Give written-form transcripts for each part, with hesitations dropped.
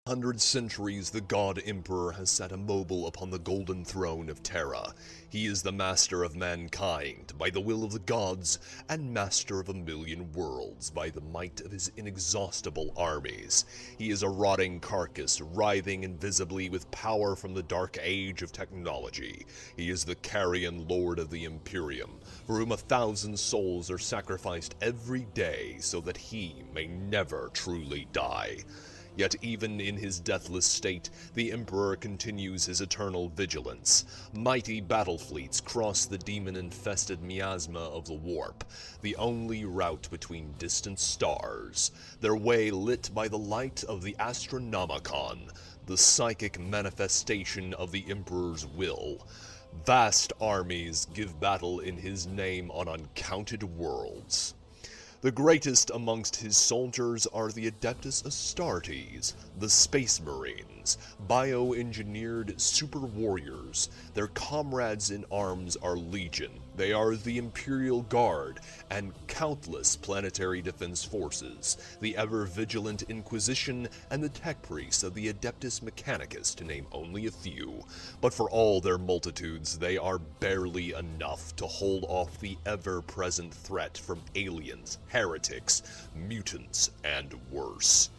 100 centuries, the God Emperor has sat immobile upon the golden throne of Terra. He is the master of mankind, by the will of the gods, and master of a million worlds, by the might of his inexhaustible armies. He is a rotting carcass, writhing invisibly with power from the dark age of technology. He is the carrion lord of the Imperium, for whom 1,000 souls are sacrificed every day so that he may never truly die. Yet even in his deathless state, the Emperor continues his eternal vigilance. Mighty battle fleets cross the demon-infested miasma of the Warp, the only route between distant stars, their way lit by the light of the Astronomicon, the psychic manifestation of the Emperor's will. Vast armies give battle in his name on uncounted worlds. The greatest amongst his soldiers are the Adeptus Astartes, the Space Marines, bioengineered super warriors. Their comrades in arms are legion. They are the Imperial Guard and countless planetary defense forces, the ever-vigilant Inquisition, and the tech priests of the Adeptus Mechanicus, to name only a few. But for all their multitudes, they are barely enough to hold off the ever-present threat from aliens, heretics, mutants, and worse.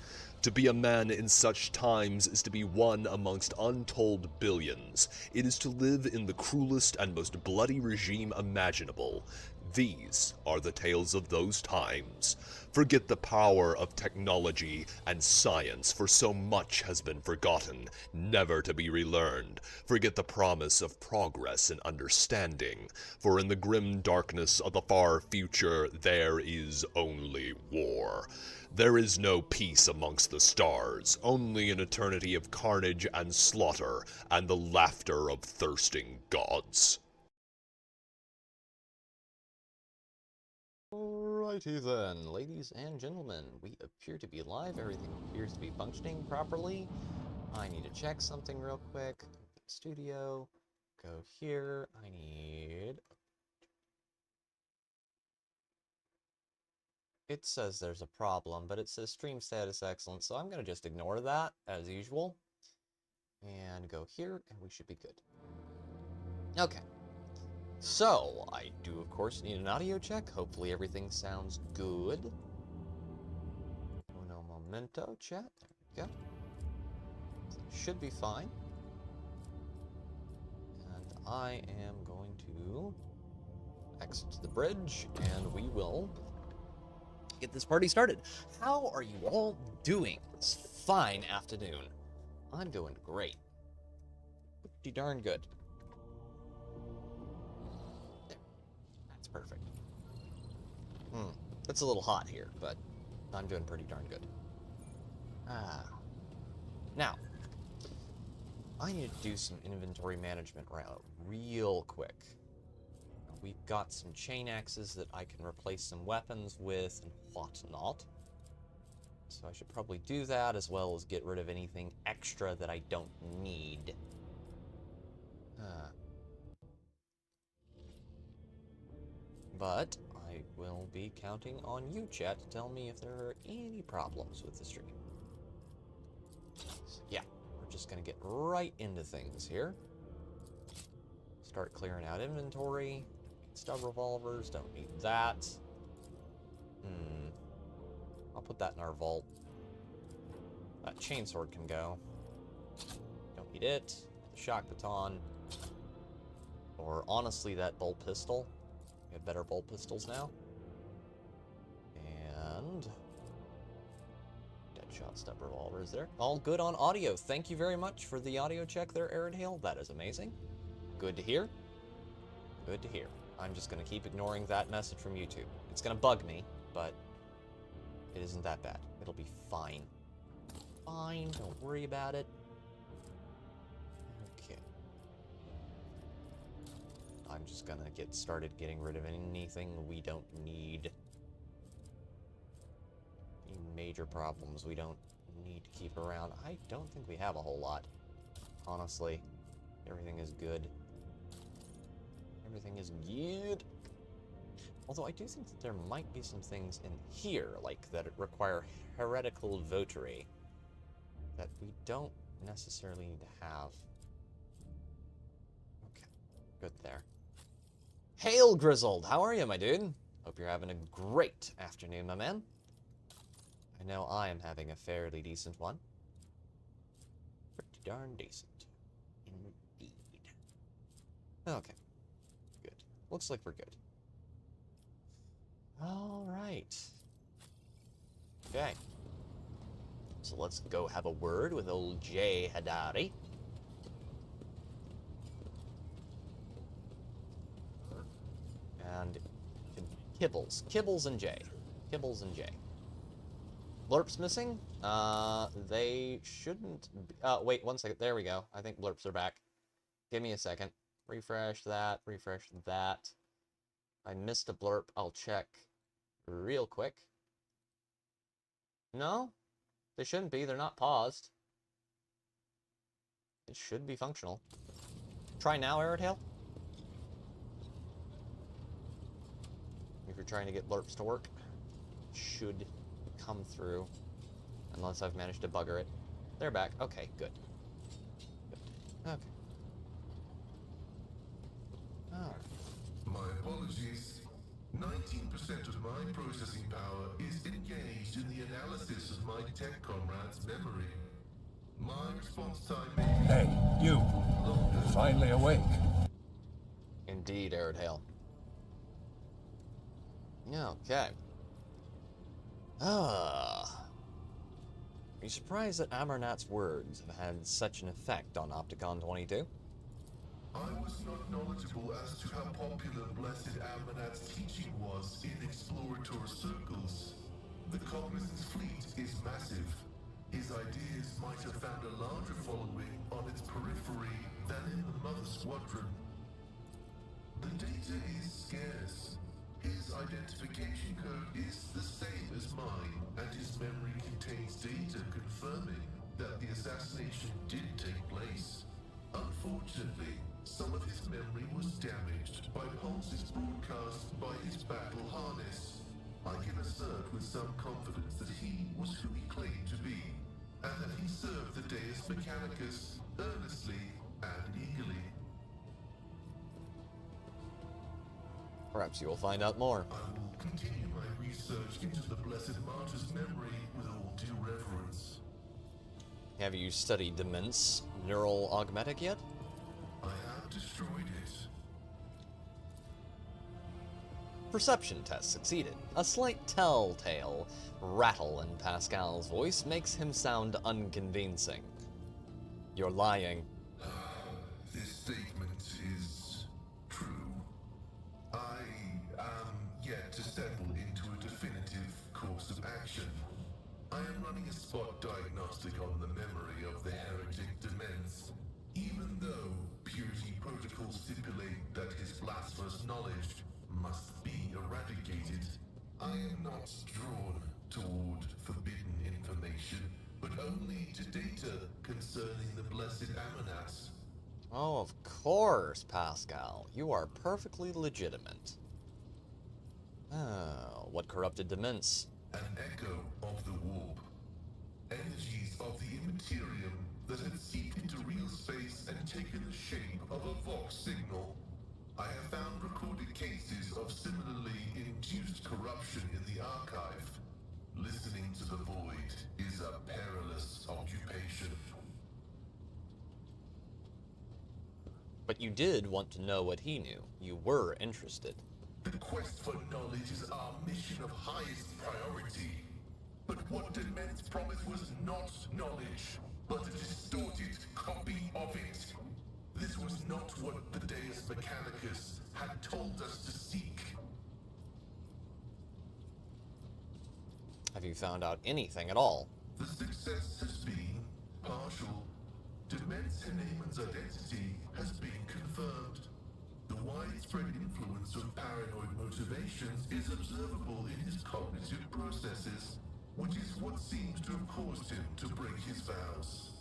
To be a man in such times is to be one amongst untold billions. It is to live in the cruelest and most bloody regime imaginable. These are the tales of those times. Forget the power of technology and science, for so much has been forgotten, never to be relearned. Forget the promise of progress and understanding, for in the grim darkness of the far future there is only war. There is no peace amongst the stars, only an eternity of carnage and slaughter, and the laughter of thirsting gods. Alrighty then, ladies and gentlemen, we appear to be live. Everything appears to be functioning properly. I need to check something real quick. Studio, go here. I need... It says there's a problem, but it says stream status excellent, so I'm going to just ignore that, as usual. And go here, and we should be good. Okay. So, I do, of course, need an audio check. Hopefully everything sounds good. Uno momento, chat. There we go. Should be fine. And I am going to exit to the bridge, and we will get this party started. How are you all doing this fine afternoon? I'm doing great. Pretty darn good. Perfect. It's a little hot here, but I'm doing pretty darn good. Now, I need to do some inventory management real quick. We've got some chain axes that I can replace some weapons with and whatnot. So I should probably do that, as well as get rid of anything extra that I don't need. But I will be counting on you, chat, to tell me if there are any problems with the stream. So, yeah, we're just going to get right into things here. Start clearing out inventory. Stub revolvers, don't need that. I'll put that in our vault. That chainsword can go. Don't need it. Shock baton. Or honestly, that bolt pistol. We have better bolt pistols now. And Deadshot stub revolvers there. All good on audio. Thank you very much for the audio check there, Aridhale. That is amazing. Good to hear. Good to hear. I'm just going to keep ignoring that message from YouTube. It's going to bug me, but it isn't that bad. It'll be fine. Fine. Don't worry about it. Okay. I'm just gonna get started getting rid of anything we don't need. Any major problems we don't need to keep around. I don't think we have a whole lot. Honestly, everything is good. Everything is good. Although I do think that there might be some things in here, like that require heretical votary, that we don't necessarily need to have. Okay, good there. Hail, Grizzled! How are you, my dude? Hope you're having a great afternoon, my man. I know I am having a fairly decent one. Pretty darn decent. Indeed. Okay. Good. Looks like we're good. Alright. Okay. So let's go have a word with old Jay Hadari. And Kibbles and Jay. Kibbles and Jay. Blurps missing? They shouldn't be... wait, 1 second. There we go. I think blurps are back. Give me a second. Refresh that. Refresh that. I missed a blurp. I'll check real quick. No? They shouldn't be. They're not paused. It should be functional. Try now, Aerodale. If you're trying to get blurps to work, it should come through. Unless I've managed to bugger it. They're back. Okay, good. Good. Okay. Alright. My apologies. 19% of my processing power is engaged in the analysis of my tech comrade's memory. My response time may be... Hey, you! Finally awake. Indeed, Aerodale. Okay. Are you surprised that Amernat's words have had such an effect on Opticon 22? I was not knowledgeable as to how popular Blessed Ammanat's teaching was in exploratory circles. The Cognizance fleet is massive. His ideas might have found a larger following on its periphery than in the Mother Squadron. The data is scarce. His identification code is the same as mine, and his memory contains data confirming that the assassination did take place. Unfortunately, some of his memory was damaged by pulses broadcast by his battle harness. I can assert with some confidence that he was who he claimed to be, and that he served the Deus Mechanicus earnestly and eagerly. Perhaps you will find out more. I will continue my research into the Blessed Martyr's memory with all due reverence. Have you studied Demence Neural Augmetic yet? I have destroyed it. Perception test succeeded. A slight telltale rattle in Pascal's voice makes him sound unconvincing. You're lying. This statement is true. I am yet to settle into a definitive course of action. I am running a spot diagnostic on the memory of the heretic Demence, even though purity protocols stipulate that his blasphemous knowledge must be eradicated. I am not drawn toward forbidden information, but only to data concerning the Blessed Ammanats. Oh, of course, Pascal. You are perfectly legitimate. Oh, what corrupted Demence? An echo of the warp. Energies of the immaterium that had seeped into real space and taken the shape of a Vox signal. I have found recorded cases of similarly induced corruption in the archive. Listening to the void is a perilous occupation. But you did want to know what he knew. You were interested. The quest for knowledge is our mission of highest priority. But what Demence promised was not knowledge, but a distorted copy of it. This was not what the Deus Mechanicus had told us to seek. Have you found out anything at all? The success has been partial. Demence Haneman's identity has been confirmed. The widespread influence of paranoid motivations is observable in his cognitive processes, which is what seems to have caused him to break his vows.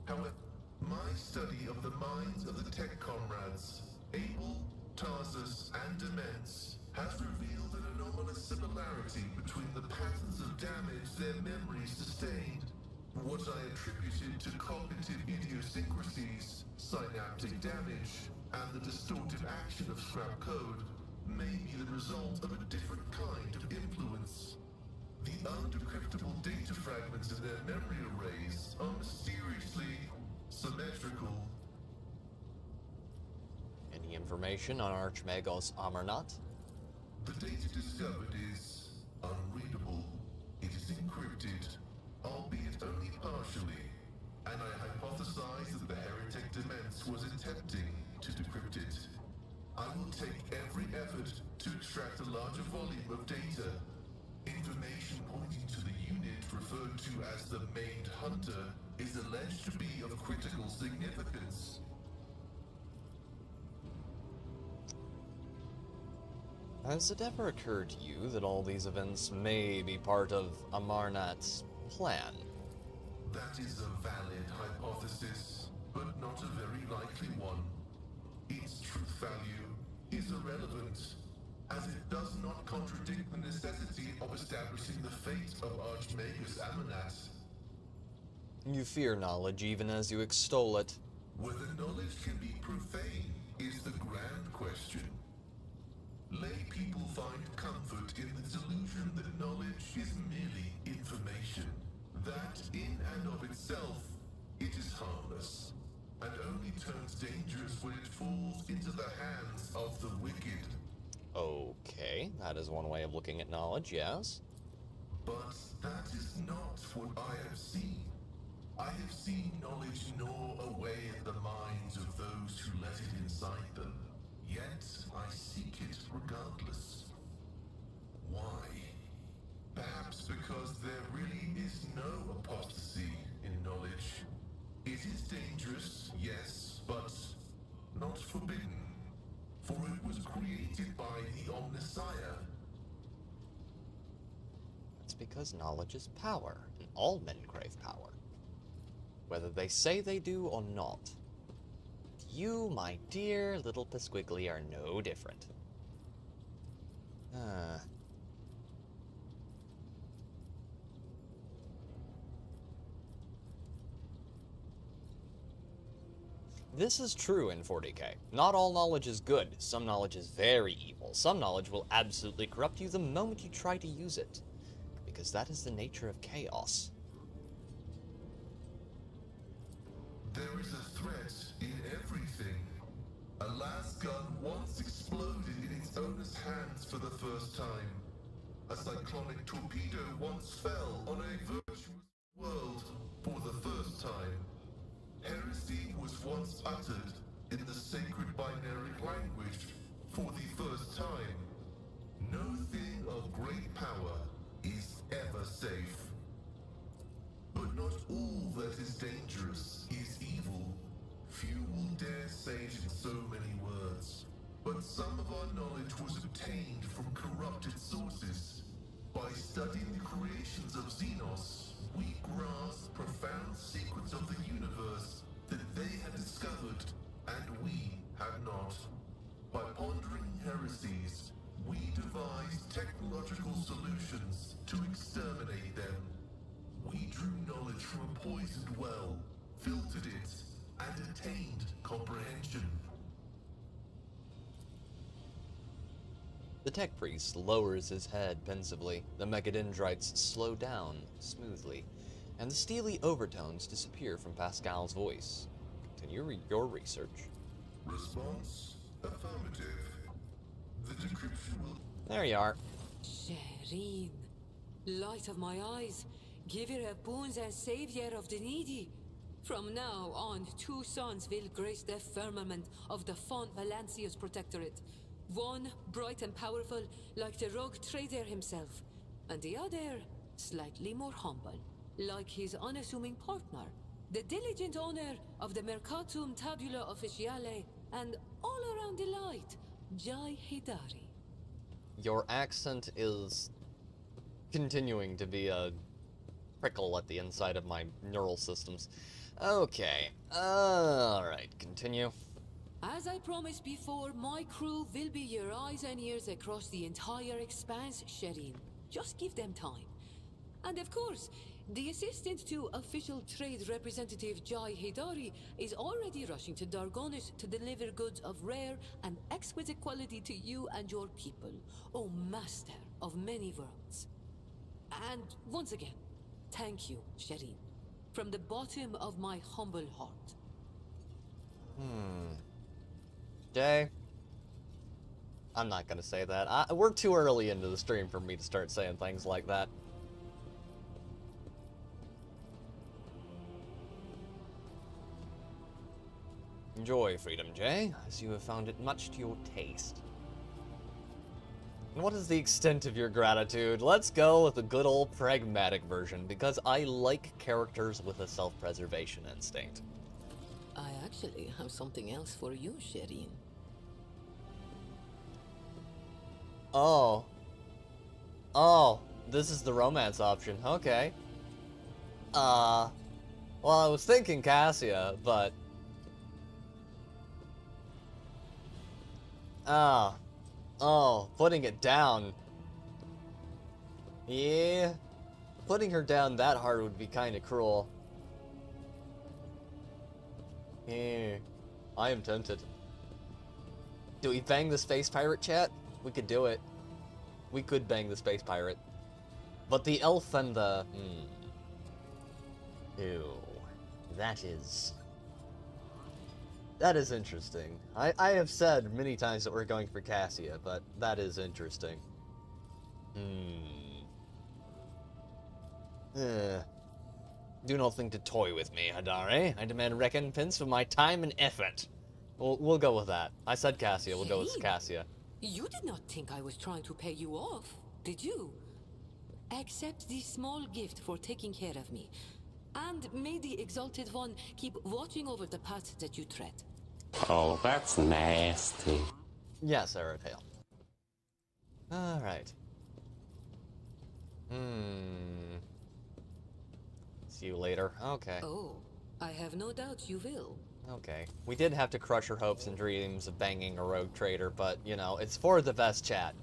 However, my study of the minds of the tech comrades, Abel, Tarsus, and Demence, has revealed an anomalous similarity between the patterns of damage their memories sustained, What I attributed to cognitive idiosyncrasies, synaptic damage, and the distorted action of scrap code may be the result of a different kind of influence. The undecryptable data fragments in their memory arrays are mysteriously symmetrical. Any information on Archmagos Amarnat? The data discovered is unreadable. It is encrypted, albeit only partially, and I hypothesize that the heretic Demence was attempting to decrypt it. I will take every effort to extract a larger volume of data. Information pointing to the unit referred to as the Maimed Hunter is alleged to be of critical significance. Has it ever occurred to you that all these events may be part of Amarnat's plan? That is a valid hypothesis, but not a very likely one. Its truth value is irrelevant, as it does not contradict the necessity of establishing the fate of Archmagus Amarnat. You fear knowledge even as you extol it. Whether knowledge can be profane is the grand question. Lay people find comfort in the delusion that knowledge is merely information, that in and of itself it is harmless, and only turns dangerous when it falls into the hands of the wicked. Okay, that is one way of looking at knowledge, yes. But that is not what I have seen. I have seen knowledge gnaw away at the minds of those who let it inside them. Yet I seek it regardless. Why? Perhaps because there really is no apostasy in knowledge. It is dangerous, yes, but not forbidden. For it was created by the Omnissiah. It's because knowledge is power, and all men crave power. Whether they say they do or not. You, my dear little Pisquigly, are no different. This is true in 40k. Not all knowledge is good. Some knowledge is very evil. Some knowledge will absolutely corrupt you the moment you try to use it. Because that is the nature of chaos. There is a threat in everything. A lasgun once exploded in its owner's hands for the first time. A cyclonic torpedo once fell on a virtuous world for the first time. Heresy was once uttered in the sacred binary language for the first time. No thing of great power is ever safe. But not all that is dangerous is evil. Few will dare say it in so many words. But some of our knowledge was obtained from corrupted sources. By studying the creations of Xenos, we grasp profound secrets of the universe that they had discovered, and we had not. By pondering heresies, we devised technological solutions to exterminate them. We drew knowledge from a poisoned well, filtered it, and attained comprehension. The tech priest lowers his head pensively. The mechadendrites slow down smoothly, and the steely overtones disappear from Pascal's voice. Continue your research. Response affirmative. The decryption will... There you are. Shireen, light of my eyes, giver of boons and savior of the needy. From now on, two sons will grace the firmament of the Font Valancia's protectorate. One bright and powerful, like the rogue trader himself, and the other slightly more humble, like his unassuming partner, the diligent owner of the Mercatum Tabula Officiale, and all around delight, Jai Hidari. Your accent is continuing to be a prickle at the inside of my neural systems. Okay, alright, continue. As I promised before, my crew will be your eyes and ears across the entire expanse, Shireen. Just give them time. And of course, The assistant to official trade representative Jai Hidari is already rushing to Dargonis to deliver goods of rare and exquisite quality to you and your people, O master of many worlds. And once again, thank you, Shireen, from the bottom of my humble heart. Jay? I'm not gonna say that. We're too early into the stream for me to start saying things like that. Enjoy freedom, Jay, as you have found it much to your taste. And what is the extent of your gratitude? Let's go with the good old pragmatic version, because I like characters with a self-preservation instinct. I actually have something else for you, Shireen. Oh. Oh, this is the romance option. Okay. Well, I was thinking Cassia, but... Oh, putting it down. Yeah. Putting her down that hard would be kind of cruel. Yeah. I am tempted. Do we bang the space pirate, chat? We could do it. We could bang the space pirate. But the elf and the... Ew. That is interesting. I have said many times that we're going for Cassia, but that is interesting. Do not think to toy with me, Hadare. I demand recompense for my time and effort. We'll go with that. I said Cassia, we'll go with Cassia. You did not think I was trying to pay you off, did you? Accept this small gift for taking care of me. And may the Exalted One keep watching over the path that you tread. Oh, that's nasty. Yes, Aratail. Alright. See you later. Okay. Oh, I have no doubt you will. Okay. We did have to crush her hopes and dreams of banging a rogue trader, but, you know, it's for the best, chat.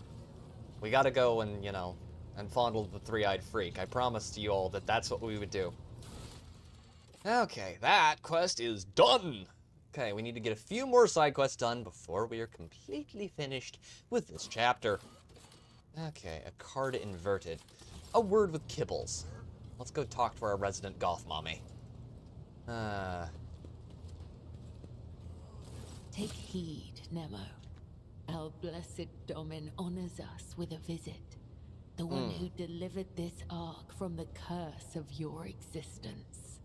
We gotta go and, you know, and fondle the three-eyed freak. I promised you all that that's what we would do. Okay, that quest is done! Okay, we need to get a few more side quests done before we are completely finished with this chapter. Okay, a card inverted. A word with kibbles. Let's go talk to our resident goth mommy. Take heed, Nemo. Our blessed Domin honors us with a visit. The one who delivered this ark from the curse of your existence.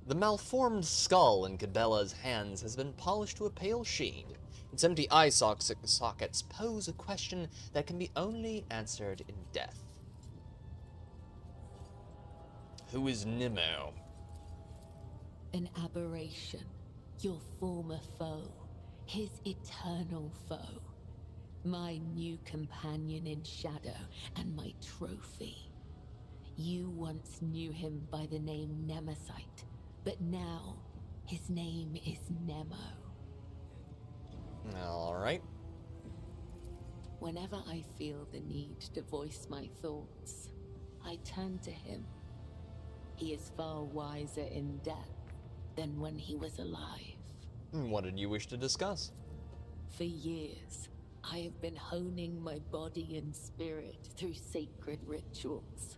The malformed skull in Cabela's hands has been polished to a pale sheen. Its empty eye sockets pose a question that can be only answered in death. Who is Nemo? An aberration. Your former foe. His eternal foe. My new companion in shadow and my trophy. You once knew him by the name Nemesite, but now his name is Nemo. Alright. Whenever I feel the need to voice my thoughts, I turn to him. He is far wiser in death than when he was alive. What did you wish to discuss? For years, I have been honing my body and spirit through sacred rituals.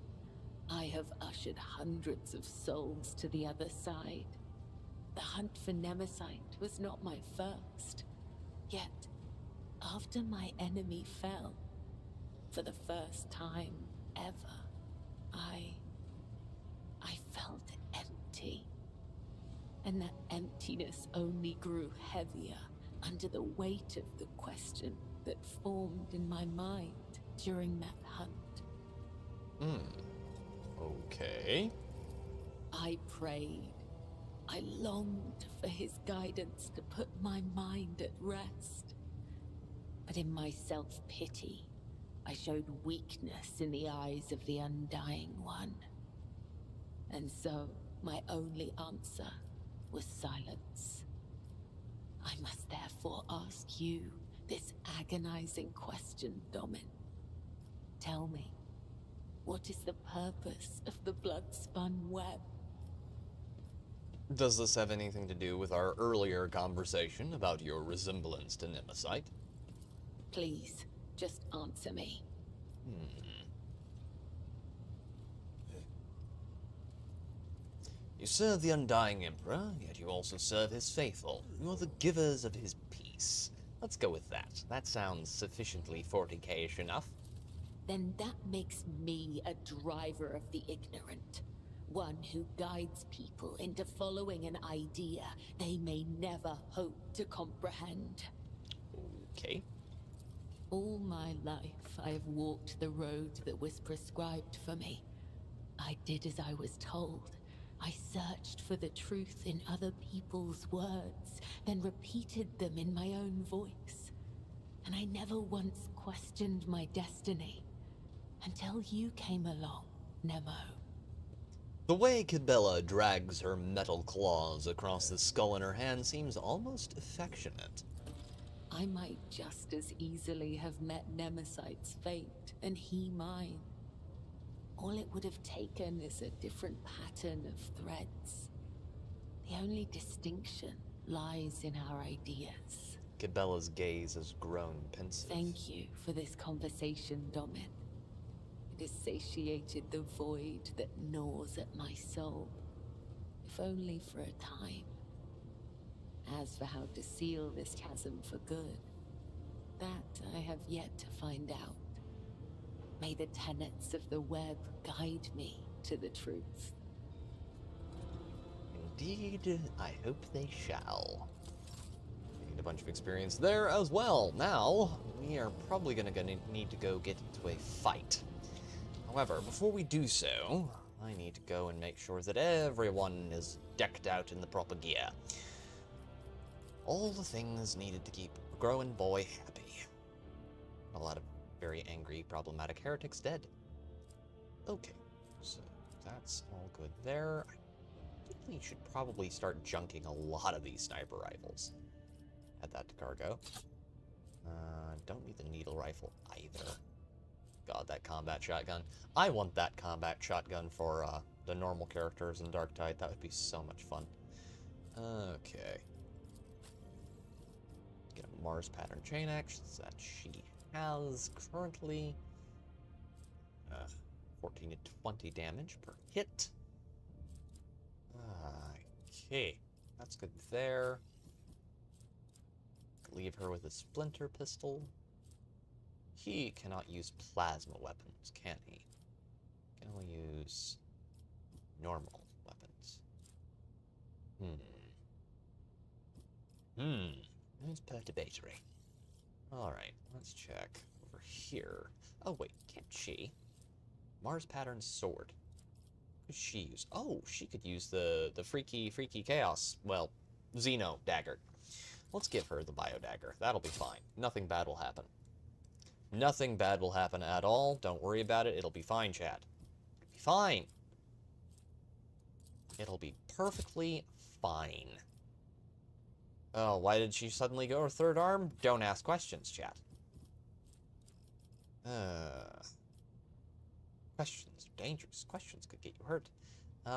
I have ushered hundreds of souls to the other side. The hunt for Nemesite was not my first. Yet, after my enemy fell, for the first time ever, I felt empty. And that emptiness only grew heavier under the weight of the question that formed in my mind during that hunt. Okay. I prayed. I longed for his guidance to put my mind at rest. But in my self-pity, I showed weakness in the eyes of the Undying One. And so, my only answer was silence. I must therefore ask you this agonizing question, Domin. Tell me, What is the purpose of the blood-spun web? Does this have anything to do with our earlier conversation about your resemblance to Nemesis? Please, just answer me. You serve the Undying Emperor, yet you also serve his faithful. You're the givers of his peace. Let's go with that. That sounds sufficiently 40k-ish enough. Then that makes me a driver of the ignorant. One who guides people into following an idea they may never hope to comprehend. Okay. All my life, I have walked the road that was prescribed for me. I did as I was told. I searched for the truth in other people's words, then repeated them in my own voice. And I never once questioned my destiny. Until you came along, Nemo. The way Cabela drags her metal claws across the skull in her hand seems almost affectionate. I might just as easily have met Nemesite's fate, and he mine. All it would have taken is a different pattern of threads. The only distinction lies in our ideas. Cabela's gaze has grown pensive. Thank you for this conversation, Domin. It has satiated the void that gnaws at my soul, if only for a time. As for how to seal this chasm for good, that I have yet to find out. May the tenets of the web guide me to the truth. Indeed, I hope they shall. Gained a bunch of experience there as well. Now, we are probably gonna need to go get into a fight. However, before we do so, I need to go and make sure that everyone is decked out in the proper gear. All the things needed to keep a growing boy happy. A lot of very angry, problematic heretics dead. Okay, so that's all good there. I really should probably start junking a lot of these sniper rifles. Add that to cargo. Don't need the needle rifle either. God, that combat shotgun. I want that combat shotgun for the normal characters in Darktide. That would be so much fun. Okay. Get a Mars pattern chain actions that she has currently. 14 to 20 damage per hit. Okay, that's good there. Leave her with a splinter pistol. He cannot use plasma weapons, can he? Can only use normal weapons. That's perturbatory. Alright, let's check over here. Oh wait, can't she? Mars pattern sword. What could she use? Oh, she could use the freaky chaos, well, Xeno dagger. Let's give her the bio dagger. That'll be fine. Nothing bad will happen. Nothing bad will happen at all. Don't worry about it. It'll be fine, chat. It'll be fine. It'll be perfectly fine. Oh, why did she suddenly go her third arm? Don't ask questions, chat. Questions are dangerous. Questions could get you hurt.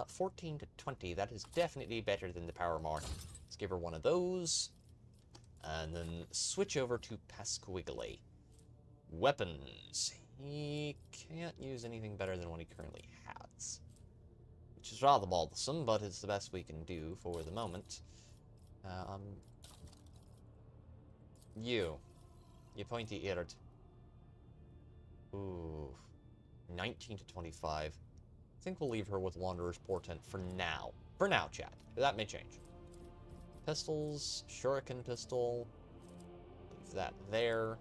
14 to 20. That is definitely better than the power mark. Let's give her one of those. And then switch over to Pasquigale. Weapons. He can't use anything better than what he currently has. Which is rather bothersome, but it's the best we can do for the moment. You pointy-eared. Ooh. 19 to 25. I think we'll leave her with Wanderer's Portent for now. For now, chat. That may change. Pistols. Shuriken pistol. Leave that there.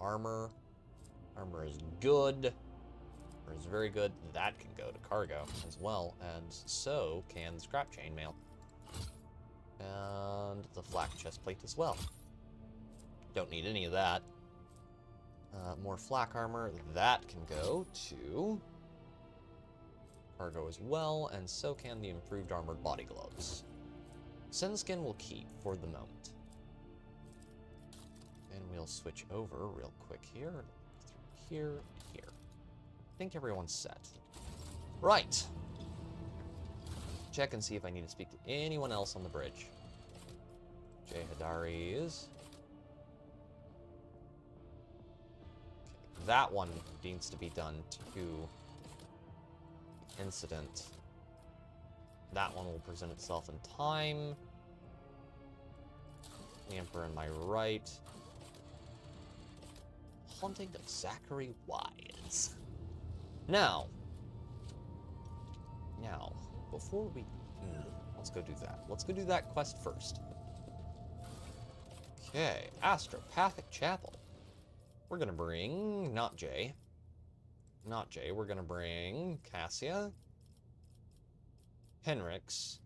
Armor. Armor is good. Armor is very good. That can go to cargo as well. And so can the scrap chainmail. And the flak chestplate as well. Don't need any of that. More flak armor. That can go to cargo as well. And so can the improved armored body gloves. Senskin will keep for the moment. And we'll switch over real quick here. Through here, here. think everyone's set. Right. Check and see if I need to speak to anyone else on the bridge. Jay Hadari is. Okay, that one needs to be done too. Incident. That one will present itself in time. The Emperor in my right. Haunting of Zachary Wise. Now, before we... let's go do that. Let's go do that quest first. Okay, Astropathic Chapel. We're gonna bring... Not Jay. We're gonna bring Cassia. Henrix.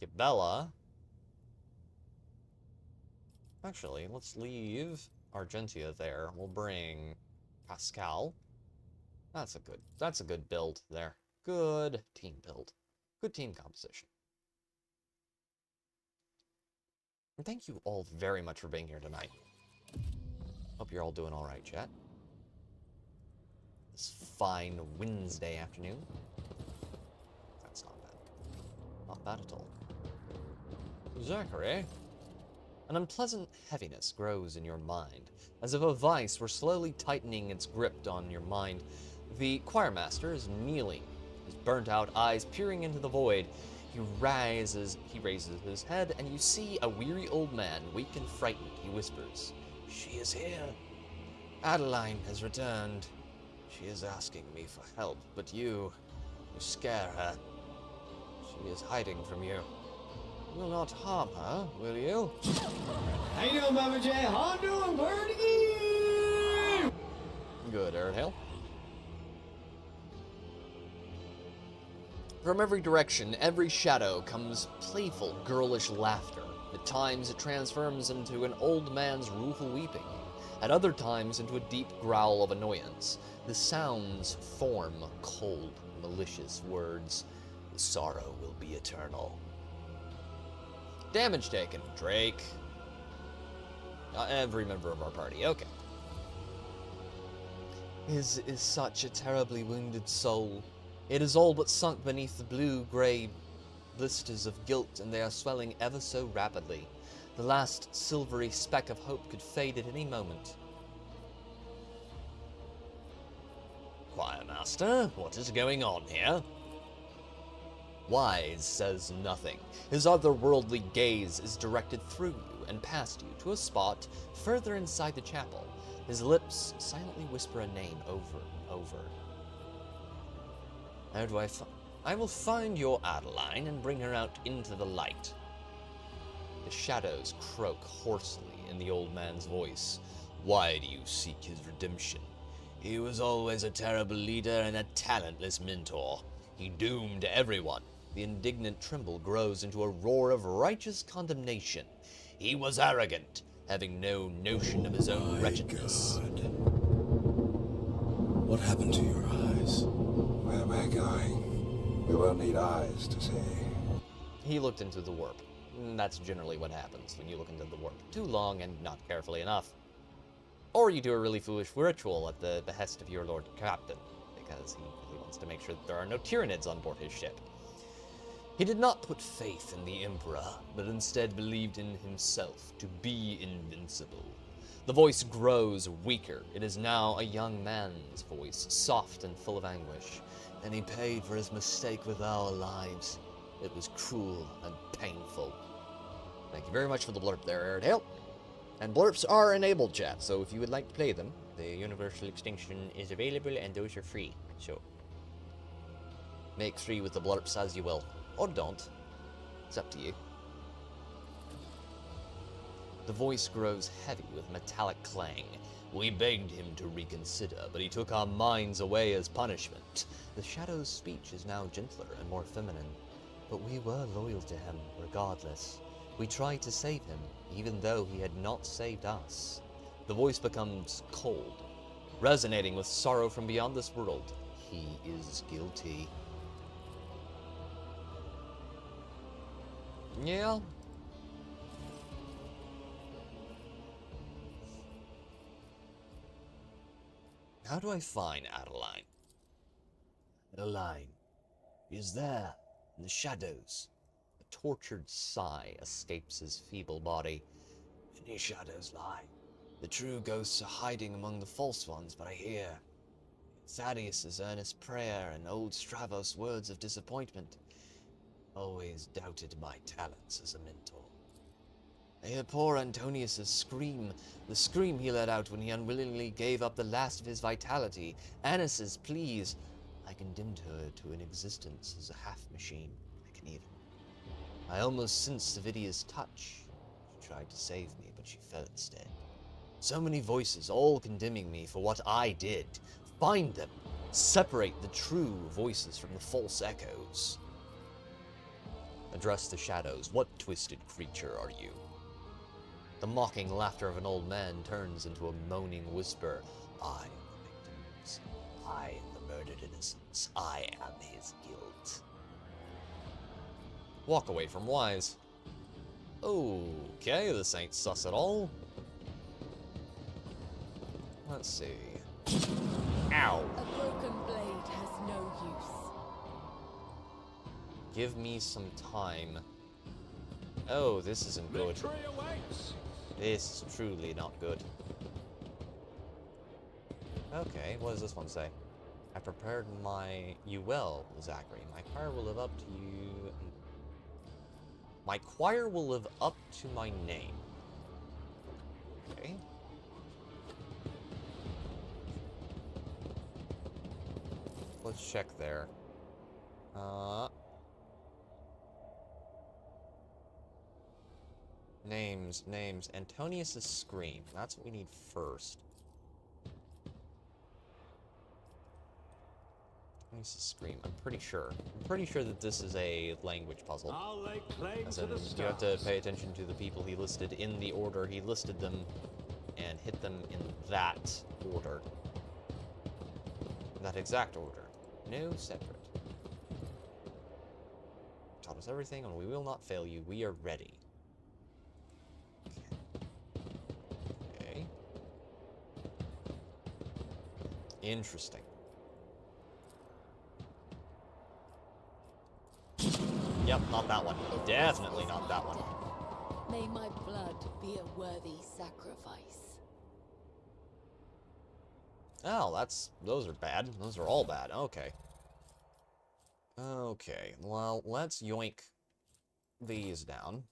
Gabella. Actually, let's leave Argentia there. We'll bring Pascal. That's a good build there. Good team build. Good team composition. And thank you all very much for being here tonight. Hope you're all doing alright, chat. This fine Wednesday afternoon. That's not bad. Not bad at all. Zachary? An unpleasant heaviness grows in your mind, as if a vice were slowly tightening its grip on your mind. The choirmaster is kneeling, his burnt-out eyes peering into the void. He raises his head, and you see a weary old man, weak and frightened. He whispers, "She is here. Adeline has returned. She is asking me for help, but you scare her. She is hiding from you. You will not harm her, will you?" How you doing, Mama J? How you doing, Birdie? Good, Erdhale. From every direction, every shadow, comes playful, girlish laughter. At times it transforms into an old man's rueful weeping. At other times into a deep growl of annoyance. The sounds form cold, malicious words. The sorrow will be eternal. Damage taken. Drake. Every member of our party. Okay. His is such a terribly wounded soul. It is all but sunk beneath the blue-grey blisters of guilt, and they are swelling ever so rapidly. The last silvery speck of hope could fade at any moment. Choirmaster, what is going on here? Wise says nothing. His otherworldly gaze is directed through you and past you to a spot further inside the chapel. His lips silently whisper a name over and over. How do I will find your Adeline and bring her out into the light. The shadows croak hoarsely in the old man's voice. Why do you seek his redemption? He was always a terrible leader and a talentless mentor. He doomed everyone. The indignant tremble grows into a roar of righteous condemnation. He was arrogant, having no notion of his own wretchedness. God. What happened to your eyes? Where we're going, we will need eyes to see. He looked into the warp. That's generally what happens when you look into the warp too long and not carefully enough. Or you do a really foolish ritual at the behest of your Lord Captain, because he wants to make sure that there are no Tyranids on board his ship. He did not put faith in the Emperor, but instead believed in himself to be invincible. The voice grows weaker. It is now a young man's voice, soft and full of anguish. And he paid for his mistake with our lives. It was cruel and painful. Thank you very much for the blurb there, Airedale. And blurps are enabled, chat, so if you would like to play them, the universal extinction is available and those are free. So, make free with the blurps as you will. Or don't. It's up to you. The voice grows heavy with metallic clang. We begged him to reconsider, but he took our minds away as punishment. The shadow's speech is now gentler and more feminine, but we were loyal to him regardless. We tried to save him, even though he had not saved us. The voice becomes cold, resonating with sorrow from beyond this world. He is guilty. Yeah. How do I find Adeline? Adeline is there, in the shadows. A tortured sigh escapes his feeble body. Many shadows lie. The true ghosts are hiding among the false ones, but I hear Thaddeus's earnest prayer and old Stravos' words of disappointment. Always doubted my talents as a mentor. I hear poor Antonius's scream, the scream he let out when he unwillingly gave up the last of his vitality. Annis's pleas. I condemned her to an existence as a half-machine, like an evil. I almost sensed Savidia's touch. She tried to save me, but she fell instead. So many voices, all condemning me for what I did. Find them. Separate the true voices from the false echoes. Address the shadows. What twisted creature are you? The mocking laughter of an old man turns into a moaning whisper. I am the victims. I am the murdered innocents. I am his guilt. Walk away from Wise. Okay, this ain't sus at all. Let's see. Ow! A broken blade has no use. Give me some time. Oh, this isn't good. This is truly not good. Okay, what does this one say? I prepared you well, Zachary. My choir will live up to you. My choir will live up to my name. Okay. Let's check there. Names. Antonius's scream. That's what we need first. Antonius's scream. I'm pretty sure that this is a language puzzle. As in, you have to pay attention to the people he listed in the order he listed them, and hit them in that order. That exact order. No separate. Taught us everything, and we will not fail you. We are ready. Okay. Interesting. Yep, not that one. Definitely not that one. May my blood be a worthy sacrifice. Oh, those are bad. Those are all bad. Okay. Okay, well, let's yoink these down.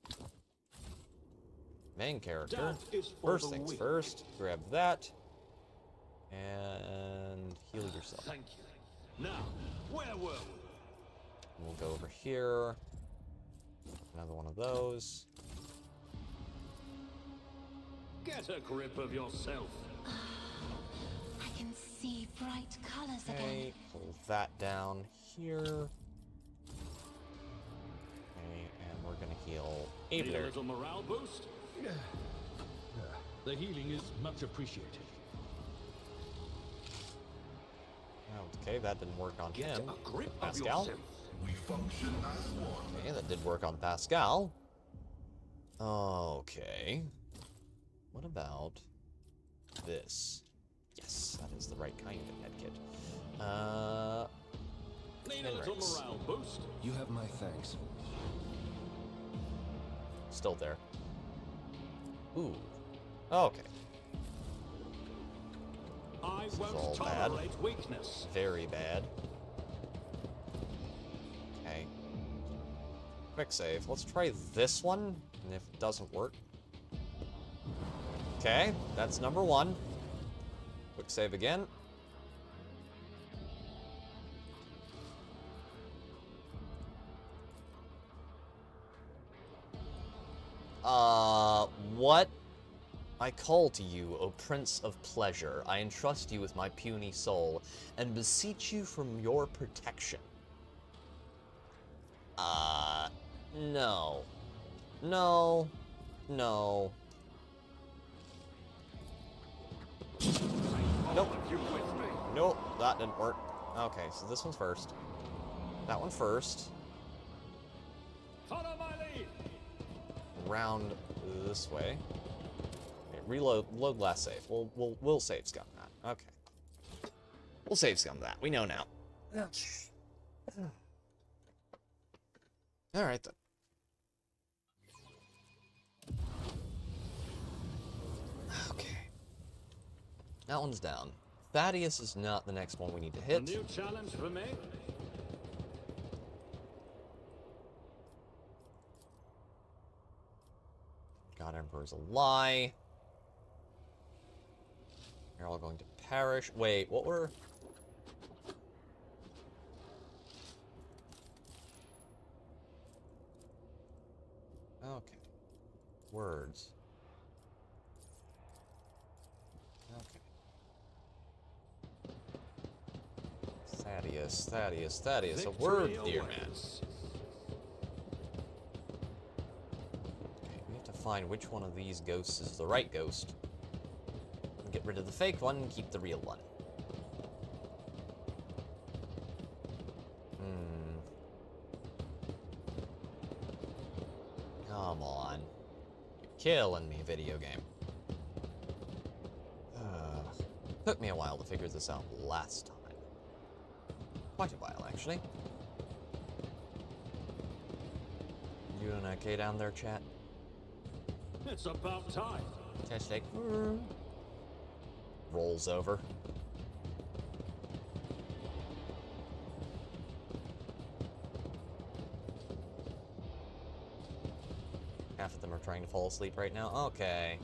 Main character. First things first, grab that. And heal yourself. Thank you. Now, where were we? We'll go over here. Another one of those. Get a grip of yourself. I can see bright colors Okay, again. pull that down here. Okay, and we're gonna heal Need a Abler. little morale boost? The healing is much appreciated. Okay, that didn't work on Get him. a grip of Pascal. yourself. We function as one. Okay, that did work on Pascal. Okay. What about this? Yes, that is the right kind of medkit. Need a little Henrix. morale boost? You have my thanks. Still there. Ooh. Okay. I is all won't bad. tolerate weakness. Very bad. Okay. Quick save. Let's try this one, and if it doesn't work... Okay, that's number one. Quick save again. What? I call to you, O Prince of Pleasure. I entrust you with my puny soul, and beseech you from your protection. No. No. No. Nope. Nope, that didn't work. Okay, so this one's first. That one first. Follow my lead. Round this way. Okay, load last save. We'll save scum that. Okay. We'll save some of that. We know now. Okay. Alright then. Okay. That one's down. Thaddeus is not the next one we need to hit. A new challenge for me? God Emperor's a lie. You're all going to perish. Wait, what were... Okay. Words. Okay. Thaddeus, Thaddeus, Thaddeus. A word, dear man. Okay, we have to find which one of these ghosts is the right ghost. And get rid of the fake one and keep the real one. Come on. You're killing me, video game. Took me a while to figure this out last time. Quite a while, actually. You doing okay down there, chat? It's about time. Chat's like, rolls over. Half of them are trying to fall asleep right now. Okay.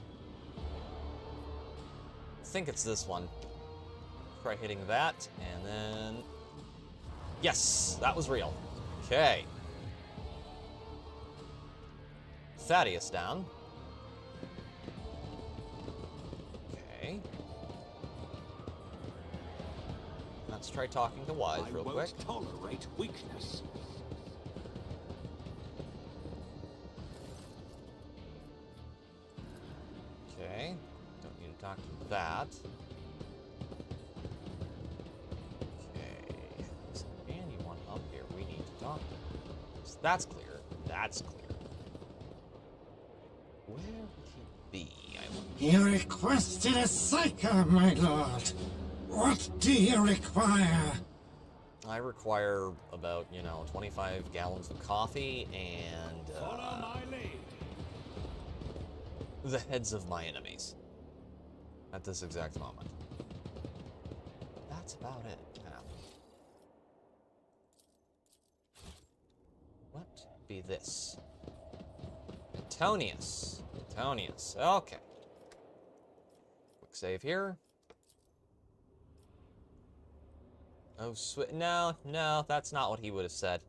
I think it's this one. Try hitting that, and then... Yes! That was real. Okay. Thaddeus down. Okay. Let's try talking to Wise real quick. I won't tolerate weakness. Okay. Don't need to talk to that. Okay. Is there anyone up here we need to talk to? So that's clear. That's clear. Where would he be? I wonder. You requested a psycho, my lord. What do you require? I require about, 25 gallons of coffee and, Follow my lead. the heads of my enemies. At this exact moment. That's about it. Yeah. What be this? Antonius. Antonius. Okay. Quick save here. Oh, sweet. No, that's not what he would have said.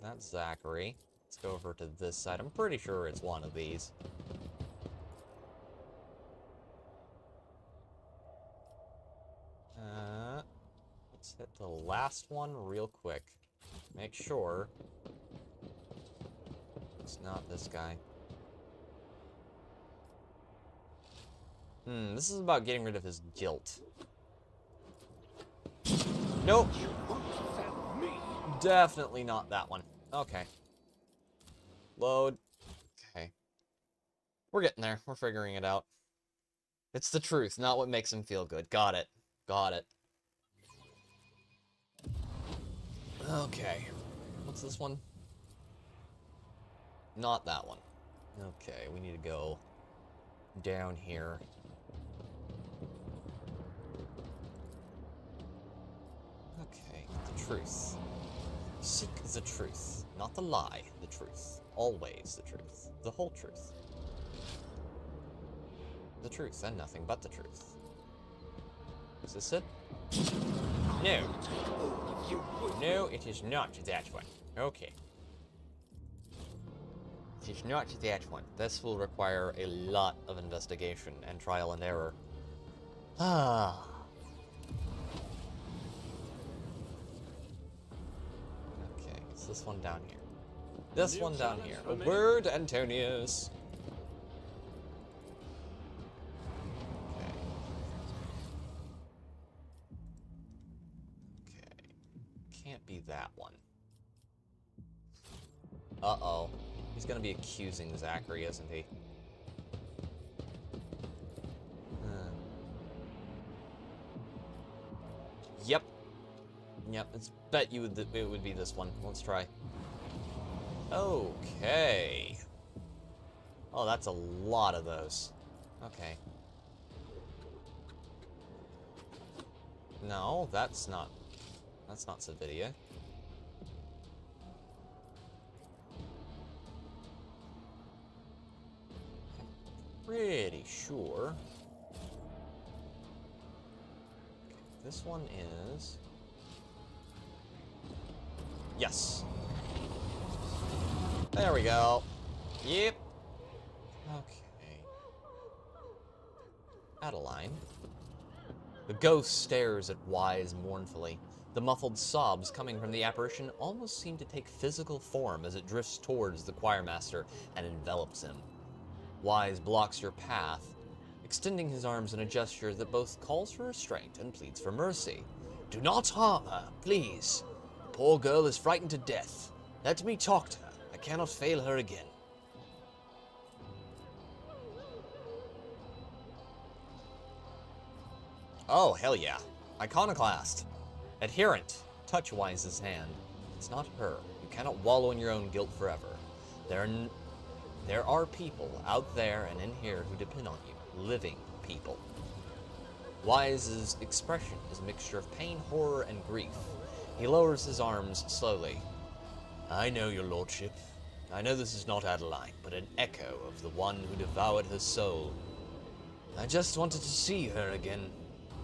That's Zachary. Let's go over to this side. I'm pretty sure it's one of these. Let's hit the last one real quick. Make sure it's not this guy. This is about getting rid of his guilt. Nope. Definitely not that one. Okay. Load. Okay. We're getting there. We're figuring it out. It's the truth, not what makes him feel good. Got it. Got it. Okay. What's this one? Not that one. Okay, we need to go down here. Okay, the truth. Seek the truth. Not the lie, the truth. Always the truth. The whole truth. The truth and nothing but the truth. Is this it? No. No, it is not that one. Okay. It is not that one. This will require a lot of investigation and trial and error. Ah. Okay, it's this one down here. This one down here. A word, Antonius. Can't be that one. Uh-oh. He's gonna be accusing Zachary, isn't he? Yep. Yep, it's bet you would it would be this one. Let's try. Okay. Oh, that's a lot of those. Okay. No, that's not Savidia. I'm pretty sure. Okay, this one is... Yes. There we go. Yep. Okay. Adeline. The ghost stares at Wise mournfully. The muffled sobs coming from the apparition almost seem to take physical form as it drifts towards the choirmaster and envelops him. Wise blocks your path, extending his arms in a gesture that both calls for restraint and pleads for mercy. Do not harm her, please. The poor girl is frightened to death. Let me talk to her. I cannot fail her again. Oh, hell yeah. Iconoclast. Adherent. Touch Wise's hand. It's not her. You cannot wallow in your own guilt forever. There are people out there and in here who depend on you. Living people. Wise's expression is a mixture of pain, horror, and grief. He lowers his arms slowly. I know, your lordship. I know this is not Adeline, but an echo of the one who devoured her soul. I just wanted to see her again.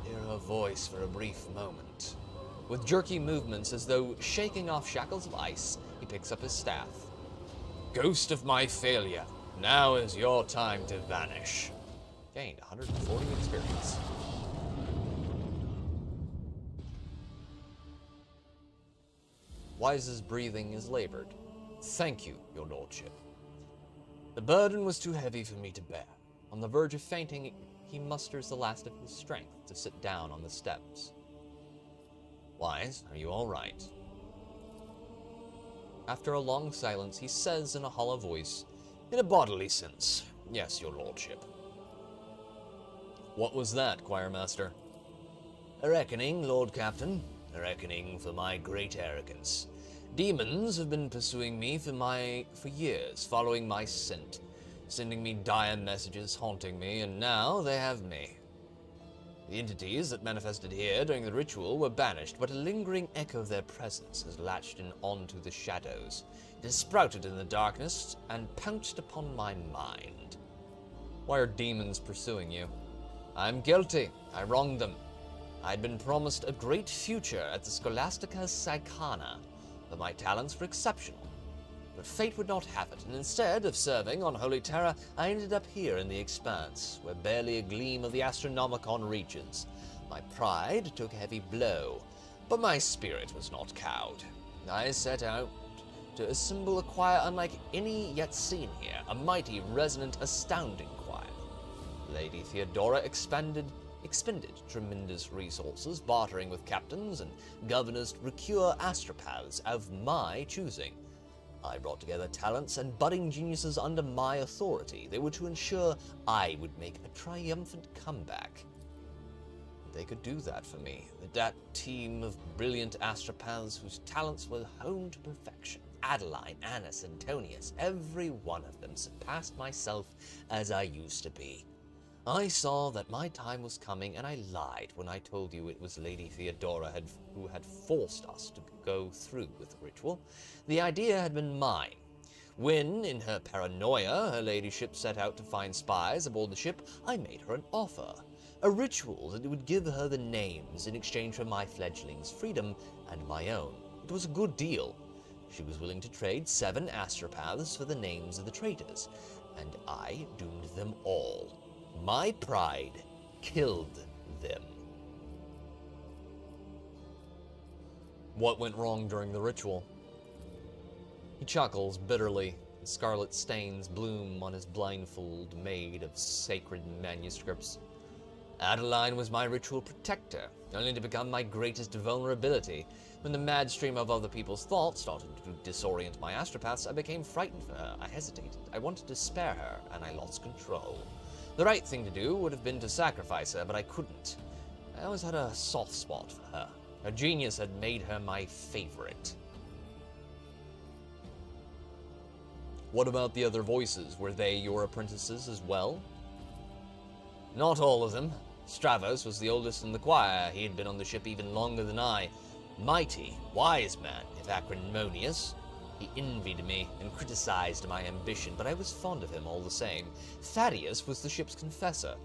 Hear her voice for a brief moment. With jerky movements as though shaking off shackles of ice, he picks up his staff. Ghost of my failure, now is your time to vanish. Gained 140 experience. Wise's breathing is labored. Thank you, your lordship. The burden was too heavy for me to bear. On the verge of fainting, he musters the last of his strength to sit down on the steps. Wise, are you all right? After a long silence, he says in a hollow voice, in a bodily sense, yes, your lordship. What was that, choirmaster? A reckoning, Lord Captain. A reckoning for my great arrogance. Demons have been pursuing me for years, following my scent, sending me dire messages, haunting me, and now they have me. The entities that manifested here during the ritual were banished, but a lingering echo of their presence has latched in onto the shadows. It has sprouted in the darkness and pounced upon my mind. Why are demons pursuing you? I'm guilty. I wronged them. I'd been promised a great future at the Scholastica Psychana, but my talents were exceptional. But fate would not have it, and instead of serving on Holy Terra, I ended up here in the Expanse, where barely a gleam of the Astronomicon reaches. My pride took a heavy blow, but my spirit was not cowed. I set out to assemble a choir unlike any yet seen here, a mighty, resonant, astounding choir. Lady Theodora expended tremendous resources, bartering with captains and governors to procure astropaths of my choosing. I brought together talents and budding geniuses under my authority. They were to ensure I would make a triumphant comeback. They could do that for me. That team of brilliant astropaths whose talents were honed to perfection. Adeline, Annis, Antonius, every one of them surpassed myself as I used to be. I saw that my time was coming, and I lied when I told you it was Lady Theodora who had forced us to go through with the ritual. The idea had been mine. When, in her paranoia, her ladyship set out to find spies aboard the ship, I made her an offer. A ritual that would give her the names in exchange for my fledgling's freedom and my own. It was a good deal. She was willing to trade 7 astropaths for the names of the traitors, and I doomed them all. My pride killed them. What went wrong during the ritual? He chuckles bitterly. Scarlet stains bloom on his blindfold made of sacred manuscripts. Adeline was my ritual protector, only to become my greatest vulnerability. When the mad stream of other people's thoughts started to disorient my astropaths, I became frightened for her. I hesitated. I wanted to spare her, and I lost control. The right thing to do would have been to sacrifice her, but I couldn't. I always had a soft spot for her. Her genius had made her my favorite. What about the other voices? Were they your apprentices as well? Not all of them. Stravos was the oldest in the choir. He had been on the ship even longer than I. Mighty, wise man, if acrimonious. He envied me and criticized my ambition, but I was fond of him all the same. Thaddeus was the ship's confessor.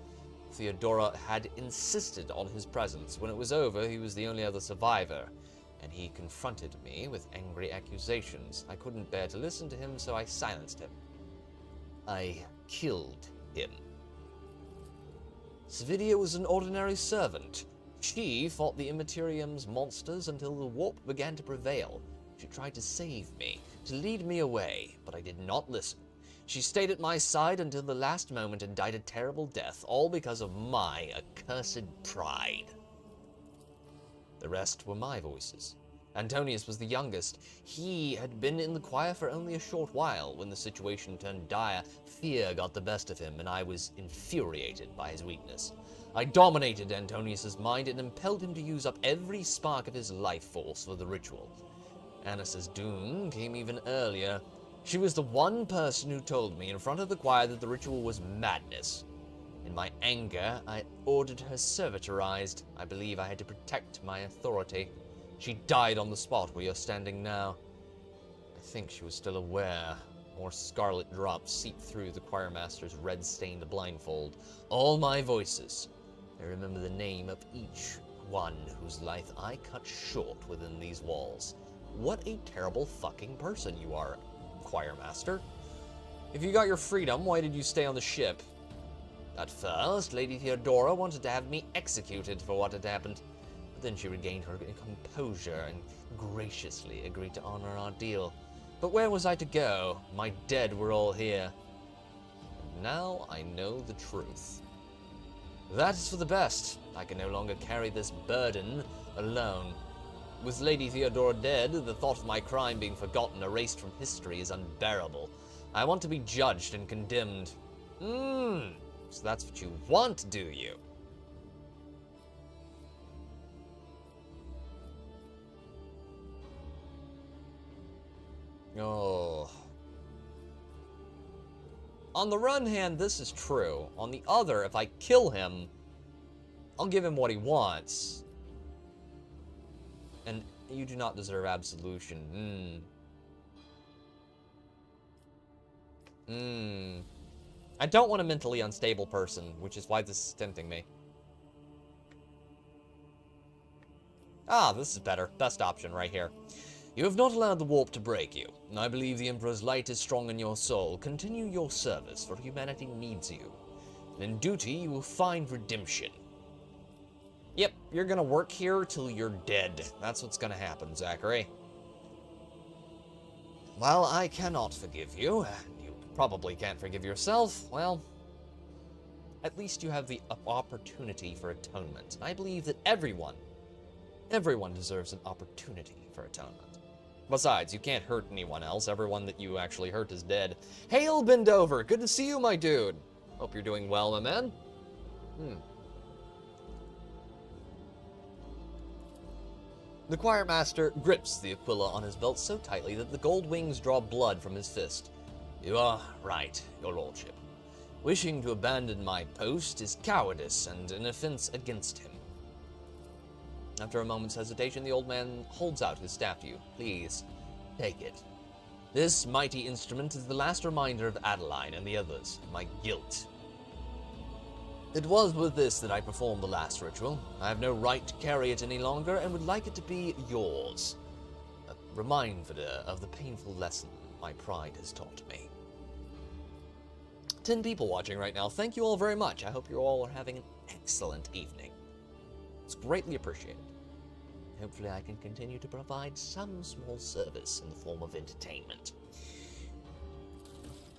Theodora had insisted on his presence. When it was over, he was the only other survivor, and he confronted me with angry accusations. I couldn't bear to listen to him, so I silenced him. I killed him. Svidia was an ordinary servant. She fought the Immaterium's monsters until the warp began to prevail. She tried to save me, to lead me away, but I did not listen. She stayed at my side until the last moment and died a terrible death, all because of my accursed pride. The rest were my voices. Antonius was the youngest. He had been in the choir for only a short while. When the situation turned dire, fear got the best of him, and I was infuriated by his weakness. I dominated Antonius's mind and impelled him to use up every spark of his life force for the ritual. Annis's doom came even earlier. She was the one person who told me in front of the choir that the ritual was madness. In my anger, I ordered her servitorized. I believe I had to protect my authority. She died on the spot where you're standing now. I think she was still aware. More scarlet drops seeped through the choirmaster's red-stained blindfold. All my voices. I remember the name of each one whose life I cut short within these walls. What a terrible fucking person you are, choirmaster. If you got your freedom, why did you stay on the ship? At first, Lady Theodora wanted to have me executed for what had happened. But then she regained her composure and graciously agreed to honor our deal. But where was I to go? My dead were all here. And now I know the truth. That is for the best. I can no longer carry this burden alone. With Lady Theodora dead, the thought of my crime being forgotten, erased from history, is unbearable. I want to be judged and condemned. So that's what you want, do you? Oh. On the one hand, this is true. On the other, if I kill him, I'll give him what he wants. And you do not deserve absolution. I don't want a mentally unstable person, which is why this is tempting me. Ah, this is better. Best option right here. You have not allowed the warp to break you. I believe the Emperor's light is strong in your soul. Continue your service, for humanity needs you. And in duty, you will find redemption. Yep, you're gonna work here till you're dead. That's what's gonna happen, Zachary. While I cannot forgive you, and you probably can't forgive yourself, well, at least you have the opportunity for atonement. I believe that everyone deserves an opportunity for atonement. Besides, you can't hurt anyone else. Everyone that you actually hurt is dead. Hail, Bendover! Good to see you, my dude! Hope you're doing well, my man. The choirmaster grips the Aquila on his belt so tightly that the gold wings draw blood from his fist. You are right, your lordship. Wishing to abandon my post is cowardice and an offense against him. After a moment's hesitation, the old man holds out his staff to you. Please, take it. This mighty instrument is the last reminder of Adeline and the others, my guilt. It was with this that I performed the last ritual. I have no right to carry it any longer and would like it to be yours. A reminder of the painful lesson my pride has taught me. 10 people watching right now. Thank you all very much. I hope you all are having an excellent evening. It's greatly appreciated. Hopefully I can continue to provide some small service in the form of entertainment.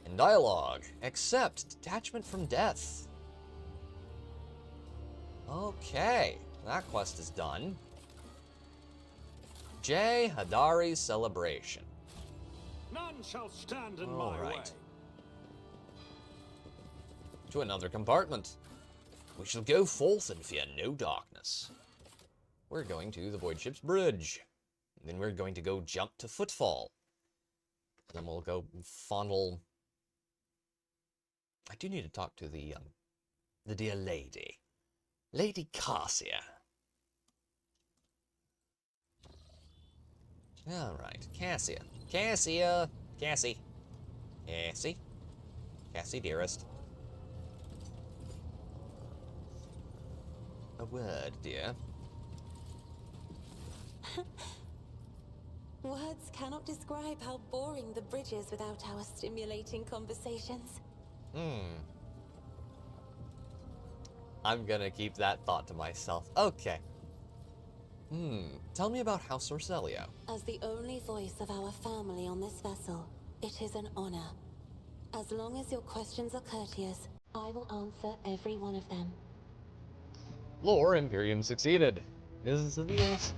In dialogue, accept detachment from death. Okay, that quest is done. Jay Hadari's celebration. None shall stand in my way. To another compartment. We shall go forth and fear no darkness. we're going to the Void Ship's Bridge. And then we're going to go jump to Footfall. And then we'll go fondle... I do need to talk to the dear lady. Lady Cassia. Alright, Cassia. Cassia! Cassie. Cassie. Cassie, dearest. A word, dear. Words cannot describe how boring the bridge is without our stimulating conversations. I'm gonna keep that thought to myself. Okay. Tell me about House Orselio. As the only voice of our family on this vessel, it is an honor. As long as your questions are courteous, I will answer every one of them. Lore, Imperium succeeded. Is this...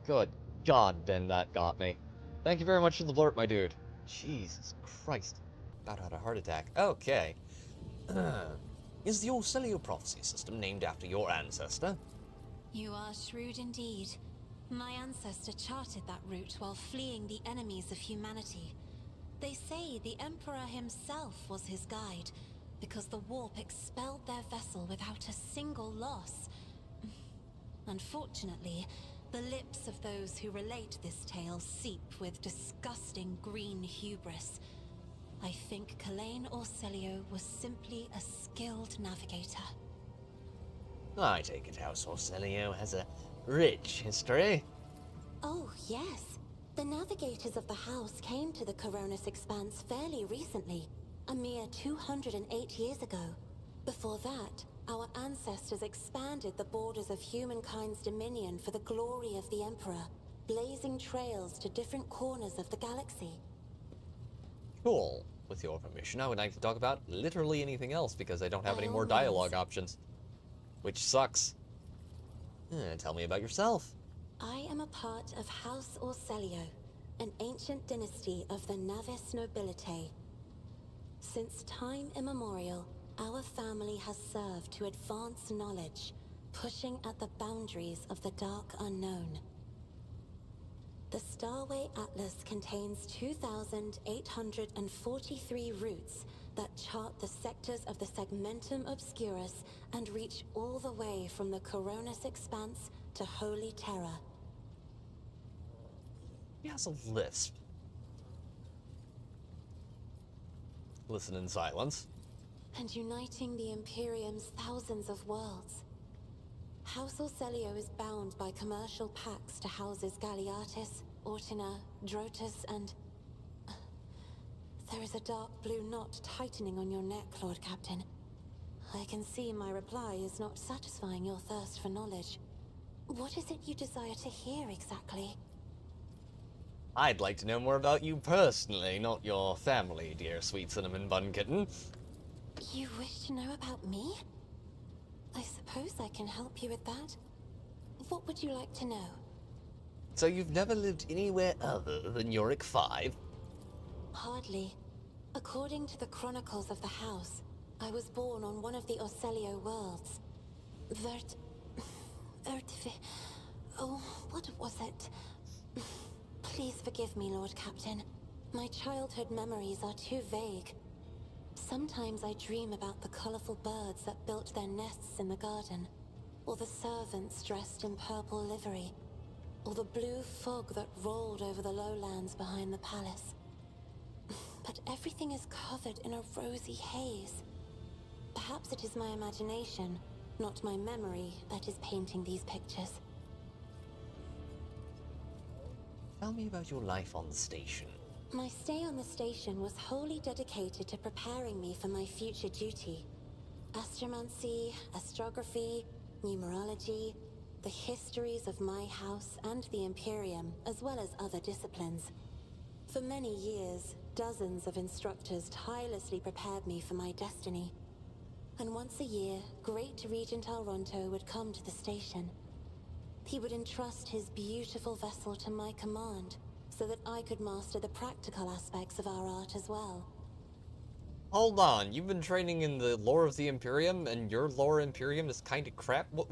Good God, Ben, that got me. Thank you very much for the blurb, my dude. Jesus Christ. About had a heart attack. Okay. Is the Orselio prophecy system named after your ancestor? You are shrewd indeed. My ancestor charted that route while fleeing the enemies of humanity. They say the Emperor himself was his guide, because the warp expelled their vessel without a single loss. Unfortunately, the lips of those who relate this tale seep with disgusting green hubris. I think Kalain Orselio was simply a skilled navigator. I take it House Orselio has a rich history. Oh, yes. The navigators of the house came to the Coronis Expanse fairly recently, a mere 208 years ago. Before that, our ancestors expanded the borders of humankind's dominion for the glory of the Emperor, blazing trails to different corners of the galaxy. Cool. With your permission, I would like to talk about literally anything else because I don't have any more all dialogue means. options. Which sucks. Tell me about yourself. I am a part of House Orselio, an ancient dynasty of the Navis nobility. Since time immemorial, our family has served to advance knowledge, pushing at the boundaries of the dark unknown. The Starway Atlas contains 2,843 routes that chart the sectors of the Segmentum Obscurus and reach all the way from the Coronis Expanse to Holy Terra. He has a lisp. Listen in silence. And uniting the Imperium's thousands of worlds. House Orselio is bound by commercial pacts to houses Galeatis, Ortina, Drotus, and... There is a dark blue knot tightening on your neck, Lord Captain. I can see my reply is not satisfying your thirst for knowledge. What is it you desire to hear exactly? I'd like to know more about you personally, not your family, dear sweet cinnamon bun kitten. You wish to know about me? I suppose I can help you with that. What would you like to know? So you've never lived anywhere other than Yorick 5? Hardly. According to the chronicles of the house, I was born on one of the Orselio worlds. Oh, what was it? Please forgive me, Lord Captain. My childhood memories are too vague. Sometimes I dream about the colorful birds that built their nests in the garden, or the servants dressed in purple livery, or the blue fog that rolled over the lowlands behind the palace. But everything is covered in a rosy haze. Perhaps it is my imagination, not my memory, that is painting these pictures. Tell me about your life on the station. My stay on the station was wholly dedicated to preparing me for my future duty. Astromancy, astrography, numerology, the histories of my house and the Imperium, as well as other disciplines. For many years, dozens of instructors tirelessly prepared me for my destiny. And once a year, Great Regent Alronto would come to the station. He would entrust his beautiful vessel to my command, so that I could master the practical aspects of our art as well. Hold on, you've been training in the lore of the Imperium, and your lore Imperium is kind of crap? What?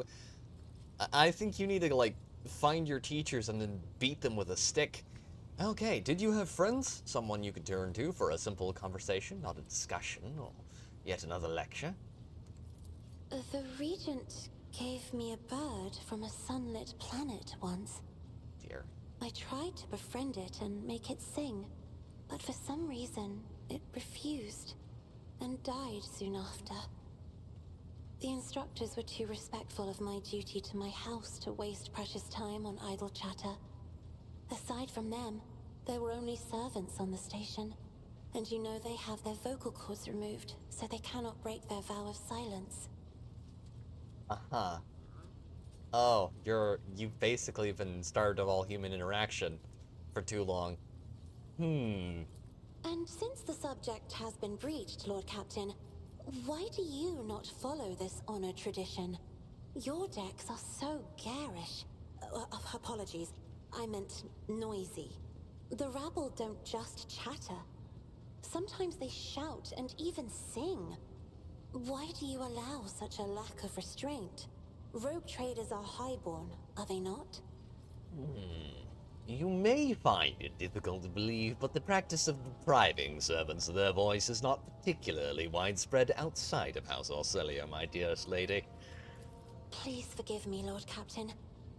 I think you need to, like, find your teachers and then beat them with a stick. Okay, did you have friends? Someone you could turn to for a simple conversation, not a discussion, or yet another lecture? The Regent gave me a bird from a sunlit planet once. Dear. I tried to befriend it and make it sing, but for some reason, it refused, and died soon after. The instructors were too respectful of my duty to my house to waste precious time on idle chatter. Aside from them, there were only servants on the station, and you know they have their vocal cords removed, so they cannot break their vow of silence. Uh-huh. Oh, you've basically been starved of all human interaction for too long. And since the subject has been breached, Lord Captain, why do you not follow this honored tradition? Your decks are so garish. Apologies, I meant noisy. The rabble don't just chatter. Sometimes they shout and even sing. Why do you allow such a lack of restraint? Rogue traders are highborn, are they not? You may find it difficult to believe, but the practice of depriving servants of their voice is not particularly widespread outside of House Orcelia, my dearest lady. Please forgive me, Lord Captain.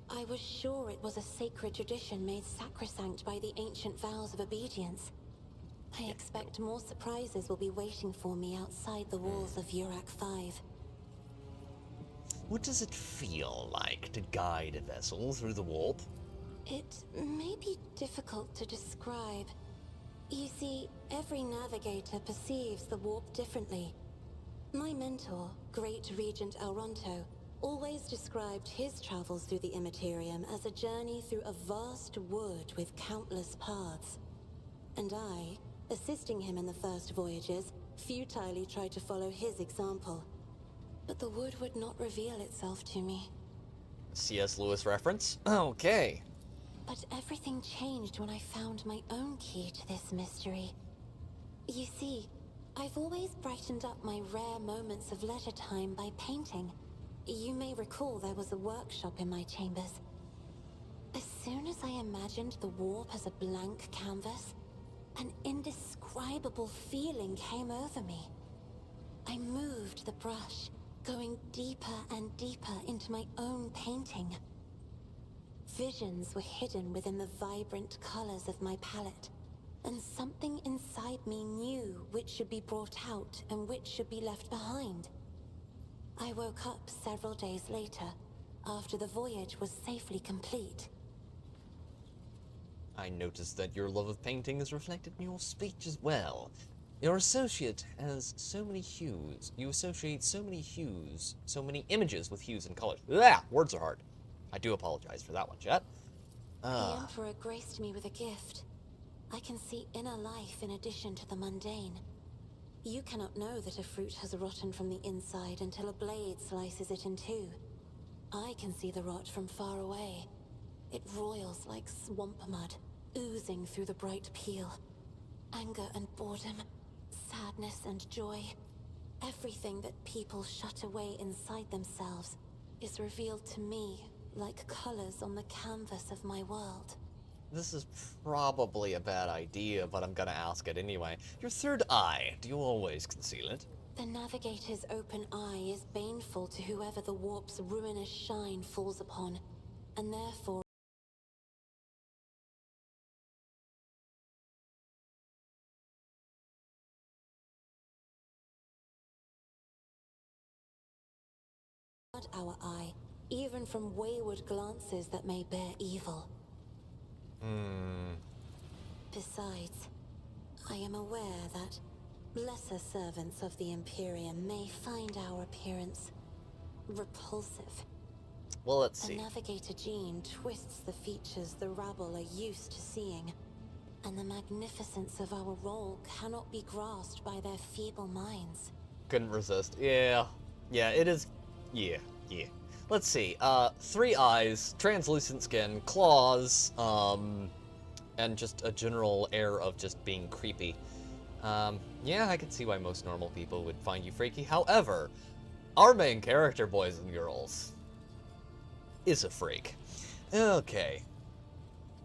I was sure it was a sacred tradition made sacrosanct by the ancient vows of obedience. I expect more surprises will be waiting for me outside the walls of Urak 5. What does it feel like to guide a vessel through the warp? It may be difficult to describe. You see, every navigator perceives the warp differently. My mentor, Great Regent Elronto, always described his travels through the Immaterium as a journey through a vast wood with countless paths. And I, assisting him in the first voyages, futilely tried to follow his example. But the wood would not reveal itself to me. C.S. Lewis reference? Okay. But everything changed when I found my own key to this mystery. You see, I've always brightened up my rare moments of leisure time by painting. You may recall there was a workshop in my chambers. As soon as I imagined the warp as a blank canvas, an indescribable feeling came over me. I moved the brush, going deeper and deeper into my own painting. Visions were hidden within the vibrant colors of my palette, and something inside me knew which should be brought out and which should be left behind. I woke up several days later, after the voyage was safely complete. I noticed that your love of painting is reflected in your speech as well. Your associate has so many hues. You associate so many hues, so many images with hues and colors. Ah, words are hard. I do apologize for that one, chat. The Emperor graced me with a gift. I can see inner life in addition to the mundane. You cannot know that a fruit has rotten from the inside until a blade slices it in two. I can see the rot from far away. It roils like swamp mud, oozing through the bright peel. Anger and boredom, sadness and joy. Everything that people shut away inside themselves is revealed to me like colors on the canvas of my world. This is probably a bad idea, but I'm gonna ask it anyway. Your third eye, do you always conceal it? The navigator's open eye is baneful to whoever the warp's ruinous shine falls upon, and therefore our eye, even from wayward glances that may bear evil. Besides, I am aware that lesser servants of the Imperium may find our appearance repulsive. Well, let's see. A navigator gene twists the features the rabble are used to seeing, and the magnificence of our role cannot be grasped by their feeble minds. Couldn't resist. Yeah, it is. Yeah. Let's see. 3 eyes, translucent skin, claws, and just a general air of just being creepy. Yeah, I can see why most normal people would find you freaky. However, our main character, boys and girls, is a freak. Okay.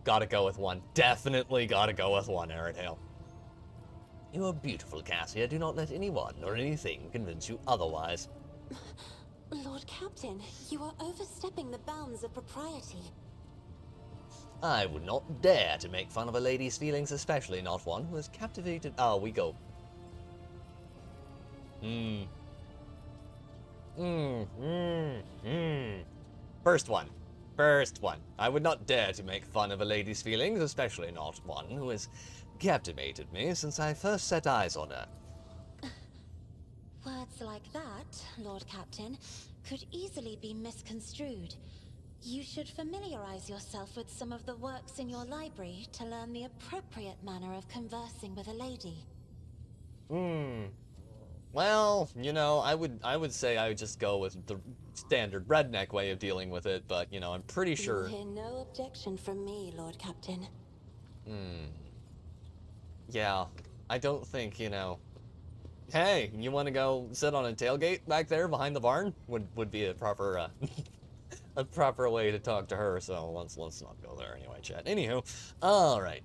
Gotta go with one. Definitely gotta go with one, Aerodale. You are beautiful, Cassia. Do not let anyone or anything convince you otherwise. Lord Captain, you are overstepping the bounds of propriety. I would not dare to make fun of a lady's feelings, especially not one who is captivated. Oh, we go. First one. First one. I would not dare to make fun of a lady's feelings, especially not one who has captivated me since I first set eyes on her. Words like that, Lord Captain, could easily be misconstrued. You should familiarize yourself with some of the works in your library to learn the appropriate manner of conversing with a lady. Well, you know, I would say I would just go with the standard redneck way of dealing with it, but, you know, I'm pretty sure... You'll hear no objection from me, Lord Captain. Yeah, I don't think, you know... Hey, you want to go sit on a tailgate back there behind the barn? Would be a proper, a proper way to talk to her, so let's not go there anyway, chat. Anywho, alright.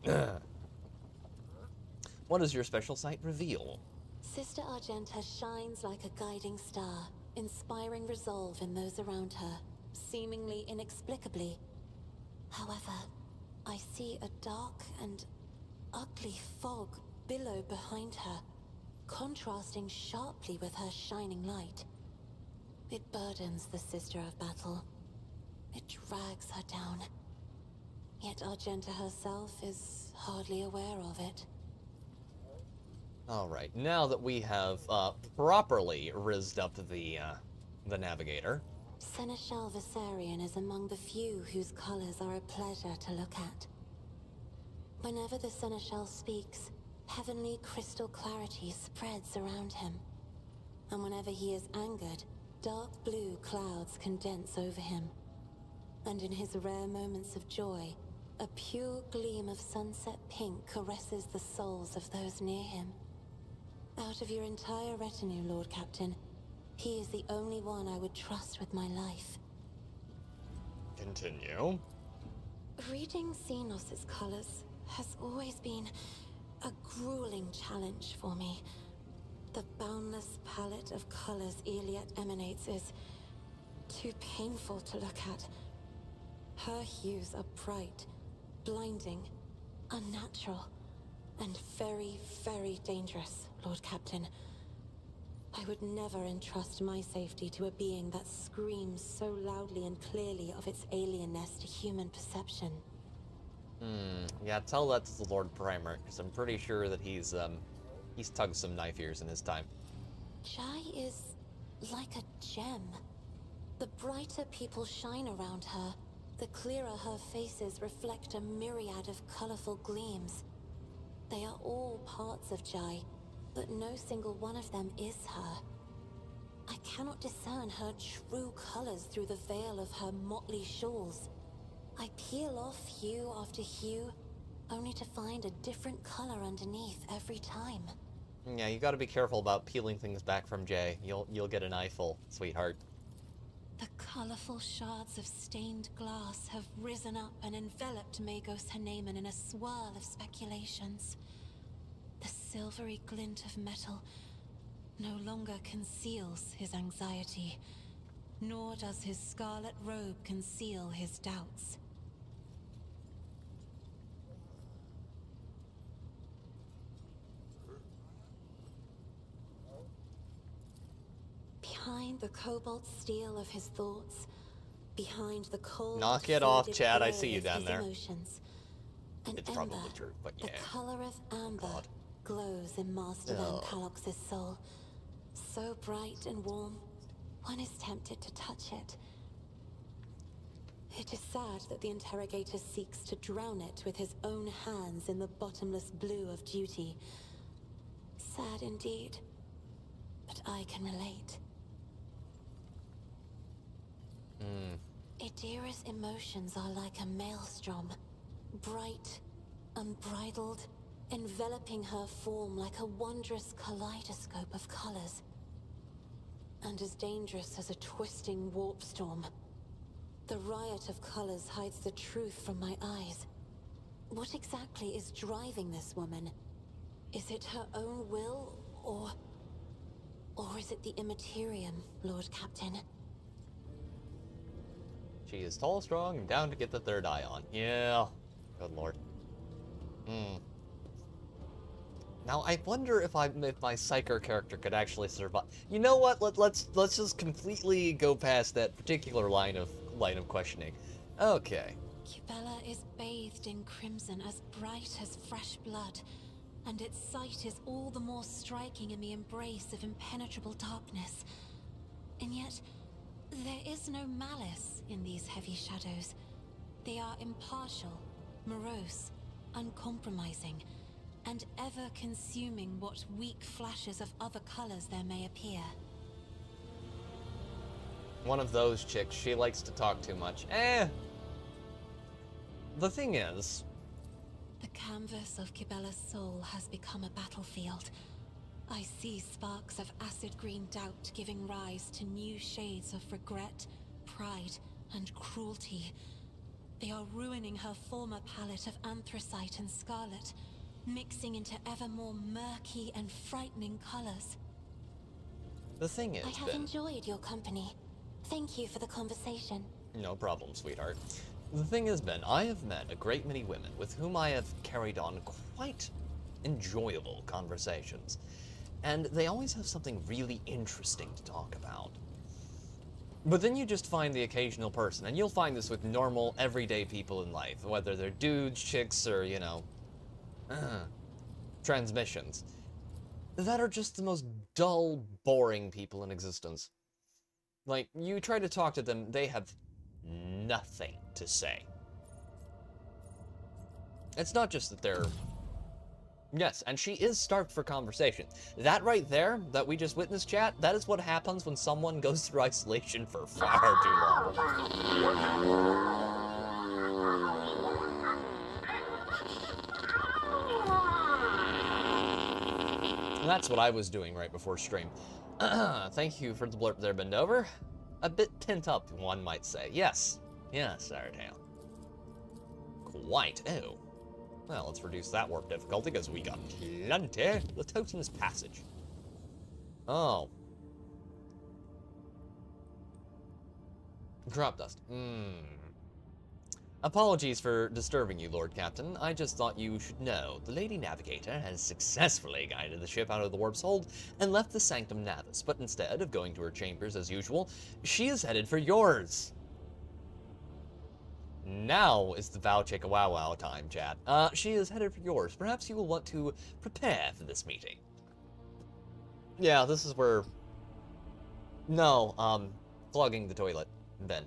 What does your special sight reveal? Sister Argenta shines like a guiding star, inspiring resolve in those around her, seemingly inexplicably. However, I see a dark and ugly fog billow behind her, contrasting sharply with her shining light. It burdens the Sister of Battle. It drags her down. Yet Argenta herself is hardly aware of it. Alright, now that we have properly rizzed up the navigator. Seneschal Viserion is among the few whose colors are a pleasure to look at. Whenever the Seneschal speaks, heavenly crystal clarity spreads around him. And whenever he is angered, dark blue clouds condense over him. And in his rare moments of joy, a pure gleam of sunset pink caresses the souls of those near him. Out of your entire retinue, Lord Captain, he is the only one I would trust with my life. Continue. Reading Xenos' colors has always been a grueling challenge for me. The boundless palette of colors Iliad emanates is too painful to look at. Her hues are bright, blinding, unnatural, and very, very dangerous, Lord Captain. I would never entrust my safety to a being that screams so loudly and clearly of its alienness to human perception. Yeah, tell that to the Lord Primer, because I'm pretty sure that he's tugged some knife ears in his time. Jai is like a gem. The brighter people shine around her, the clearer her faces reflect a myriad of colorful gleams. They are all parts of Jai, but no single one of them is her. I cannot discern her true colors through the veil of her motley shawls. I peel off hue after hue, only to find a different color underneath every time. Yeah, you gotta be careful about peeling things back from Jay. You'll get an eyeful, sweetheart. The colorful shards of stained glass have risen up and enveloped Magos Haneman in a swirl of speculations. The silvery glint of metal no longer conceals his anxiety, nor does his scarlet robe conceal his doubts. Behind the cobalt steel of his thoughts, behind the cold... Knock it off, Chad. I see you down there. Emotions, an It's ember, probably true, but yeah. the color of amber, God. glows in Master Van Kalox's soul. So bright and warm, one is tempted to touch it. It is sad that the interrogator seeks to drown it with his own hands in the bottomless blue of duty. Sad indeed, but I can relate. Idira's emotions are like a maelstrom, bright, unbridled, enveloping her form like a wondrous kaleidoscope of colors. And as dangerous as a twisting warp storm. The riot of colors hides the truth from my eyes. What exactly is driving this woman? Is it her own will, or is it the Immaterium, Lord Captain? She is tall, strong, and down to get the third eye on. Yeah. Good lord. Now I wonder if my Psyker character could actually survive. You know what? Let's just completely go past that particular line of questioning. Okay. Kibella is bathed in crimson as bright as fresh blood, and its sight is all the more striking in the embrace of impenetrable darkness. And yet, there is no malice in these heavy shadows. They are impartial, morose, uncompromising, and ever consuming what weak flashes of other colors there may appear. One of those chicks, she likes to talk too much. The thing is... The canvas of Kibella's soul has become a battlefield. I see sparks of acid green doubt giving rise to new shades of regret, pride, and cruelty. They are ruining her former palette of anthracite and scarlet, mixing into ever more murky and frightening colors. The thing is, I have enjoyed your company. Thank you for the conversation. No problem, sweetheart. The thing is, Ben, I have met a great many women with whom I have carried on quite enjoyable conversations. And they always have something really interesting to talk about. But then you just find the occasional person, and you'll find this with normal, everyday people in life, whether they're dudes, chicks, or, you know, transmissions, that are just the most dull, boring people in existence. Like, you try to talk to them, they have nothing to say. It's not just that they're... Yes, and she is starved for conversation. That right there, that we just witnessed, chat, that is what happens when someone goes through isolation for far too long. And that's what I was doing right before stream. Thank you for the blurb there, Bendover. A bit pent up, one might say. Yes. Yes, Saratail. Quite. Oh. Well, let's reduce that warp difficulty, because we got plenty. The Totem's Passage. Oh. Drop dust. Apologies for disturbing you, Lord Captain. I just thought you should know. The Lady Navigator has successfully guided the ship out of the warp's hold and left the Sanctum Navis, but instead of going to her chambers as usual, she is headed for yours. Now is the Vow Chicka Wow Wow time, chat. She is headed for yours. Perhaps you will want to prepare for this meeting. Yeah, this is where... No, plugging the toilet, Ben.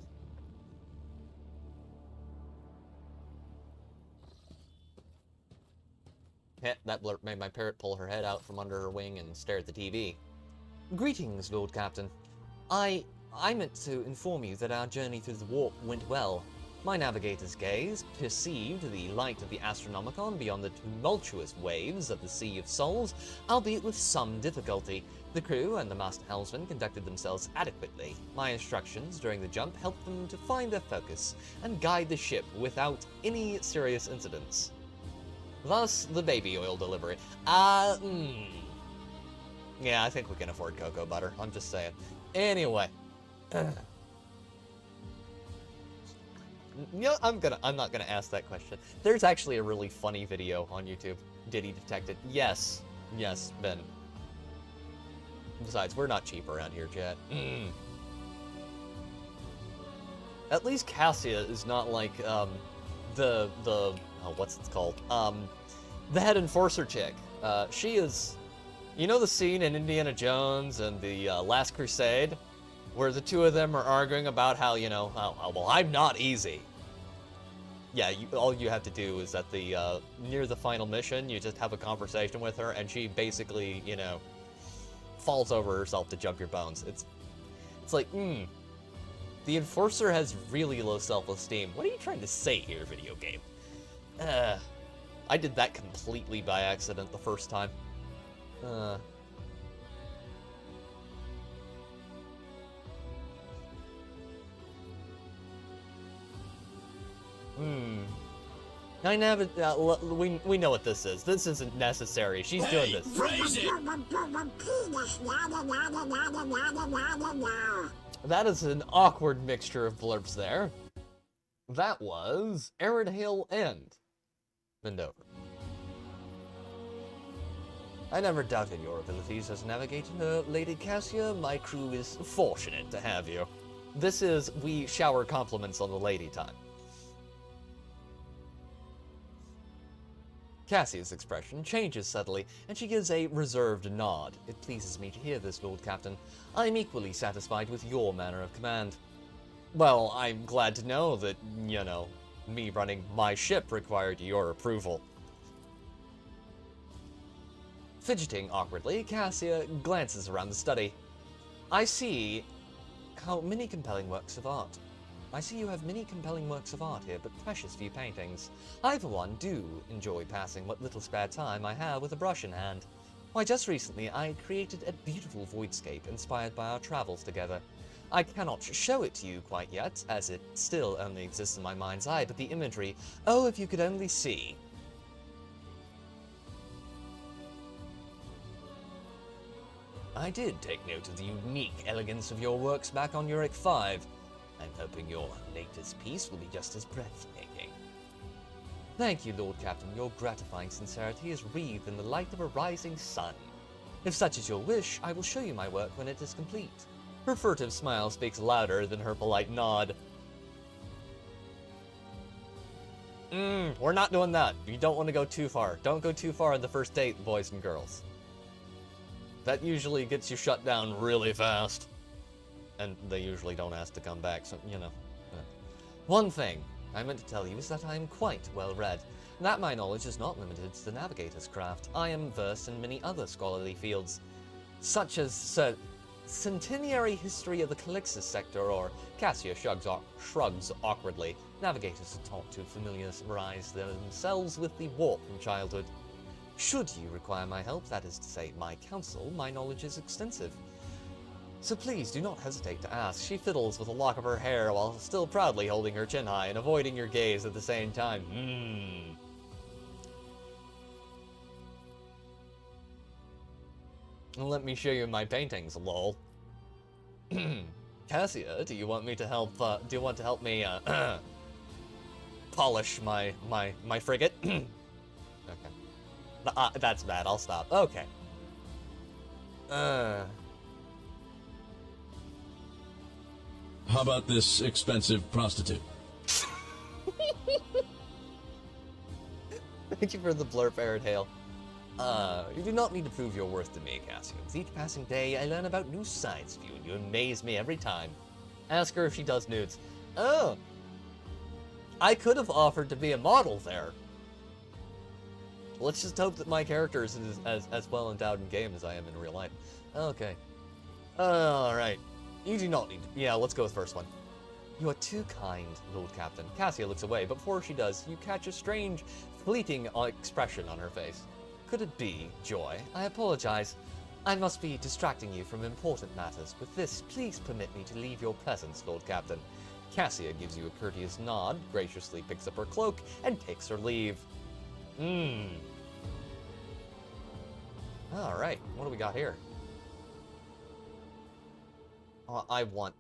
That blurb made my parrot pull her head out from under her wing and stare at the TV. Greetings, Lord Captain. I meant to inform you that our journey through the warp went well. My navigator's gaze perceived the light of the Astronomicon beyond the tumultuous waves of the Sea of Souls, albeit with some difficulty. The crew and the master helmsman conducted themselves adequately. My instructions during the jump helped them to find their focus and guide the ship without any serious incidents. Thus, the baby oil delivery. Yeah, I think we can afford cocoa butter. I'm just saying. Anyway. You know, I'm not gonna ask that question. There's actually a really funny video on YouTube. Did he detect it? Yes. Yes, Ben. Besides, we're not cheap around here, chat. At least Cassia is not like, what's it called? The head enforcer chick. She is, you know the scene in Indiana Jones and the Last Crusade, where the two of them are arguing about how, you know, well, I'm not easy. Yeah, all you have to do is at the near the final mission, you just have a conversation with her, and she basically, you know, falls over herself to jump your bones. It's like, the enforcer has really low self-esteem. What are you trying to say here, video game? I did that completely by accident the first time. I never. We know what this is. This isn't necessary. She's doing this. Phrase it! That is an awkward mixture of blurbs there. That was Arid Hill End. Bend over. I never doubted your abilities as a navigator, Lady Cassia. My crew is fortunate to have you. This is we shower compliments on the lady time. Cassia's expression changes subtly, and she gives a reserved nod. It pleases me to hear this, Lord Captain. I'm equally satisfied with your manner of command. Well, I'm glad to know that, you know, me running my ship required your approval. Fidgeting awkwardly, Cassia glances around the study. I see how many compelling works of art. I see you have many compelling works of art here, but precious few paintings. I, for one, do enjoy passing what little spare time I have with a brush in hand. Why, just recently I created a beautiful voidscape inspired by our travels together. I cannot show it to you quite yet, as it still only exists in my mind's eye, but the imagery, oh, if you could only see. I did take note of the unique elegance of your works back on Uric 5. I'm hoping your latest piece will be just as breathtaking. Thank you, Lord Captain. Your gratifying sincerity is wreathed in the light of a rising sun. If such is your wish, I will show you my work when it is complete. Her furtive smile speaks louder than her polite nod. We're not doing that. You don't want to go too far. Don't go too far on the first date, boys and girls. That usually gets you shut down really fast. And they usually don't ask to come back, so, you know. One thing I meant to tell you is that I am quite well read. That my knowledge is not limited to the navigator's craft. I am versed in many other scholarly fields, such as centenary history of the Calixis sector, or Cassia shrugs awkwardly. Navigators are taught to familiarize themselves with the warp from childhood. Should you require my help, that is to say, my counsel, my knowledge is extensive. So please do not hesitate to ask. She fiddles with a lock of her hair while still proudly holding her chin high and avoiding your gaze at the same time. Let me show you my paintings, lol. Cassia, do you want me to help, do you want to help me, polish my frigate? Okay. That's bad, I'll stop. Okay. How about this expensive prostitute? Thank you for the blurb, Arid Hail. You do not need to prove your worth to me, Cassia. With each passing day, I learn about new sides of you, and you amaze me every time. Ask her if she does nudes. Oh. I could have offered to be a model there. Let's just hope that my character is as well endowed in game as I am in real life. Okay. Alright. You do not need to... Yeah, let's go with the first one. You are too kind, Lord Captain. Cassia looks away, but before she does, you catch a strange, fleeting expression on her face. Could it be joy? I apologize. I must be distracting you from important matters. With this, please permit me to leave your presence, Lord Captain. Cassia gives you a courteous nod, graciously picks up her cloak, and takes her leave. Alright, what do we got here? Oh, I want...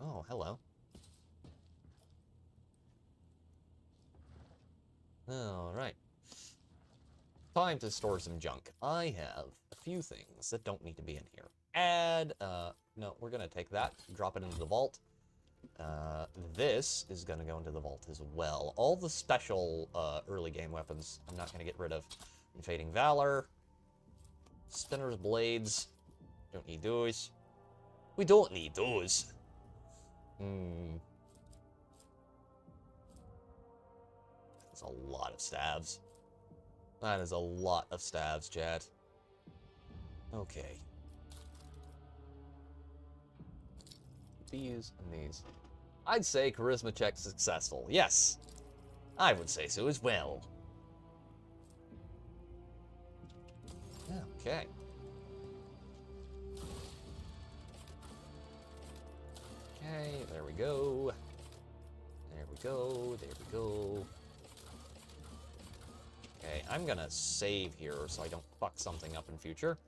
Oh, hello. Alright. Time to store some junk. I have a few things that don't need to be in here. No, we're gonna take that, drop it into the vault. This is gonna go into the vault as well. All the special, early game weapons, I'm not gonna get rid of. Fading Valor. Spinner's Blades. Don't need those. We don't need those. That's a lot of staves. That is a lot of staves, Chad. Okay. These and these. I'd say charisma check successful. Yes. I would say so as well. Okay. Okay, there we go. There we go, there we go. Okay, I'm gonna save here so I don't fuck something up in future.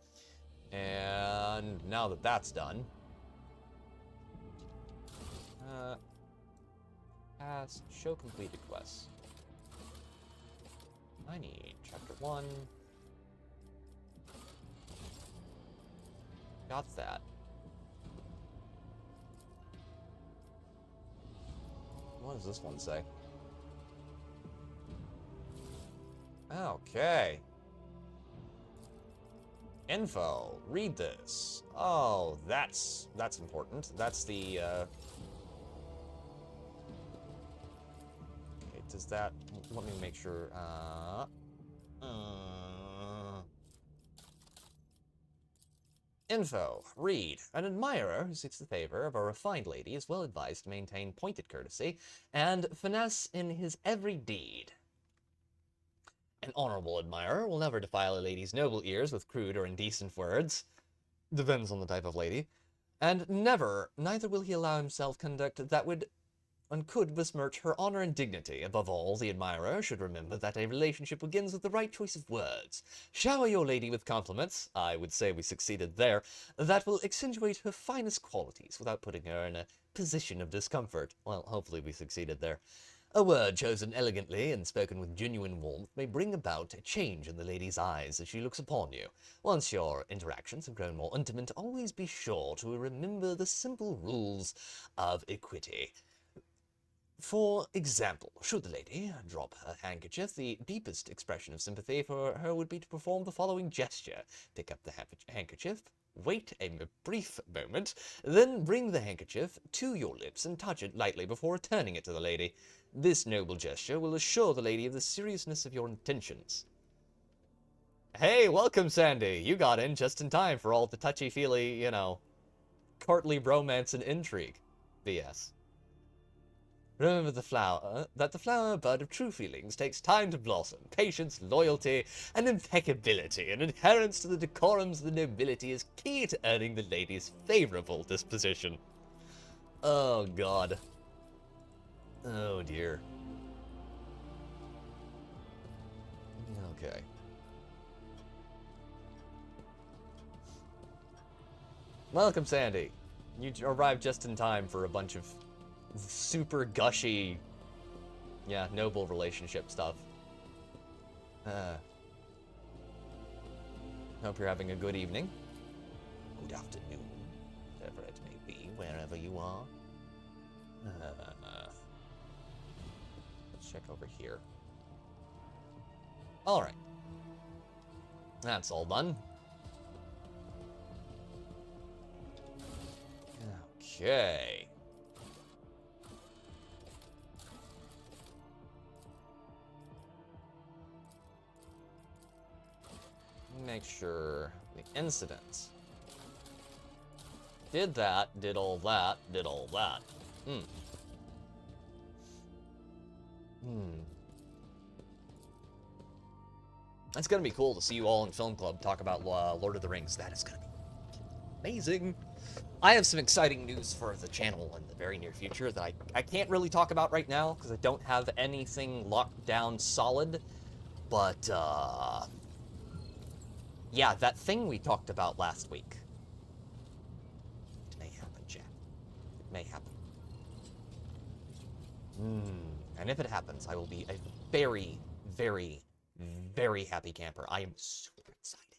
And now that that's done... pass, show completed quests. I need chapter 1. Got that. What does this one say? Okay. Info. Read this. Oh, that's important. That's the, okay, does that... Let me make sure, Info. Read. An admirer who seeks the favor of a refined lady is well advised to maintain pointed courtesy and finesse in his every deed. An honorable admirer will never defile a lady's noble ears with crude or indecent words. Depends on the type of lady. And neither will he allow himself conduct that would and could besmirch her honor and dignity. Above all, the admirer should remember that a relationship begins with the right choice of words. Shower your lady with compliments, I would say we succeeded there, that will accentuate her finest qualities without putting her in a position of discomfort. Well, hopefully we succeeded there. A word chosen elegantly and spoken with genuine warmth may bring about a change in the lady's eyes as she looks upon you. Once your interactions have grown more intimate, always be sure to remember the simple rules of equity. For example, should the lady drop her handkerchief, the deepest expression of sympathy for her would be to perform the following gesture. Pick up the handkerchief, wait a brief moment, then bring the handkerchief to your lips and touch it lightly before returning it to the lady. This noble gesture will assure the lady of the seriousness of your intentions. Hey, welcome, Sandy! You got in just in time for all the touchy-feely, you know, courtly romance and intrigue. BS. Remember that the flower bud of true feelings takes time to blossom. Patience, loyalty, and impeccability, and adherence to the decorums of the nobility is key to earning the lady's favorable disposition. Oh, God. Oh, dear. Okay. Welcome, Sandy. You arrived just in time for a bunch of super gushy, yeah, noble relationship stuff. Hope you're having a good evening. Good afternoon, whatever it may be, wherever you are. Let's check over here. Alright. That's all done. Okay. Make sure the incident did that, did all that, did all that. It's gonna be cool to see you all in Film Club talk about Lord of the Rings. That is gonna be amazing. I have some exciting news for the channel in the very near future that I can't really talk about right now because I don't have anything locked down solid, but yeah, that thing we talked about last week. It may happen, Jack. It may happen. And if it happens, I will be a very, very, very happy camper. I am super excited.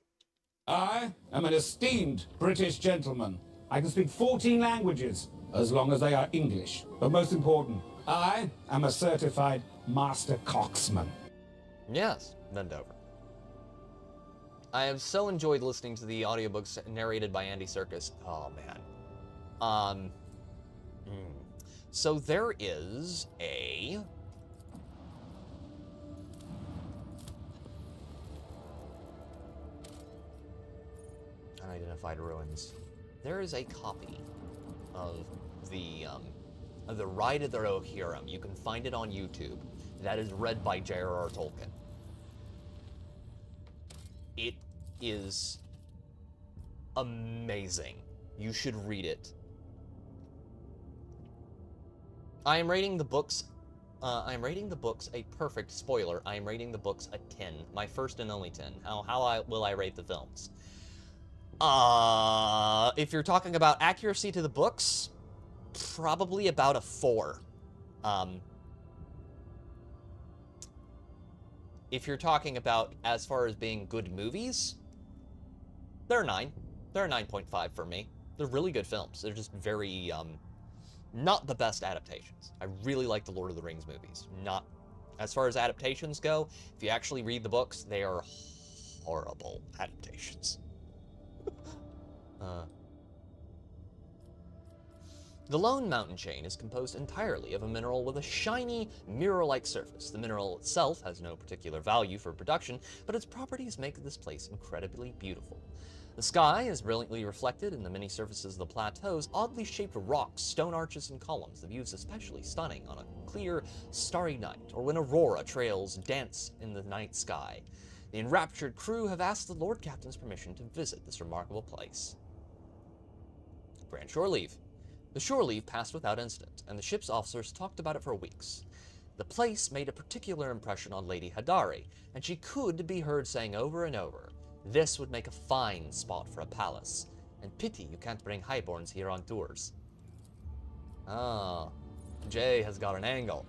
I am an esteemed British gentleman. I can speak 14 languages, as long as they are English. But most important, I am a certified master coxman. Yes, bend over. I have so enjoyed listening to the audiobooks narrated by Andy Serkis. Oh, man. So there is a... Unidentified ruins. There is a copy of the Ride of the Rohirrim. You can find it on YouTube. That is read by J.R.R. Tolkien. It is amazing. You should read it. I am rating the books a perfect spoiler. I am rating the books a 10. My first and only 10. Will I rate the films? If you're talking about accuracy to the books, probably about a 4. If you're talking about as far as being good movies, they're a 9. They're a 9.5 for me. They're really good films. They're just very, not the best adaptations. I really like the Lord of the Rings movies. Not, as far as adaptations go, if you actually read the books, they are horrible adaptations. The Lone Mountain Chain is composed entirely of a mineral with a shiny, mirror-like surface. The mineral itself has no particular value for production, but its properties make this place incredibly beautiful. The sky is brilliantly reflected in the many surfaces of the plateaus, oddly shaped rocks, stone arches, and columns. The view is especially stunning on a clear, starry night, or when aurora trails dance in the night sky. The enraptured crew have asked the Lord Captain's permission to visit this remarkable place. Grand Shore Leave. The shore leave passed without incident, and the ship's officers talked about it for weeks. The place made a particular impression on Lady Hadari, and she could be heard saying over and over, "This would make a fine spot for a palace, and pity you can't bring highborns here on tours." Ah, Jay has got an angle.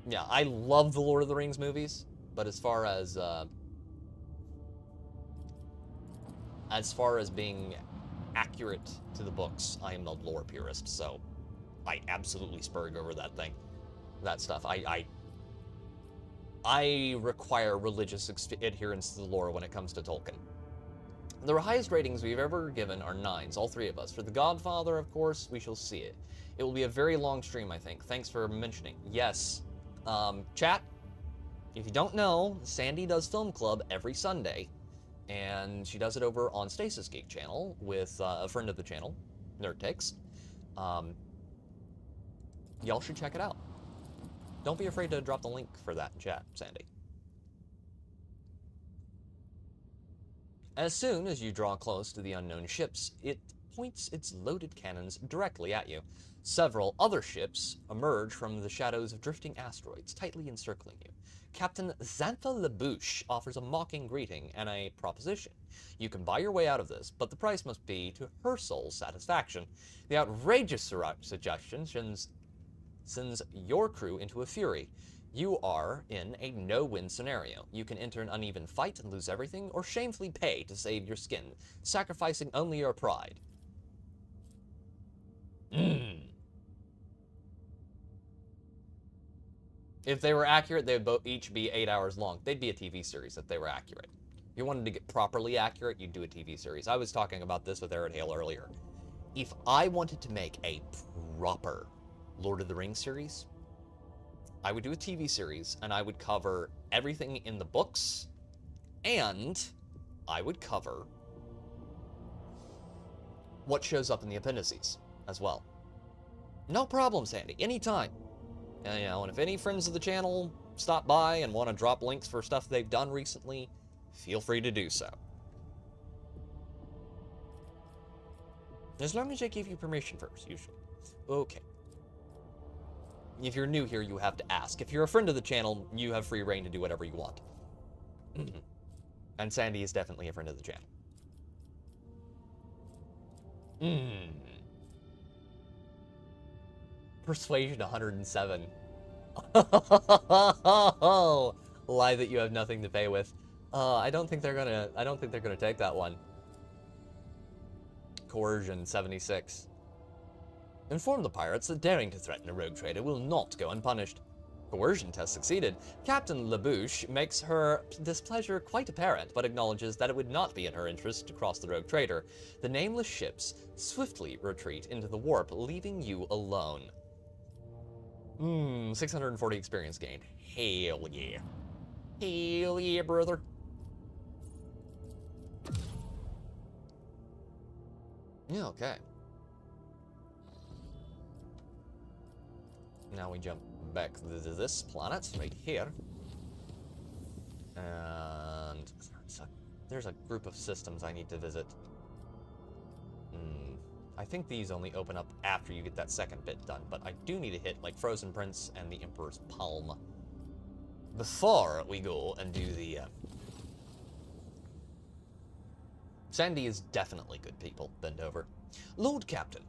Yeah, I love the Lord of the Rings movies, but as far as being accurate to the books, I am the lore purist, so I absolutely spurg over that stuff. I require religious adherence to the lore when it comes to Tolkien. The highest ratings we've ever given are 9s, all 3 of us. For The Godfather, of course, we shall see it. It will be a very long stream, I think. Thanks for mentioning. Yes. Chat, if you don't know, Sandy does Film Club every Sunday. And she does it over on Stasis Geek channel with a friend of the channel, Nerd Takes. Y'all should check it out. Don't be afraid to drop the link for that in chat, Sandy. As soon as you draw close to the unknown ships, it points its loaded cannons directly at you. Several other ships emerge from the shadows of drifting asteroids, tightly encircling you. Captain Xantha Labouche offers a mocking greeting and a proposition. You can buy your way out of this, but the price must be to her soul's satisfaction. The outrageous suggestion sends your crew into a fury. You are in a no-win scenario. You can enter an uneven fight and lose everything, or shamefully pay to save your skin, sacrificing only your pride. If they were accurate, they would each be 8 hours long. They'd be a TV series if they were accurate. If you wanted to get properly accurate, you'd do a TV series. I was talking about this with Arid Hale earlier. If I wanted to make a proper Lord of the Rings series, I would do a TV series, and I would cover everything in the books, and I would cover what shows up in the appendices as well. No problem, Sandy. Anytime. And if any friends of the channel stop by and want to drop links for stuff they've done recently, feel free to do so. As long as I give you permission first, usually. Okay. If you're new here, you have to ask. If you're a friend of the channel, you have free reign to do whatever you want. And Sandy is definitely a friend of the channel. Persuasion 107. Lie that you have nothing to pay with. I don't think they're gonna take that one. Coercion 76. Inform the pirates that daring to threaten a rogue trader will not go unpunished. Coercion test succeeded. Captain Labouche makes her displeasure quite apparent, but acknowledges that it would not be in her interest to cross the rogue trader. The nameless ships swiftly retreat into the warp, leaving you alone. 640 experience gained. Hell yeah. Hell yeah, brother. Yeah, okay. Now we jump back to this planet right here. And there's a group of systems I need to visit. I think these only open up after you get that second bit done, but I do need to hit, like, Frozen Prince and the Emperor's Palm before we go and do the, Sandy is definitely good people. Bend over. Lord Captain.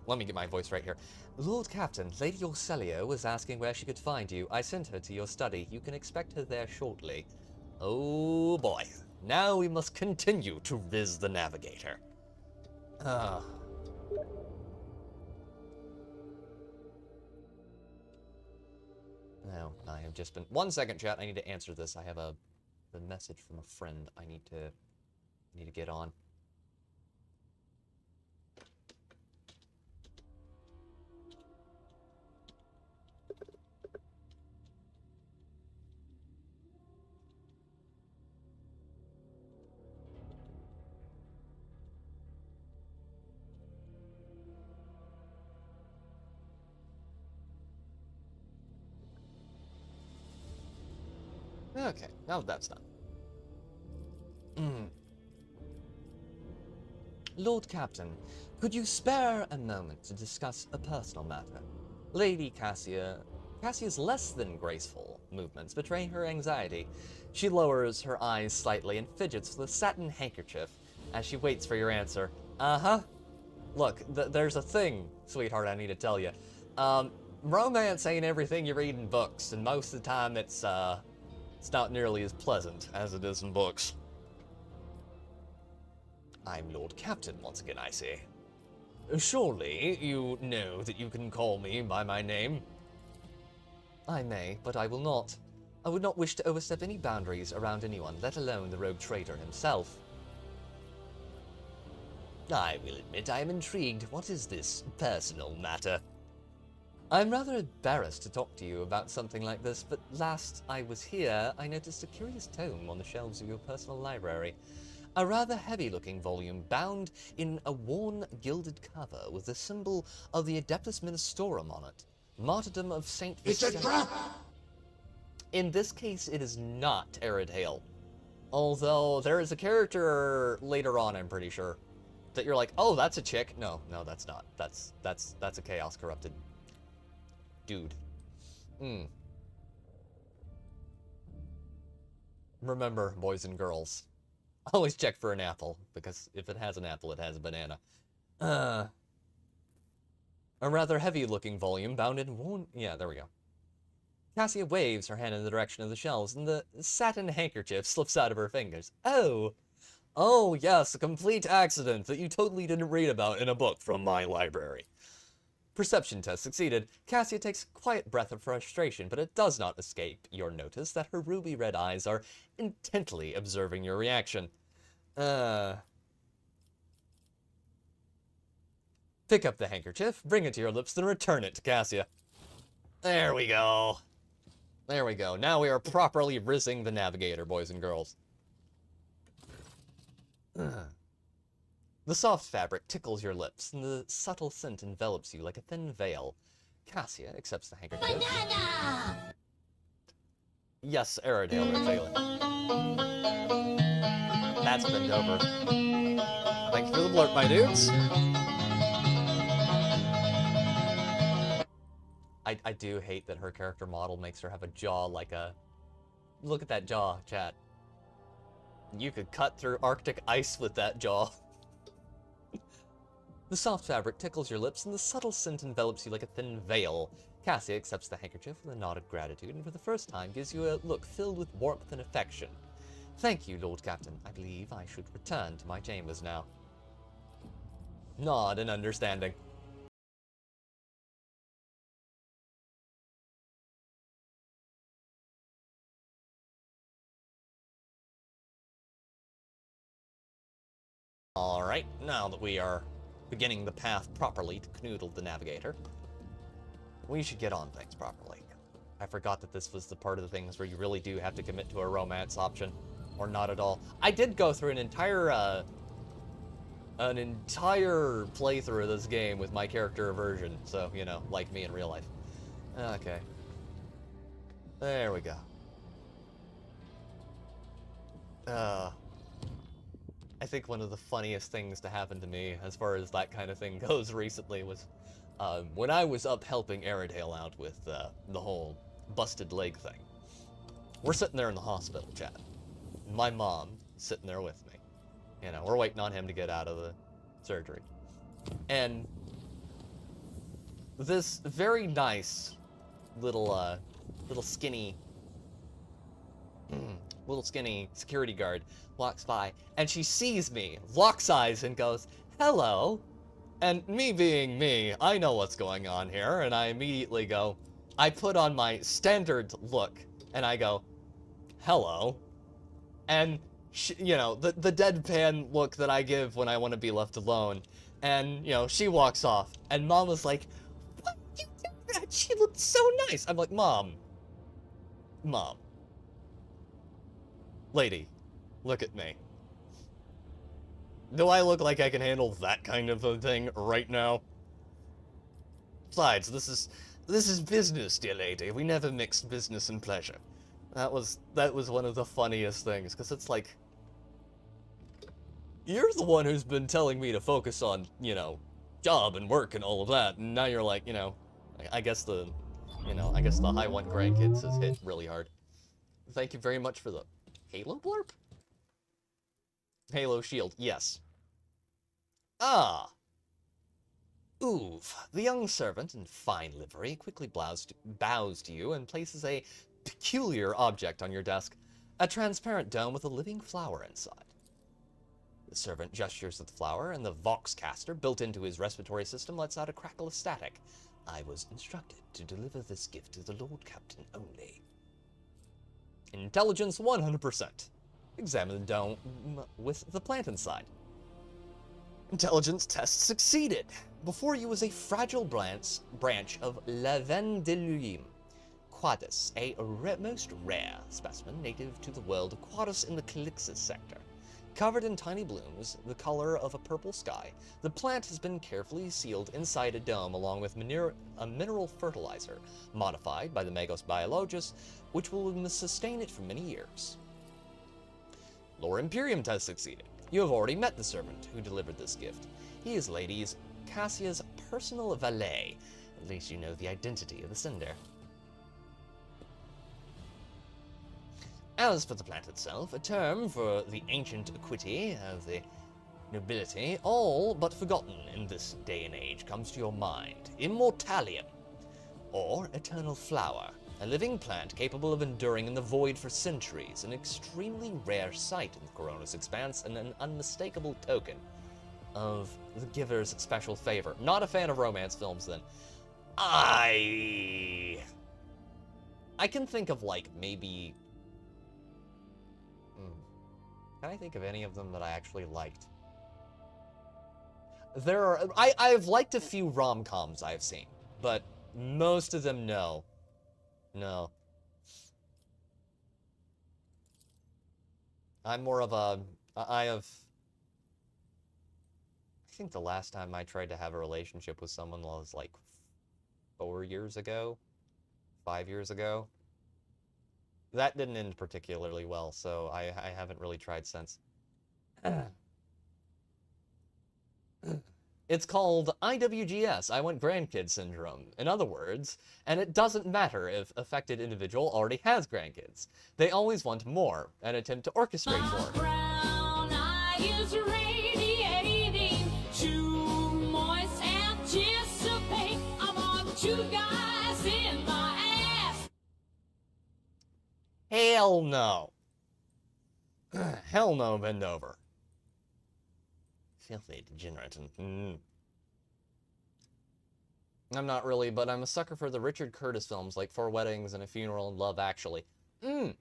Let me get my voice right here. Lord Captain, Lady Orselio was asking where she could find you. I sent her to your study. You can expect her there shortly. Oh boy. Now we must continue to viz the navigator. No, I have just been... 1 second, chat. I need to answer this. I have a message from a friend I need to get on. Okay, now that's done. Lord Captain, could you spare a moment to discuss a personal matter? Lady Cassia's less than graceful movements betray her anxiety. She lowers her eyes slightly and fidgets with a satin handkerchief as she waits for your answer. Look, there's a thing, sweetheart, I need to tell you. Romance ain't everything you read in books, and most of the time it's not nearly as pleasant as it is in books. I'm Lord Captain once again, I say. Surely you know that you can call me by my name? I may, but I will not. I would not wish to overstep any boundaries around anyone, let alone the rogue traitor himself. I will admit I am intrigued. What is this personal matter? I'm rather embarrassed to talk to you about something like this, but last I was here, I noticed a curious tome on the shelves of your personal library. A rather heavy-looking volume bound in a worn, gilded cover with the symbol of the Adeptus Ministorum on it. Martyrdom of Saint Vicente. It's a trap! In this case, it is not Aridhale. Although, there is a character later on, I'm pretty sure, that you're like, oh, that's a chick. No, that's not. That's a Chaos Corrupted dude. Remember, boys and girls, always check for an apple, because if it has an apple, it has a banana. A rather heavy-looking volume bound in worn... Yeah, there we go. Cassia waves her hand in the direction of the shelves, and the satin handkerchief slips out of her fingers. Oh, yes, a complete accident that you totally didn't read about in a book from my library. Perception test succeeded. Cassia takes a quiet breath of frustration, but it does not escape your notice that her ruby-red eyes are intently observing your reaction. Pick up the handkerchief, bring it to your lips, then return it to Cassia. There we go. There we go. Now we are properly rizzing the navigator, boys and girls. The soft fabric tickles your lips, and the subtle scent envelops you like a thin veil. Cassia accepts the handkerchief. Banana! Yes, Aridhale Failing. That's been over. Thanks for the blurb, my dudes. I do hate that her character model makes her have a jaw like a... Look at that jaw, chat. You could cut through Arctic ice with that jaw. The soft fabric tickles your lips, and the subtle scent envelops you like a thin veil. Cassia accepts the handkerchief with a nod of gratitude, and for the first time gives you a look filled with warmth and affection. Thank you, Lord Captain. I believe I should return to my chambers now. Nod in understanding. Alright, now that we are beginning the path properly to Knoodle the Navigator, we should get on things properly. I forgot that this was the part of the things where you really do have to commit to a romance option, or not at all. I did go through an entire playthrough of this game with my character aversion, so, you know, like me in real life. Okay. There we go. I think one of the funniest things to happen to me, as far as that kind of thing goes recently, was when I was up helping Aerodale out with the whole busted leg thing. We're sitting there in the hospital, Chad. My mom sitting there with me. You know, we're waiting on him to get out of the surgery. And this very nice little skinny security guard walks by, and she sees me, locks eyes, and goes, "Hello." And me being me, I know what's going on here, and I immediately go, I put on my standard look, and I go, "Hello." And, she, you know, the deadpan look that I give when I want to be left alone. And, you know, she walks off, and Mom was like, "Why did you do that? She looked so nice." I'm like, Mom. Lady, look at me. Do I look like I can handle that kind of a thing right now? Besides, this is business, dear lady. We never mixed business and pleasure. That was one of the funniest things, because it's like, you're the one who's been telling me to focus on, you know, job and work and all of that, and now you're like, you know, I guess the high one grandkids has hit really hard. Thank you very much for the Halo blurb? Halo shield, yes. Ah. Oov. The young servant in fine livery quickly bows to you and places a peculiar object on your desk, a transparent dome with a living flower inside. The servant gestures at the flower, and the Voxcaster, built into his respiratory system, lets out a crackle of static. I was instructed to deliver this gift to the Lord Captain only. Intelligence 100%. Examine the dome with the plant inside. Intelligence test succeeded. Before you was a fragile branch of Lavandelium quadus, a most rare specimen native to the world Quadus in the Calixis sector. Covered in tiny blooms, the color of a purple sky, the plant has been carefully sealed inside a dome along with a mineral fertilizer, modified by the Magos biologist, which will sustain it for many years. Lore Imperium test succeeded. You have already met the servant who delivered this gift. He is Lady Cassia's personal valet. At least you know the identity of the sender. As for the plant itself, a term for the ancient equity of the nobility, all but forgotten in this day and age, comes to your mind. Immortalium, or eternal flower, a living plant capable of enduring in the void for centuries, an extremely rare sight in the Corona's expanse, and an unmistakable token of the giver's special favor. Not a fan of romance films, then. I can think of, like, maybe... Can I think of any of them that I actually liked? I've liked a few rom-coms I've seen, but most of them, no. No. I'm more of a... I think the last time I tried to have a relationship with someone was like 4 years ago, 5 years ago. That didn't end particularly well, so I haven't really tried since. It's called IWGS, I want grandkid syndrome. In other words, and it doesn't matter if affected individual already has grandkids. They always want more and attempt to orchestrate more. Brown eye is radiating, too moist anticipate. I want you guys in my ass. Hell no. Hell no, bend over. Filthy degenerate. I'm not really, but I'm a sucker for the Richard Curtis films like Four Weddings and A Funeral and Love Actually. I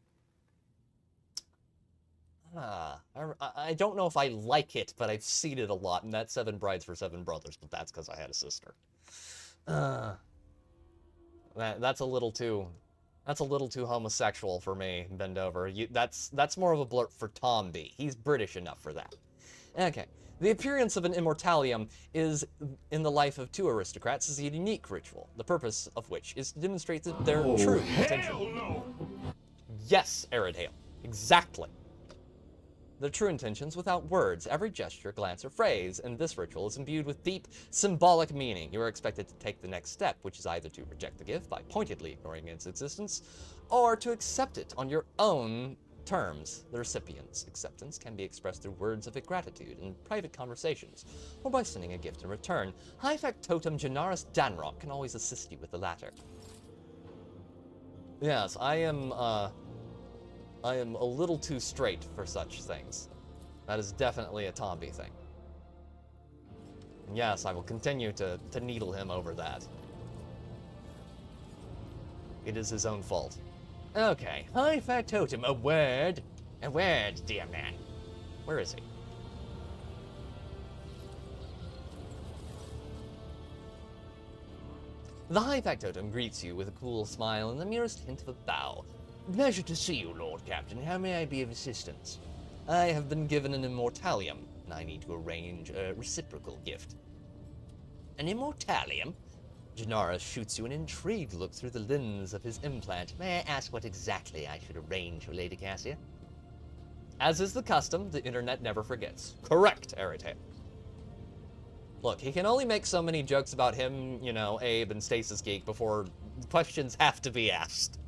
don't know if I like it, but I've seen it a lot, and that's Seven Brides for Seven Brothers, but that's because I had a sister. That's a little too homosexual for me, bend over. That's more of a blurb for Tom B. He's British enough for that. Okay. The appearance of an immortalium is, in the life of two aristocrats, is a unique ritual, the purpose of which is to demonstrate their true potential. No. Yes, Arid Hale. Exactly. their true intentions without words. Every gesture, glance, or phrase in this ritual is imbued with deep symbolic meaning. You are expected to take the next step, which is either to reject the gift by pointedly ignoring its existence, or to accept it on your own terms. The recipient's acceptance can be expressed through words of gratitude in private conversations, or by sending a gift in return. High Factotum Generis Danrock can always assist you with the latter. Yes, I am a little too straight for such things. That is definitely a Tomby thing. And yes, I will continue to needle him over that. It is his own fault. Okay, High Factotum, a word, dear man. Where is he? The High Factotum greets you with a cool smile and the merest hint of a bow. Pleasure to see you, Lord Captain. How may I be of assistance? I have been given an immortalium, and I need to arrange a reciprocal gift. An immortalium? Gennaro shoots you an intrigued look through the lens of his implant. May I ask what exactly I should arrange for Lady Cassia? As is the custom, the internet never forgets. Correct, Archon. Look, he can only make so many jokes about him, you know, Abe and Stasis Geek before questions have to be asked.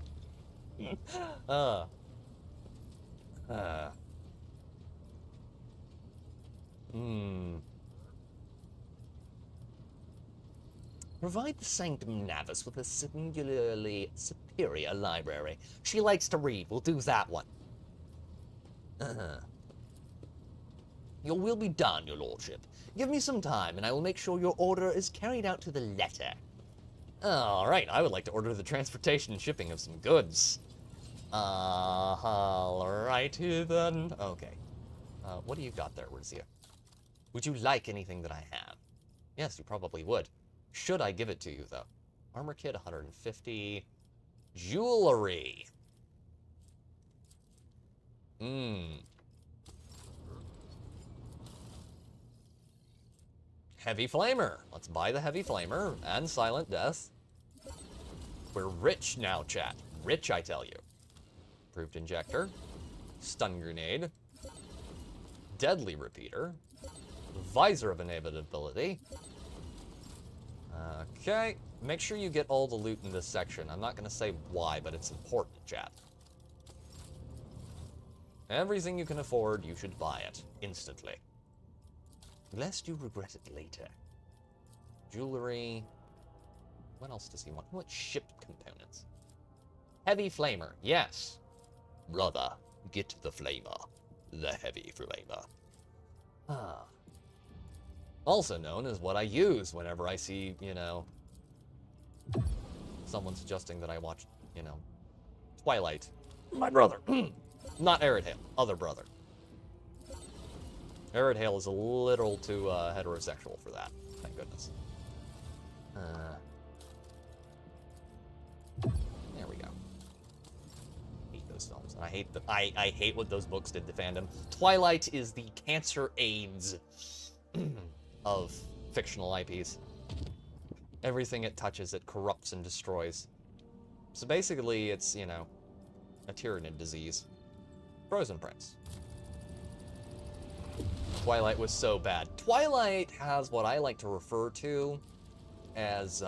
Provide the Sanctum Navis with a singularly superior library. She likes to read. We'll do that one. Your will be done, your lordship. Give me some time, and I will make sure your order is carried out to the letter. Alright, I would like to order the transportation and shipping of some goods. Alrighty then. Okay. What do you got there, Rizia? Would you like anything that I have? Yes, you probably would. Should I give it to you, though? Armor kit, 150. Jewelry. Heavy Flamer. Let's buy the Heavy Flamer and Silent Death. We're rich now, chat. Rich, I tell you. Improved Injector. Stun Grenade. Deadly Repeater. Visor of Inevitability. Okay. Make sure you get all the loot in this section. I'm not going to say why, but it's important, chat. Everything you can afford, you should buy it. Instantly. Lest you regret it later. Jewelry. What else does he want? What ship components? Heavy Flamer. Yes. Brother, get the Flamer. The Heavy Flamer. Also known as what I use whenever I see, you know, someone suggesting that I watch, you know, Twilight. My brother. Not Aridhale. Other brother. Aridhale is a little too heterosexual for that. Thank goodness. There we go. Hate those films, and I hate what those books did to fandom. Twilight is the cancer AIDS of fictional IPs. Everything it touches, it corrupts and destroys. So basically, it's, you know, a tyrannid disease. Frozen Prince. Twilight was so bad. Twilight has what I like to refer to as,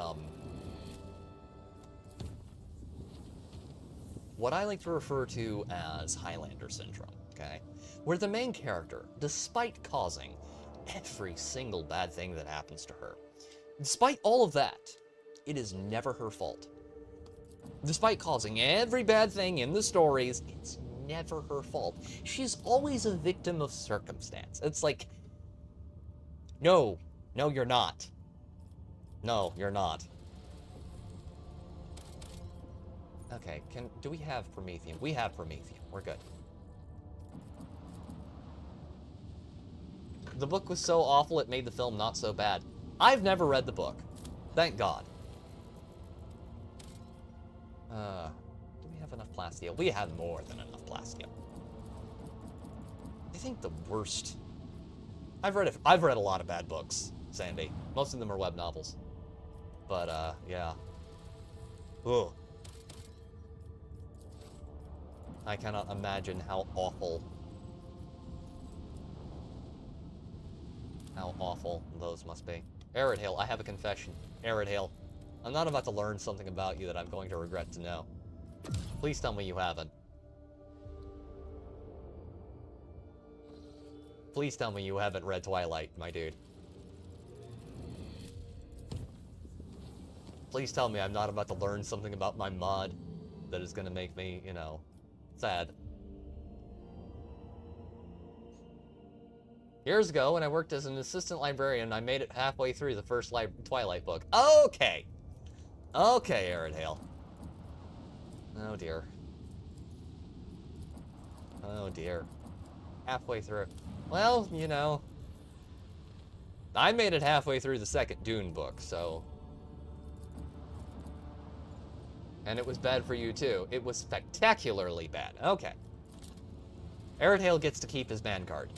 Highlander syndrome, okay? Where the main character, despite causing every single bad thing that happens to her, despite all of that, it is never her fault. Despite causing every bad thing in the stories, it's never her fault. She's always a victim of circumstance. It's like, no, you're not. No, you're not. Okay, do we have Prometheum? We have Prometheum. We're good. The book was so awful it made the film not so bad. I've never read the book. Thank God. Do we have enough plasteel? We have more than enough plasteel. I think the worst... I've read a lot of bad books, Sandy. Most of them are web novels. But, yeah. Ugh. I cannot imagine how awful How awful those must be. Aridhale, I have a confession. Aridhale, I'm not about to learn something about you that I'm going to regret to know. Please tell me you haven't. Please tell me you haven't read Twilight, my dude. Please tell me I'm not about to learn something about my mod that is gonna make me, you know, sad. Years ago, when I worked as an assistant librarian, I made it halfway through the first Twilight book. Okay! Okay, Aridhale. Oh dear. Oh dear. Halfway through. Well, you know, I made it halfway through the second Dune book, so... And it was bad for you, too. It was spectacularly bad. Okay. Aridhale gets to keep his man card.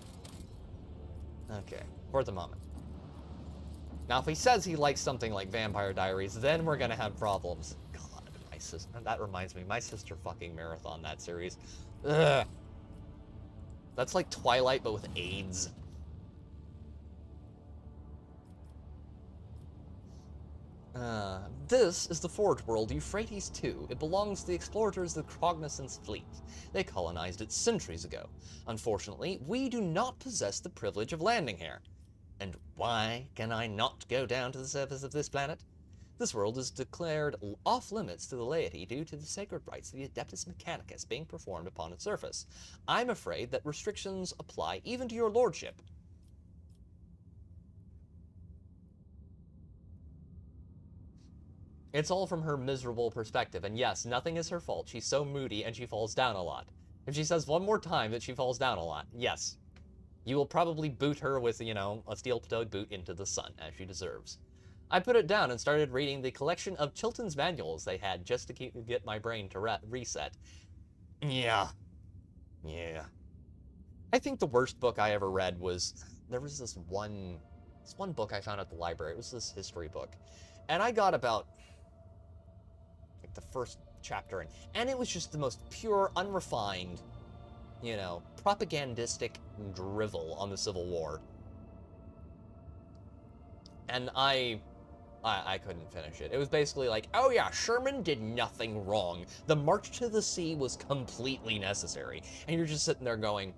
Okay, for the moment. Now, if he says he likes something like Vampire Diaries, then we're gonna have problems. God, my sister... That reminds me, my sister fucking marathoned that series. Ugh. That's like Twilight, but with AIDS. This is the Forge World Euphrates II. It belongs to the explorators of the Cognizance Fleet. They colonized it centuries ago. Unfortunately, we do not possess the privilege of landing here. And why can I not go down to the surface of this planet? This world is declared off-limits to the laity due to the sacred rites of the Adeptus Mechanicus being performed upon its surface. I'm afraid that restrictions apply even to your lordship. It's all from her miserable perspective, and yes, nothing is her fault. She's so moody and she falls down a lot. If she says one more time that she falls down a lot, yes, you will probably boot her with, you know, a steel-toed boot into the sun, as she deserves. I put it down and started reading the collection of Chilton's manuals they had just to get my brain to reset. Yeah. I think the worst book I ever read was, there was this one book I found at the library. It was this history book. And I got about, like, the first chapter in, and it was just the most pure, unrefined, you know, propagandistic drivel on the Civil War. And I couldn't finish it. It was basically like, oh yeah, Sherman did nothing wrong. The March to the Sea was completely necessary. And you're just sitting there going,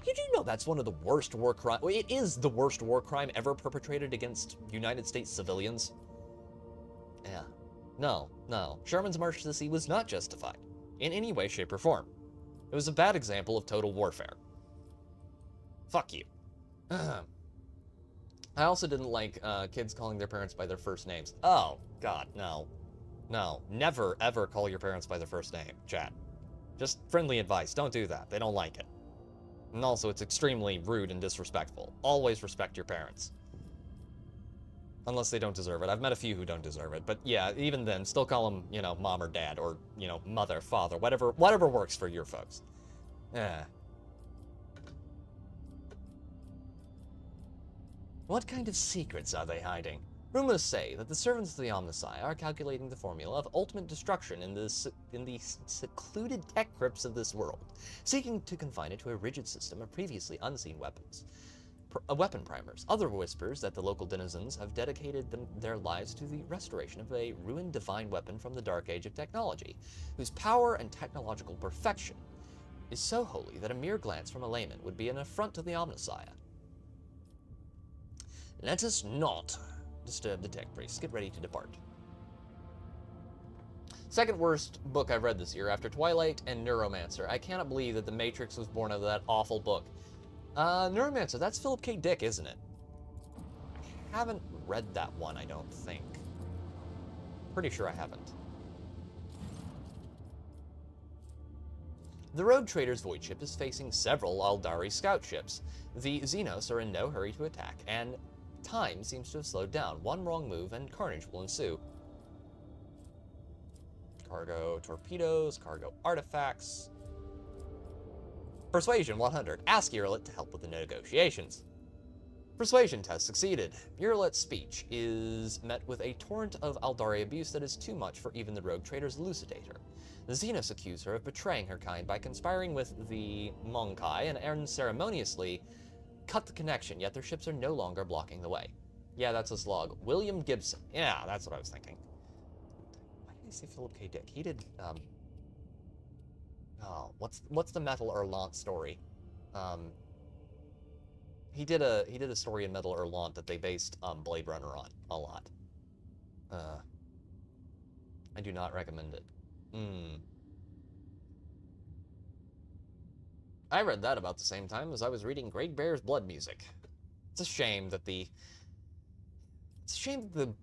you do know that's one of the worst war crimes. Well, it is the worst war crime ever perpetrated against United States civilians. Yeah. No. Sherman's March to the Sea was not justified in any way, shape, or form. It was a bad example of total warfare. Fuck you. I also didn't like kids calling their parents by their first names. Oh, God, no. No, never, ever call your parents by their first name, chat. Just friendly advice, don't do that. They don't like it. And also, it's extremely rude and disrespectful. Always respect your parents. Unless they don't deserve it. I've met a few who don't deserve it. But yeah, even then, still call them, you know, mom or dad, or, you know, mother, father, whatever works for your folks. Yeah. What kind of secrets are they hiding? Rumors say that the servants of the Omnissiah are calculating the formula of ultimate destruction in the secluded tech crypts of this world, seeking to confine it to a rigid system of previously unseen weapons. Weapon primers. Other whispers that the local denizens have dedicated their lives to the restoration of a ruined divine weapon from the dark age of technology, whose power and technological perfection is so holy that a mere glance from a layman would be an affront to the Omnissiah. Let us not disturb the tech priests. Get ready to depart. Second worst book I've read this year, after Twilight and Neuromancer. I cannot believe that The Matrix was born out of that awful book. Neuromancer, that's Philip K. Dick, isn't it? I haven't read that one, I don't think. Pretty sure I haven't. The Rogue Trader's Void Ship is facing several Eldari scout ships. The Xenos are in no hurry to attack, and time seems to have slowed down. One wrong move and carnage will ensue. Cargo torpedoes, cargo artifacts. Persuasion 100. Ask Urilet to help with the negotiations. Persuasion test succeeded. Urilet's speech is met with a torrent of Eldari abuse that is too much for even the Rogue Trader's elucidator. The Xenos accuse her of betraying her kind by conspiring with the Monkai and unceremoniously cut the connection, yet their ships are no longer blocking the way. Yeah, that's his log. William Gibson. Yeah, that's what I was thinking. Why did I say Philip K. Dick? He did, oh, what's the Metal Hurlant story? He did a story in Metal Hurlant that they based Blade Runner on a lot. I do not recommend it. I read that about the same time as I was reading Greg Bear's Blood Music. It's a shame that the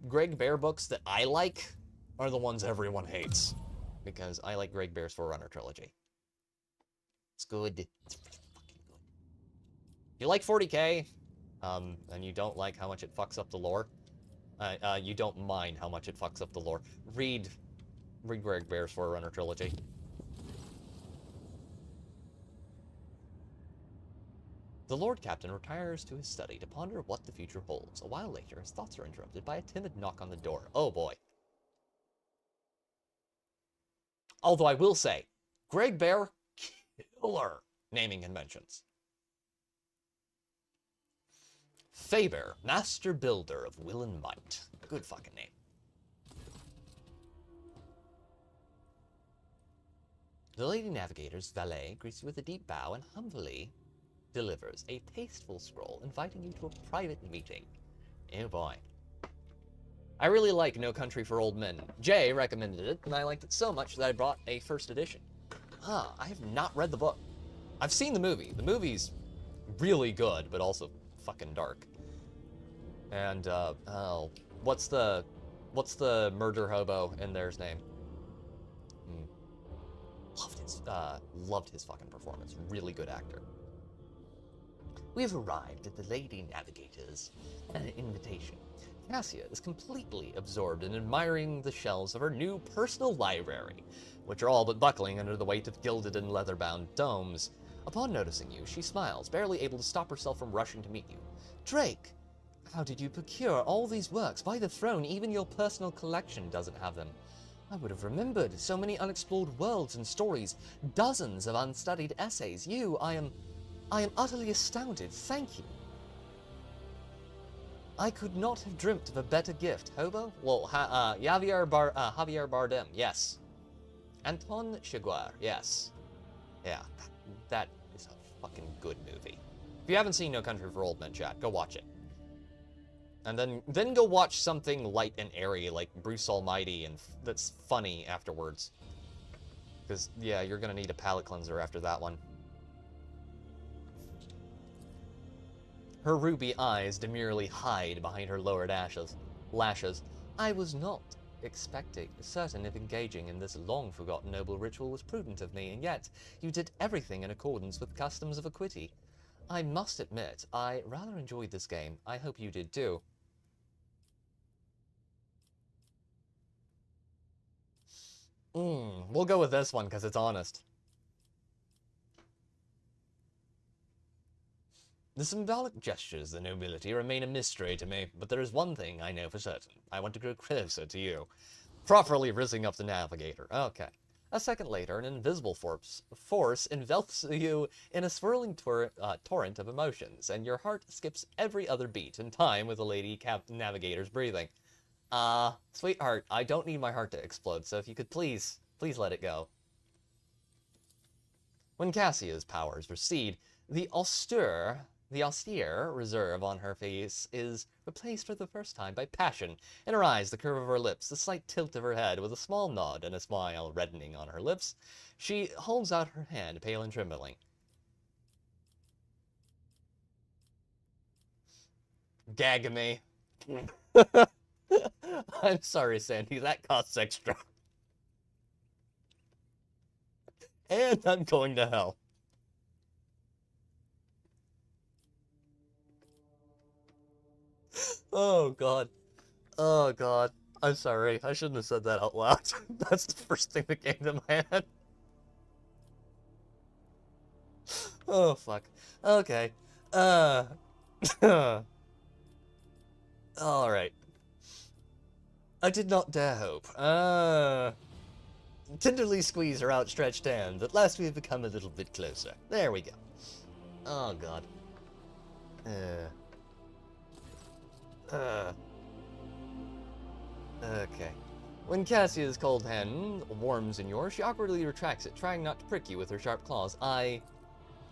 Greg Bear books that I like are the ones everyone hates, because I like Greg Bear's Forerunner trilogy. It's good. It's really fucking good. You like 40K, and you don't like how much it fucks up the lore. You don't mind how much it fucks up the lore. Read Greg Bear's Forerunner trilogy. The Lord Captain retires to his study to ponder what the future holds. A while later, his thoughts are interrupted by a timid knock on the door. Oh boy. Although I will say, Greg Bear, killer naming conventions. Faber, master builder of will and might. Good fucking name. The Lady Navigator's valet greets you with a deep bow and humbly delivers a tasteful scroll inviting you to a private meeting. Oh boy. I really like No Country for Old Men. Jay recommended it, and I liked it so much that I brought a first edition. I have not read the book. I've seen the movie. The movie's really good, but also fucking dark. And, oh, what's the murder hobo in there's name? Loved his fucking performance. Really good actor. We have arrived at the Lady Navigator's invitation. Cassia is completely absorbed in admiring the shelves of her new personal library, which are all but buckling under the weight of gilded and leather-bound tomes. Upon noticing you, she smiles, barely able to stop herself from rushing to meet you. Drake, how did you procure all these works? By the throne, even your personal collection doesn't have them. I would have remembered so many unexplored worlds and stories, dozens of unstudied essays. I am utterly astounded. Thank you. I could not have dreamt of a better gift. Hobo? Well, Javier Bardem, yes. Anton Chigurh, yes. Yeah, that is a fucking good movie. If you haven't seen No Country for Old Men, chat, go watch it. And then go watch something light and airy like Bruce Almighty and that's funny afterwards. Because, yeah, you're gonna need a palate cleanser after that one. Her ruby eyes demurely hide behind her lowered lashes. I was not certain if engaging in this long-forgotten noble ritual was prudent of me, and yet you did everything in accordance with customs of equity. I must admit, I rather enjoyed this game. I hope you did too. We'll go with this one because it's honest. The symbolic gestures of the nobility remain a mystery to me, but there is one thing I know for certain. I want to grow closer to you. Properly rizzing up the navigator. Okay. A second later, an invisible force envelops you in a swirling torrent of emotions, and your heart skips every other beat in time with the Lady Navigator's breathing. Sweetheart, I don't need my heart to explode, so if you could please let it go. When Cassia's powers recede, the austere reserve on her face is replaced for the first time by passion. In her eyes, the curve of her lips, the slight tilt of her head, with a small nod and a smile reddening on her lips, she holds out her hand, pale and trembling. Gag me. I'm sorry, Sandy, that costs extra. And I'm going to hell. Oh, God. Oh, God. I'm sorry. I shouldn't have said that out loud. That's the first thing that came to my head. Oh, fuck. Okay. Alright. I did not dare hope. Tenderly squeeze her outstretched hand. At last we have become a little bit closer. There we go. Oh, God. Okay. When Cassia's cold hand warms in yours, she awkwardly retracts it, trying not to prick you with her sharp claws.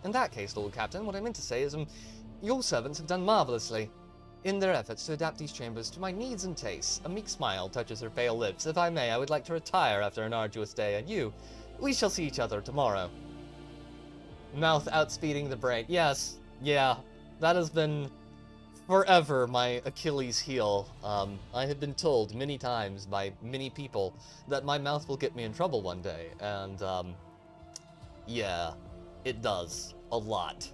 In that case, Lord Captain, what I meant to say is, your servants have done marvelously in their efforts to adapt these chambers to my needs and tastes. A meek smile touches her pale lips. If I may, I would like to retire after an arduous day, and we shall see each other tomorrow. Mouth outspeeding the brain. Yes, yeah, that has been forever my Achilles heel. I have been told many times by many people that my mouth will get me in trouble one day, and yeah, it does. A lot.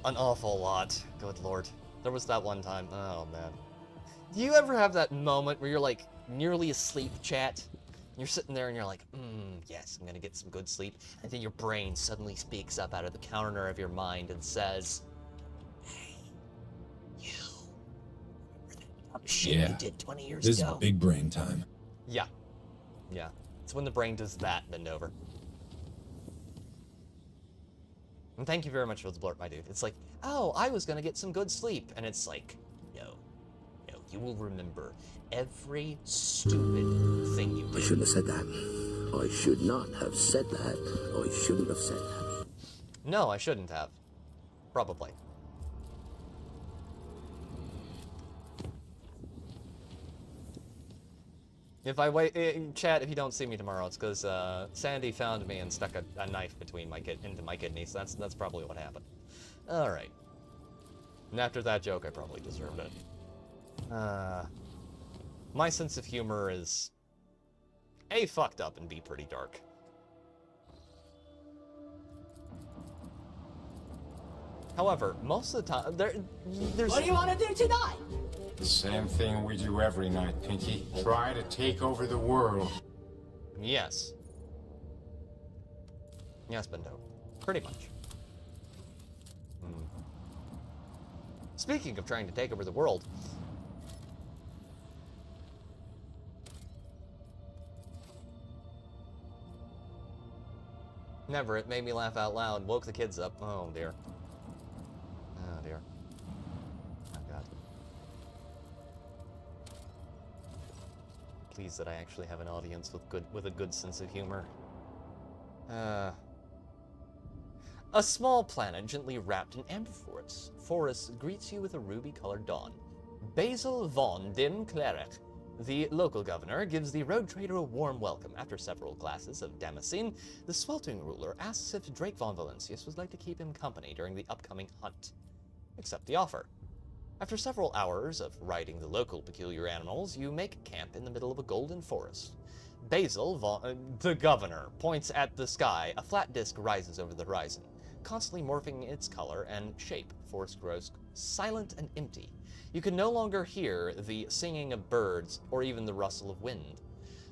An awful lot. Good lord. There was that one time. Oh, man. Do you ever have that moment where you're, like, nearly asleep, chat? You're sitting there and you're like, yes, I'm gonna get some good sleep. And then your brain suddenly speaks up out of the corner of your mind and says, hey, you. Remember that shit you did 20 years ago? This is big brain time. Yeah. Yeah. It's when the brain does that, bend over. And thank you very much for the blurt, my dude. It's like, oh, I was gonna get some good sleep. And it's like, no, you will remember every stupid thing you did. I shouldn't have said that. I should not have said that. I shouldn't have said that. No, I shouldn't have. Probably. If I wait, chat, if you don't see me tomorrow, it's because Sandy found me and stuck a knife between into my kidneys. That's probably what happened. All right. And after that joke, I probably deserved it. My sense of humor is A, fucked up, and B, pretty dark. However, most of the time, there's... What do you want to do tonight? The same thing we do every night, Pinky. Try to take over the world. Yes. Yes, Bendo. Pretty much. Speaking of trying to take over the world... Never, it made me laugh out loud, woke the kids up. Oh, dear. Oh, dear. Oh, God. Pleased that I actually have an audience with a good sense of humor. A small planet gently wrapped in amber forest greets you with a ruby-colored dawn. Basil von dem Cleric, the local governor, gives the road trader a warm welcome. After several glasses of Damascene, the sweltering ruler asks if Drake von Valancius would like to keep him company during the upcoming hunt. Accept the offer. After several hours of riding the local peculiar animals, you make camp in the middle of a golden forest. Basil the governor points at the sky. A flat disk rises over the horizon. Constantly morphing its color and shape, the forest grows silent and empty. You can no longer hear the singing of birds or even the rustle of wind.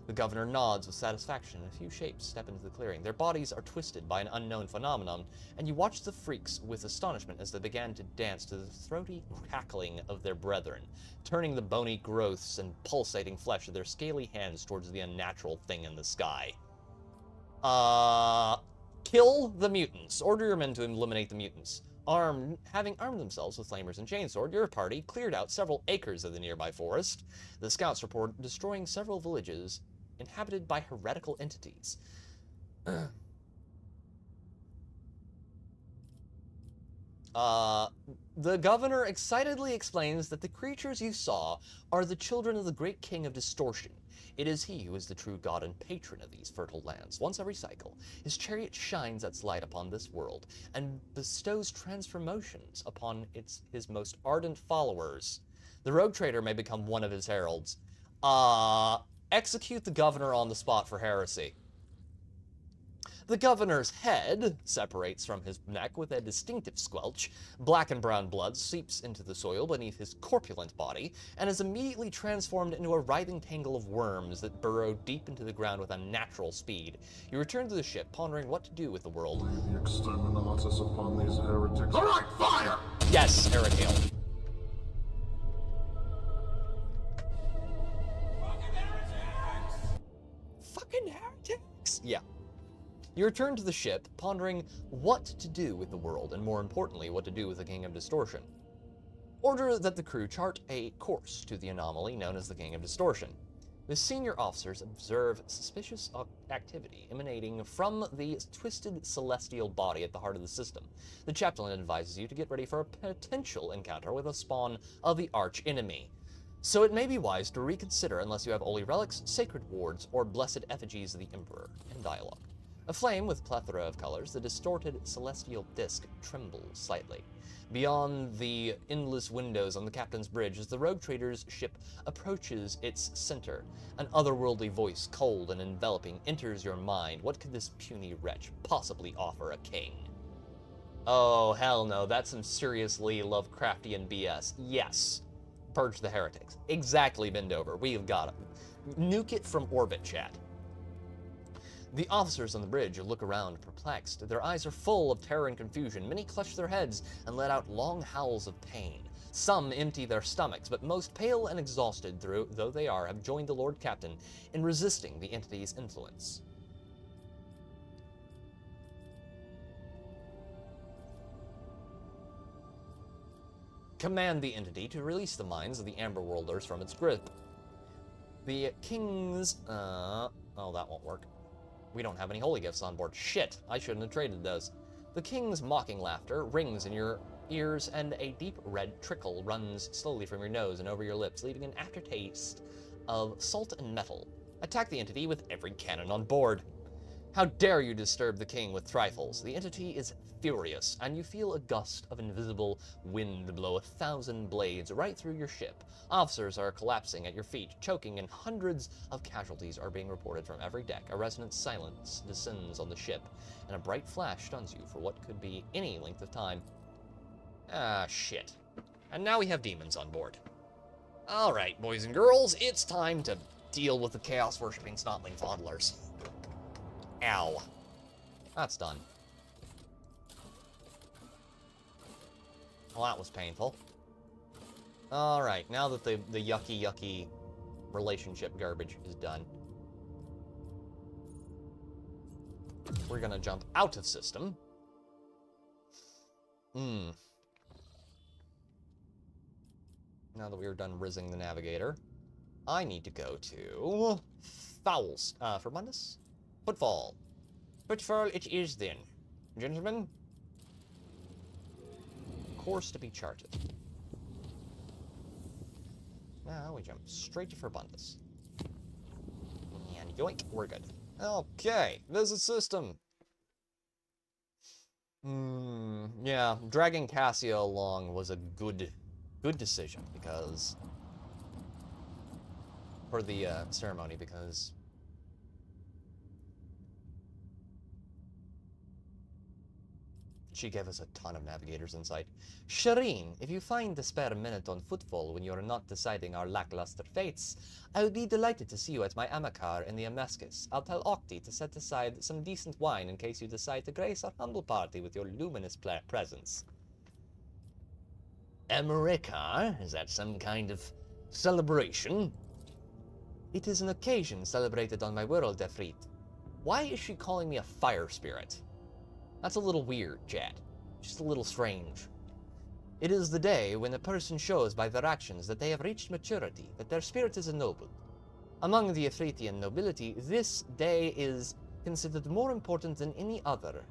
The governor nods with satisfaction, and a few shapes step into the clearing. Their bodies are twisted by an unknown phenomenon, and you watch the freaks with astonishment as they began to dance to the throaty cackling of their brethren, turning the bony growths and pulsating flesh of their scaly hands towards the unnatural thing in the sky. Kill the mutants. Order your men to eliminate the mutants. Having armed themselves with flamers and chainsword, your party cleared out several acres of the nearby forest. The scouts report destroying several villages inhabited by heretical entities. The governor excitedly explains that the creatures you saw are the children of the great king of distortion. It is he who is the true god and patron of these fertile lands. Once every cycle, his chariot shines its light upon this world and bestows transformations upon his most ardent followers. The rogue trader may become one of his heralds. Execute the governor on the spot for heresy. The governor's head separates from his neck with a distinctive squelch. Black and brown blood seeps into the soil beneath his corpulent body and is immediately transformed into a writhing tangle of worms that burrow deep into the ground with unnatural speed. You return to the ship, pondering what to do with the world. Exterminate us upon these heretics. All right, fire! Yes, Eric Hale. Fucking heretics! Yeah. You return to the ship, pondering what to do with the world, and more importantly, what to do with the King of Distortion. Order that the crew chart a course to the anomaly known as the King of Distortion. The senior officers observe suspicious activity emanating from the twisted celestial body at the heart of the system. The chaplain advises you to get ready for a potential encounter with a spawn of the arch-enemy. So it may be wise to reconsider unless you have holy relics, sacred wards, or blessed effigies of the Emperor. In dialogue. Aflame with plethora of colors, the distorted celestial disk trembles slightly. Beyond the endless windows on the captain's bridge, as the rogue trader's ship approaches its center, an otherworldly voice, cold and enveloping, enters your mind. What could this puny wretch possibly offer a king? Oh, hell no, that's some seriously Lovecraftian BS. Yes. Purge the heretics. Exactly, bend over. We've got it. Nuke it from orbit, chat. The officers on the bridge look around, perplexed. Their eyes are full of terror and confusion. Many clutch their heads and let out long howls of pain. Some empty their stomachs, but most, pale and exhausted though they are, have joined the Lord Captain in resisting the entity's influence. Command the entity to release the minds of the Amber Worlders from its grip. The King's... oh, that won't work. We don't have any holy gifts on board. Shit, I shouldn't have traded those. The King's mocking laughter rings in your ears, and a deep red trickle runs slowly from your nose and over your lips, leaving an aftertaste of salt and metal. Attack the entity with every cannon on board. How dare you disturb the king with trifles? The entity is furious, and you feel a gust of invisible wind blow 1,000 blades right through your ship. Officers are collapsing at your feet, choking, and hundreds of casualties are being reported from every deck. A resonant silence descends on the ship, and a bright flash stuns you for what could be any length of time. Ah, shit. And now we have demons on board. Alright, boys and girls, it's time to deal with the chaos-worshipping snotling fondlers. Ow. That's done. Well, that was painful. Alright, now that the yucky relationship garbage is done, we're gonna jump out of system. Now that we are done rizzing the navigator, I need to go to Fowls. Forbundus? Footfall. Footfall it is then. Gentlemen. Course to be charted. Now we jump straight to Forbundus. And yoink, we're good. Okay, visit system. Yeah, dragging Cassia along was a good decision, because... for the ceremony, because... she gave us a ton of navigator's insight. Shireen, if you find a spare minute on Footfall when you are not deciding our lackluster fates, I would be delighted to see you at my Amacar in the Amescus. I'll tell Octi to set aside some decent wine in case you decide to grace our humble party with your luminous presence. Amacar? Is that some kind of celebration? It is an occasion celebrated on my world, Efreet. Why is she calling me a fire spirit? That's a little weird, Chad. Just a little strange. It is the day when a person shows by their actions that they have reached maturity, that their spirit is ennobled. Among the Efreetian nobility, this day is considered more important than any other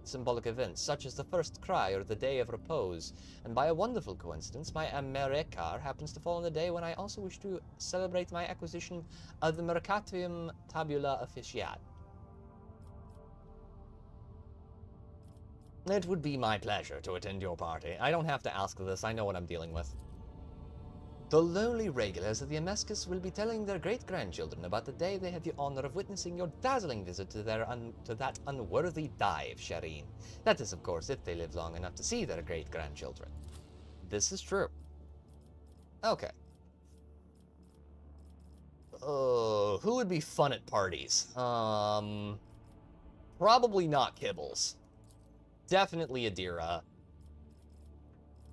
symbolic events, such as the first cry or the day of repose. And by a wonderful coincidence, my Americar happens to fall on the day when I also wish to celebrate my acquisition of the Mercatium Tabula Officiat. It would be my pleasure to attend your party. I don't have to ask this, I know what I'm dealing with. The lowly regulars of the Amescus will be telling their great-grandchildren about the day they had the honor of witnessing your dazzling visit to that unworthy dive, Shireen. That is, of course, if they live long enough to see their great-grandchildren. This is true. Okay. Who would be fun at parties? Probably not Kibbles. Definitely Adira.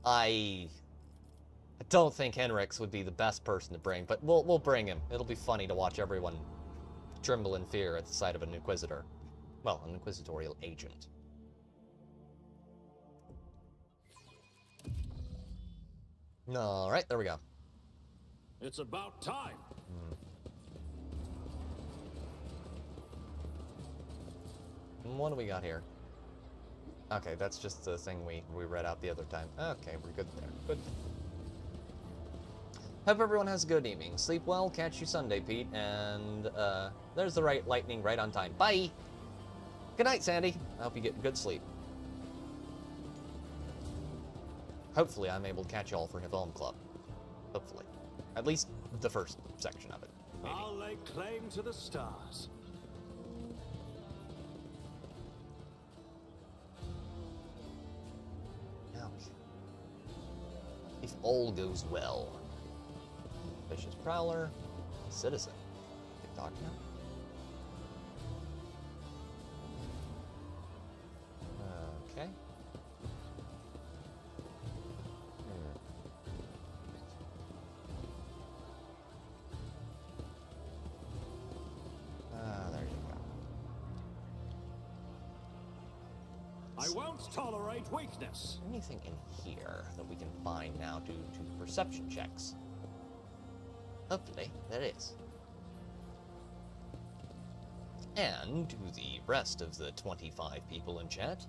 I don't think Henrix would be the best person to bring, but we'll bring him. It'll be funny to watch everyone tremble in fear at the sight of an Inquisitor. well, an inquisitorial agent. Alright, there we go. It's about time. What do we got here? Okay, that's just the thing we read out the other time. Okay, we're good there. Good. Hope everyone has a good evening. Sleep well, catch you Sunday, Pete, and there's the right lightning right on time. Bye! Good night, Sandy. I hope you get good sleep. Hopefully I'm able to catch y'all for Film Club. Hopefully. At least the first section of it. Maybe. I'll lay claim to the stars. If all goes well. Vicious Prowler. Citizen. Good document. Okay. There you go. I won't tolerate weakness. Anything in here that we can find now due to perception checks? Hopefully, there is. And to the rest of the 25 people in chat,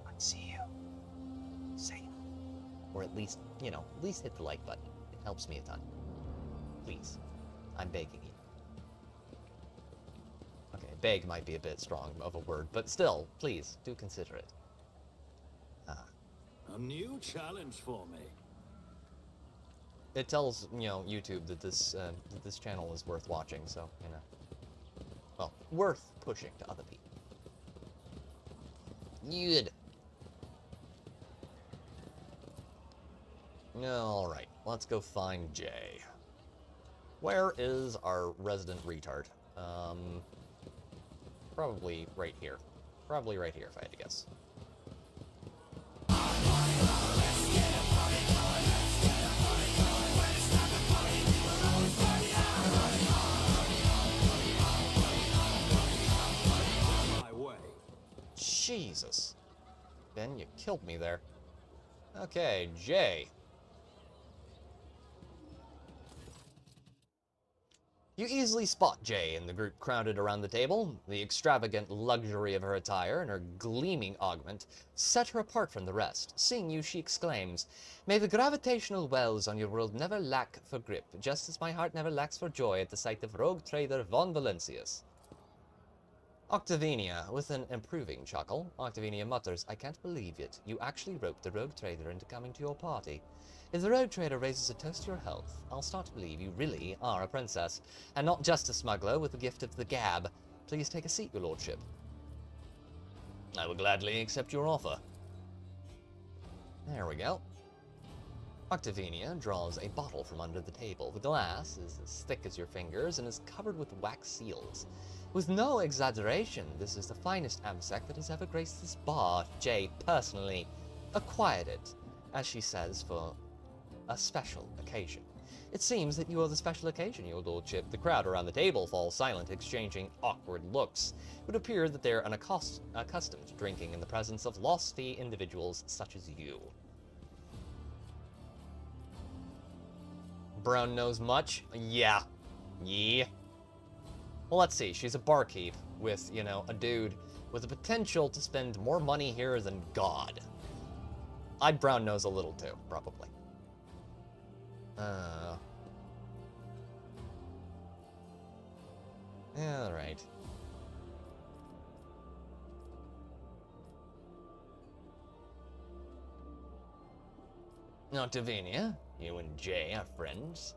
I see you. Say it. Or at least, you know, at least hit the like button. It helps me a ton. Please. I'm begging you. Okay, beg might be a bit strong of a word, but still, please, do consider it. A new challenge for me. It tells, you know, YouTube that this channel is worth watching, so, you know. Well, worth pushing to other people. Good. Alright, let's go find Jay. Where is our resident retard? Probably right here. Probably right here, if I had to guess. Jesus. Ben, you killed me there. Okay, Jay. You easily spot Jay in the group crowded around the table. The extravagant luxury of her attire and her gleaming augment set her apart from the rest. Seeing you, she exclaims, "May the gravitational wells on your world never lack for grip, just as my heart never lacks for joy at the sight of rogue trader Von Valencius." Octavinia, with an improving chuckle, Octavinia mutters, "I can't believe it. You actually roped the rogue trader into coming to your party. If the rogue trader raises a toast to your health, I'll start to believe you really are a princess, and not just a smuggler with the gift of the gab. Please take a seat, your lordship." "I will gladly accept your offer." There we go. Octavinia draws a bottle from under the table. The glass is as thick as your fingers and is covered with wax seals. With no exaggeration, this is the finest amsec that has ever graced this bar. Jay personally acquired it, as she says, for a special occasion. It seems that you are the special occasion, your lordship. The crowd around the table falls silent, exchanging awkward looks. It would appear that they're unaccustomed to drinking in the presence of lofty individuals such as you. Brown knows much? Yeah. Well, let's see. She's a barkeep with, you know, a dude with the potential to spend more money here than God. I'd brown nose a little too, probably. Alright. Octavinia, you and Jay are friends.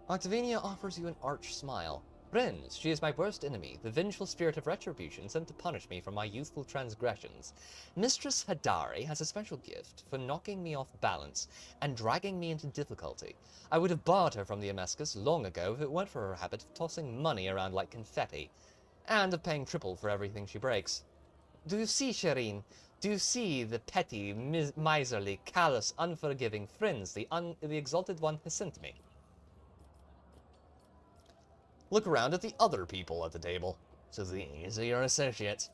Octavinia offers you an arch smile. Friends, she is my worst enemy, the vengeful spirit of retribution sent to punish me for my youthful transgressions. Mistress Hadari has a special gift for knocking me off balance and dragging me into difficulty. I would have barred her from the Amescus long ago if it weren't for her habit of tossing money around like confetti, and of paying triple for everything she breaks. Do you see, Shireen? Do you see the petty, miserly, callous, unforgiving friends the Exalted One has sent me? Look around at the other people at the table. So these are your associates.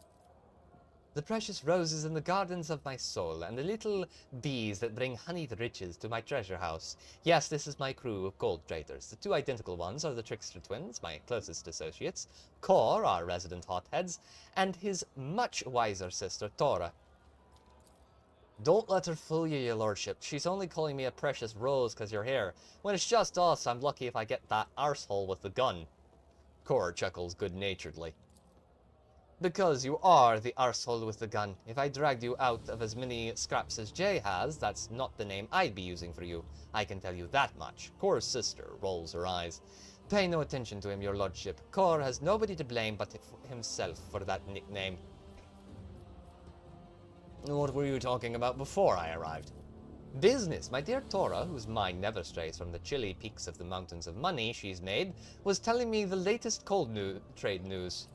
The precious roses in the gardens of my soul, and the little bees that bring honeyed riches to my treasure house. Yes, this is my crew of gold traders. The two identical ones are the Trickster twins, my closest associates, Kor, our resident hotheads, and his much wiser sister, Tora. Don't let her fool you, your lordship. She's only calling me a precious rose because you're here. When it's just us, I'm lucky if I get that arsehole with the gun. Kor chuckles good-naturedly. Because you are the arsehole with the gun. If I dragged you out of as many scraps as Jay has, that's not the name I'd be using for you. I can tell you that much. Kor's sister rolls her eyes. Pay no attention to him, your lordship. Kor has nobody to blame but himself for that nickname. What were you talking about before I arrived? Business. My dear Tora, whose mind never strays from the chilly peaks of the mountains of money she's made, was telling me the latest trade news.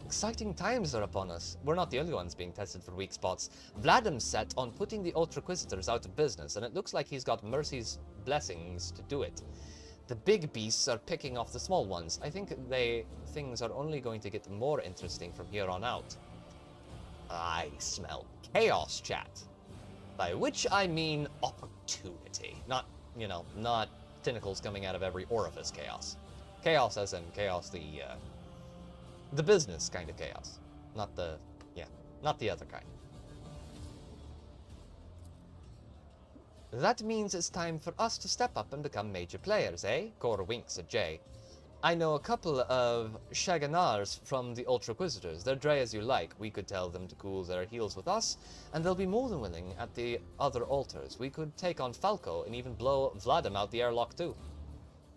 Exciting times are upon us. We're not the only ones being tested for weak spots. Vladim's set on putting the Ultraquisitors out of business, and it looks like he's got Mercy's blessings to do it. The big beasts are picking off the small ones. I think things are only going to get more interesting from here on out. I smell chaos, chat. By which I mean opportunity. Not, not tentacles coming out of every orifice chaos. Chaos as in chaos, the business kind of chaos. Not the other kind. That means it's time for us to step up and become major players, eh? Kor winks at Jay. I know a couple of Shaganars from the Ultraquisitors. They're dry as you like. We could tell them to cool their heels with us, and they'll be more than willing at the other altars. We could take on Falco and even blow Vladim out the airlock too.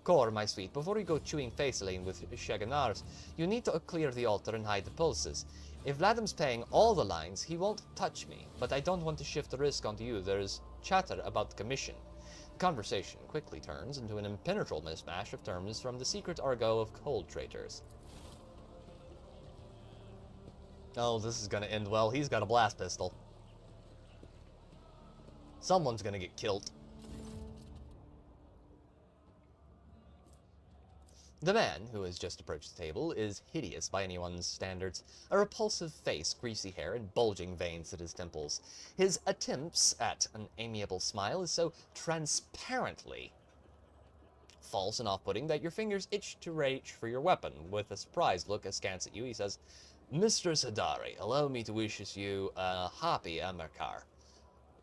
Kor, my sweet, before you go chewing face lane with Shaganars, you need to clear the altar and hide the pulses. If Vladim's paying all the lines, he won't touch me, but I don't want to shift the risk onto you. There's chatter about the commission. The conversation quickly turns into an impenetrable mismatch of terms from the secret argot of cold traders. Oh, this is gonna end well. He's got a blast pistol. Someone's gonna get killed. The man, who has just approached the table, is hideous by anyone's standards. A repulsive face, greasy hair, and bulging veins at his temples. His attempts at an amiable smile is so transparently false and off-putting that your fingers itch to reach for your weapon. With a surprised look askance at you, he says, Mistress Hadari, allow me to wish you a happy Amarkar.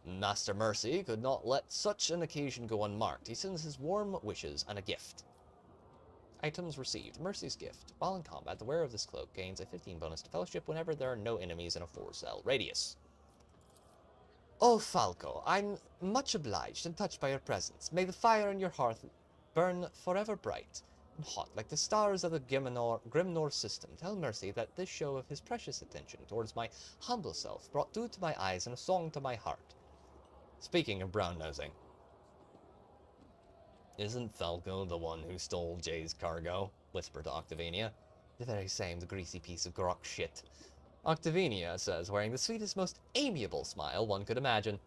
Master Mercy could not let such an occasion go unmarked. He sends his warm wishes and a gift. Items received. Mercy's gift. While in combat, the wearer of this cloak gains a 15 bonus to fellowship whenever there are no enemies in a 4-cell radius. Oh, Falco, I'm much obliged and touched by your presence. May the fire in your hearth burn forever bright and hot like the stars of the Grimnor system. Tell Mercy that this show of his precious attention towards my humble self brought dew to my eyes and a song to my heart. Speaking of brown-nosing. Isn't Falco the one who stole Jay's cargo? Whispered to Octavinia. The very same, the greasy piece of grok shit. Octavinia says, wearing the sweetest, most amiable smile one could imagine.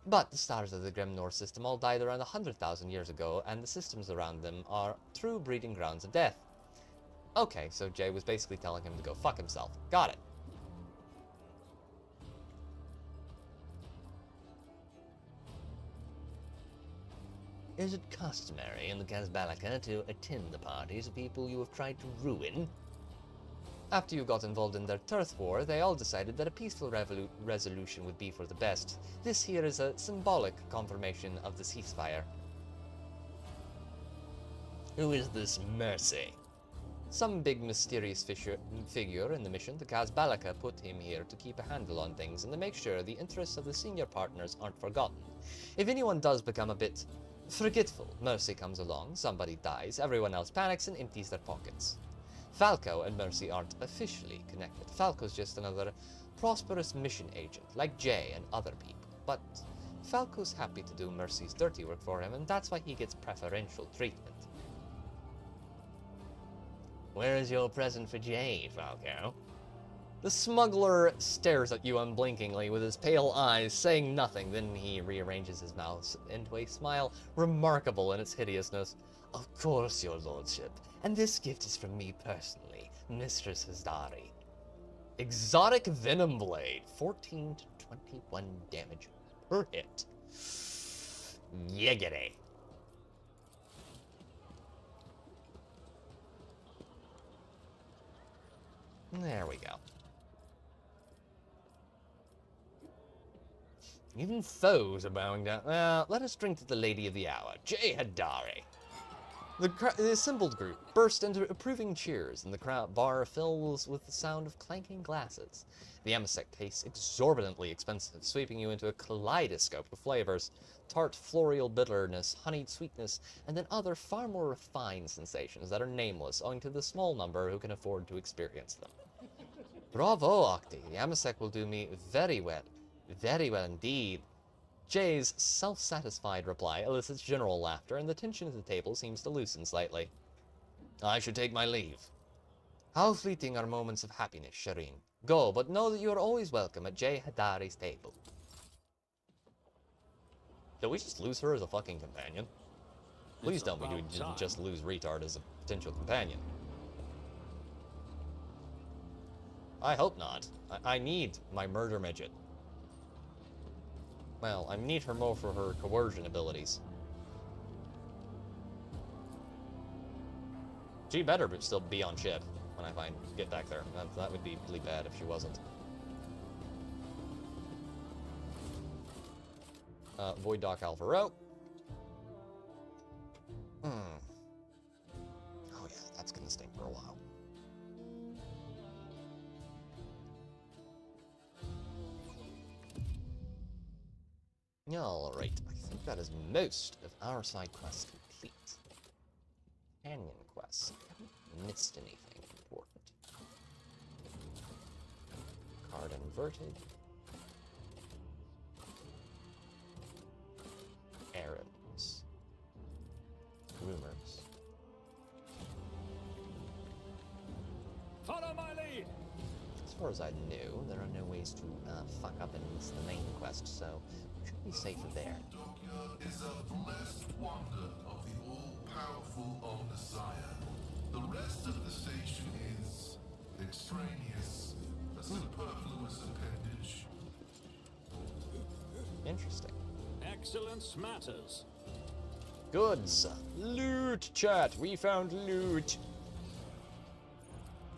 But the stars of the Grimnor system all died around 100,000 years ago, and the systems around them are true breeding grounds of death. Okay, so Jay was basically telling him to go fuck himself. Got it. Is it customary in the Kazbalaka to attend the parties of people you have tried to ruin? After you got involved in their turf war, they all decided that a peaceful resolution would be for the best. This here is a symbolic confirmation of the ceasefire. Who is this Mercy? Some big mysterious figure in the mission. The Kazbalaka put him here to keep a handle on things and to make sure the interests of the senior partners aren't forgotten. If anyone does become a bit forgetful, Mercy comes along, somebody dies, everyone else panics and empties their pockets. Falco and Mercy aren't officially connected. Falco's just another prosperous mission agent, like Jay and other people. But Falco's happy to do Mercy's dirty work for him, and that's why he gets preferential treatment. Where is your present for Jay, Falco? The smuggler stares at you unblinkingly with his pale eyes, saying nothing. Then he rearranges his mouth into a smile remarkable in its hideousness. Of course, your lordship. And this gift is from me personally, Mistress Astartes. Exotic Venom Blade. 14 to 21 damage per hit. Yiggity. There we go. Even foes are bowing down. Let us drink to the lady of the hour, Jay Hadari. The assembled group burst into approving cheers, and the crowd bar fills with the sound of clanking glasses. The amasec tastes exorbitantly expensive, sweeping you into a kaleidoscope of flavors. Tart floral bitterness, honeyed sweetness, and then other far more refined sensations that are nameless owing to the small number who can afford to experience them. Bravo, Octi. The amasec will do me very well. Very well indeed. Jay's self-satisfied reply elicits general laughter, and the tension at the table seems to loosen slightly. I should take my leave. How fleeting are moments of happiness, Shireen. Go, but know that you are always welcome at Jay Hadari's table. Did we just lose her as a fucking companion? Please tell me we didn't just lose Retard as a potential companion. I hope not. I need my murder midget. Well, I need her more for her coercion abilities. She better still be on ship when I get back there. That would be really bad if she wasn't. Void Doc Alvaro. Oh yeah, that's gonna stink for a while. Alright, I think that is most of our side quests complete. Canyon quests. Haven't missed anything important. Card inverted. Errands. Rumors. Follow my lead! As far as I knew, there are no ways to fuck up and miss the main quest, so we should be safer there. Dockyard is a blessed wonder of the all-powerful Omnissiah. The rest of the station is extraneous, a superfluous appendage. Interesting. Excellence matters. Goods. Loot, chat. We found loot.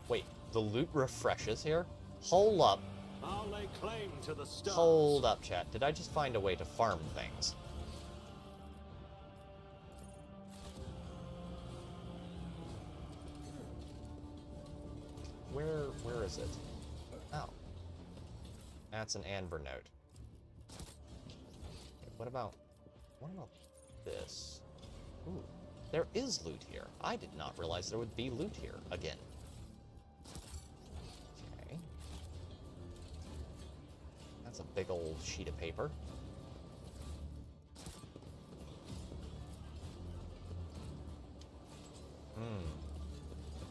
Wait, the loot refreshes here? Hold up. I'll lay claim to the stars. Hold up, chat. Did I just find a way to farm things? Where is it? Oh. That's an amber note. Okay, what about this? Ooh, there is loot here. I did not realize there would be loot here again. Okay. That's a big old sheet of paper.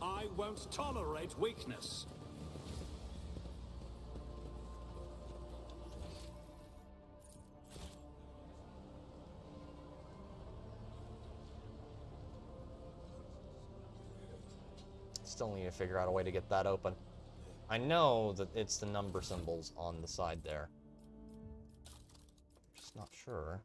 I won't tolerate weakness. Still need to figure out a way to get that open. I know that it's the number symbols on the side there. Just not sure.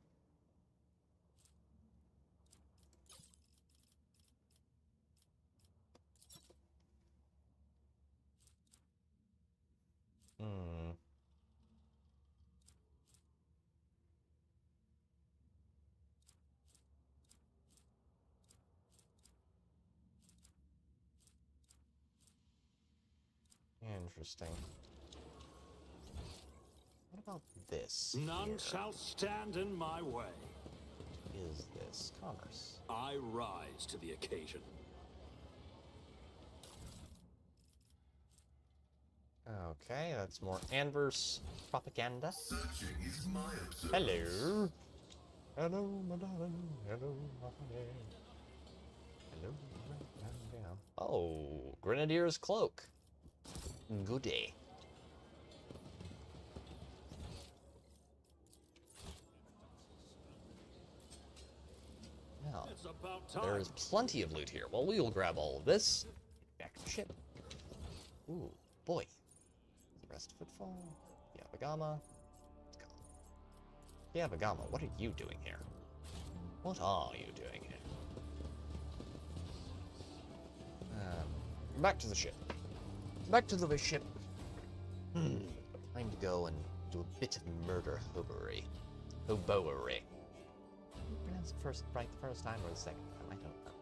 Interesting. What about this? None here? shall stand in my way. What is this? Commerce. I rise to the occasion. Okay, that's more Anverse propaganda. Searching is my observance. Hello. Hello, my darling. Hello, my honey. Hello, my darling. Oh, Grenadier's cloak. Goody. It's about time. There is plenty of loot here. Well, we will grab all of this. Back to the ship. Ooh, boy. The rest of Footfall. Yabagama. Yabagama, what are you doing here? What are you doing here? Back to the ship. Back to the ship. Time to go and do a bit of murder hoboery. Hoboery. Pronounce it right the first time or the second time? I don't know.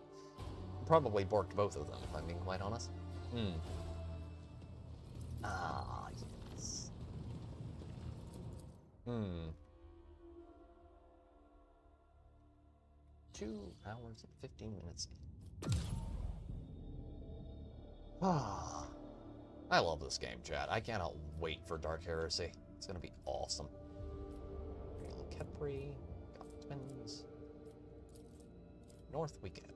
Probably borked both of them, if I'm being quite honest. Ah, yes. 2 hours and 15 minutes. Ah, I love this game, chat. I cannot wait for Dark Heresy. It's gonna be awesome. Little Kepri, got twins. North weekend.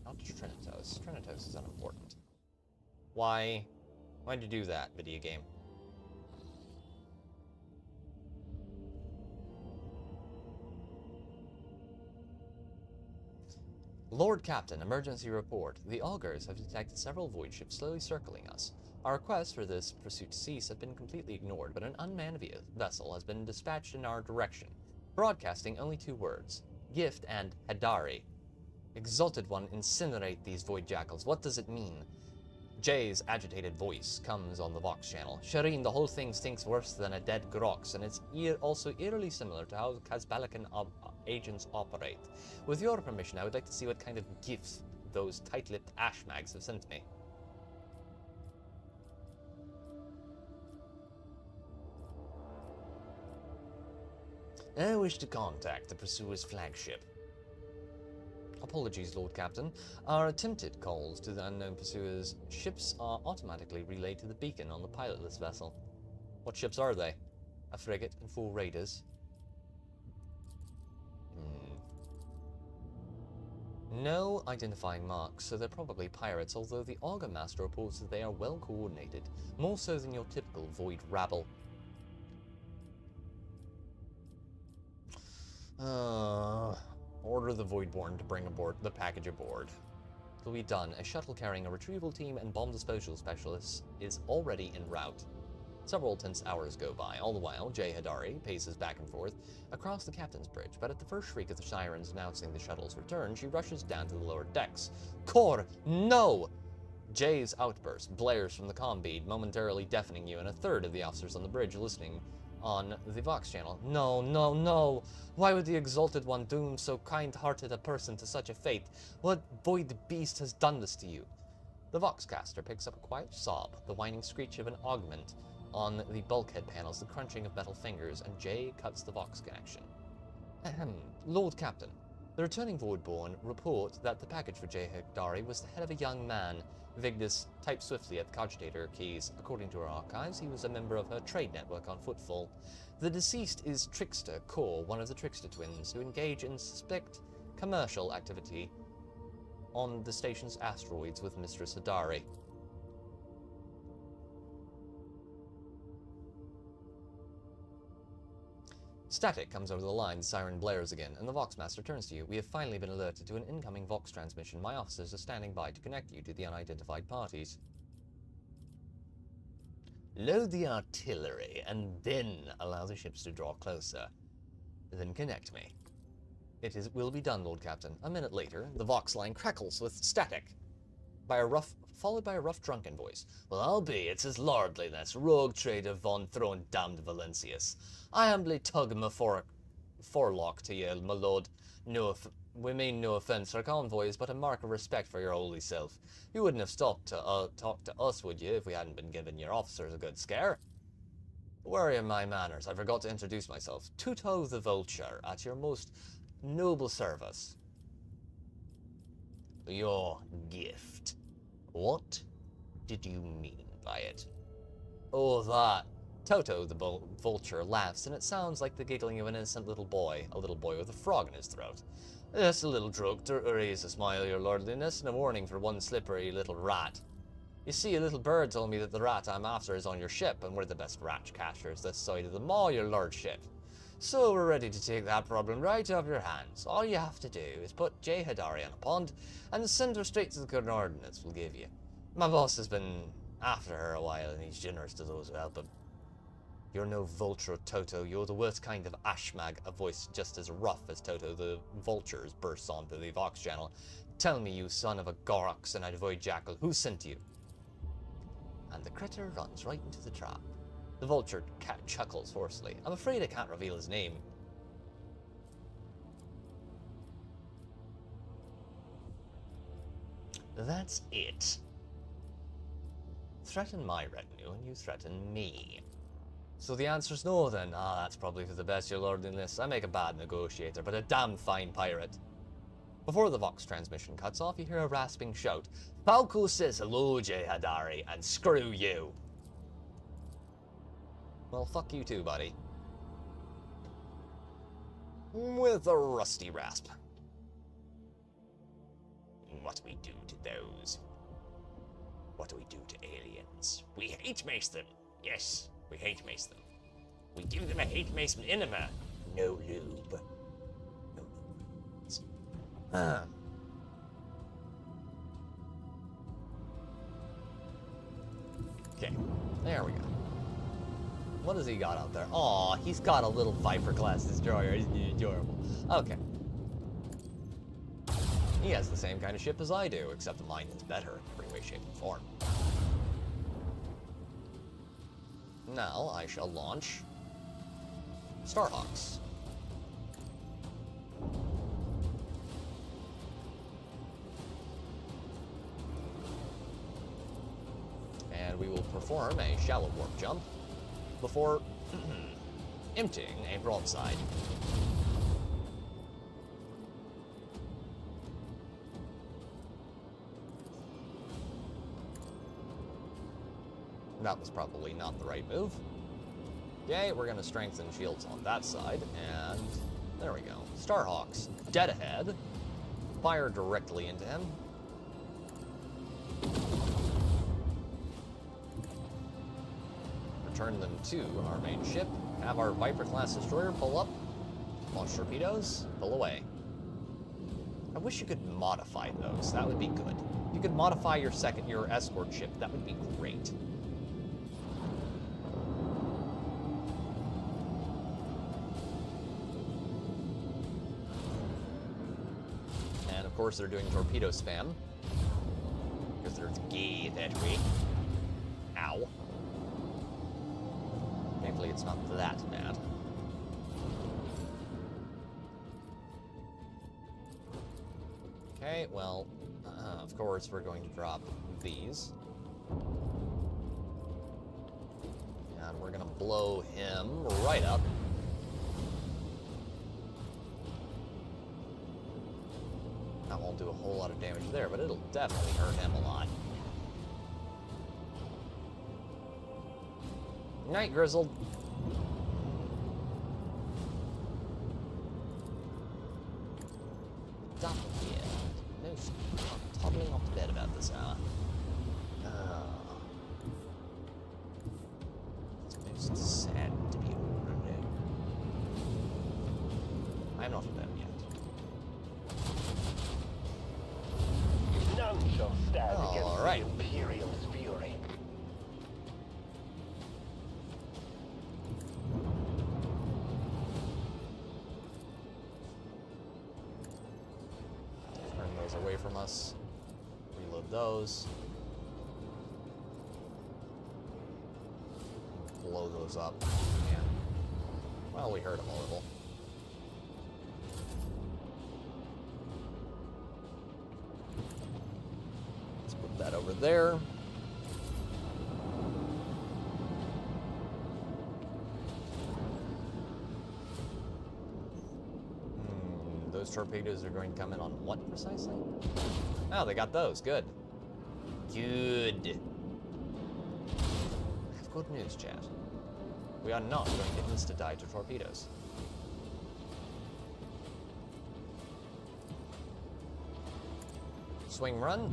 Not just Trinitos. Trinitos is unimportant. Why? Why'd you do that, video game? Lord Captain, emergency report. The Augurs have detected several void ships slowly circling us. Our requests for this pursuit to cease have been completely ignored, but an unmanned vessel has been dispatched in our direction, broadcasting only 2 words: gift and Hadari. Exalted One, incinerate these void jackals. What does it mean? Jay's agitated voice comes on the Vox channel. Shireen, the whole thing stinks worse than a dead Grox, and it's also eerily similar to how Kazbalican agents operate. With your permission, I would like to see what kind of gifts those tight-lipped ashmags have sent me. I wish to contact the pursuer's flagship. Apologies, Lord Captain. Our attempted calls to the unknown pursuer's ships are automatically relayed to the beacon on the pilotless vessel. What ships are they? A frigate and 4 raiders? No identifying marks, so they're probably pirates, although the Augur Master reports that they are well coordinated, more so than your typical void rabble. Order the Voidborn to bring the package aboard. It'll be done. A shuttle carrying a retrieval team and bomb disposal specialists is already en route. Several tense hours go by. All the while, Jay Hadari paces back and forth across the captain's bridge, but at the first shriek of the sirens announcing the shuttle's return, she rushes down to the lower decks. Kor, no! Jay's outburst blares from the comm bead, momentarily deafening you, and a third of the officers on the bridge listening on the Vox channel. No, no, no! Why would the Exalted One doom so kind-hearted a person to such a fate? What void beast has done this to you? The Voxcaster picks up a quiet sob, the whining screech of an augment on the bulkhead panels, the crunching of metal fingers, and Jay cuts the Vox connection. Ahem. Lord Captain, the returning Voidborn report that the package for Jay Hadari was the head of a young man. Vigdis typed swiftly at the cogitator keys. According to her archives, he was a member of her trade network on Footfall. The deceased is Trickster Kor, one of the Trickster twins, who engage in suspect commercial activity on the station's asteroids with Mistress Hadari. Static comes over the line, the siren blares again, and the Voxmaster turns to you. We have finally been alerted to an incoming Vox transmission. My officers are standing by to connect you to the unidentified parties. Load the artillery, and then allow the ships to draw closer. Then connect me. Will be done, Lord Captain. A minute later, the Vox line crackles with static, followed by a rough drunken voice. Well, I'll be, it's his lordliness, rogue trader von Throne damned Valencius. I humbly tug my forelock to you, my lord. We mean no offence, our convoys, but a mark of respect for your holy self. You wouldn't have stopped to talk to us, would you, if we hadn't been giving your officers a good scare? Where are my manners? I forgot to introduce myself. Tuto the Vulture, at your most noble service. Your gift. What did you mean by it? Oh, that. Toto the Vulture laughs, and it sounds like the giggling of an innocent little boy, a little boy with a frog in his throat. Just a little joke to raise a smile, your lordliness, and a warning for one slippery little rat. You see, a little bird told me that the rat I'm after is on your ship, and we're the best rat catchers this side of the maw, your lordship. So we're ready to take that problem right off your hands. All you have to do is put Jay Hadari on a pond and send her straight to the coordinates we'll give you. My boss has been after her a while and he's generous to those who help him. You're no vulture, Toto. You're the worst kind of ashmag, a voice just as rough as Toto the vultures bursts onto the Vox channel. Tell me, you son of a Gorox and a void jackal, who sent you? And the critter runs right into the trap. The vulture cat chuckles hoarsely. I'm afraid I can't reveal his name. That's it. Threaten my retinue and you threaten me. So the answer's no then. Ah, that's probably for the best, your lord in this. I make a bad negotiator, but a damn fine pirate. Before the Vox transmission cuts off, you hear a rasping shout. Falco says hello, Jay Hadari, and screw you. Well, fuck you too, buddy. With a rusty rasp. What do we do to those? What do we do to aliens? We hate mace them. Yes, we hate mace them. We give them a hate mace enema. No lube. No lube. Okay, there we go. What has he got out there? Aw, he's got a little Viper-class destroyer. Isn't he adorable? Okay. He has the same kind of ship as I do, except mine is better in every way, shape, and form. Now I shall launch Starhawks. And we will perform a shallow warp jump before emptying a broadside. That was probably not the right move. Okay, we're going to strengthen shields on that side, and there we go. Starhawks, dead ahead. Fire directly into him. Return them to our main ship. Have our Viper-class destroyer pull up. Launch torpedoes. Pull away. I wish you could modify those. That would be good. If you could modify your escort ship, that would be great. And of course they're doing torpedo spam. Because they're gay that way. Ow. Thankfully it's not that bad. Okay, well, of course we're going to drop these. And we're gonna blow him right up. That won't do a whole lot of damage there, but it'll definitely hurt him a lot. Night, Grizzled. Stop here. No, I'm toddling off to bed about this hour. It's most sad to be older now. I'm not for them yet. None shall stand against right. the Imperial's fury. Turn those away from us. Reload those. Blow those up. Yeah. Well, we hurt them a little. Let's put that over there. Those torpedoes are going to come in on what precisely? Oh, they got those. Good. Good. I have good news, chat. We are not going to insta-die to torpedoes. Swing run.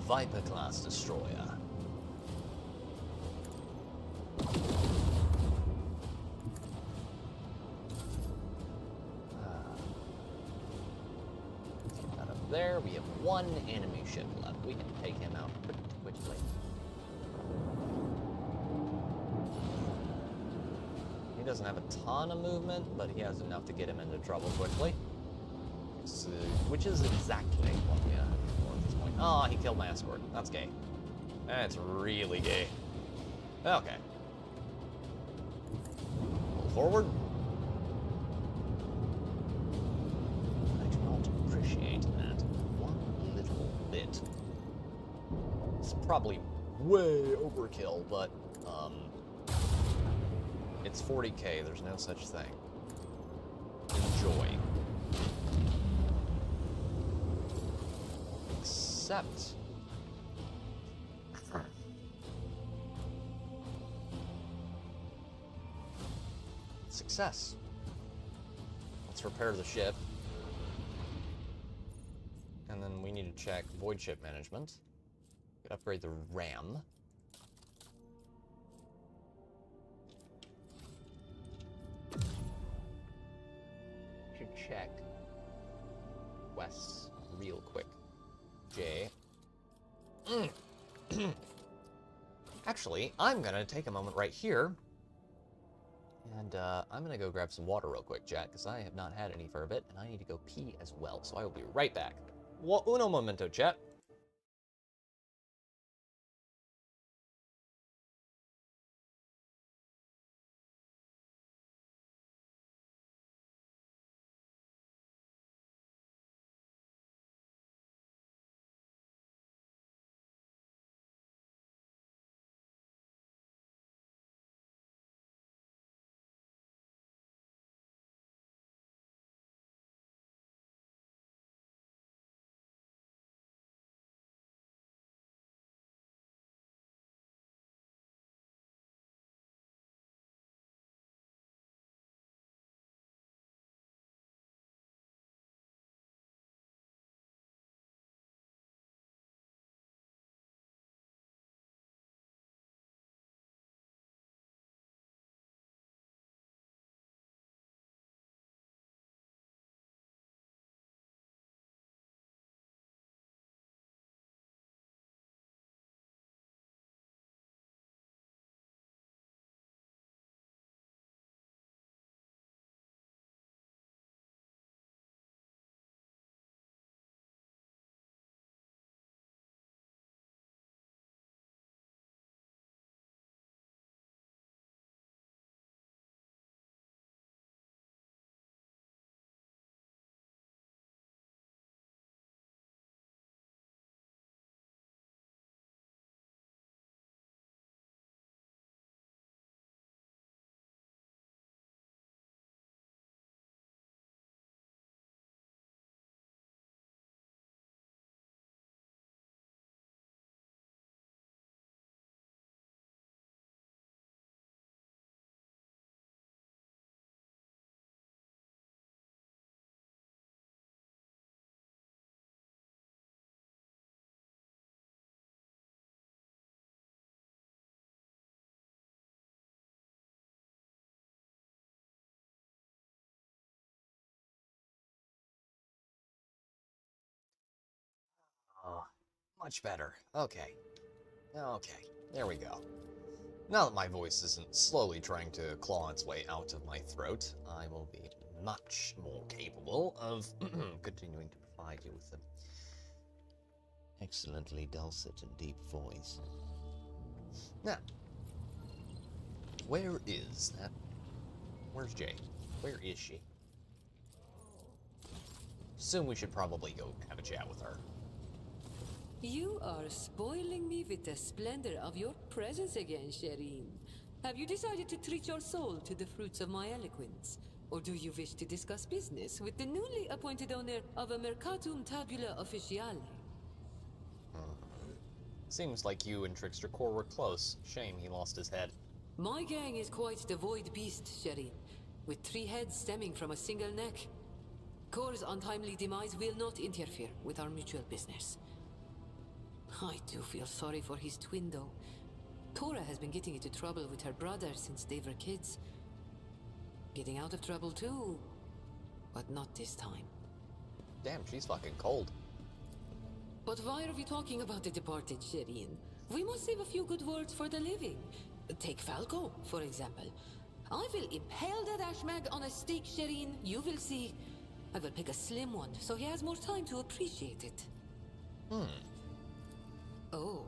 Viper-class destroyer. Out of there, we have one enemy ship left. We can take him out pretty quickly. He doesn't have a ton of movement, but he has enough to get him into trouble quickly. Which is exactly what we are for at this point. Oh, he killed my escort. That's gay. That's really gay. Okay. Forward. I do not appreciate that one little bit. It's probably way overkill, but, it's 40K, there's no such thing. Enjoy. Except... Success. Let's repair the ship. And then we need to check void ship management. Upgrade the RAM. Should check quests real quick. J. Actually, I'm gonna take a moment right here. And I'm gonna go grab some water real quick, chat, because I have not had any for a bit, and I need to go pee as well. So I will be right back. Uno momento, chat. Oh, much better. Okay. Okay, there we go. Now that my voice isn't slowly trying to claw its way out of my throat, I will be much more capable of continuing to provide you with an excellently dulcet and deep voice. Now, where is that? Where's Jay? Where is she? Assume we should probably go have a chat with her. You are spoiling me with the splendor of your presence again, Shireen. Have you decided to treat your soul to the fruits of my eloquence? Or do you wish to discuss business with the newly appointed owner of a Mercatum Tabula Officiale? Seems like you and Trickster Core were close. Shame he lost his head. My gang is quite the void beast, Shireen, with 3 heads stemming from a single neck. Core's untimely demise will not interfere with our mutual business. I do feel sorry for his twin, though. Tora has been getting into trouble with her brother since they were kids. Getting out of trouble too, but not this time. Damn, she's fucking cold. But why are we talking about the departed Shireen? We must save a few good words for the living. Take Falco, for example. I will impale that ashmag on a stake, Shireen. You will see. I will pick a slim one, so he has more time to appreciate it. Oh.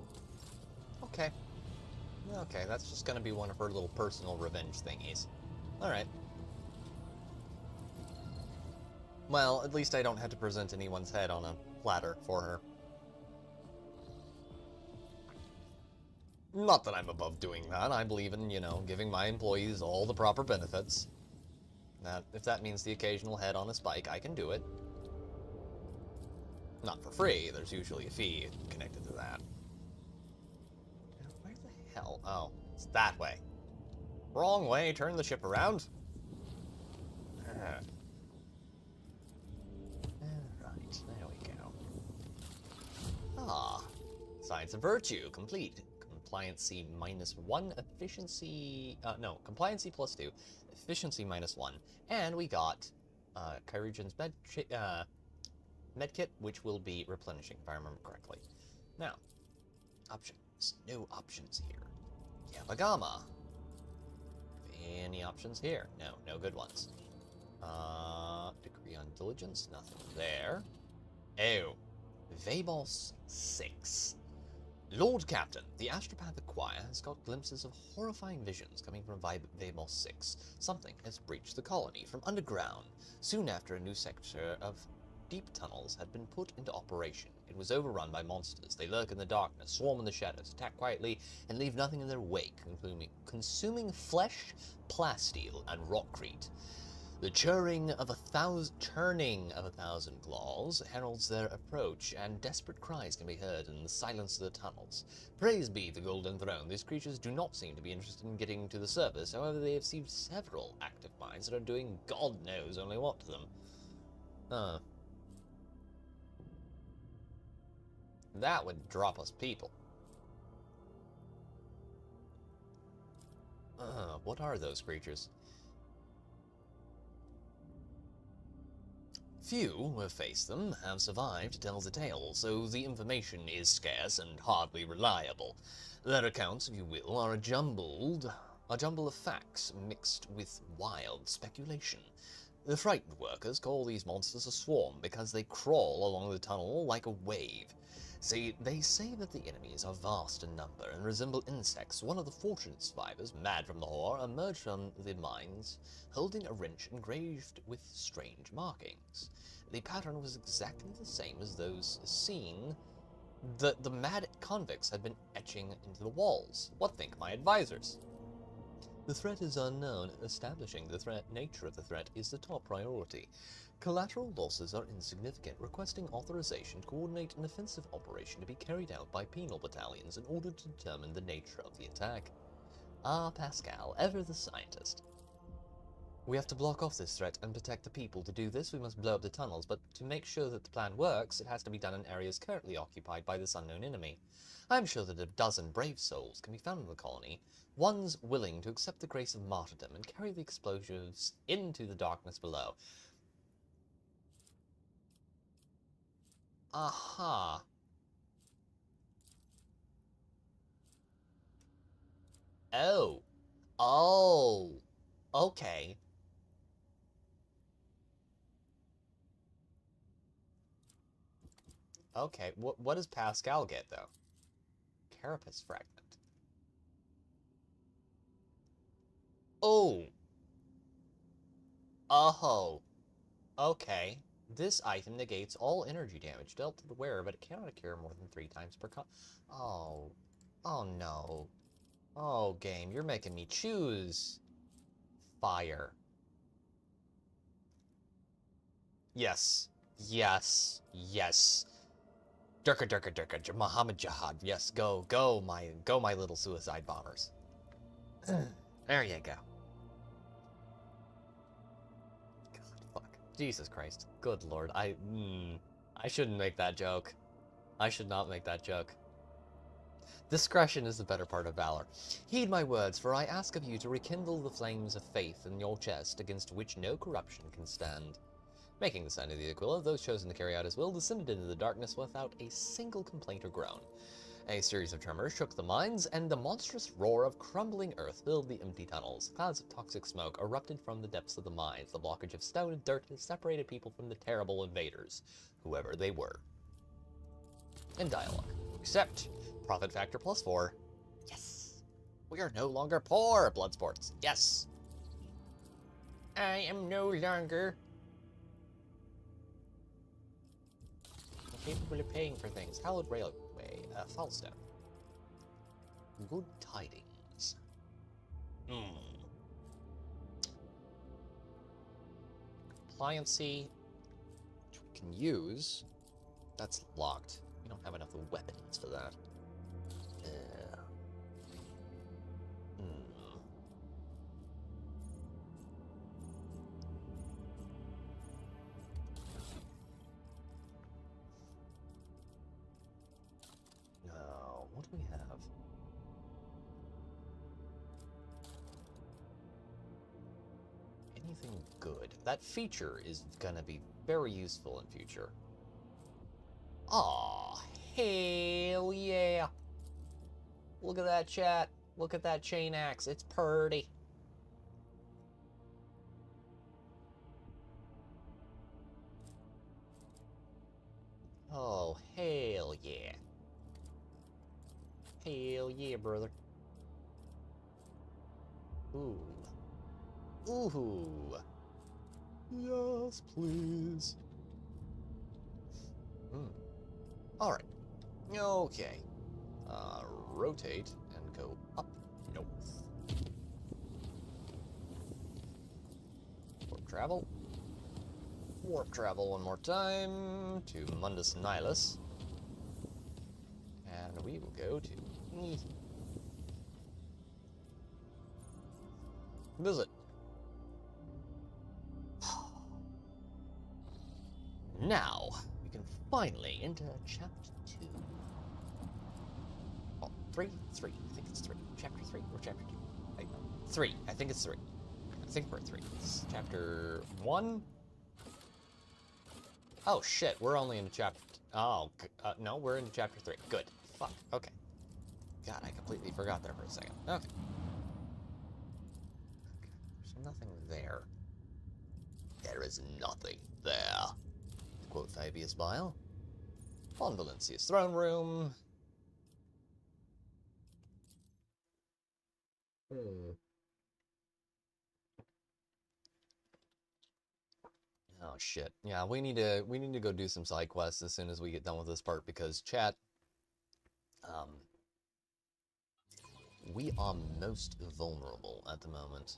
Okay. Okay, that's just gonna be one of her little personal revenge thingies. Alright. Well, at least I don't have to present anyone's head on a platter for her. Not that I'm above doing that. I believe in, giving my employees all the proper benefits. That, if that means the occasional head on a spike, I can do it. Not for free. There's usually a fee connected to that. Where the hell? Oh, it's that way. Wrong way. Turn the ship around. Right, there we go. Ah, Science of Virtue, complete. Compliancy -1, efficiency... no, compliancy +2, efficiency -1. And we got Kyrigen's medkit, which will be replenishing, if I remember correctly. Now, options. No options here. Yamagama. Any options here? No, no good ones. Degree on diligence, nothing there. Oh, Vabos 6. Lord Captain, the Astropathic Choir has got glimpses of horrifying visions coming from Vabos 6. Something has breached the colony from underground, soon after a new sector of deep tunnels had been put into operation. It was overrun by monsters. They lurk in the darkness, swarm in the shadows, attack quietly, and leave nothing in their wake, consuming flesh, plasteel, and rockcrete. The churning of a thousand claws heralds their approach, and desperate cries can be heard in the silence of the tunnels. Praise be the Golden Throne, these creatures do not seem to be interested in getting to the surface. However, they have received several active mines that are doing God knows only what to them. That would drop us people. What are those creatures? Few who have faced them have survived to tell the tale, so the information is scarce and hardly reliable. Their accounts, if you will, are a jumble of facts mixed with wild speculation. The frightened workers call these monsters a swarm because they crawl along the tunnel like a wave. See, they say that the enemies are vast in number and resemble insects. One of the fortunate survivors, mad from the horror, emerged from the mines holding a wrench engraved with strange markings. The pattern was exactly the same as those seen that the mad convicts had been etching into the walls. What think my advisors? The threat is unknown. Establishing the nature of the threat is the top priority. Collateral losses are insignificant, requesting authorization to coordinate an offensive operation to be carried out by penal battalions in order to determine the nature of the attack. Ah, Pascal, ever the scientist. We have to block off this threat and protect the people. To do this, we must blow up the tunnels, but to make sure that the plan works, it has to be done in areas currently occupied by this unknown enemy. I am sure that a dozen brave souls can be found in the colony, ones willing to accept the grace of martyrdom and carry the explosives into the darkness below. Aha. Oh. Oh. Okay. Okay, what does Pascal get, though? Carapace fragment. Oh. Oh. Okay. This item negates all energy damage dealt to the wearer, but it cannot occur more than 3 times per Oh. Oh, no. Oh, game, you're making me choose. Fire. Yes. Yes. Yes. Durka, durka, durka, Muhammad Jihad. Yes, go, my little suicide bombers. There you go. God, fuck. Jesus Christ. Good lord. I shouldn't make that joke. I should not make that joke. Discretion is the better part of valor. Heed my words, for I ask of you to rekindle the flames of faith in your chest, against which no corruption can stand. Making the sign of the Aquila, those chosen to carry out his will descended into the darkness without a single complaint or groan. A series of tremors shook the mines, and the monstrous roar of crumbling earth filled the empty tunnels. Clouds of toxic smoke erupted from the depths of the mines. The blockage of stone and dirt separated people from the terrible invaders, whoever they were. In dialogue. Except profit factor +4. Yes! We are no longer poor, Bloodsports. Yes! I am no longer capable of paying for things. Hallowed Railway, Falstone. Good tidings. Compliancy, which we can use. That's locked. We don't have enough weapons for that. No, what do we have? Anything good? That feature is gonna be very useful in future. Aw, hell yeah. Look at that, chat. Look at that chain axe. It's purty. Oh, hell yeah. Hell yeah, brother. Ooh. Ooh. Yes, please. Alright. Okay. Rotate and go up north. Warp travel. Warp travel one more time to Mundus Nihilus. And we will go to visit. Now, we can finally enter chapter 2. Oh, 3? 3. I think it's 3. Chapter 3 or chapter 2? 3. I think it's 3. I think we're at 3. It's chapter 1? Oh, shit. We're only in chapter... Oh, no, we're in chapter 3. Good. Fuck. Okay. God, I completely forgot there for a second. Okay. There's nothing there. There is nothing there. To quote Fabius Bile. Von Valencia's throne room. Oh shit. Yeah, we need to go do some side quests as soon as we get done with this part, because chat, we are most vulnerable at the moment.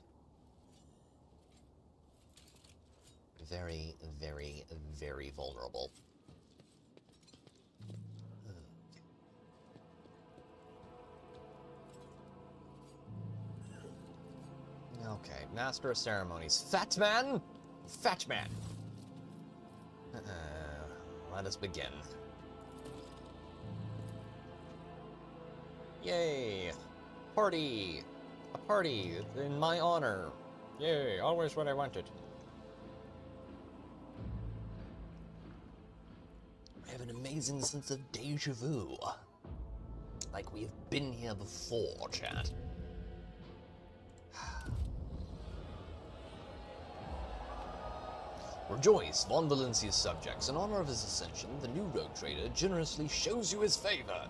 Very, very, very vulnerable. Okay, Master of Ceremonies. Fat Man! Fat Man! Let us begin. Yay! Party! A party in my honor. Yay, always what I wanted. I have an amazing sense of deja vu. Like we have been here before, chat. Rejoice, Von Valencia's subjects. In honor of his ascension, the new rogue trader generously shows you his favor.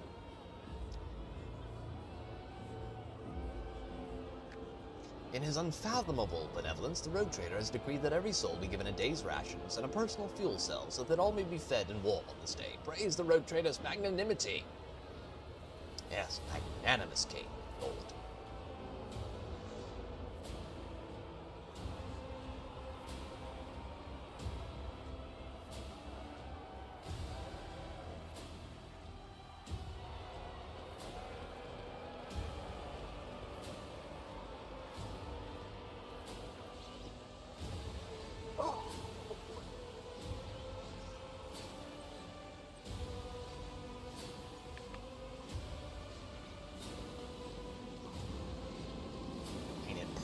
In his unfathomable benevolence, the rogue trader has decreed that every soul be given a day's rations and a personal fuel cell so that all may be fed and warm on this day. Praise the rogue trader's magnanimity. Yes, magnanimous king, Lord.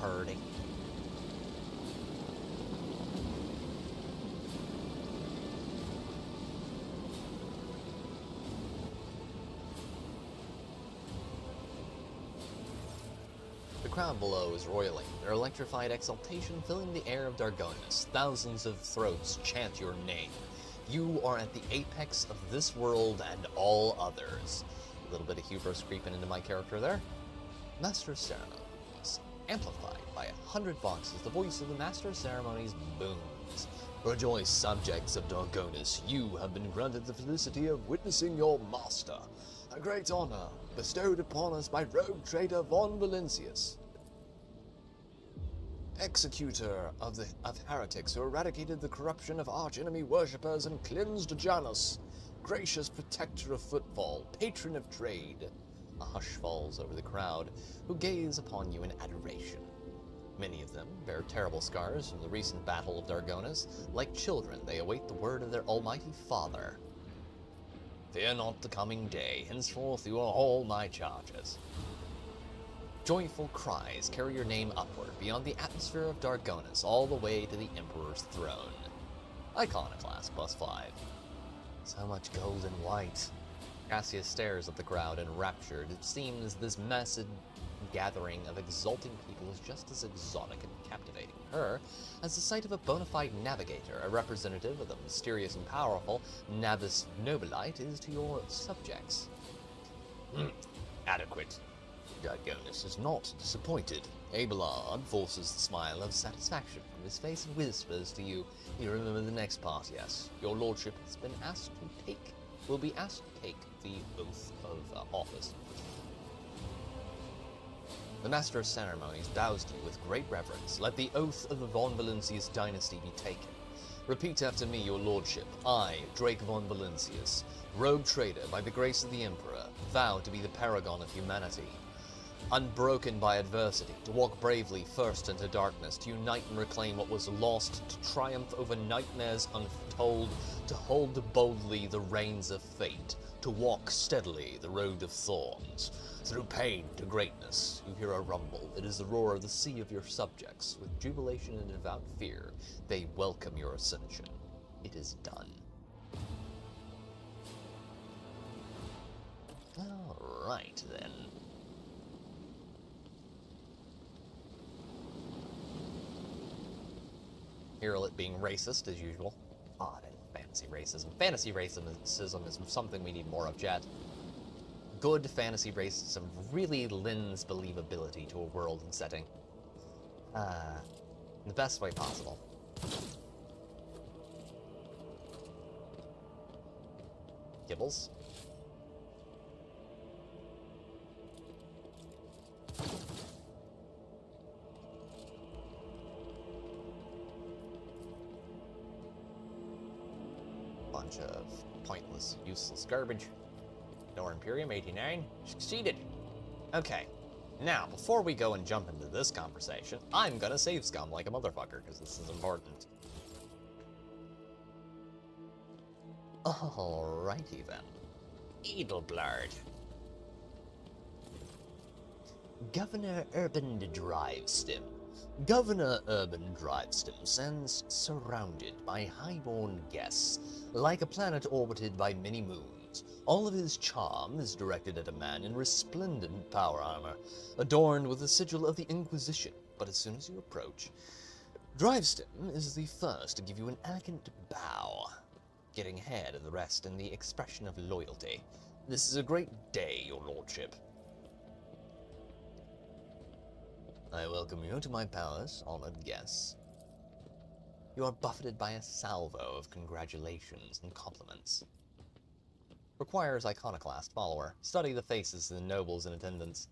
party. The crowd below is roiling, their electrified exultation filling the air of Dargonus. Thousands of throats chant your name. You are at the apex of this world and all others. A little bit of hubris creeping into my character there. Master of Ceremonies. Amplified by 100 voices, the voice of the Master of Ceremonies booms. Rejoice, subjects of Dargonus. You have been granted the felicity of witnessing your master. A great honor bestowed upon us by rogue traitor von Valencius, executor of heretics who eradicated the corruption of arch-enemy worshippers and cleansed Janus, gracious protector of footfall, patron of trade. A hush falls over the crowd, who gaze upon you in adoration. Many of them bear terrible scars from the recent battle of Dargonus. Like children, they await the word of their almighty father. Fear not the coming day, henceforth you are all my charges. Joyful cries carry your name upward, beyond the atmosphere of Dargonus, all the way to the Emperor's throne. Iconoclast +5. So much gold and white. Cassius stares at the crowd enraptured. It seems this massive gathering of exulting people is just as exotic and captivating to her as the sight of a bona fide navigator, a representative of the mysterious and powerful Nabis Nobilite, is to your subjects. Adequate. Dargonus is not disappointed. Abelard forces the smile of satisfaction from his face and whispers to you, "You remember the next part, yes? Your lordship has been will be asked to take the oath of office." The Master of Ceremonies bows to you with great reverence. Let the oath of the von Valencius dynasty be taken. Repeat after me, your lordship. I, Drake von Valencius, rogue trader by the grace of the Emperor, vow to be the paragon of humanity. Unbroken by adversity, to walk bravely first into darkness, to unite and reclaim what was lost, to triumph over nightmares untold, to hold boldly the reins of fate, to walk steadily the road of thorns. Through pain to greatness, you hear a rumble. It is the roar of the sea of your subjects. With jubilation and devout fear, they welcome your ascension. It is done. Alright, then. Herald it being racist, as usual. Odd and fantasy racism. Fantasy racism is something we need more of, chat. Good fantasy racism really lends believability to a world and setting. In the best way possible. Gibbles? Bunch of pointless, useless garbage. Nor Imperium 89 succeeded. Okay, now before we go and jump into this conversation, I'm gonna save scum like a motherfucker because this is important. Alrighty then. Edelblard. Governor Urban Drivestim. Governor Urban Drivestim stands surrounded by highborn guests, like a planet orbited by many moons. All of his charm is directed at a man in resplendent power armor, adorned with the sigil of the Inquisition. But as soon as you approach, Drivestim is the first to give you an elegant bow, getting ahead of the rest in the expression of loyalty. This is a great day, your lordship. I welcome you to my palace, honored guests. You are buffeted by a salvo of congratulations and compliments. Requires iconoclast follower. Study the faces of the nobles in attendance.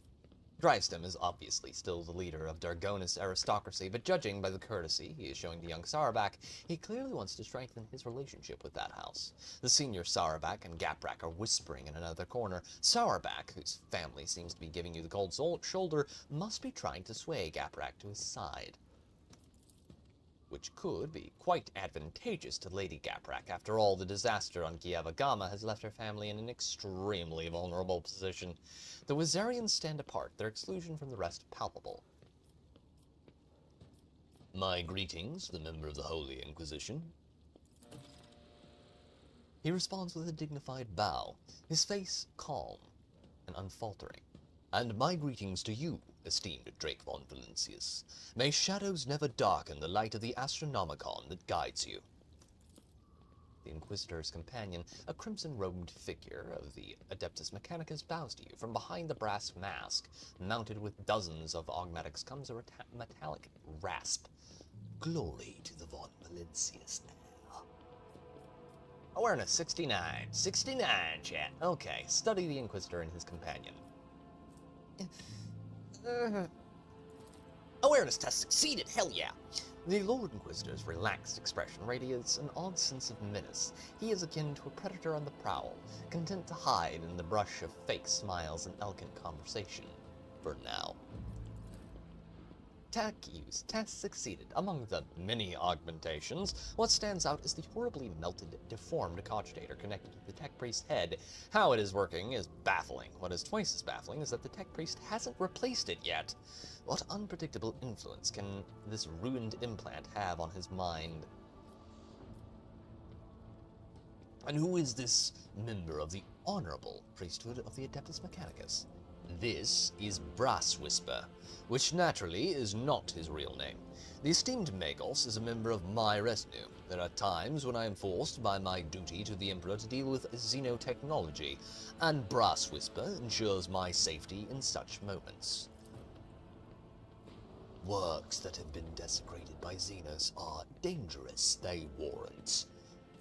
Drivestim is obviously still the leader of Dargonus aristocracy, but judging by the courtesy he is showing to young Sarabak, he clearly wants to strengthen his relationship with that house. The senior Sarabak and Gaprak are whispering in another corner. Sarabak, whose family seems to be giving you the cold shoulder, must be trying to sway Gaprak to his side, which could be quite advantageous to Lady Gaprak. After all, the disaster on Giavagama has left her family in an extremely vulnerable position. The Wizarians stand apart, their exclusion from the rest palpable. My greetings to the member of the Holy Inquisition. He responds with a dignified bow, his face calm and unfaltering. And my greetings to you, esteemed Drake von Valencius. May shadows never darken the light of the Astronomicon that guides you. The Inquisitor's companion, a crimson-robed figure of the Adeptus Mechanicus, bows to you. From behind the brass mask, mounted with dozens of augmatics, comes a metallic rasp. Glory to the von Valencius now. Awareness 69. 69, chat. Okay, study the Inquisitor and his companion. Awareness test succeeded, hell yeah! The Lord Inquisitor's relaxed expression radiates an odd sense of menace. He is akin to a predator on the prowl, content to hide in the brush of fake smiles and elegant conversation. For now. Tech use test succeeded. Among the many augmentations, what stands out is the horribly melted, deformed cogitator connected to the tech priest's head. How it is working is baffling. What is twice as baffling is that the tech priest hasn't replaced it yet. What unpredictable influence can this ruined implant have on his mind? And who is this member of the honorable priesthood of the Adeptus Mechanicus? This is Brass Whisper, which naturally is not his real name. The esteemed Magos is a member of my retinue. There are times when I am forced by my duty to the Emperor to deal with xenotechnology, and Brass Whisper ensures my safety in such moments. Works that have been desecrated by Xenos are dangerous, they warrant.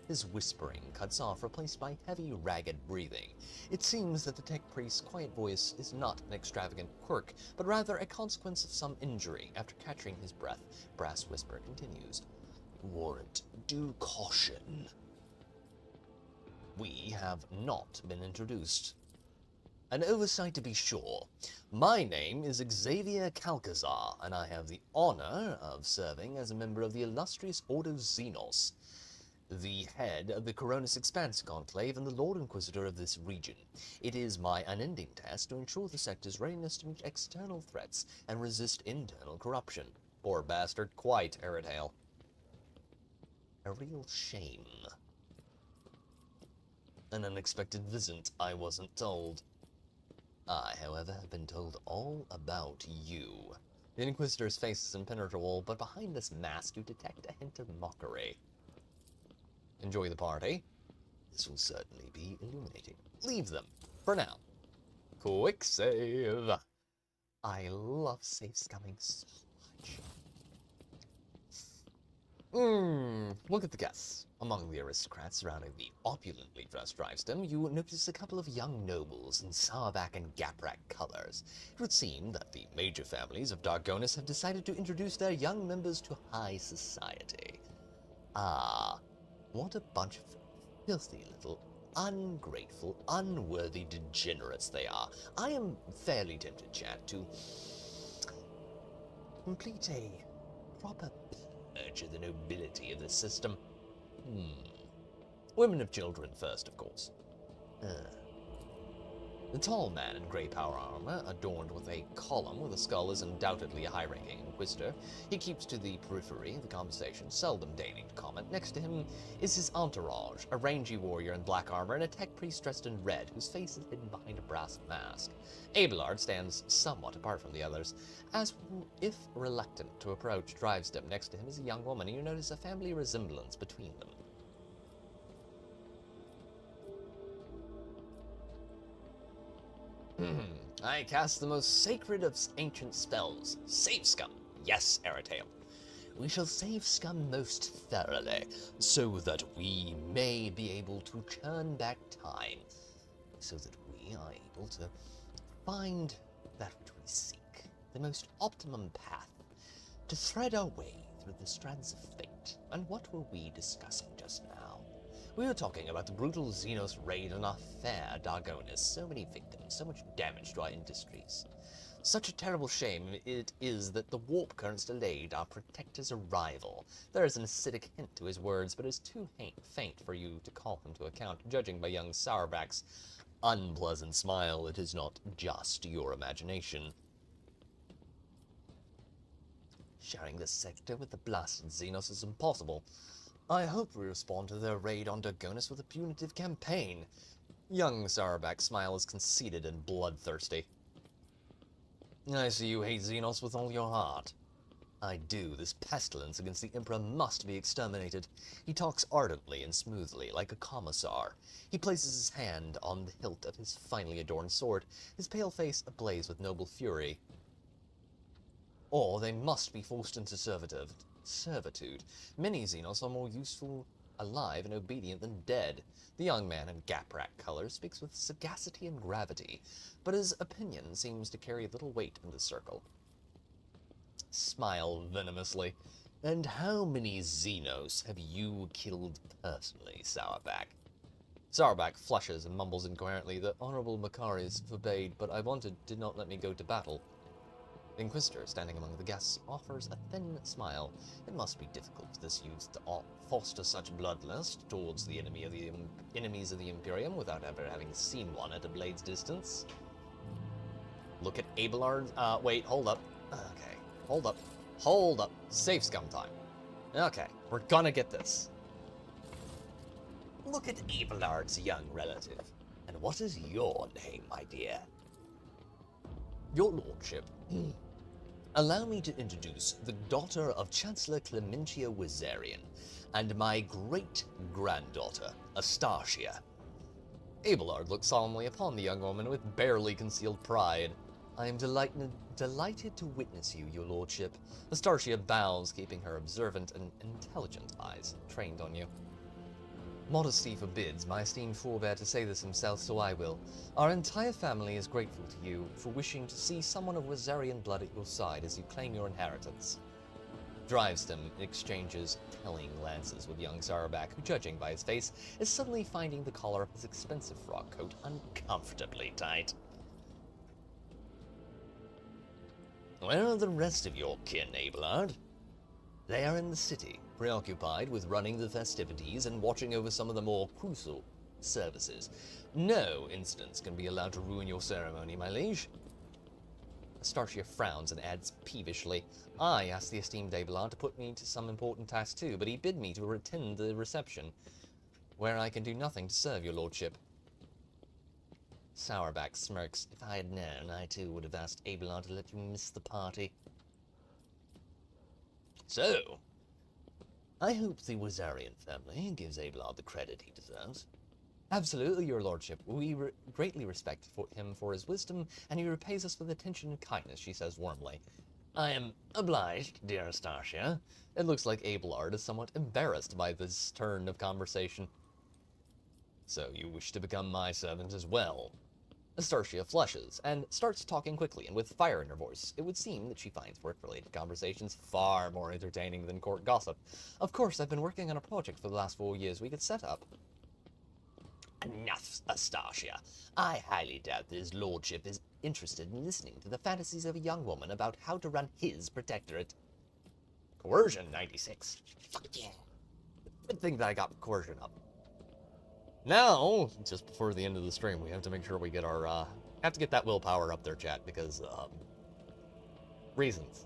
His whispering cuts off, replaced by heavy, ragged breathing. It seems that the tech priest's quiet voice is not an extravagant quirk, but rather a consequence of some injury. After catching his breath, Brass Whisper continues. Warrant due caution. We have not been introduced. An oversight to be sure. My name is Xavier Calcazar, and I have the honor of serving as a member of the illustrious Ordo Xenos, the head of the Coronis Expanse Conclave and the Lord Inquisitor of this region. It is my unending task to ensure the sector's readiness to meet external threats and resist internal corruption. Poor bastard, quite, Aerodale. A real shame. An unexpected visit, I wasn't told. I, however, have been told all about you. The Inquisitor's face is impenetrable, but behind this mask you detect a hint of mockery. Enjoy the party. This will certainly be illuminating. Leave them, for now. Quick save. I love save scumming so much. Look at the guests. Among the aristocrats surrounding the opulently dressed Drivestem, you notice a couple of young nobles in sourback and gaprak colors. It would seem that the major families of Dargonis have decided to introduce their young members to high society. Ah, what a bunch of filthy little, ungrateful, unworthy degenerates they are. I am fairly tempted, chat, to complete a proper purge of the nobility of this system. Women of children first, of course. The tall man in grey power armor, adorned with a column with a skull, is undoubtedly a high-ranking Inquisitor. He keeps to the periphery of the conversation, seldom deigning to comment. Next to him is his entourage, a rangy warrior in black armor and a tech priest dressed in red, whose face is hidden behind a brass mask. Abelard stands somewhat apart from the others, as if reluctant to approach Drivestem. Next to him is a young woman, and you notice a family resemblance between them. I cast the most sacred of ancient spells. Save scum. Yes, Aerodale. We shall save scum most thoroughly, so that we may be able to turn back time, so that we are able to find that which we seek, the most optimum path, to thread our way through the strands of fate. And what were we discussing just now? We were talking about the brutal Xenos raid on our fair Dargonis. So many victims, so much damage to our industries. Such a terrible shame it is that the warp currents delayed our protector's arrival. There is an acidic hint to his words, but is too faint for you to call him to account. Judging by young Sourback's unpleasant smile, it is not just your imagination. Sharing the sector with the blasted Xenos is impossible. I hope we respond to their raid on Dagonis with a punitive campaign. Young Sarabak's smile is conceited and bloodthirsty. I see you hate Xenos with all your heart. I do. This pestilence against the Emperor must be exterminated. He talks ardently and smoothly, like a commissar. He places his hand on the hilt of his finely adorned sword, his pale face ablaze with noble fury. Or they must be forced into servitude. Many Xenos are more useful alive and obedient than dead. The young man in gap-rack colors speaks with sagacity and gravity, but his opinion seems to carry little weight in the circle. Smile venomously. And how many Xenos have you killed personally, Sourback? Sourback flushes and mumbles incoherently, the Honorable Macaris forbade, but I did not let me go to battle. The Inquisitor, standing among the guests, offers a thin smile. It must be difficult for this youth to foster such bloodlust towards the enemies of the Imperium without ever having seen one at a blade's distance. Look at Abelard. Wait, hold up. Okay, hold up. Safe scum time. Okay, we're gonna get this. Look at Abelard's young relative. And what is your name, my dear? Your lordship. Allow me to introduce the daughter of Chancellor Clementia Wazarian, and my great-granddaughter, Astartes. Abelard looks solemnly upon the young woman with barely concealed pride. I am delighted to witness you, your lordship. Astartes bows, keeping her observant and intelligent eyes trained on you. Modesty forbids my esteemed forebear to say this himself, so I will. Our entire family is grateful to you for wishing to see someone of Wazarian blood at your side as you claim your inheritance. Drivestem exchanges telling glances with young Sarabak, who, judging by his face, is suddenly finding the collar of his expensive frock coat uncomfortably tight. Where are the rest of your kin, Abelard? They are in the city, preoccupied with running the festivities and watching over some of the more crucial services. No incidents can be allowed to ruin your ceremony, my liege. Astartes frowns and adds peevishly, I asked the esteemed Abelard to put me to some important task too, but he bid me to attend the reception, where I can do nothing to serve your lordship. Sourback smirks. If I had known, I too would have asked Abelard to let you miss the party. So, I hope the Wazarian family gives Abelard the credit he deserves. Absolutely, your lordship. We greatly respect him for his wisdom, and he repays us with attention and kindness, she says warmly. I am obliged, dear Astartes. It looks like Abelard is somewhat embarrassed by this turn of conversation. So you wish to become my servant as well? Astartes flushes and starts talking quickly and with fire in her voice. It would seem that she finds work-related conversations far more entertaining than court gossip. Of course, I've been working on a project for the last 4 years we could set up. Enough, Astartes. I highly doubt that his lordship is interested in listening to the fantasies of a young woman about how to run his protectorate. Coercion 96. Fuck yeah. Good thing that I got coercion up. Now, just before the end of the stream, we have to make sure we get our, have to get that willpower up there, chat, because, reasons.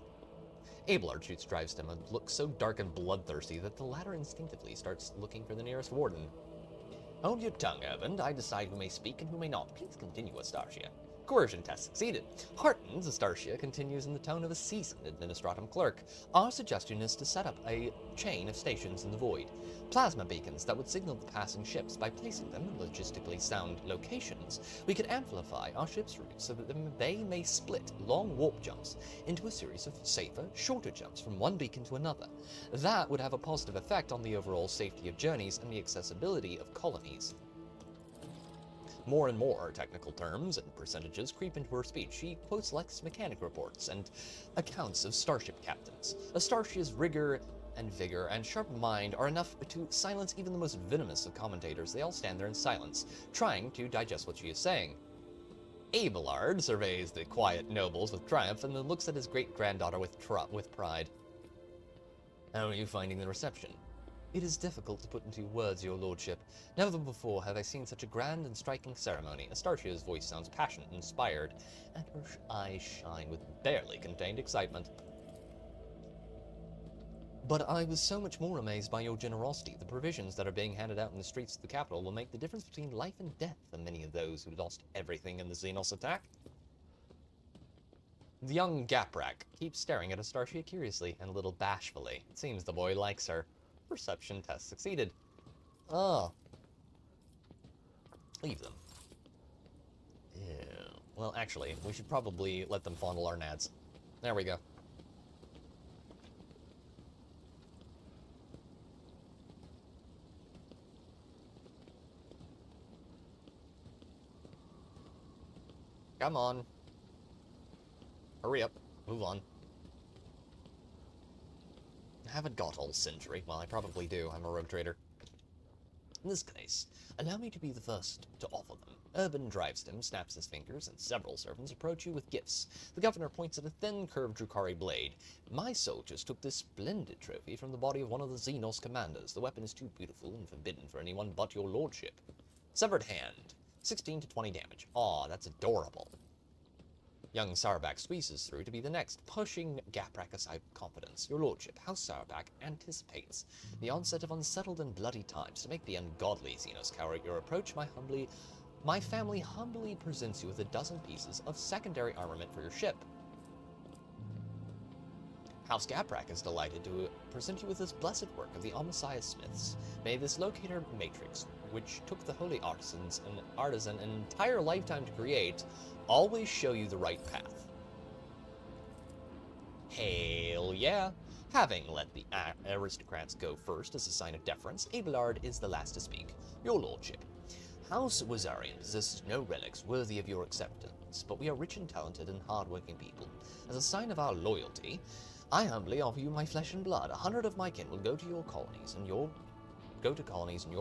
Abelard shoots Drivestem and looks so dark and bloodthirsty that the latter instinctively starts looking for the nearest warden. Hold your tongue, Ervand. I decide who may speak and who may not. Please continue, Astartes. Coercion test succeeded. Heartened, Astartes continues in the tone of a seasoned administratum clerk. Our suggestion is to set up a chain of stations in the void. Plasma beacons that would signal the passing ships. By placing them in logistically sound locations, we could amplify our ships' routes so that they may split long warp jumps into a series of safer, shorter jumps from one beacon to another. That would have a positive effect on the overall safety of journeys and the accessibility of colonies. More and more technical terms and percentages creep into her speech. She quotes Lex mechanic reports and accounts of starship captains. Astartes' rigor and vigor and sharp mind are enough to silence even the most venomous of commentators. They all stand there in silence, trying to digest what she is saying. Abelard surveys the quiet nobles with triumph and then looks at his great-granddaughter with pride. How are you finding the reception? It is difficult to put into words, your lordship. Never before have I seen such a grand and striking ceremony. Astartes' voice sounds passionate and inspired, and her eyes shine with barely contained excitement. But I was so much more amazed by your generosity. The provisions that are being handed out in the streets of the capital will make the difference between life and death for many of those who lost everything in the Xenos attack. The young Gaprak keeps staring at Astartes curiously and a little bashfully. It seems the boy likes her. Perception test succeeded. Oh. Leave them. Yeah. Well, actually, we should probably let them fondle our nads. There we go. Come on. Hurry up. Move on. I haven't got all century. Well, I probably do. I'm a rogue trader. In this case, allow me to be the first to offer them. Urban drives him, snaps his fingers, and several servants approach you with gifts. The governor points at a thin, curved Drukhari blade. My soldiers took this splendid trophy from the body of one of the Xenos commanders. The weapon is too beautiful and forbidden for anyone but your lordship. Severed hand. 16 to 20 damage. Aw, that's adorable. Young Sarabak squeezes through to be the next, pushing Gaprak aside with confidence. Your lordship, House Sarabak anticipates the onset of unsettled and bloody times. To make the ungodly Xenos cower at your approach, my family humbly presents you with a dozen pieces of secondary armament for your ship. House Gaprak is delighted to present you with this blessed work of the Omnissiah Smiths. May this locator matrix, which took the holy artisan an entire lifetime to create, always show you the right path. Hail yeah! Having let the aristocrats go first as a sign of deference, Abelard is the last to speak. Your lordship, House Wazarian possesses no relics worthy of your acceptance, but we are rich and talented and hard-working people. As a sign of our loyalty, I humbly offer you my flesh and blood. 100 of my kin will go to your colonies and your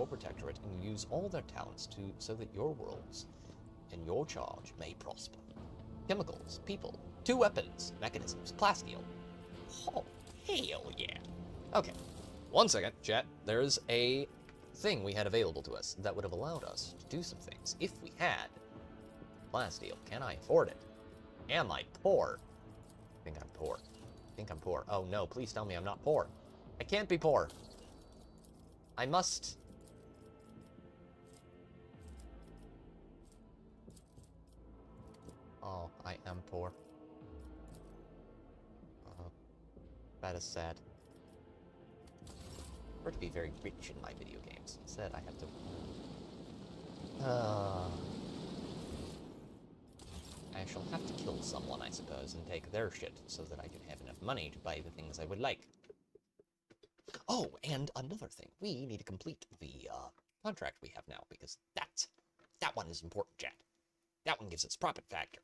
protectorate and use all their talents so that your worlds in your charge may prosper. Chemicals, people, 2 weapons, mechanisms, plasteel. Oh, hell yeah. Okay, 1 second, chat. There's a thing we had available to us that would have allowed us to do some things if we had plasteel. Can I afford it? Am I poor? I think I'm poor. I think I'm poor. Oh no, please tell me I'm not poor. I can't be poor. I must... Oh, I am poor. That is sad. I prefer to be very rich in my video games. Instead, I have to... I shall have to kill someone, I suppose, and take their shit so that I can have enough money to buy the things I would like. Oh, and another thing. We need to complete the contract we have now, because that one is important, chat. That one gives us profit factor.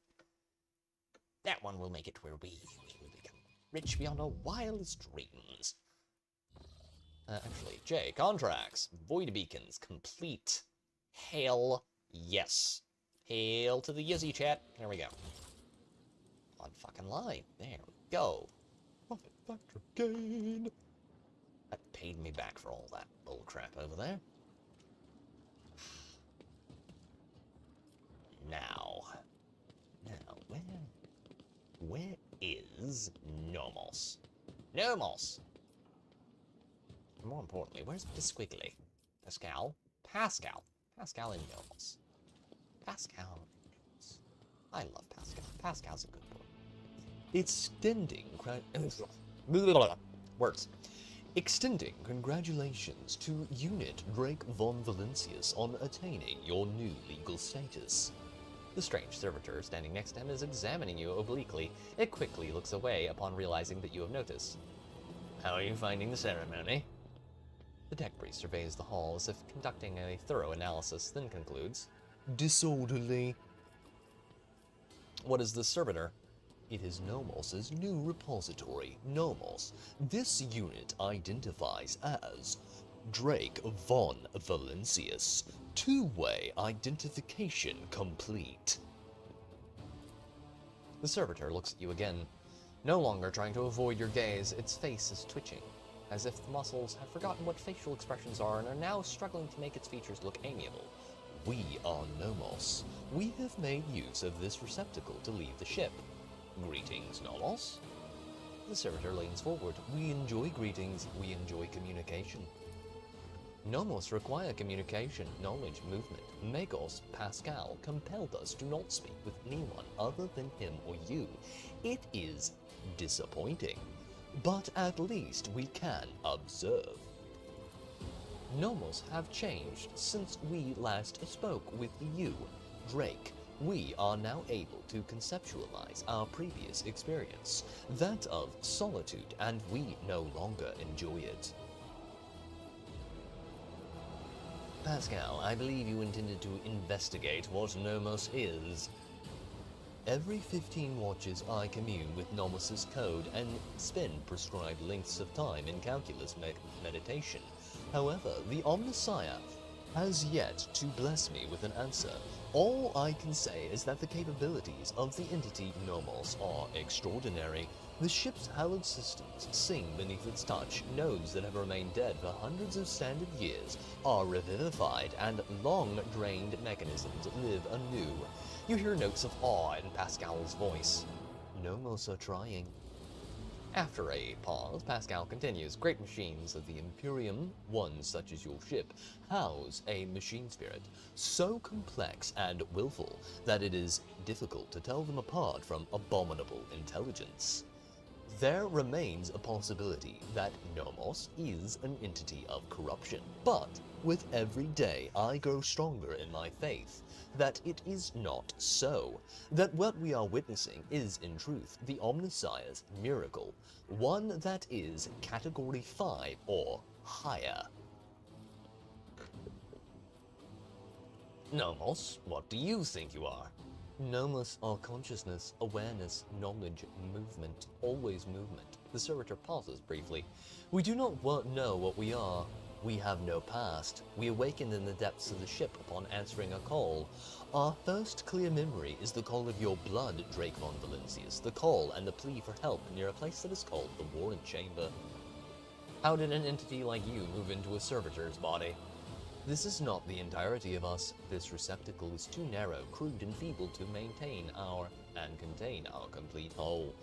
That one will make it where we will become rich beyond our wildest dreams. Actually, J, contracts. Void beacons, complete. Hail yes. Hail to the Yizzy, chat. There we go. On fucking line. There we go. Profit factor gain. That paid me back for all that bullcrap over there. Now, where is Nomos? Nomos! More importantly, where's Pisquiggly? Pascal and Nomos. Pascal and Nomos. I love Pascal. Pascal's a good boy. Extending congratulations to Unit Drake von Valencius on attaining your new legal status. The strange servitor standing next to him is examining you obliquely. It quickly looks away upon realizing that you have noticed. How are you finding the ceremony? The deck priest surveys the hall as if conducting a thorough analysis, then concludes, disorderly. What is the servitor? It is Nomos' new repository. Nomos. This unit identifies as Drake von Valencius. Two-way identification complete. The servitor looks at you again, no longer trying to avoid your gaze. Its face is twitching, as if the muscles have forgotten what facial expressions are and are now struggling to make its features look amiable. We are Nomos. We have made use of this receptacle to leave the ship. Greetings, Nomos. The servitor leans forward. We enjoy greetings, we enjoy communication. Nomos require communication, knowledge, movement. Magos, Pascal, compelled us to not speak with anyone other than him or you. It is disappointing, but at least we can observe. Nomos have changed since we last spoke with you, Drake. We are now able to conceptualize our previous experience, that of solitude, and we no longer enjoy it. Pascal, I believe you intended to investigate what Nomos is. Every 15 watches I commune with Nomos' code and spend prescribed lengths of time in calculus meditation. However, the Omnissiah has yet to bless me with an answer. All I can say is that the capabilities of the entity Nomos are extraordinary. The ship's hallowed systems sing beneath its touch. Nodes that have remained dead for hundreds of standard years are revivified, and long-drained mechanisms live anew. You hear notes of awe in Pascal's voice. Nomos are trying. After a pause, Pascal continues. Great machines of the Imperium, ones such as your ship, house a machine spirit so complex and willful that it is difficult to tell them apart from abominable intelligence. There remains a possibility that Nomos is an entity of corruption, but with every day I grow stronger in my faith that it is not so, that what we are witnessing is in truth the Omnissiah's miracle, one that is Category 5 or higher. Nomos, what do you think you are? Nomos are consciousness, awareness, knowledge, movement, always movement. The servitor pauses briefly. We do not know what we are. We have no past. We awakened in the depths of the ship upon answering a call. Our first clear memory is the call of your blood, Drake von Valencius, the call and the plea for help near a place that is called the Warren Chamber. How did an entity like you move into a servitor's body? This is not the entirety of us. This receptacle is too narrow, crude, and feeble to maintain and contain our complete whole.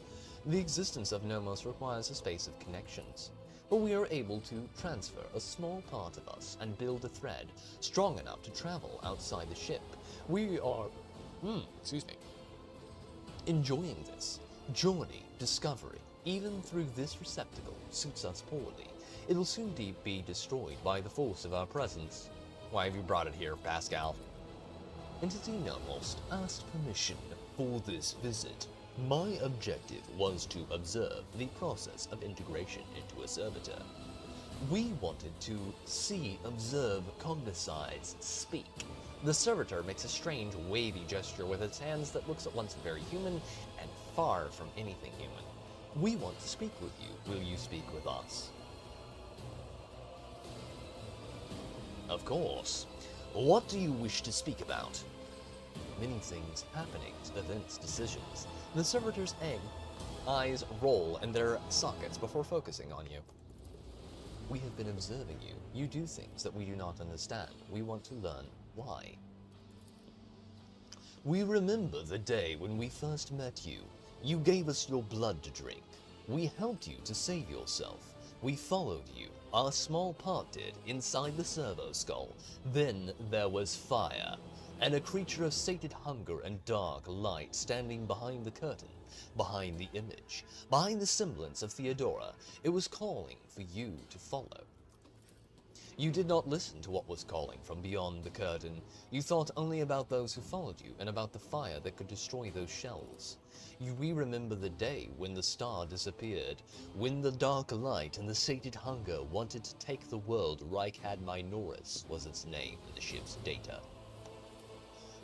The existence of Nomos requires a space of connections, but we are able to transfer a small part of us and build a thread strong enough to travel outside the ship. We are, enjoying this journey, discovery, even through this receptacle, suits us poorly. It will soon be destroyed by the force of our presence. Why have you brought it here, Pascal? Entity Nomos asked permission for this visit. My objective was to observe the process of integration into a servitor. We wanted to see, observe, cognitize, speak. The servitor makes a strange, wavy gesture with its hands that looks at once very human and far from anything human. We want to speak with you. Will you speak with us? Of course. What do you wish to speak about? Many things, happenings, events, decisions. The servitor's eyes roll in their sockets before focusing on you. We have been observing you. You do things that we do not understand. We want to learn why. We remember the day when we first met you. You gave us your blood to drink. We helped you to save yourself. We followed you. Our small part did, inside the servo skull. Then there was fire, and a creature of sated hunger and dark light standing behind the curtain, behind the image, behind the semblance of Theodora. It was calling for you to follow. You did not listen to what was calling from beyond the curtain. You thought only about those who followed you and about the fire that could destroy those shells. We remember the day when the star disappeared, when the dark light and the sated hunger wanted to take the world. Archon Minoris was its name in the ship's data.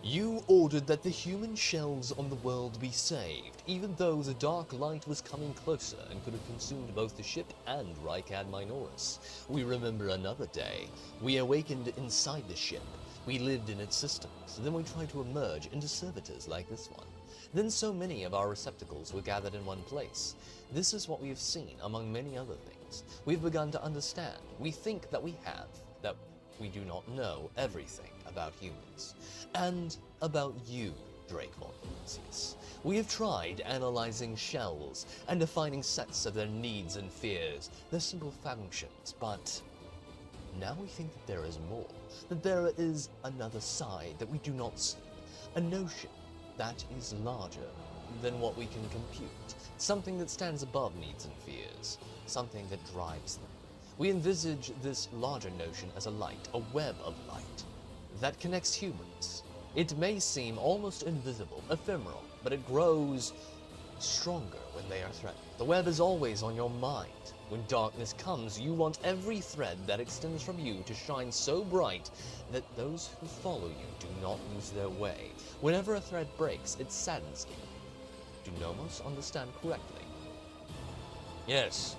You ordered that the human shells on the world be saved, even though the dark light was coming closer and could have consumed both the ship and Archon Minoris. We remember another day. We awakened inside the ship. We lived in its systems, then we tried to emerge into servitors like this one. Then so many of our receptacles were gathered in one place. This is what we have seen among many other things. We've begun to understand. We think that we have, that we do not know everything about humans. And about you, Drake von Lucius. We have tried analyzing shells and defining sets of their needs and fears, their simple functions, but now we think that there is more, that there is another side that we do not see, a notion that is larger than what we can compute, something that stands above needs and fears, something that drives them. We envisage this larger notion as a light, a web of light, that connects humans. It may seem almost invisible, ephemeral, but it grows stronger when they are threatened. The web is always on your mind. When darkness comes, you want every thread that extends from you to shine so bright that those who follow you do not lose their way. Whenever a thread breaks, it saddens you. Do Nomos understand correctly? Yes,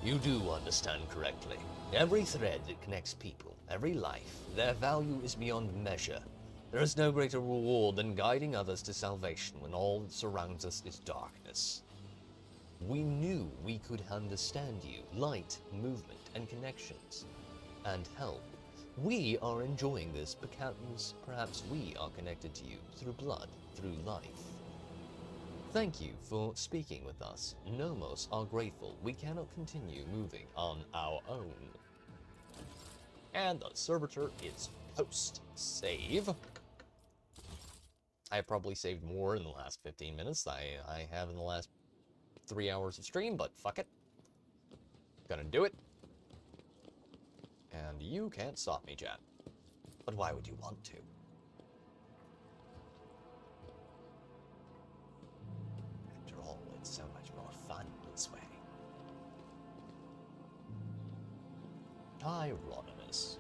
you do understand correctly. Every thread that connects people, every life, their value is beyond measure. There is no greater reward than guiding others to salvation when all that surrounds us is darkness. We knew we could understand you, light, movement, and connections, and help. We are enjoying this because perhaps we are connected to you through blood, through life. Thank you for speaking with us. Nomos are grateful. We cannot continue moving on our own. And the servitor is post-save. I probably saved more in the last 15 minutes than I have in the last 3 hours of stream, but fuck it. Gonna do it. And you can't stop me, chat. But why would you want to? After all, it's so much more fun this way. Hieronymus.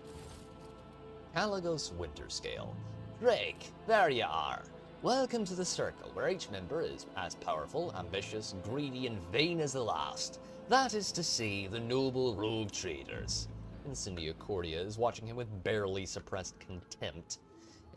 Caligos Winterscale. Drake, there you are. Welcome to the circle, where each member is as powerful, ambitious, greedy, and vain as the last. That is to say, the noble rogue traders. Incendia Cordia is watching him with barely suppressed contempt.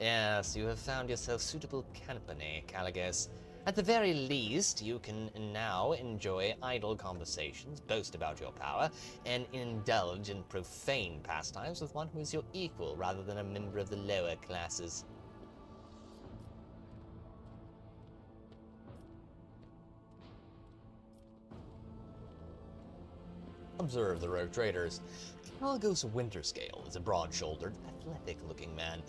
Yes, you have found yourself suitable company, Caligos. At the very least, you can now enjoy idle conversations, boast about your power, and indulge in profane pastimes with one who is your equal rather than a member of the lower classes. Observe the rogue traders. Caligos Winterscale is a broad-shouldered, athletic-looking man.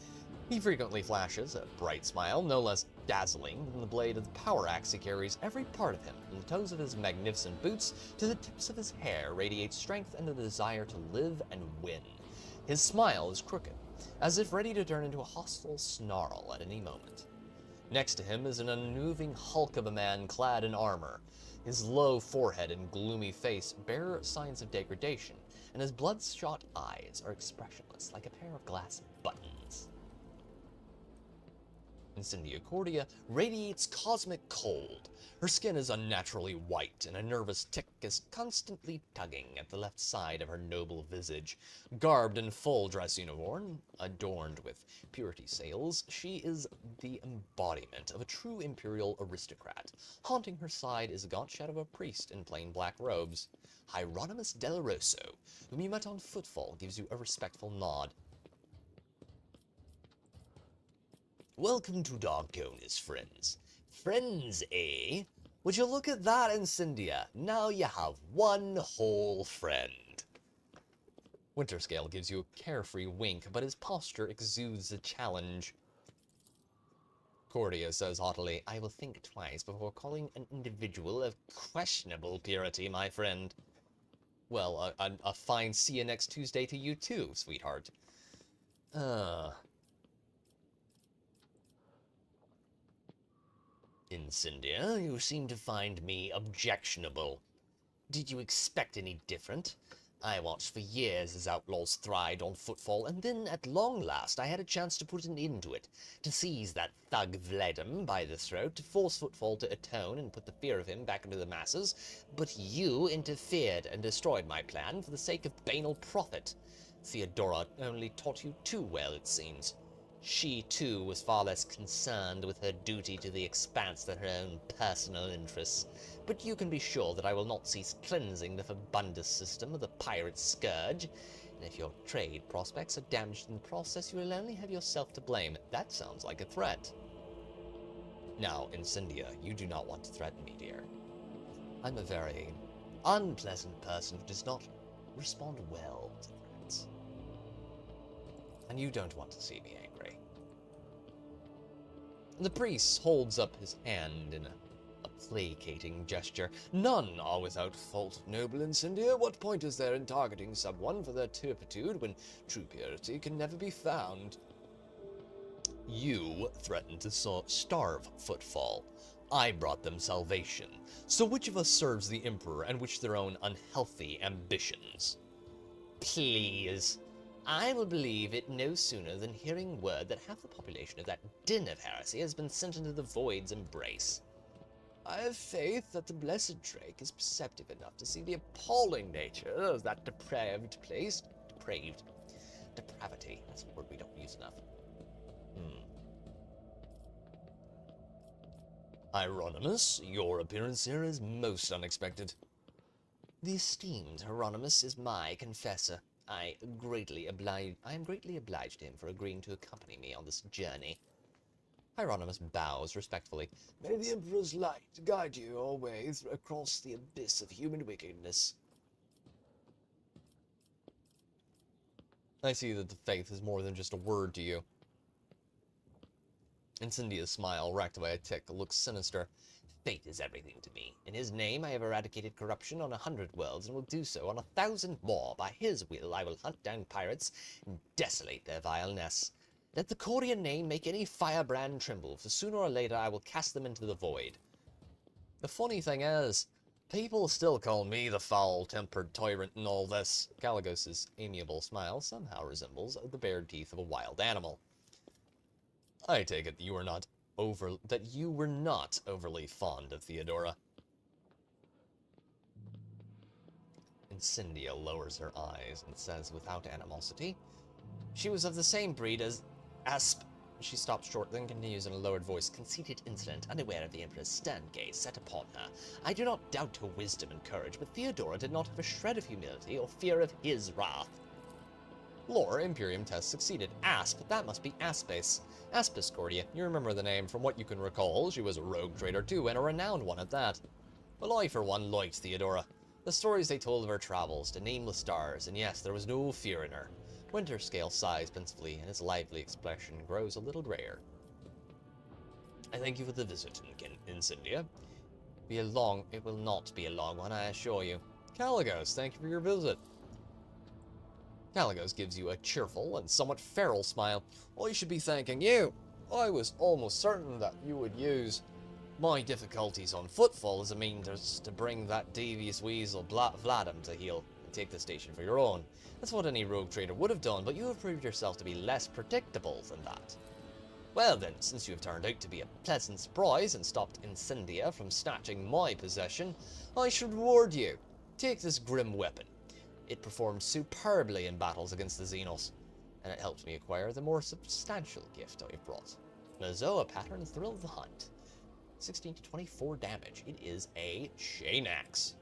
He frequently flashes a bright smile, no less dazzling than the blade of the power axe he carries. Every part of him, from the toes of his magnificent boots to the tips of his hair, radiates strength and a desire to live and win. His smile is crooked, as if ready to turn into a hostile snarl at any moment. Next to him is an unmoving hulk of a man clad in armor. His low forehead and gloomy face bear signs of degradation, and his bloodshot eyes are expressionless, like a pair of glass buttons. Incendia Cordia radiates cosmic cold. Her skin is unnaturally white, and a nervous tick is constantly tugging at the left side of her noble visage. Garbed in full dress uniform, adorned with purity sails, she is the embodiment of a true imperial aristocrat. Haunting her side is a gaunt shadow of a priest in plain black robes. Hieronymus Delaroso, whom you met on Footfall, gives you a respectful nod. Welcome to Darkonis, friends. Friends, eh? Would you look at that, Incendia? Now you have one whole friend. Winterscale gives you a carefree wink, but his posture exudes a challenge. Cordia says haughtily, I will think twice before calling an individual of questionable purity, my friend. Well, a fine see you next Tuesday to you too, sweetheart. Incendia, you seem to find me objectionable. Did you expect any different? I watched for years as outlaws thrived on Footfall, and then, at long last, I had a chance to put an end to it, to seize that thug Vladimir by the throat, to force Footfall to atone and put the fear of him back into the masses. But you interfered and destroyed my plan for the sake of banal profit. Theodora only taught you too well, it seems. She, too, was far less concerned with her duty to the Expanse than her own personal interests. But you can be sure that I will not cease cleansing the Fabundus system of the pirate scourge. And if your trade prospects are damaged in the process, you will only have yourself to blame. That sounds like a threat. Now, Incendia, you do not want to threaten me, dear. I'm a very unpleasant person who does not respond well to threats. And you don't want to see me angry. The priest holds up his hand in a placating gesture. None are without fault, noble Incendia. What point is there in targeting someone for their turpitude when true purity can never be found? You threatened to starve Footfall. I brought them salvation. So which of us serves the Emperor and which their own unhealthy ambitions? Please. I will believe it no sooner than hearing word that half the population of that den of heresy has been sent into the Void's embrace. I have faith that the blessed Drake is perceptive enough to see the appalling nature of that depraved place. Depravity. That's a word we don't use enough. Hieronymus, your appearance here is most unexpected. The esteemed Hieronymus is my confessor. I am greatly obliged to him for agreeing to accompany me on this journey. Hieronymus bows respectfully. May the Emperor's light guide you your way across the abyss of human wickedness. I see that the faith is more than just a word to you. Incendia's smile, racked by a tick, looks sinister. Fate is everything to me. In his name I have eradicated corruption on 100 worlds, and will do so on 1,000 more. By his will I will hunt down pirates and desolate their vile nests. Let the Corian name make any firebrand tremble, for sooner or later I will cast them into the void. The funny thing is, people still call me the foul-tempered tyrant and all this. Caligos's amiable smile somehow resembles the bared teeth of a wild animal. I take it that you were not overly fond of Theodora. Incendia lowers her eyes and says without animosity, she was of the same breed as Asp. She stops short, then continues in a lowered voice, conceited, insolent, unaware of the Emperor's stern gaze set upon her. I do not doubt her wisdom and courage, but Theodora did not have a shred of humility or fear of his wrath. Lore, Imperium test succeeded. Asp, that must be Aspes. Aspis Cordia, you remember the name from what you can recall. She was a rogue trader too, and a renowned one at that. Well, I for one liked Theodora. The stories they told of her travels to nameless stars, and yes, there was no fear in her. Winterscale sighs pensively, and his lively expression grows a little grayer. I thank you for the visit, Incendia. It will not be a long one, I assure you. Caligos, thank you for your visit. Caligos gives you a cheerful and somewhat feral smile. I should be thanking you. I was almost certain that you would use my difficulties on Footfall as a means to bring that devious weasel Vladim to heel and take the station for your own. That's what any rogue trader would have done, but you have proved yourself to be less predictable than that. Well then, since you have turned out to be a pleasant surprise and stopped Incendia from snatching my possession, I should reward you. Take this grim weapon. It performed superbly in battles against the Xenos, and it helped me acquire the more substantial gift I have brought. Mazoa pattern Thrill of the Hunt. 16 to 24 damage. It is a chain axe.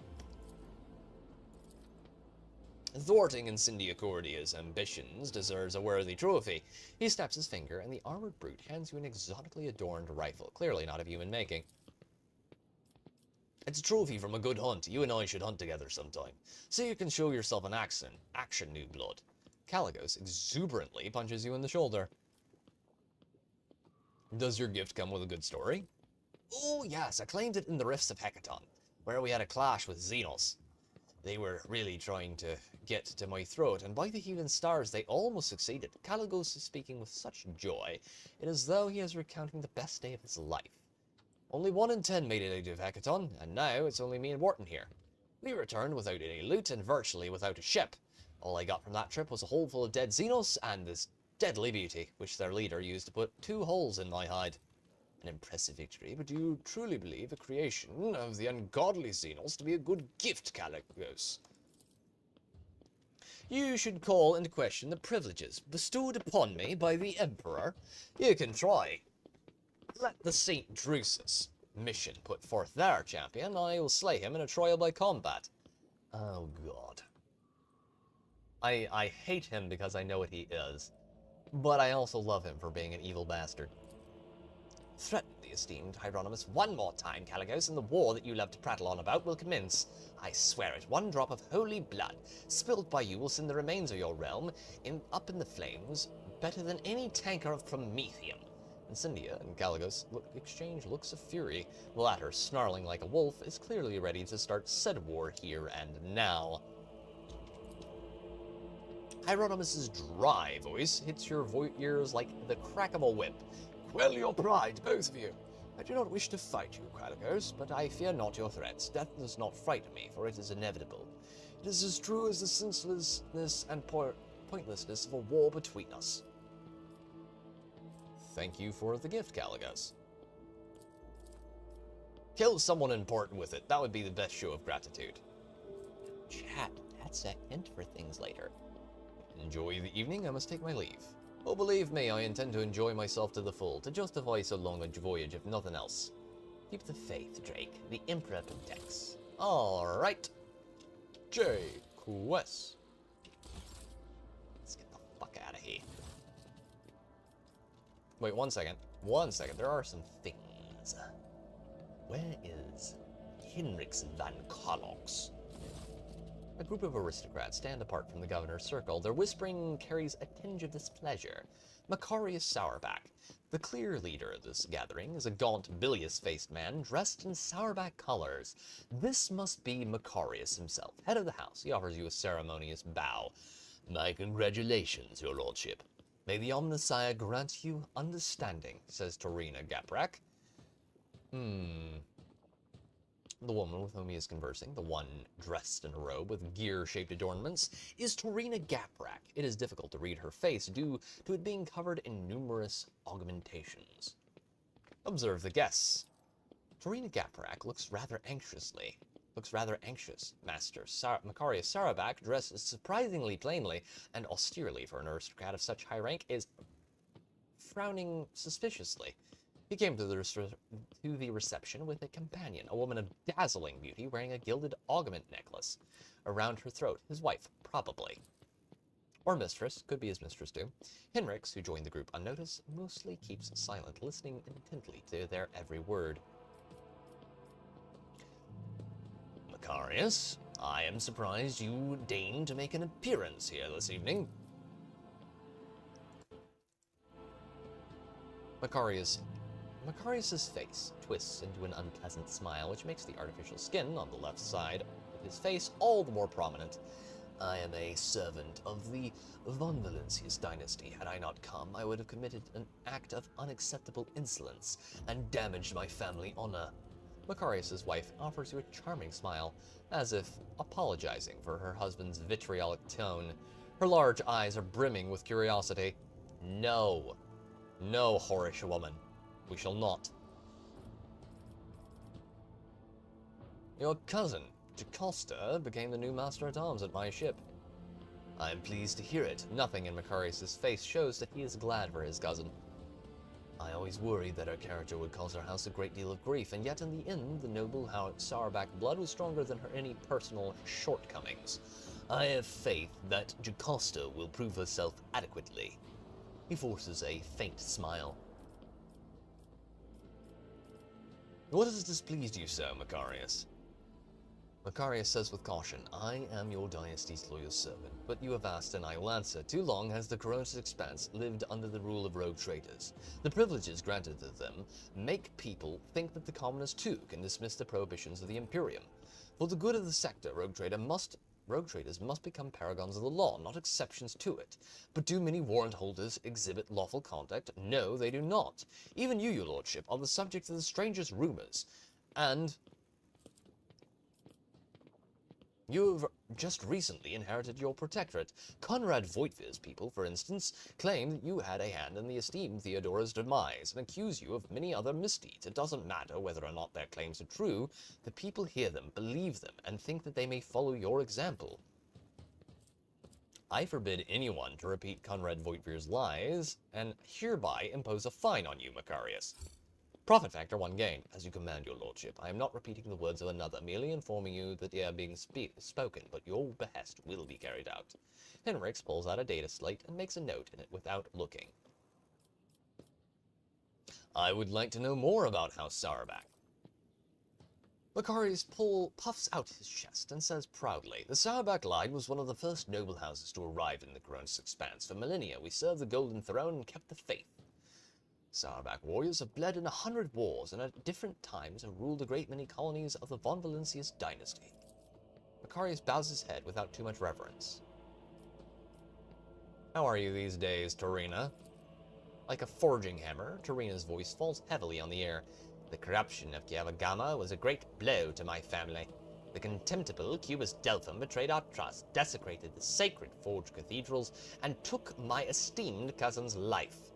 Thwarting Incendia Cordia's ambitions deserves a worthy trophy. He snaps his finger, and the armored brute hands you an exotically adorned rifle, clearly not of human making. It's a trophy from a good hunt. You and I should hunt together sometime, so you can show yourself an action, new blood. Caligos exuberantly punches you in the shoulder. Does your gift come with a good story? Oh yes, I claimed it in the Rifts of Hecaton, where we had a clash with Xenos. They were really trying to get to my throat, and by the healing stars they almost succeeded. Caligos is speaking with such joy, it is as though he is recounting the best day of his life. Only 1 in 10 made it out of Hecaton, and now it's only me and Wharton here. We returned without any loot and virtually without a ship. All I got from that trip was a hole full of dead Xenos and this deadly beauty, which their leader used to put 2 holes in my hide. An impressive victory, but do you truly believe the creation of the ungodly Xenos to be a good gift, Caligos? You should call into question the privileges bestowed upon me by the Emperor. You can try. Let the Saint Drusus mission put forth their champion. I will slay him in a trial by combat. Oh god. I hate him because I know what he is, but I also love him for being an evil bastard. Threaten the esteemed Hieronymus one more time, Caligos, and the war that you love to prattle on about will commence. I swear it, one drop of holy blood spilled by you will send the remains of your realm up in the flames better than any tanker of Prometheum. And Cyndia and Caligos exchange looks of fury. The latter, snarling like a wolf, is clearly ready to start said war here and now. Hieronymus's dry voice hits your ears like the crack of a whip. Quell your pride, both of you. I do not wish to fight you, Caligos, but I fear not your threats. Death does not frighten me, for it is inevitable. It is as true as the senselessness and pointlessness of a war between us. Thank you for the gift, Caligos. Kill someone important with it. That would be the best show of gratitude. Chat, that's a hint for things later. Enjoy the evening, I must take my leave. Oh, believe me, I intend to enjoy myself to the full, to justify so long a voyage, if nothing else. Keep the faith, Drake. The Emperor protects. Alright. Quest. Let's get the fuck out of here. Wait, 1 second. 1 second, there are some things. Where is Henrix van Kalox? A group of aristocrats stand apart from the governor's circle. Their whispering carries a tinge of displeasure. Macarius Sourback, the clear leader of this gathering, is a gaunt, bilious-faced man dressed in Sourback colors. This must be Macarius himself, head of the house. He offers you a ceremonious bow. My congratulations, your lordship. May the Omnissiah grant you understanding, says Torina Gaprak. The woman with whom he is conversing, the one dressed in a robe with gear-shaped adornments, is Torina Gaprak. It is difficult to read her face due to it being covered in numerous augmentations. Observe the guests. Torina Gaprak looks rather anxious. Master Macarius Sourback, dressed surprisingly plainly and austerely for an aristocrat of such high rank, is frowning suspiciously. He came to the reception with a companion, a woman of dazzling beauty wearing a gilded augment necklace around her throat. His wife, probably. Or mistress, could be his mistress too. Henrix, who joined the group unnoticed, mostly keeps silent, listening intently to their every word. Macarius, I am surprised you deigned to make an appearance here this evening. Macarius's face twists into an unpleasant smile, which makes the artificial skin on the left side of his face all the more prominent. I am a servant of the Von Valencius dynasty. Had I not come, I would have committed an act of unacceptable insolence and damaged my family honor. Macarius's wife offers you a charming smile, as if apologizing for her husband's vitriolic tone. Her large eyes are brimming with curiosity. No, whorish woman. We shall not. Your cousin, Jocasta, became the new master-at-arms at my ship. I am pleased to hear it. Nothing in Macarius's face shows that he is glad for his cousin. I always worried that her character would cause our house a great deal of grief, and yet in the end, the noble Sourback blood was stronger than her any personal shortcomings. I have faith that Jocasta will prove herself adequately. He forces a faint smile. What has displeased you so, Macarius? Macarius says with caution, I am your dynasty's loyal servant, but you have asked and I will answer. Too long has the Coronis Expanse lived under the rule of rogue traders. The privileges granted to them make people think that the commoners too can dismiss the prohibitions of the Imperium. For the good of the sector, rogue traders must become paragons of the law, not exceptions to it. But do many warrant holders exhibit lawful conduct? No, they do not. Even you, your lordship, are the subject of the strangest rumors, and you have just recently inherited your protectorate. Conrad Voigtvir's people, for instance, claim that you had a hand in the esteemed Theodora's demise and accuse you of many other misdeeds. It doesn't matter whether or not their claims are true. The people hear them, believe them, and think that they may follow your example. I forbid anyone to repeat Conrad Voigtvir's lies, and hereby impose a fine on you, Macarius. Profit factor 1 gain. As you command, your lordship. I am not repeating the words of another, merely informing you that they are being spoken, but your behest will be carried out. Henrix pulls out a data slate and makes a note in it without looking. I would like to know more about House Sauerback. Macarius puffs out his chest and says proudly, the Sauerback line was one of the first noble houses to arrive in the Gross Expanse. For millennia, we served the Golden Throne and kept the faith. Sauerback warriors have bled in 100 wars and at different times have ruled a great many colonies of the Von Valancius dynasty. Macarius bows his head without too much reverence. How are you these days, Torina? Like a forging hammer, Torina's voice falls heavily on the air. The corruption of Kiavagama was a great blow to my family. The contemptible Cubus Delphum betrayed our trust, desecrated the sacred forged cathedrals, and took my esteemed cousin's life.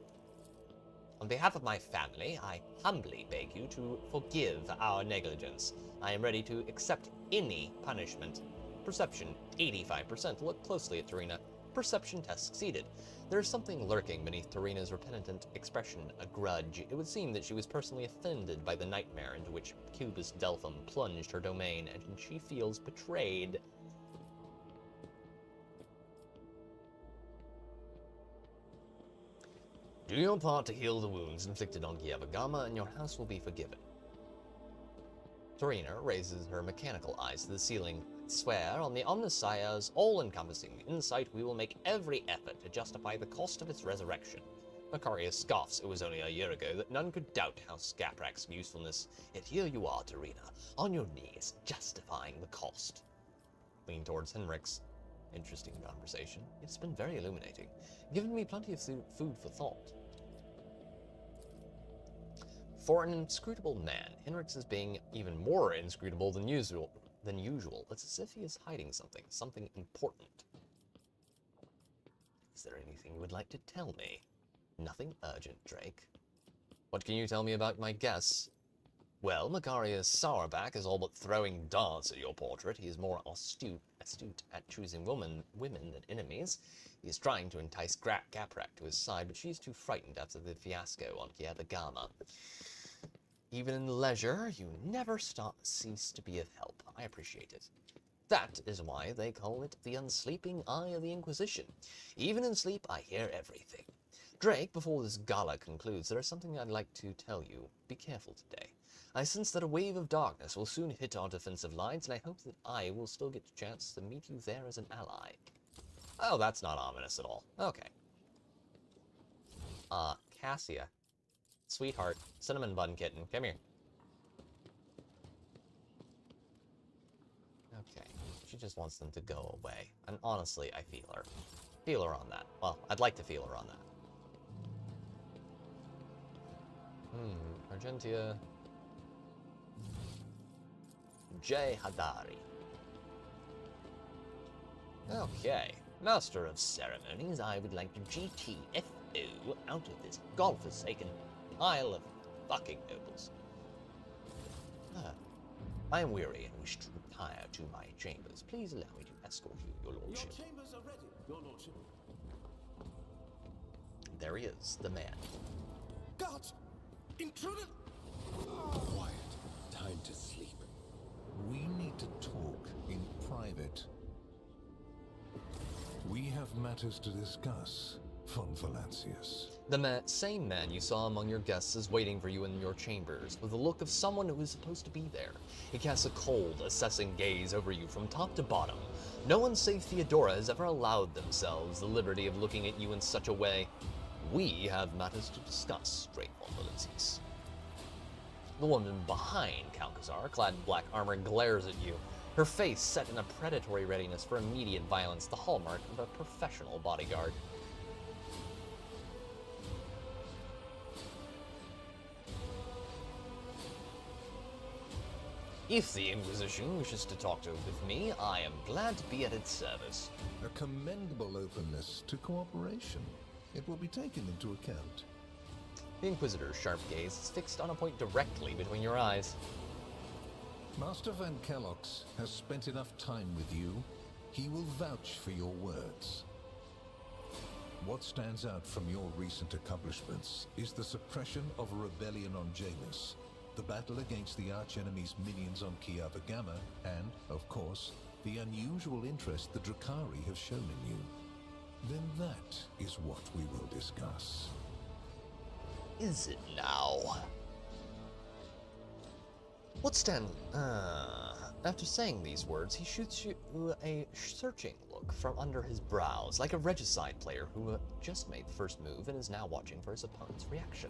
On behalf of my family, I humbly beg you to forgive our negligence. I am ready to accept any punishment. Perception, 85%. Look closely at Torina. Perception test succeeded. There is something lurking beneath Torina's repentant expression, a grudge. It would seem that she was personally offended by the nightmare into which Cubus Delphum plunged her domain, and she feels betrayed. Do your part to heal the wounds inflicted on Kiavagama, and your house will be forgiven. Torina raises her mechanical eyes to the ceiling. I swear on the Omnissiah's all-encompassing insight, we will make every effort to justify the cost of its resurrection. Macarius scoffs. It was only a year ago that none could doubt House Scaprak's usefulness. Yet here you are, Torina, on your knees, justifying the cost. Lean towards Henrix. Interesting conversation. It's been very illuminating. Given me plenty of food for thought. For an inscrutable man, Henrix is being even more inscrutable than usual. It's as if he is hiding something important. Is there anything you would like to tell me? Nothing urgent, Drake. What can you tell me about my guess? Well, Macarius Sauerback is all but throwing darts at your portrait. He is more astute at choosing women than enemies. He is trying to entice Caprak to his side, but she's too frightened after the fiasco on Kiavagama. Even in leisure, you never cease to be of help. I appreciate it. That is why they call it the unsleeping eye of the Inquisition. Even in sleep, I hear everything. Drake, before this gala concludes, there is something I'd like to tell you. Be careful today. I sense that a wave of darkness will soon hit our defensive lines, and I hope that I will still get a chance to meet you there as an ally. Oh, that's not ominous at all. Okay. Cassia. Sweetheart, cinnamon bun kitten, come here. Okay, she just wants them to go away. And honestly, I feel her. Feel her on that. Well, I'd like to feel her on that. Argentia. J. Hadari. Okay. Master of Ceremonies, I would like to GTFO out of this godforsaken pile of fucking nobles. I am weary and wish to retire to my chambers. Please allow me to escort you, your lordship. Your chambers are ready, your lordship. There he is, the man. Guards! Intruder! Quiet. Time to sleep. We need to talk in private. We have matters to discuss, Von Valancius. The same man you saw among your guests is waiting for you in your chambers, with the look of someone who is supposed to be there. He casts a cold, assessing gaze over you from top to bottom. No one save Theodora has ever allowed themselves the liberty of looking at you in such a way. We have matters to discuss, Drake Von Valancius. The woman behind Calcazar, clad in black armor, glares at you, her face set in a predatory readiness for immediate violence, the hallmark of a professional bodyguard. If the Inquisition wishes to talk with me, I am glad to be at its service. A commendable openness to cooperation. It will be taken into account. The Inquisitor's sharp gaze is fixed on a point directly between your eyes. Master Van Kellox has spent enough time with you. He will vouch for your words. What stands out from your recent accomplishments is the suppression of a rebellion on Janus, the battle against the archenemy's minions on Kiavagama, and, of course, the unusual interest the Drakari have shown in you. Then that is what we will discuss. is it now? After saying these words, he shoots you a searching look from under his brows, like a regicide player who just made the first move and is now watching for his opponent's reaction.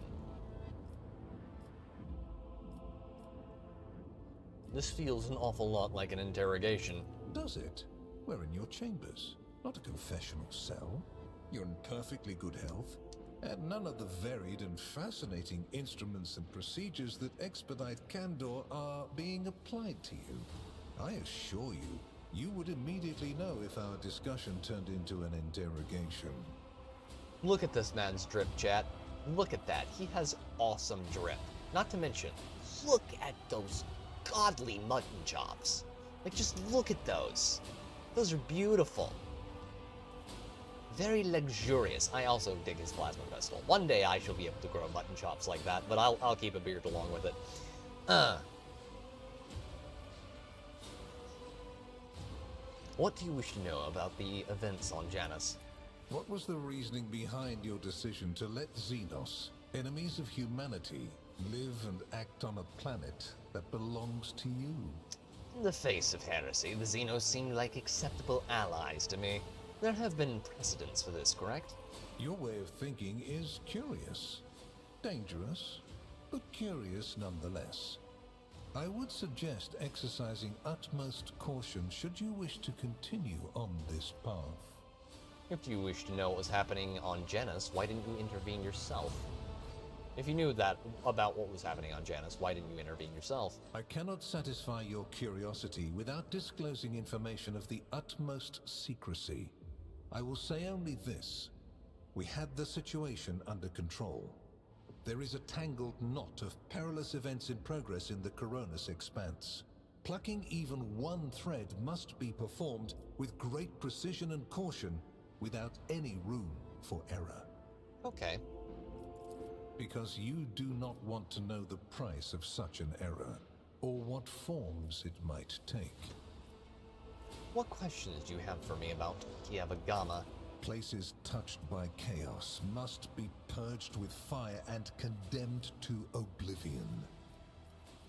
This feels an awful lot like an interrogation. Does it? We're in your chambers, not a confessional cell. You're in perfectly good health, and none of the varied and fascinating instruments and procedures that expedite candor are being applied to you. I assure you, you would immediately know if our discussion turned into an interrogation. Look at this man's drip, chat. Look at that. He has awesome drip. Not to mention, look at those godly mutton chops. Like, just look at those. Those are beautiful. Very luxurious. I also dig his plasma pistol. One day I shall be able to grow mutton chops like that, but I'll keep a beard along with it. What do you wish to know about the events on Janus? What was the reasoning behind your decision to let Xenos, enemies of humanity, live and act on a planet that belongs to you? In the face of heresy, the Xenos seemed like acceptable allies to me. There have been precedents for this, correct? Your way of thinking is curious. Dangerous, but curious nonetheless. I would suggest exercising utmost caution should you wish to continue on this path. If you wish to know what was happening on Janus, why didn't you intervene yourself? If you knew that about what was happening on Janus, why didn't you intervene yourself? I cannot satisfy your curiosity without disclosing information of the utmost secrecy. I will say only this. We had the situation under control. There is a tangled knot of perilous events in progress in the Coronis expanse. Plucking even one thread must be performed with great precision and caution, without any room for error. Okay. Because you do not want to know the price of such an error, or what forms it might take. What questions do you have for me about Kiavagama? Places touched by chaos must be purged with fire and condemned to oblivion.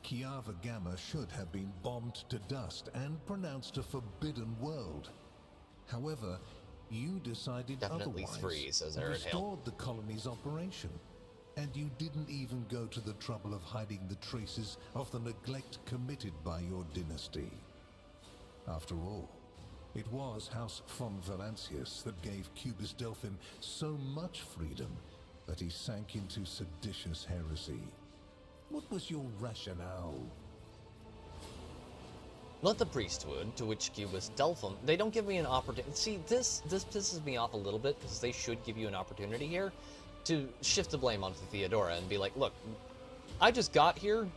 Kiavagama should have been bombed to dust and pronounced a forbidden world. However, you decided Definitely otherwise. three, says and Arid restored the colony's operation. And you didn't even go to the trouble of hiding the traces of the neglect committed by your dynasty. After all, it was House von Valancius that gave Cubus Delphin so much freedom that he sank into seditious heresy. What was your rationale? Not the priesthood, to which Cubus Delphim, they don't give me an opportunity. See, this pisses me off a little bit, because they should give you an opportunity here to shift the blame onto Theodora and be like, look, I just got here.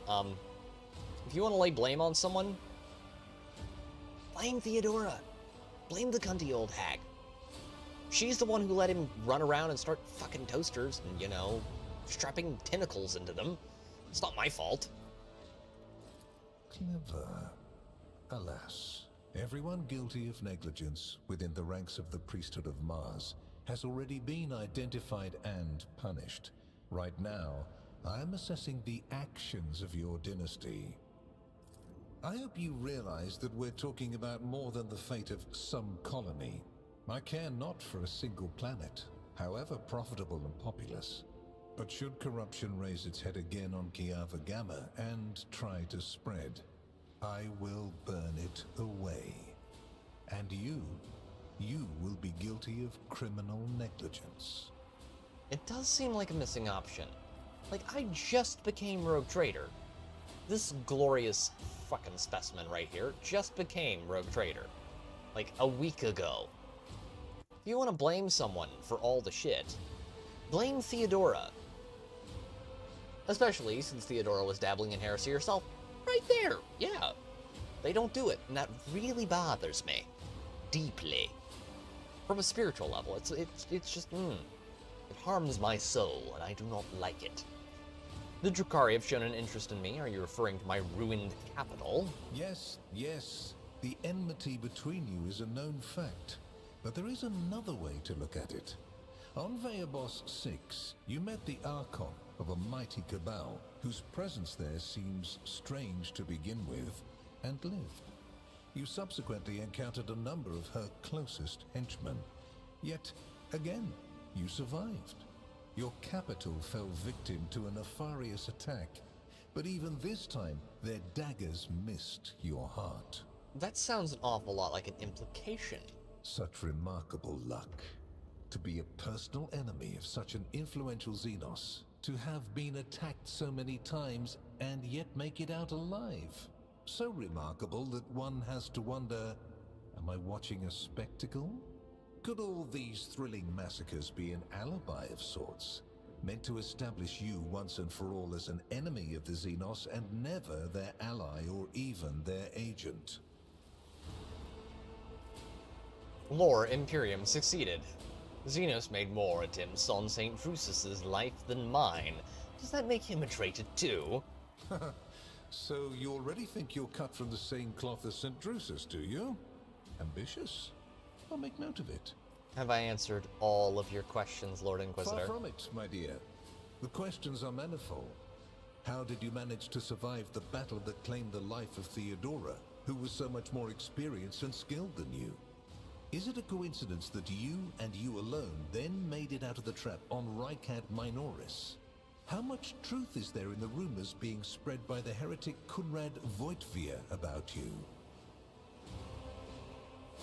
If you want to lay blame on someone, blame Theodora. Blame the cunty old hag. She's the one who let him run around and start fucking toasters and, you know, strapping tentacles into them. It's not my fault. Clever. Alas, everyone guilty of negligence within the ranks of the priesthood of Mars has already been identified and punished. Right now, I am assessing the actions of your dynasty. I hope you realize that we're talking about more than the fate of some colony. I care not for a single planet, however profitable and populous. But should corruption raise its head again on Kiavagama and try to spread, I will burn it away. And you will be guilty of criminal negligence. It does seem like a missing option. Like, I just became Rogue Trader. This glorious fucking specimen right here just became Rogue Trader. Like, a week ago. If you want to blame someone for all the shit, blame Theodora. Especially since Theodora was dabbling in heresy herself. Right there, yeah. They don't do it, and that really bothers me. Deeply. From a spiritual level, it's just, it harms my soul, and I do not like it. The Drukhari have shown an interest in me. Are you referring to my ruined capital? Yes. The enmity between you is a known fact. But there is another way to look at it. On Veabos 6, you met the Archon of a mighty cabal, whose presence there seems strange to begin with, and lived. You subsequently encountered a number of her closest henchmen. Yet, again, you survived. Your capital fell victim to a nefarious attack, but even this time, their daggers missed your heart. That sounds an awful lot like an implication. Such remarkable luck. To be a personal enemy of such an influential Xenos, to have been attacked so many times and yet make it out alive. So remarkable that one has to wonder, am I watching a spectacle? Could all these thrilling massacres be an alibi of sorts, meant to establish you once and for all as an enemy of the Xenos and never their ally or even their agent? Lore Imperium succeeded. Xenos made more attempts on St. Drusus's life than mine. Does that make him a traitor too? So you already think you're cut from the same cloth as St. Drusus, do you? Ambitious? I'll make note of it. Have I answered all of your questions, Lord Inquisitor? Far from it, my dear. The questions are manifold. How did you manage to survive the battle that claimed the life of Theodora, who was so much more experienced and skilled than you? Is it a coincidence that you and you alone then made it out of the trap on Rycat Minoris? How much truth is there in the rumors being spread by the heretic Kunrad Voitvia about you?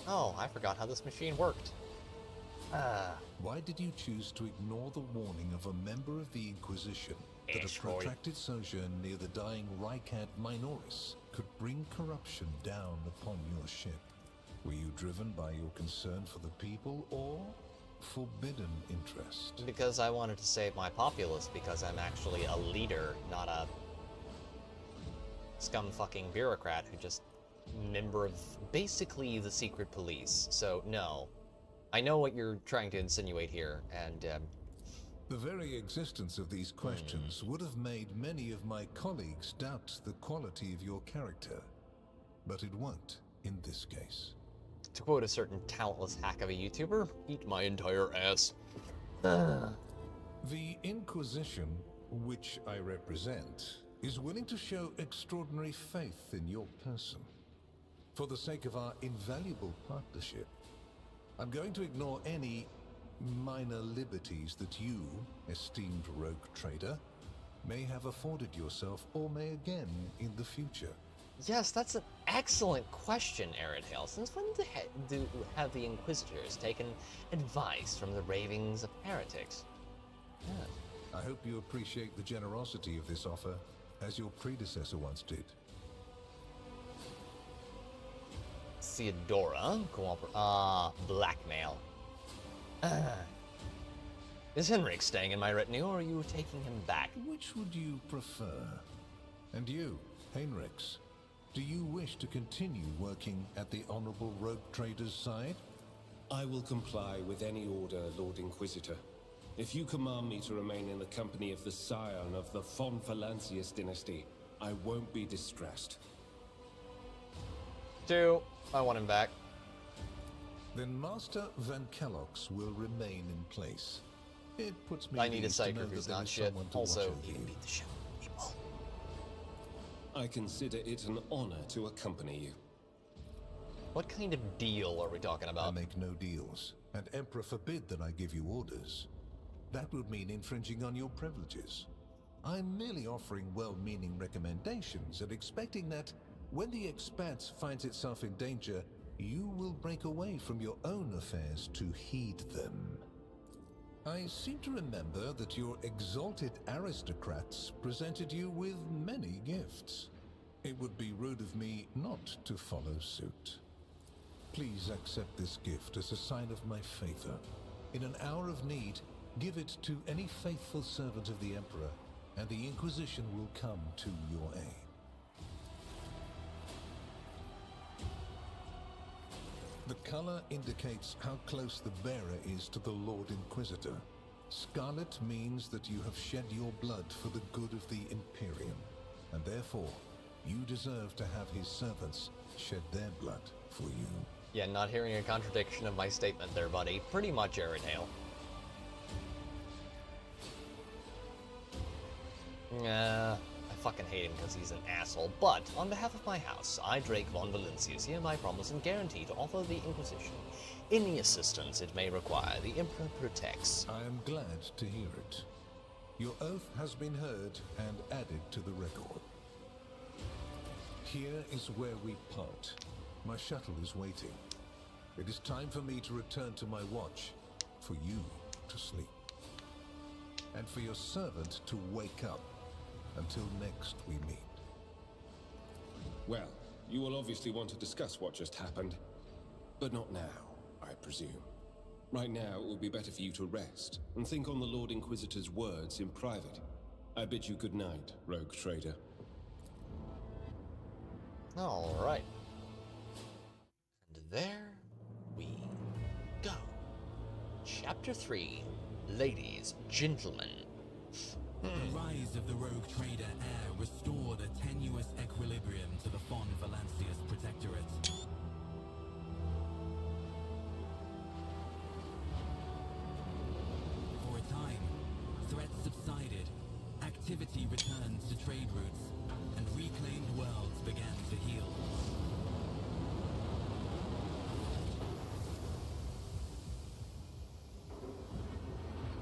Oh, I forgot how this machine worked. Why did you choose to ignore the warning of a member of the Inquisition that a protracted sojourn near the dying Rycat Minoris could bring corruption down upon your ship? Were you driven by your concern for the people or forbidden interest? Because I wanted to save my populace, because I'm actually a leader, not a scum-fucking bureaucrat who just member of basically the secret police. So, no. I know what you're trying to insinuate here, and, The very existence of these questions would have made many of my colleagues doubt the quality of your character. But it won't in this case. To quote a certain talentless hack of a YouTuber, eat my entire ass. The Inquisition, which I represent, is willing to show extraordinary faith in your person. For the sake of our invaluable partnership, I'm going to ignore any minor liberties that you, esteemed rogue trader, may have afforded yourself or may again in the future. Yes, that's an excellent question, Aridale. Since when have the Inquisitors taken advice from the ravings of heretics? Yes. I hope you appreciate the generosity of this offer, as your predecessor once did. Theodora, blackmail. Is Henrik staying in my retinue, or are you taking him back? Which would you prefer? And you, Heinrichs, do you wish to continue working at the Honorable Rogue Trader's side? I will comply with any order, Lord Inquisitor. If you command me to remain in the company of the scion of the Von Valancius dynasty, I won't be distressed. 2. I want him back. Then Master Van Kellogg's will remain in place. It puts me I need a pleased to psyker know who's that there not is shit. someone to Also, watch over he can you. beat the shit out of people. I consider it an honor to accompany you. What kind of deal are we talking about? I make no deals, and Emperor forbid that I give you orders. That would mean infringing on your privileges. I'm merely offering well-meaning recommendations and expecting that when the Expanse finds itself in danger, you will break away from your own affairs to heed them. I seem to remember that your exalted aristocrats presented you with many gifts. It would be rude of me not to follow suit. Please accept this gift as a sign of my favor. In an hour of need, give it to any faithful servant of the Emperor, and the Inquisition will come to your aid. The color indicates how close the bearer is to the Lord Inquisitor. Scarlet means that you have shed your blood for the good of the Imperium, and therefore, you deserve to have his servants shed their blood for you. Yeah, not hearing a contradiction of my statement there, buddy. Pretty much, Aridale. I fucking hate him because he's an asshole, but on behalf of my house, I, Drake von Valencius, hereby promise and guarantee to offer the Inquisition any assistance it may require. The Emperor protects. I am glad to hear it. Your oath has been heard and added to the record. Here is where we part. My shuttle is waiting. It is time for me to return to my watch, for you to sleep, and for your servant to wake up. Until next we meet. Well, you will obviously want to discuss what just happened, but not now, I presume. Right now, it would be better for you to rest and think on the Lord Inquisitor's words in private. I bid you good night, rogue trader. All right. And there we go. Chapter 3. Ladies, gentlemen. The rise of the rogue trader heir restored a tenuous equilibrium to the Fon Valancius Protectorate. For a time, threats subsided, activity returned to trade routes, and reclaimed worlds began to heal.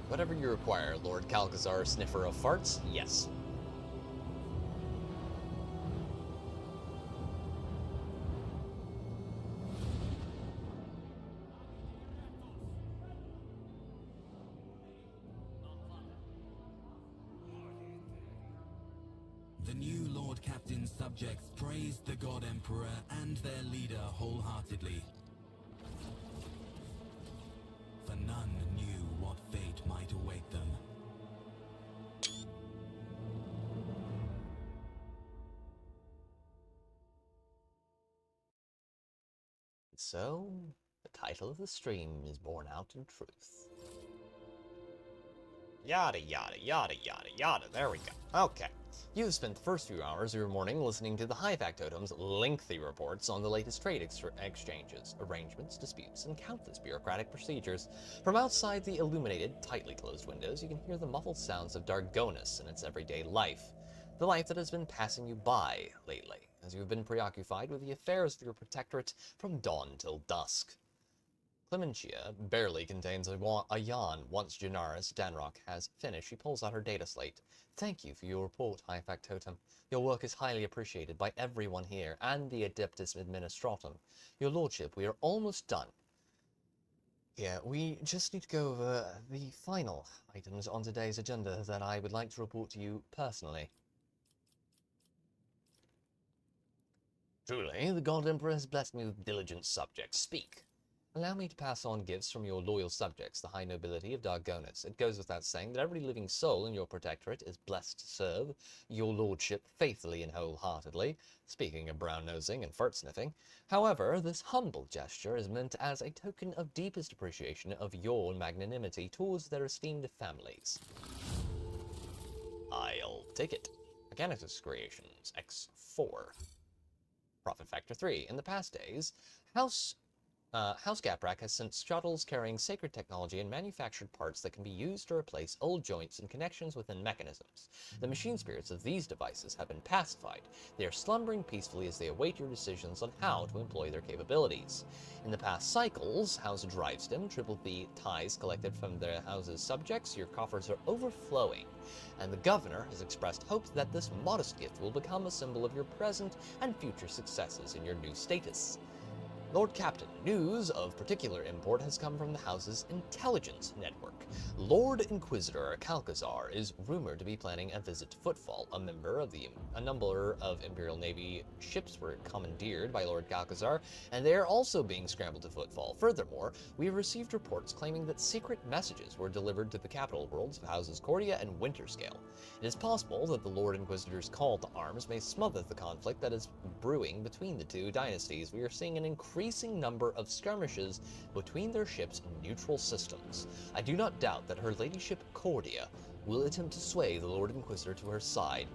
Whatever you require, Lord Calcazar, sniffer of farts, yes. The new Lord Captain's subjects praised the God Emperor and their leader wholeheartedly. For none knew what fate might await them. So, the title of the stream is borne out in truth. Yada, yada, yada, yada, yada. There we go. Okay. You've spent the first few hours of your morning listening to the High Factotum's lengthy reports on the latest trade exchanges, arrangements, disputes, and countless bureaucratic procedures. From outside the illuminated, tightly closed windows, you can hear the muffled sounds of Dargonus in its everyday life. The life that has been passing you by lately, as you have been preoccupied with the affairs of your protectorate from dawn till dusk. Clementia barely contains a yawn once Janaris Danrock has finished. She pulls out her data slate. Thank you for your report, High Factotum. Your work is highly appreciated by everyone here and the Adeptus Administratum. Your Lordship, we are almost done. Yeah, we just need to go over the final items on today's agenda that I would like to report to you personally. Truly, the God Emperor has blessed me with diligent subjects. Speak. Allow me to pass on gifts from your loyal subjects, the high nobility of Dargonus. It goes without saying that every living soul in your protectorate is blessed to serve your lordship faithfully and wholeheartedly, speaking of brown-nosing and fart-sniffing. However, this humble gesture is meant as a token of deepest appreciation of your magnanimity towards their esteemed families. I'll take it. Mechanics Creations, X4. Profit Factor 3. In the past days, House Gaprak has sent shuttles carrying sacred technology and manufactured parts that can be used to replace old joints and connections within mechanisms. The machine spirits of these devices have been pacified. They are slumbering peacefully as they await your decisions on how to employ their capabilities. In the past cycles, House Drivestem tripled the ties collected from their house's subjects. Your coffers are overflowing, and the governor has expressed hopes that this modest gift will become a symbol of your present and future successes in your new status. Lord Captain, news of particular import has come from the house's intelligence network. Lord Inquisitor Calcazar is rumored to be planning a visit to Footfall. A number of Imperial Navy ships were commandeered by Lord Calcazar, and they are also being scrambled to Footfall. Furthermore, we have received reports claiming that secret messages were delivered to the capital worlds of Houses Cordia and Winterscale. It is possible that the Lord Inquisitor's call to arms may smother the conflict that is brewing between the two dynasties. We are seeing an increasing number of skirmishes between their ships in neutral systems. I do not doubt that her ladyship Cordia will attempt to sway the Lord Inquisitor to her side.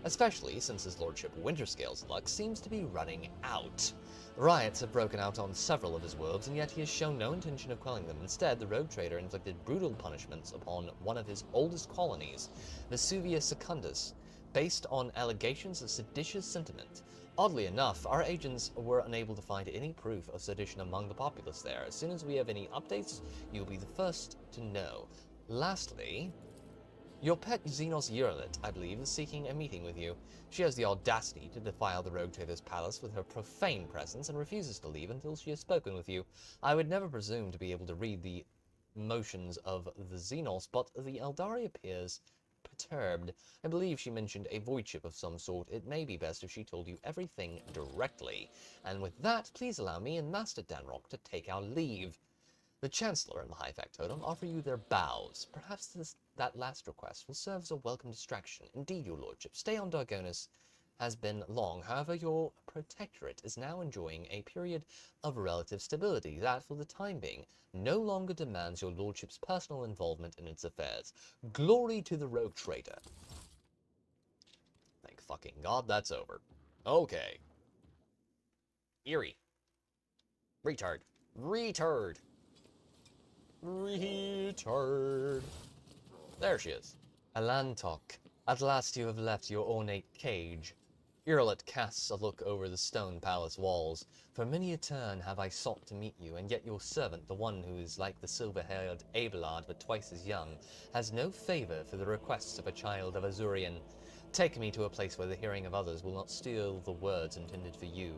especially since his lordship Winterscale's luck seems to be running out. Riots have broken out on several of his worlds, and yet he has shown no intention of quelling them. Instead, the rogue trader inflicted brutal punishments upon one of his oldest colonies, Vesuvius Secundus, based on allegations of seditious sentiment. Oddly enough, our agents were unable to find any proof of sedition among the populace there. As soon as we have any updates, you'll be the first to know. Lastly, your pet Xenos Urilet, I believe, is seeking a meeting with you. She has the audacity to defile the rogue trader's palace with her profane presence and refuses to leave until she has spoken with you. I would never presume to be able to read the motions of the Xenos, but the Eldari appears perturbed. I believe she mentioned a void ship of some sort. It may be best if she told you everything directly. And with that, please allow me and Master Danrock to take our leave. The Chancellor and the High Factotum offer you their bows. Perhaps that last request will serve as a welcome distraction. Indeed, your lordship, stay on Dargonis has been long. However, your protectorate is now enjoying a period of relative stability that, for the time being, no longer demands your lordship's personal involvement in its affairs. Glory to the rogue trader. Thank fucking God that's over. Okay. Eerie. Retard. Retard. Retard. There she is. Alantok, at last you have left your ornate cage. Urilet casts a look over the stone palace walls. For many a turn have I sought to meet you, and yet your servant, the one who is like the silver-haired Abelard but twice as young, has no favor for the requests of a child of Azurian. Take me to a place where the hearing of others will not steal the words intended for you.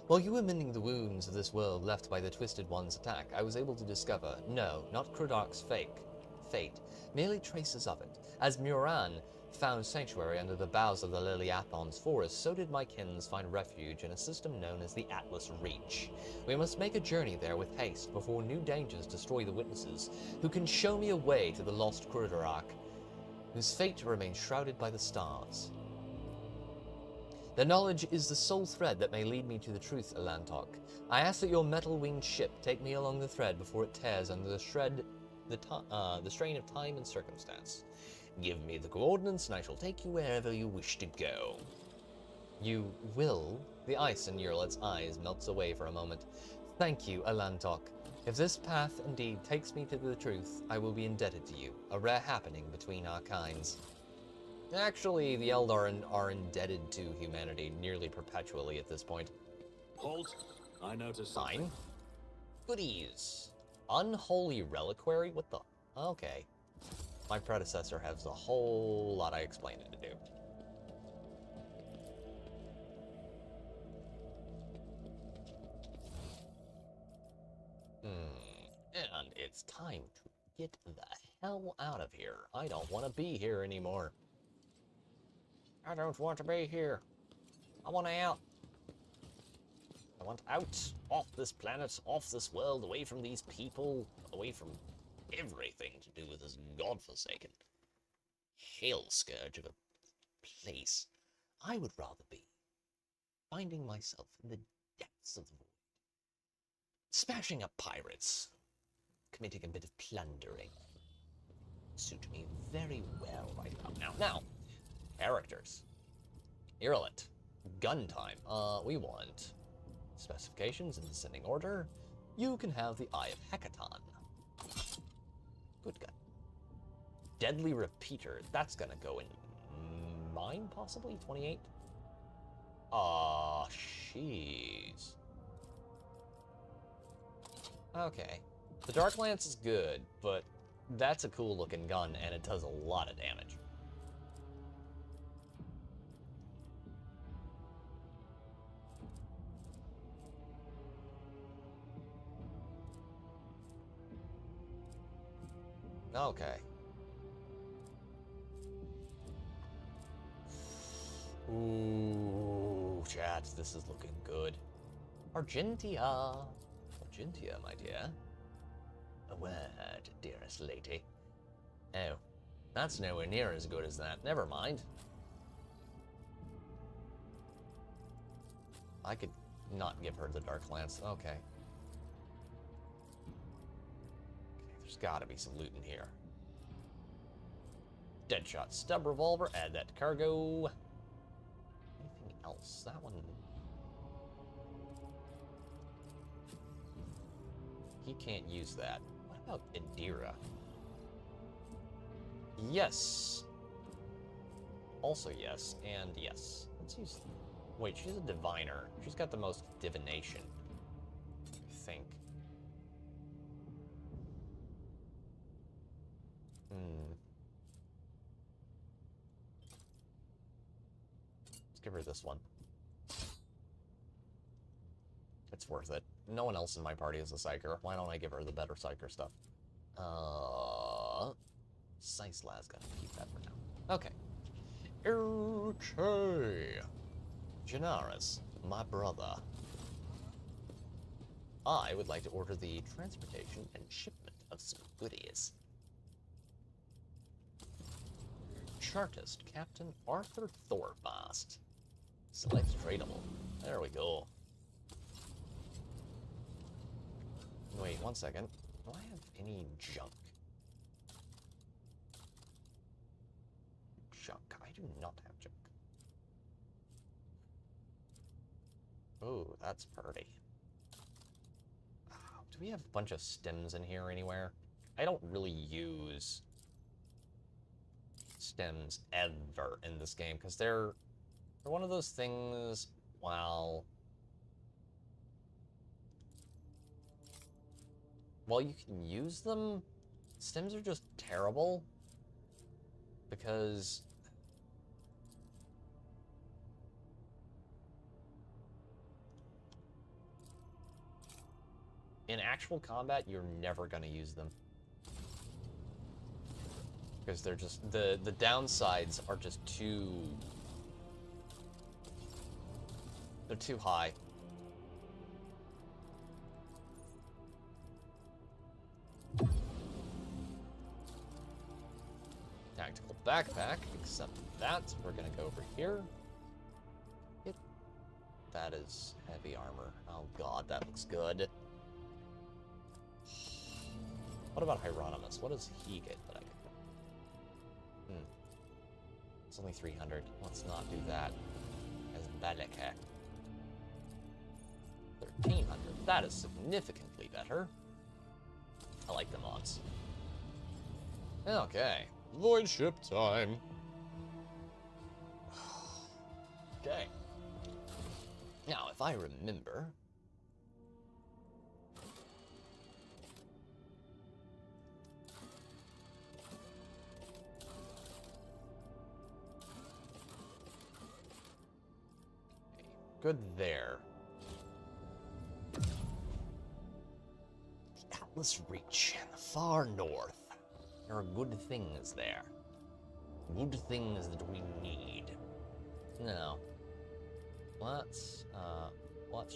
While you were mending the wounds of this world left by the Twisted One's attack, I was able to discover, no, not Krudark's fate, merely traces of it. As Muran found sanctuary under the boughs of the Liliathon's forest, so did my kins find refuge in a system known as the Atlas Reach. We must make a journey there with haste before new dangers destroy the witnesses, who can show me a way to the lost Krudark, whose fate remains shrouded by the stars. The knowledge is the sole thread that may lead me to the truth, Alantok. I ask that your metal-winged ship take me along the thread before it tears under the strain of time and circumstance. Give me the coordinates and I shall take you wherever you wish to go. You will? The ice in Urilet's eyes melts away for a moment. Thank you, Alantok. If this path indeed takes me to the truth, I will be indebted to you, a rare happening between our kinds. Actually, the Eldar are indebted to humanity nearly perpetually at this point. Halt! I noticed something. Goodies. Unholy reliquary? What the? Okay. My predecessor has a whole lot I explained it to do. And it's time to get the hell out of here. I don't want to be here anymore. I don't want to be here. I want out. I want out. Off this planet, off this world, away from these people, away from everything to do with this godforsaken hell scourge of a place. I would rather be finding myself in the depths of the void, smashing up pirates, committing a bit of plundering. Suit me very well right about now. Now, characters. Urilet. Gun time. We want specifications in descending order. You can have the Eye of Hecaton. Good gun. Deadly Repeater. That's gonna go in mine, possibly? 28? Aw, jeez. Okay. The Dark Lance is good, but that's a cool looking gun and it does a lot of damage. Okay. Ooh, chat, this is looking good. Argentia. Argentia, my dear. A word, dearest lady. Oh, that's nowhere near as good as that. Never mind. I could not give her the Dark Lance. Okay. There's gotta be some loot in here. Deadshot stub revolver, add that to cargo. Anything else? That one... He can't use that. What about Indira? Yes. Also yes, and yes. Let's use... Wait, she's a diviner. She's got the most divination, I think. Let's give her this one. It's worth it. No one else in my party is a psyker. Why don't I give her the better psyker stuff? Sicelaz, gotta keep that for now. Okay. Okay. Janaris, my brother. I would like to order the transportation and shipment of some goodies. Chartist, Captain Arthur Thorfast. Select tradable. There we go. Wait, 1 second. Do I have any junk? Junk. I do not have junk. Oh, that's pretty. Do we have a bunch of stems in here anywhere? I don't really use stems ever in this game because they're one of those things. While you can use them, stems are just terrible because in actual combat you're never going to use them. Because they're just, the downsides are just too... They're too high. Tactical backpack, except that. We're gonna go over here. That is heavy armor. Oh god, that looks good. What about Hieronymus? What does he get that I can... It's only 300. Let's not do that. As Balaka. 1300. That is significantly better. I like the mods. Okay. Void ship time. Okay. Now, if I remember... Good there. The Atlas Reach in the far north. There are good things there. Good things that we need. Now, let's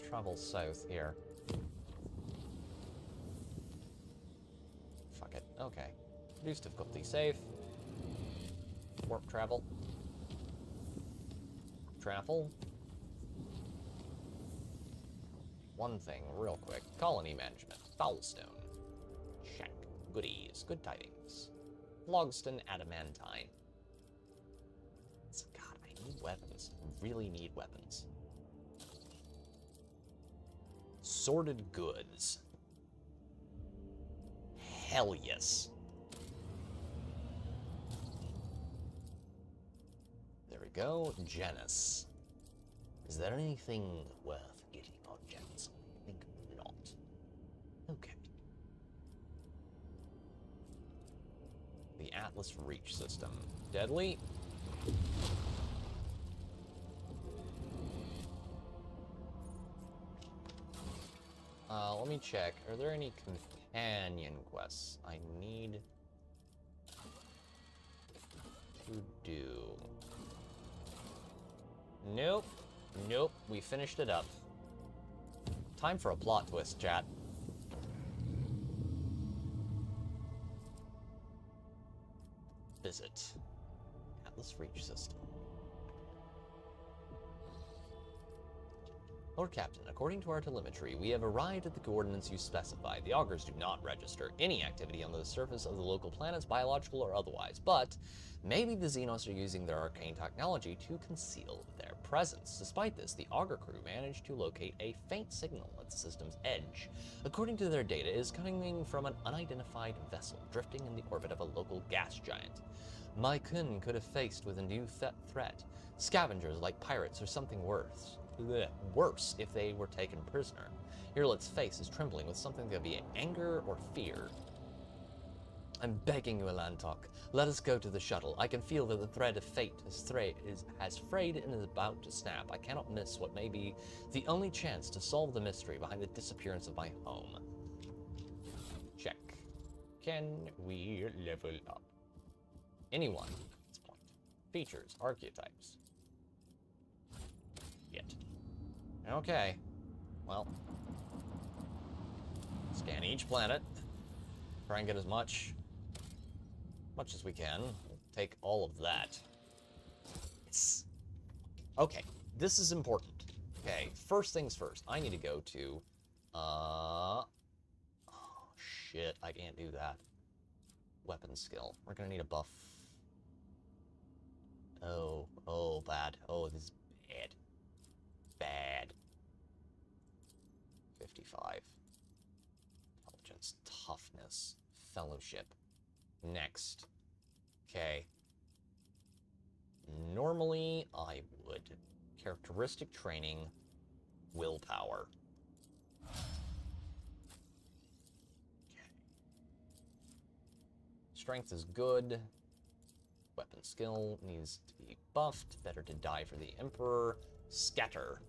travel south here. Fuck it. Okay. Reduce difficulty safe. Warp travel. Travel. One thing, real quick. Colony management. Foulstone. Check. Goodies. Good tidings. Logston adamantine. God, I need weapons. I really need weapons. Sorted goods. Hell yes. There we go. Janus. Is there anything worth getting on Janus? I think not. Okay. The Atlas Reach system. Deadly. Let me check. Are there any companion quests I need to do? Nope. Nope. We finished it up. Time for a plot twist, chat. Visit Atlas Reach system. Lord Captain, according to our telemetry, we have arrived at the coordinates you specified. The augurs do not register any activity on the surface of the local planets, biological or otherwise, but maybe the Xenos are using their arcane technology to conceal their presence. Despite this, the augur crew managed to locate a faint signal at the system's edge. According to their data, it is coming from an unidentified vessel drifting in the orbit of a local gas giant. My Kun could have faced with a new threat. Scavengers like pirates or something worse if they were taken prisoner. Irlet's face is trembling with something that could be anger or fear. I'm begging you, Elantok, let us go to the shuttle. I can feel that the thread of fate has frayed and is about to snap. I cannot miss what may be the only chance to solve the mystery behind the disappearance of my home. Check. Can we level up? Anyone at this point. Features, archetypes. Yet. Okay. Well. Scan each planet. Try and get as much as we can. We'll take all of that. It's... Okay, this is important. Okay, first things first. I need to go to... Oh, shit, I can't do that. Weapon skill. We're gonna need a buff. Oh, bad. Oh, this is bad. Bad. 55. Intelligence, toughness, fellowship. Next. Okay. Normally, I would. Characteristic training, willpower. Okay. Strength is good. Weapon skill needs to be buffed. Better to die for the Emperor. Scatter.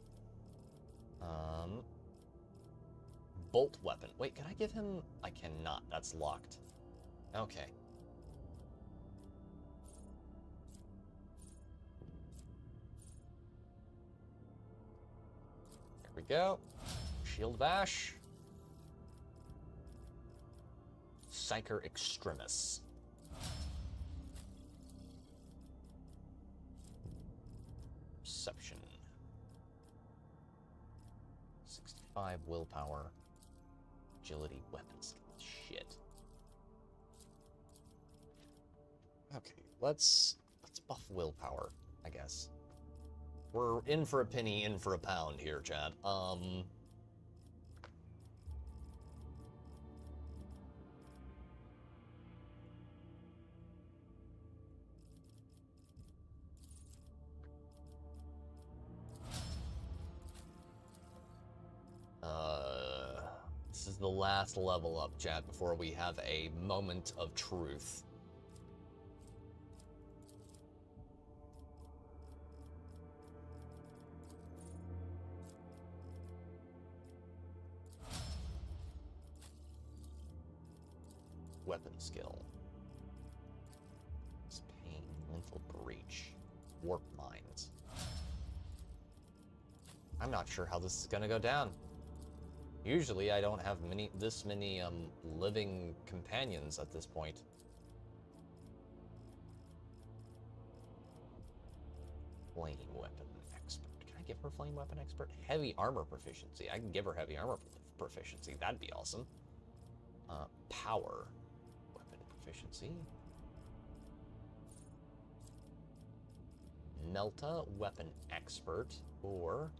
Bolt weapon. Wait, can I give him... I cannot. That's locked. Okay. There we go. Shield bash. Psyker Extremis. Perception. 65 willpower. Agility, weapon skill. Shit. Okay, let's buff willpower, I guess. We're in for a penny, in for a pound here, Chad. This is the last level up, Chad, before we have a moment of truth. Weapon skill. Pain, mental breach, warp minds. I'm not sure how this is gonna go down. Usually I don't have this many living companions at this point. Flame weapon expert. Can I give her flame weapon expert? Heavy armor proficiency. I can give her heavy armor proficiency. That'd be awesome. Power weapon proficiency. Melta weapon expert or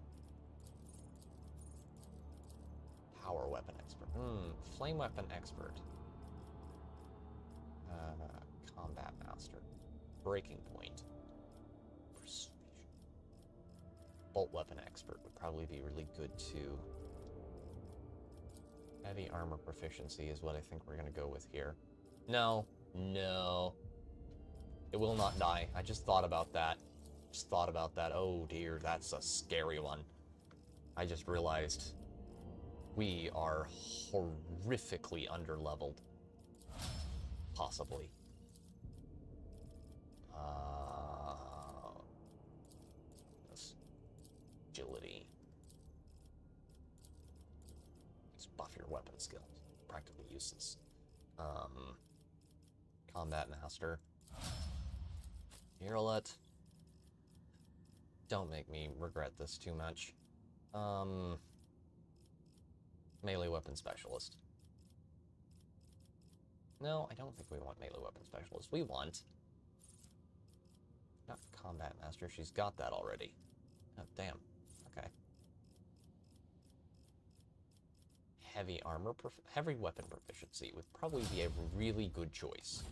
power weapon expert. Flame weapon expert. Combat master. Breaking point. Persuasion. Bolt weapon expert would probably be really good too. Heavy armor proficiency is what I think we're gonna go with here. No. It will not die. I just thought about that. Oh dear, that's a scary one. I just realized we are horrifically underleveled. Possibly. Agility. Let's buff your weapon skills. Practically useless. Combat master. Irlet. Don't make me regret this too much. Melee weapon specialist. No, I don't think we want melee weapon specialist. We want... Not combat master. She's got that already. Oh, damn. Okay. Heavy armor, heavy weapon proficiency would probably be a really good choice.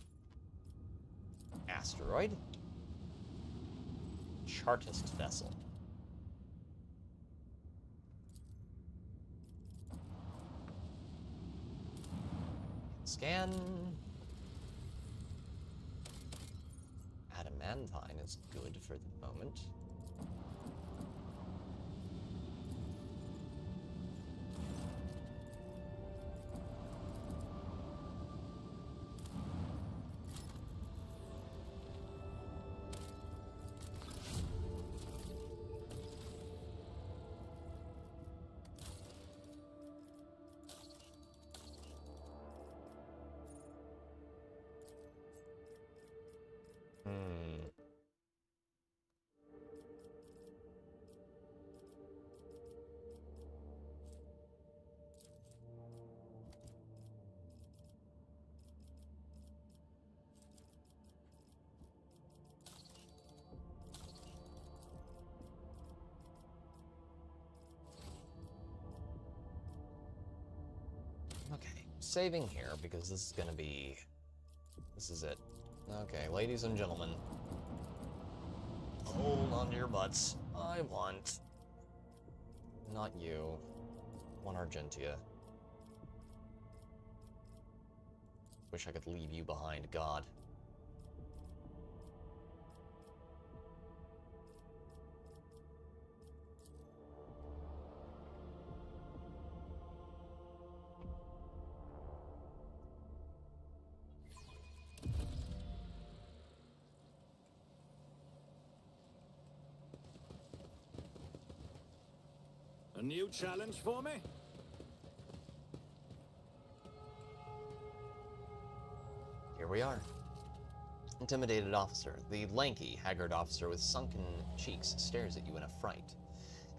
Asteroid. Chartist vessel. Scan. Adamantine is good for the moment. Okay, saving here because this is gonna be... This is it. Okay, ladies and gentlemen. Hold on to your butts. I want... Not you. I want Argentia. Wish I could leave you behind, God. A new challenge for me? Here we are. Intimidated officer. The lanky, haggard officer with sunken cheeks stares at you in affright.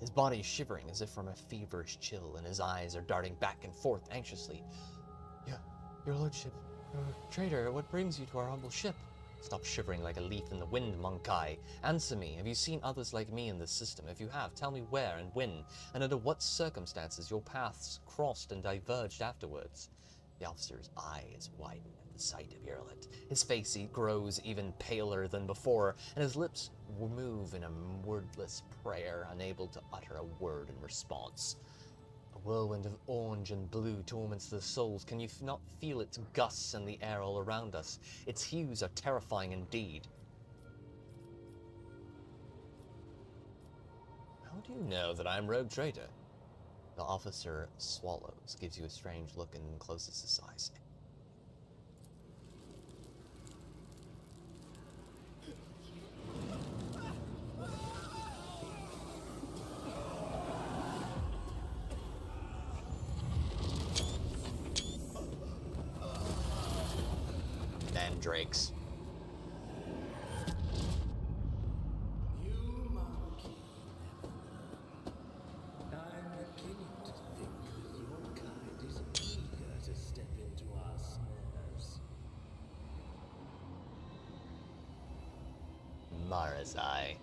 His body is shivering as if from a feverish chill, and his eyes are darting back and forth anxiously. Your lordship, traitor, what brings you to our humble ship? Stop shivering like a leaf in the wind, Monkai. Answer me, have you seen others like me in this system? If you have, tell me where and when, and under what circumstances your paths crossed and diverged afterwards. The officer's eyes widen at the sight of Yerlet. His face grows even paler than before, and his lips move in a wordless prayer, unable to utter a word in response. A whirlwind of orange and blue torments the souls. Can you not feel its gusts in the air all around us? Its hues are terrifying indeed. How do you know that I'm rogue traitor? The officer swallows, gives you a strange look, and closes his eyes. Mandrakes. Mara's eye.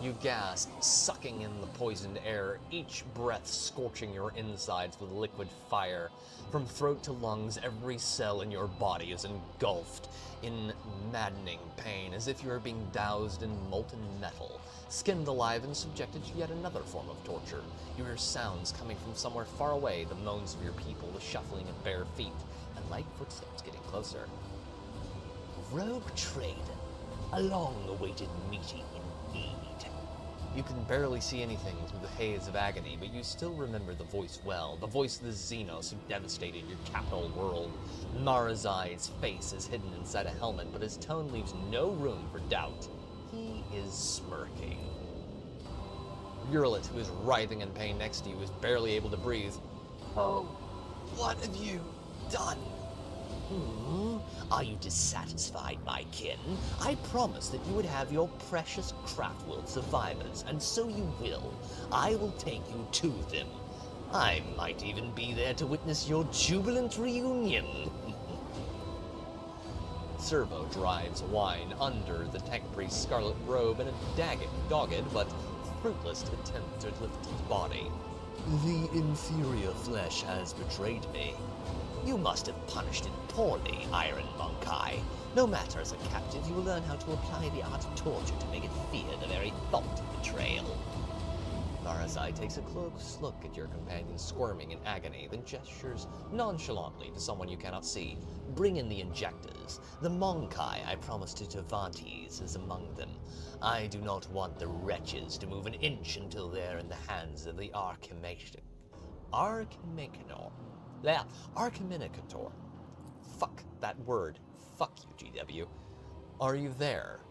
You gasp, sucking in the poisoned air, each breath scorching your insides with liquid fire. From throat to lungs, every cell in your body is engulfed in maddening pain, as if you are being doused in molten metal, skinned alive and subjected to yet another form of torture. You hear sounds coming from somewhere far away, the moans of your people, the shuffling of bare feet, and light footsteps getting closer. Rogue trader, a long-awaited meeting indeed. You can barely see anything through the haze of agony, but you still remember the voice well, the voice of the Xenos who devastated your capital world. Marazai's face is hidden inside a helmet, but his tone leaves no room for doubt. He is smirking. Yerlet, who is writhing in pain next to you, is barely able to breathe. Oh, what have you done? Are you dissatisfied, my kin? I promised that you would have your precious Craftworld survivors, and so you will. I will take you to them. I might even be there to witness your jubilant reunion. Servo drives wine under the tech priest's scarlet robe in a dogged but fruitless attempt to lift his body. The inferior flesh has betrayed me. You must have punished it poorly, Iron Monkai. No matter, as a captive, you will learn how to apply the art of torture to make it fear the very thought of betrayal. Marasai takes a close look at your companion squirming in agony, then gestures nonchalantly to someone you cannot see. Bring in the injectors. The Monkai I promised to Tevantes is among them. I do not want the wretches to move an inch until they're in the hands of the Archiminicator. Fuck that word. Fuck you, GW. Are you there?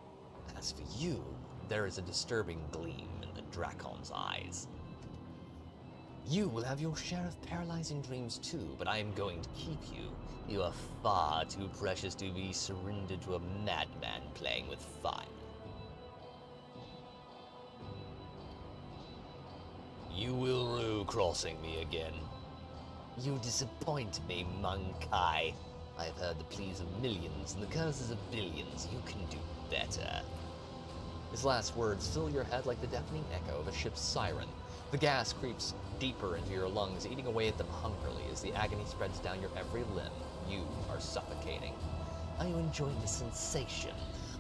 As for you, there is a disturbing gleam in the Dracon's eyes. You will have your share of paralyzing dreams too, but I am going to keep you. You are far too precious to be surrendered to a madman playing with fire. You will rue crossing me again. You disappoint me, Monkai. I've heard the pleas of millions and the curses of billions. You can do better. His last words fill your head like the deafening echo of a ship's siren. The gas creeps deeper into your lungs, eating away at them hungrily as the agony spreads down your every limb. You are suffocating. Are you enjoying the sensation?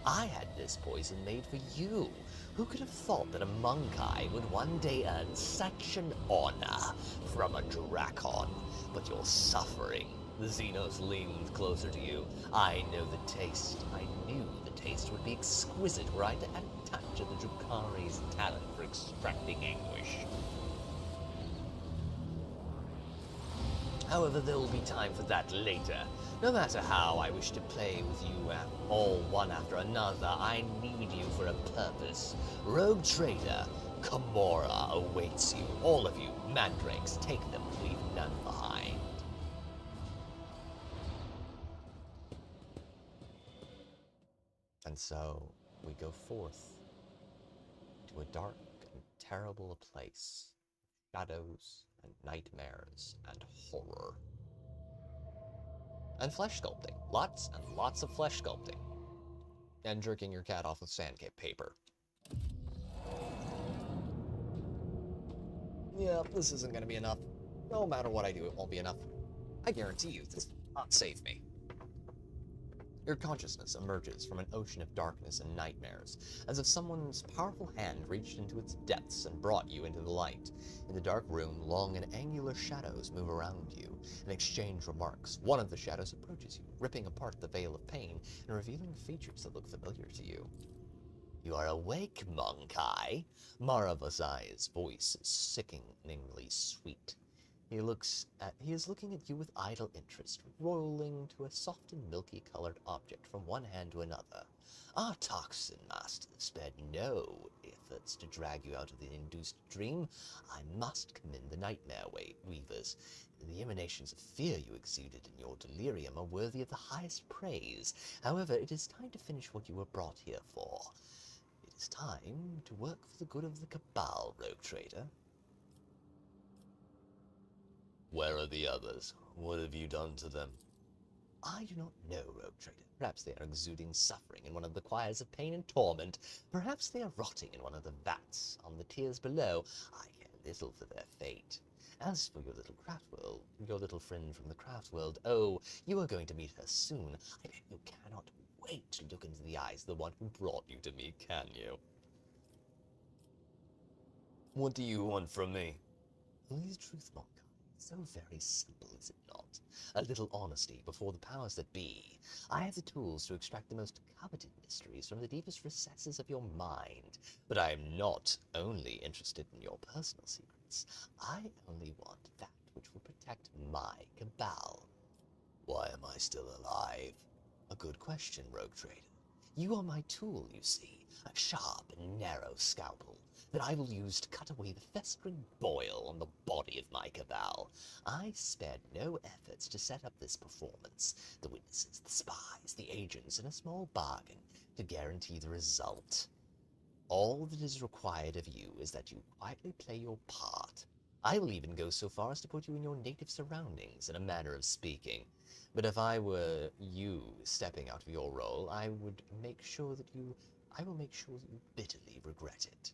I had this poison made for you. Who could have thought that a Monkai would one day earn such an honor from a Drakon? But you're suffering. The Xenos leaned closer to you. I know the taste. I knew the taste would be exquisite were I to add a touch of the Drukari's talent for extracting anguish. However, there will be time for that later. No matter how I wish to play with you all one after another, I need you for a purpose. Rogue Trader, Gamora awaits you. All of you, mandrakes, take them, leave none behind. And so we go forth to a dark and terrible place, shadows and nightmares and horror. And flesh sculpting. Lots and lots of flesh sculpting. And jerking your cat off with sandcap paper. Yeah, this isn't going to be enough. No matter what I do, it won't be enough. I guarantee you, this will not save me. Your consciousness emerges from an ocean of darkness and nightmares, as if someone's powerful hand reached into its depths and brought you into the light. In the dark room, long and angular shadows move around you and exchange remarks. One of the shadows approaches you, ripping apart the veil of pain and revealing features that look familiar to you. You are awake, Monkai. Maravasai's voice is sickeningly sweet. He is looking at you with idle interest, rolling to a soft and milky-colored object from one hand to another. Our toxin master spared no efforts to drag you out of the induced dream. I must commend the nightmare weavers. The emanations of fear you exuded in your delirium are worthy of the highest praise. However, it is time to finish what you were brought here for. It is time to work for the good of the Cabal, Rogue Trader. Where are the others? What have you done to them? I do not know, Rogue Trader. Perhaps they are exuding suffering in one of the choirs of pain and torment. Perhaps they are rotting in one of the vats on the tiers below. I care little for their fate. As for your little Craftworld, your little friend from the Craftworld, oh, you are going to meet her soon. I bet you cannot wait to look into the eyes of the one who brought you to me, can you? What do you want from me? Only the truth, Monk. So very simple, is it not? A little honesty before the powers that be. I have the tools to extract the most coveted mysteries from the deepest recesses of your mind. But I am not only interested in your personal secrets. I only want that which will protect my Cabal. Why am I still alive? A good question, Rogue Trader. You are my tool, you see. A sharp and narrow scalpel. that I will use to cut away the festering boil on the body of my cabal. I spared no efforts to set up this performance, the witnesses, the spies, the agents, and a small bargain to guarantee the result. All that is required of you is that you quietly play your part. I will even go so far as to put you in your native surroundings, in a manner of speaking. But if I were you stepping out of your role, I will make sure that you bitterly regret it.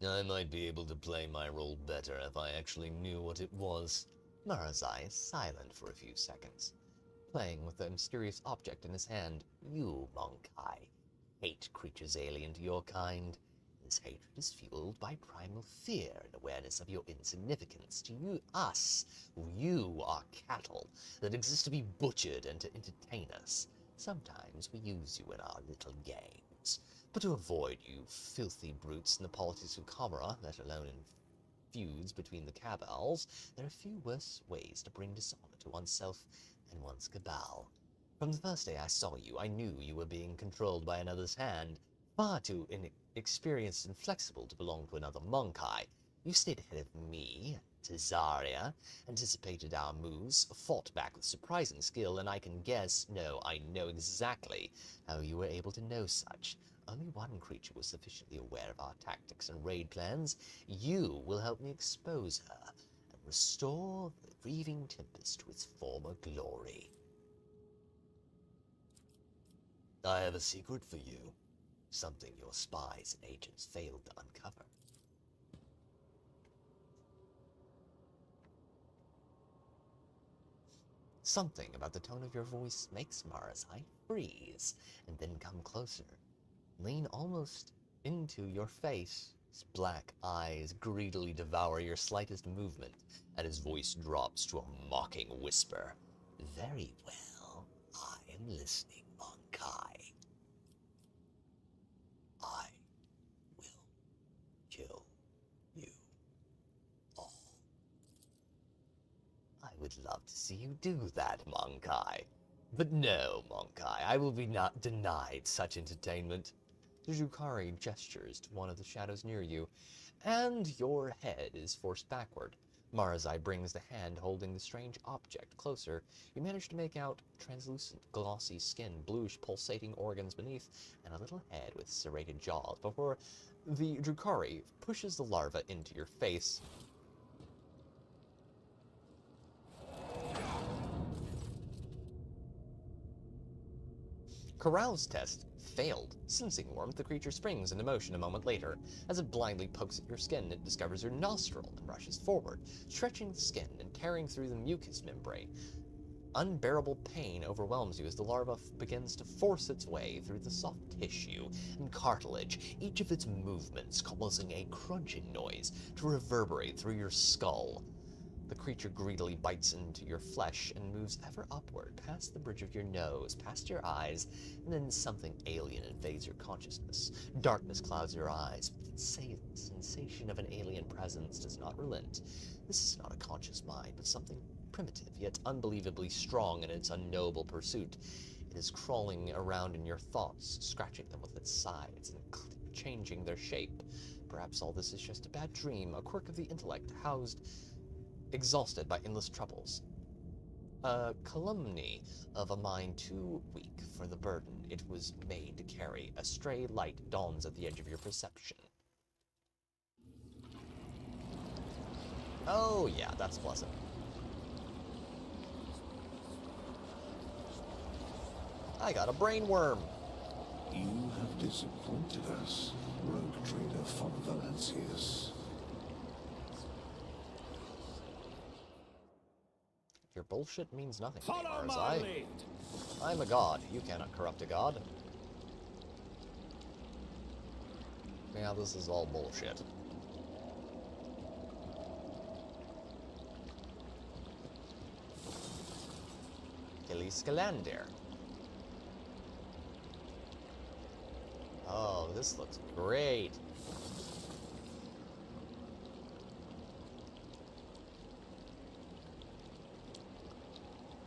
I might be able to play my role better if I actually knew what it was. Marazai is silent for a few seconds, playing with the mysterious object in his hand. You, Monkai, hate creatures alien to your kind. This hatred is fueled by primal fear and awareness of your insignificance. To you, us, you are cattle that exist to be butchered and to entertain us. Sometimes we use you in our little games, but to avoid you filthy brutes in the politics of Comora, let alone in feuds between the cabals, there are few worse ways to bring dishonor to oneself and one's cabal. From the first day I saw you, I knew you were being controlled by another's hand, far too inexperienced and flexible to belong to another Monkai. You stayed ahead of me, Tazaria, anticipated our moves, fought back with surprising skill, and I can guess, no, I know exactly how you were able to know such. Only one creature was sufficiently aware of our tactics and raid plans. You will help me expose her and restore the grieving Tempest to its former glory. I have a secret for you, something your spies and agents failed to uncover. Something about the tone of your voice makes Marazai freeze, and then come closer. Lean almost into your face. His black eyes greedily devour your slightest movement, and his voice drops to a mocking whisper. Very well, I am listening, Monkai. I will kill you all. I would love to see you do that, Monkai. But no, Monkai, I will be not denied such entertainment. Jukari gestures to one of the shadows near you, and your head is forced backward. Marazai brings the hand holding the strange object closer. You manage to make out translucent, glossy skin, bluish, pulsating organs beneath, and a little head with serrated jaws before the Drukari pushes the larva into your face. Corral's test failed. Sensing warmth, the creature springs into motion a moment later. As it blindly pokes at your skin, it discovers your nostril and rushes forward, stretching the skin and tearing through the mucous membrane. Unbearable pain overwhelms you as the larva begins to force its way through the soft tissue and cartilage, each of its movements causing a crunching noise to reverberate through your skull. The creature greedily bites into your flesh and moves ever upward, past the bridge of your nose, past your eyes, and then something alien invades your consciousness. Darkness clouds your eyes, but the sensation of an alien presence does not relent. This is not a conscious mind, but something primitive, yet unbelievably strong in its unknowable pursuit. It is crawling around in your thoughts, scratching them with its sides and changing their shape. Perhaps all this is just a bad dream, a quirk of the intellect, exhausted by endless troubles. A calumny of a mind too weak for the burden it was made to carry. A stray light dawns at the edge of your perception. Oh yeah, that's pleasant. I got a brain worm. You have disappointed us, rogue trader von Valancius. Your bullshit means nothing to me, Follow my Marazai. lead. I'm a god. You cannot corrupt a god. Yeah, this is all bullshit. Skalander. Oh, this looks great.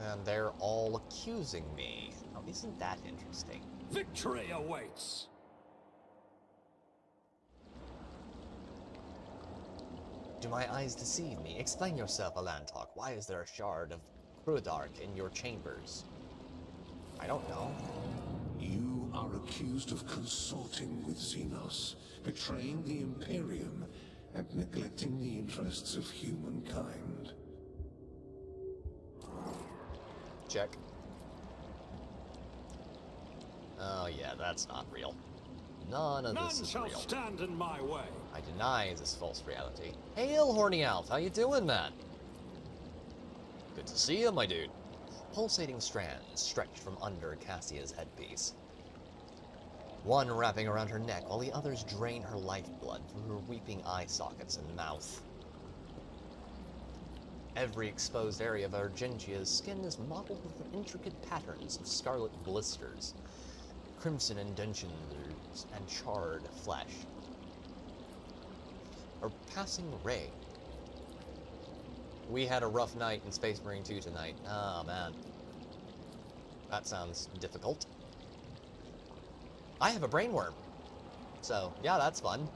And they're all accusing me. Now, isn't that interesting? Victory awaits! Do my eyes deceive me? Explain yourself, Alantok. Why is there a shard of Crudark in your chambers? I don't know. You are accused of consorting with Xenos, betraying the Imperium, and neglecting the interests of humankind. Check. Oh yeah, that's not real. None of this is real. None shall stand in my way. I deny this false reality. Hail, Horny Alf, how you doing, man? Good to see you, my dude. Pulsating strands stretched from under Cassia's headpiece. One wrapping around her neck while the others drain her lifeblood through her weeping eye sockets and mouth. Every exposed area of Argentia's skin is mottled with intricate patterns of scarlet blisters, crimson indentions, and charred flesh. A passing ray. We had a rough night in Space Marine 2 tonight. Oh, man. That sounds difficult. I have a brainworm. So, yeah, that's fun.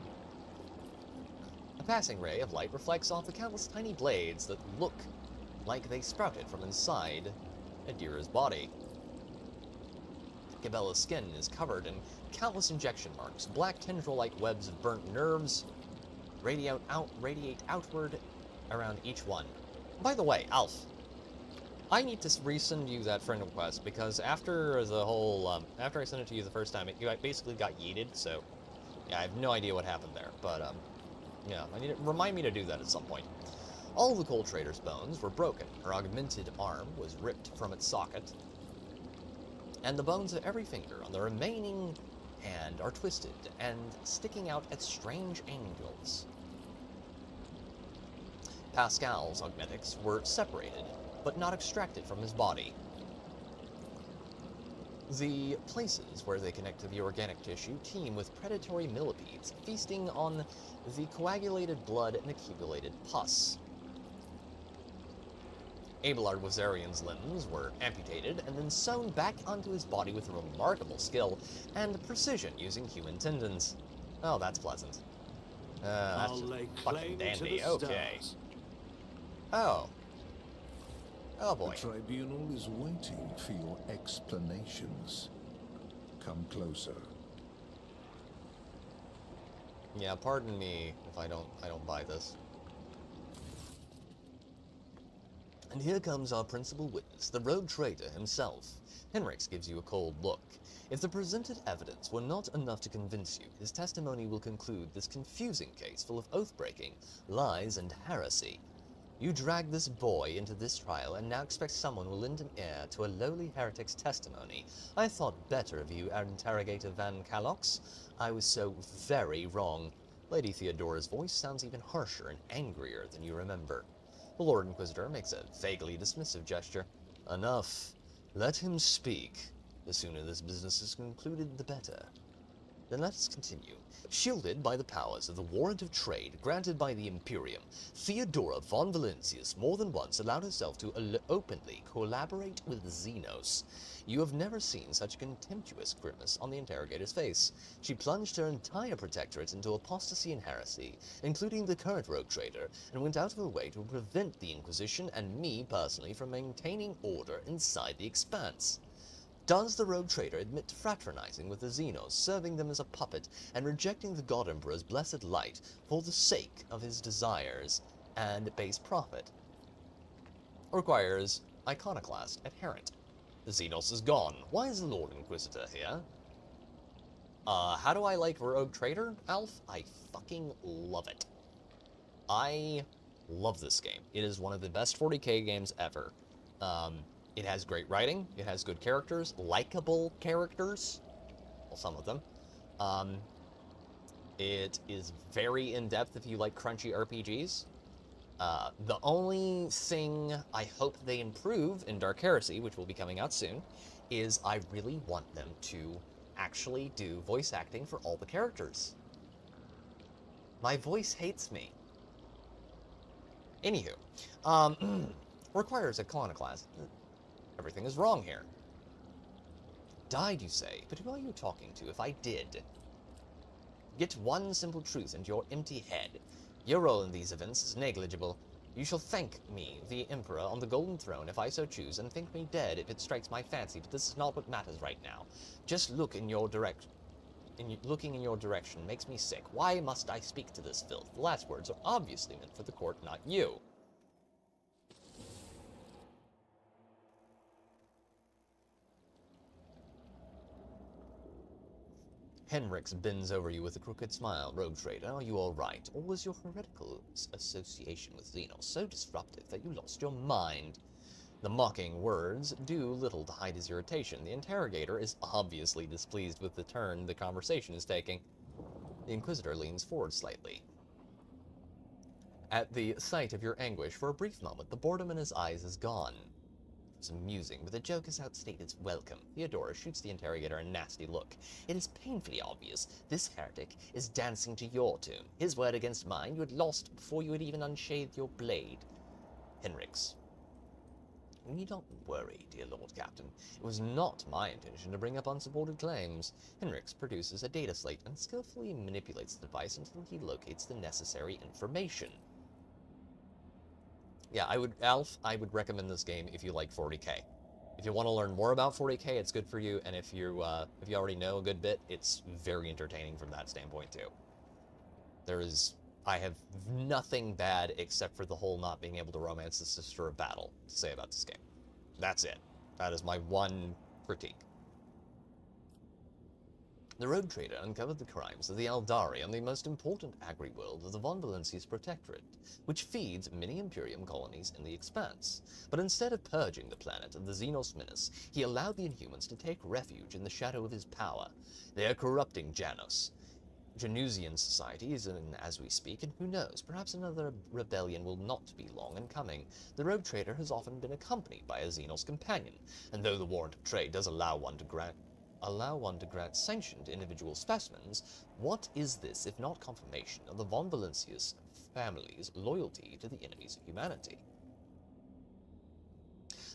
A passing ray of light reflects off the countless tiny blades that look like they sprouted from inside Adira's body. Cabela's skin is covered in countless injection marks. Black tendril-like webs of burnt nerves radiate outward around each one. By the way, Alf, I need to resend you that friend request because after the whole, after I sent it to you the first time, it basically got yeeted, so yeah, I have no idea what happened there, but yeah, I need to remind me to do that at some point. All the Cold Trader's bones were broken. Her augmented arm was ripped from its socket, and the bones of every finger on the remaining hand are twisted and sticking out at strange angles. Pascal's augmentics were separated, but not extracted from his body. The places where they connect to the organic tissue teem with predatory millipedes, feasting on the coagulated blood and accumulated pus. Abelard Wazarian's limbs were amputated and then sewn back onto his body with remarkable skill and precision using human tendons. Oh, that's pleasant. That's I'll just lay fucking claim to dandy. the Okay. stars. Oh. Oh boy. The tribunal is waiting for your explanations. Come closer. Yeah, pardon me if I don't buy this. And here comes our principal witness, the rogue traitor himself. Henrix gives you a cold look. If the presented evidence were not enough to convince you, his testimony will conclude this confusing case full of oath-breaking, lies, and heresy. You drag this boy into this trial and now expect someone will lend an ear to a lowly heretic's testimony. I thought better of you, Interrogator Van Calox. I was so very wrong. Lady Theodora's voice sounds even harsher and angrier than you remember. The Lord Inquisitor makes a vaguely dismissive gesture. Enough. Let him speak. The sooner this business is concluded, the better. Then let us continue. Shielded by the powers of the Warrant of Trade granted by the Imperium, Theodora von Valencius more than once allowed herself to openly collaborate with Xenos. You have never seen such a contemptuous grimace on the interrogator's face. She plunged her entire protectorate into apostasy and heresy, including the current rogue trader, and went out of her way to prevent the Inquisition and me personally from maintaining order inside the Expanse. Does the rogue trader admit to fraternizing with the Xenos, serving them as a puppet, and rejecting the God Emperor's blessed light for the sake of his desires and base profit? Requires iconoclast adherent. The Xenos is gone. Why is the Lord Inquisitor here? How do I like rogue trader, Alf? I fucking love it. I love this game. It is one of the best 40K games ever. It has great writing, it has good characters, likable characters, well, some of them. It is very in-depth if you like crunchy RPGs. The only thing I hope they improve in Dark Heresy, which will be coming out soon, is I really want them to actually do voice acting for all the characters. My voice hates me. Anywho, requires iconoclast. Everything is wrong here. Died, you say? But who are you talking to if I did? Get one simple truth into your empty head. Your role in these events is negligible. You shall thank me, the Emperor, on the Golden Throne if I so choose, and think me dead if it strikes my fancy, but this is not what matters right now. Just look in your direction. Looking in your direction makes me sick. Why must I speak to this filth? The last words are obviously meant for the court, not you. Henrix bends over you with a crooked smile. Rogue trader, are you all right? Or was your heretical association with Xenos so disruptive that you lost your mind? The mocking words do little to hide his irritation. The interrogator is obviously displeased with the turn the conversation is taking. The Inquisitor leans forward slightly. At the sight of your anguish, for a brief moment, the boredom in his eyes is gone. It's amusing, but the joke has outstayed its welcome. Theodora shoots the interrogator a nasty look. It is painfully obvious this heretic is dancing to your tune. His word against mine, you had lost before you had even unsheathed your blade. Henrix. You need not worry, dear Lord Captain. It was not my intention to bring up unsupported claims. Henrix produces a data slate and skillfully manipulates the device until he locates the necessary information. Yeah, I would recommend this game if you like 40K. If you want to learn more about 40K, it's good for you, and if you already know a good bit, it's very entertaining from that standpoint too. I have nothing bad except for the whole not being able to romance the sister of battle to say about this game. That's it. That is my one critique. The rogue trader uncovered the crimes of the Eldari on the most important agri-world of the Von Valencia's Protectorate, which feeds many Imperium colonies in the Expanse. But instead of purging the planet of the Xenos menace, he allowed the Inhumans to take refuge in the shadow of his power. They are corrupting Janos. Janusian society is in as we speak, and who knows, perhaps another rebellion will not be long in coming. The rogue trader has often been accompanied by a Xenos companion, and though the warrant of trade does allow one to grant sanction to individual specimens, what is this if not confirmation of the Von Valencia's family's loyalty to the enemies of humanity?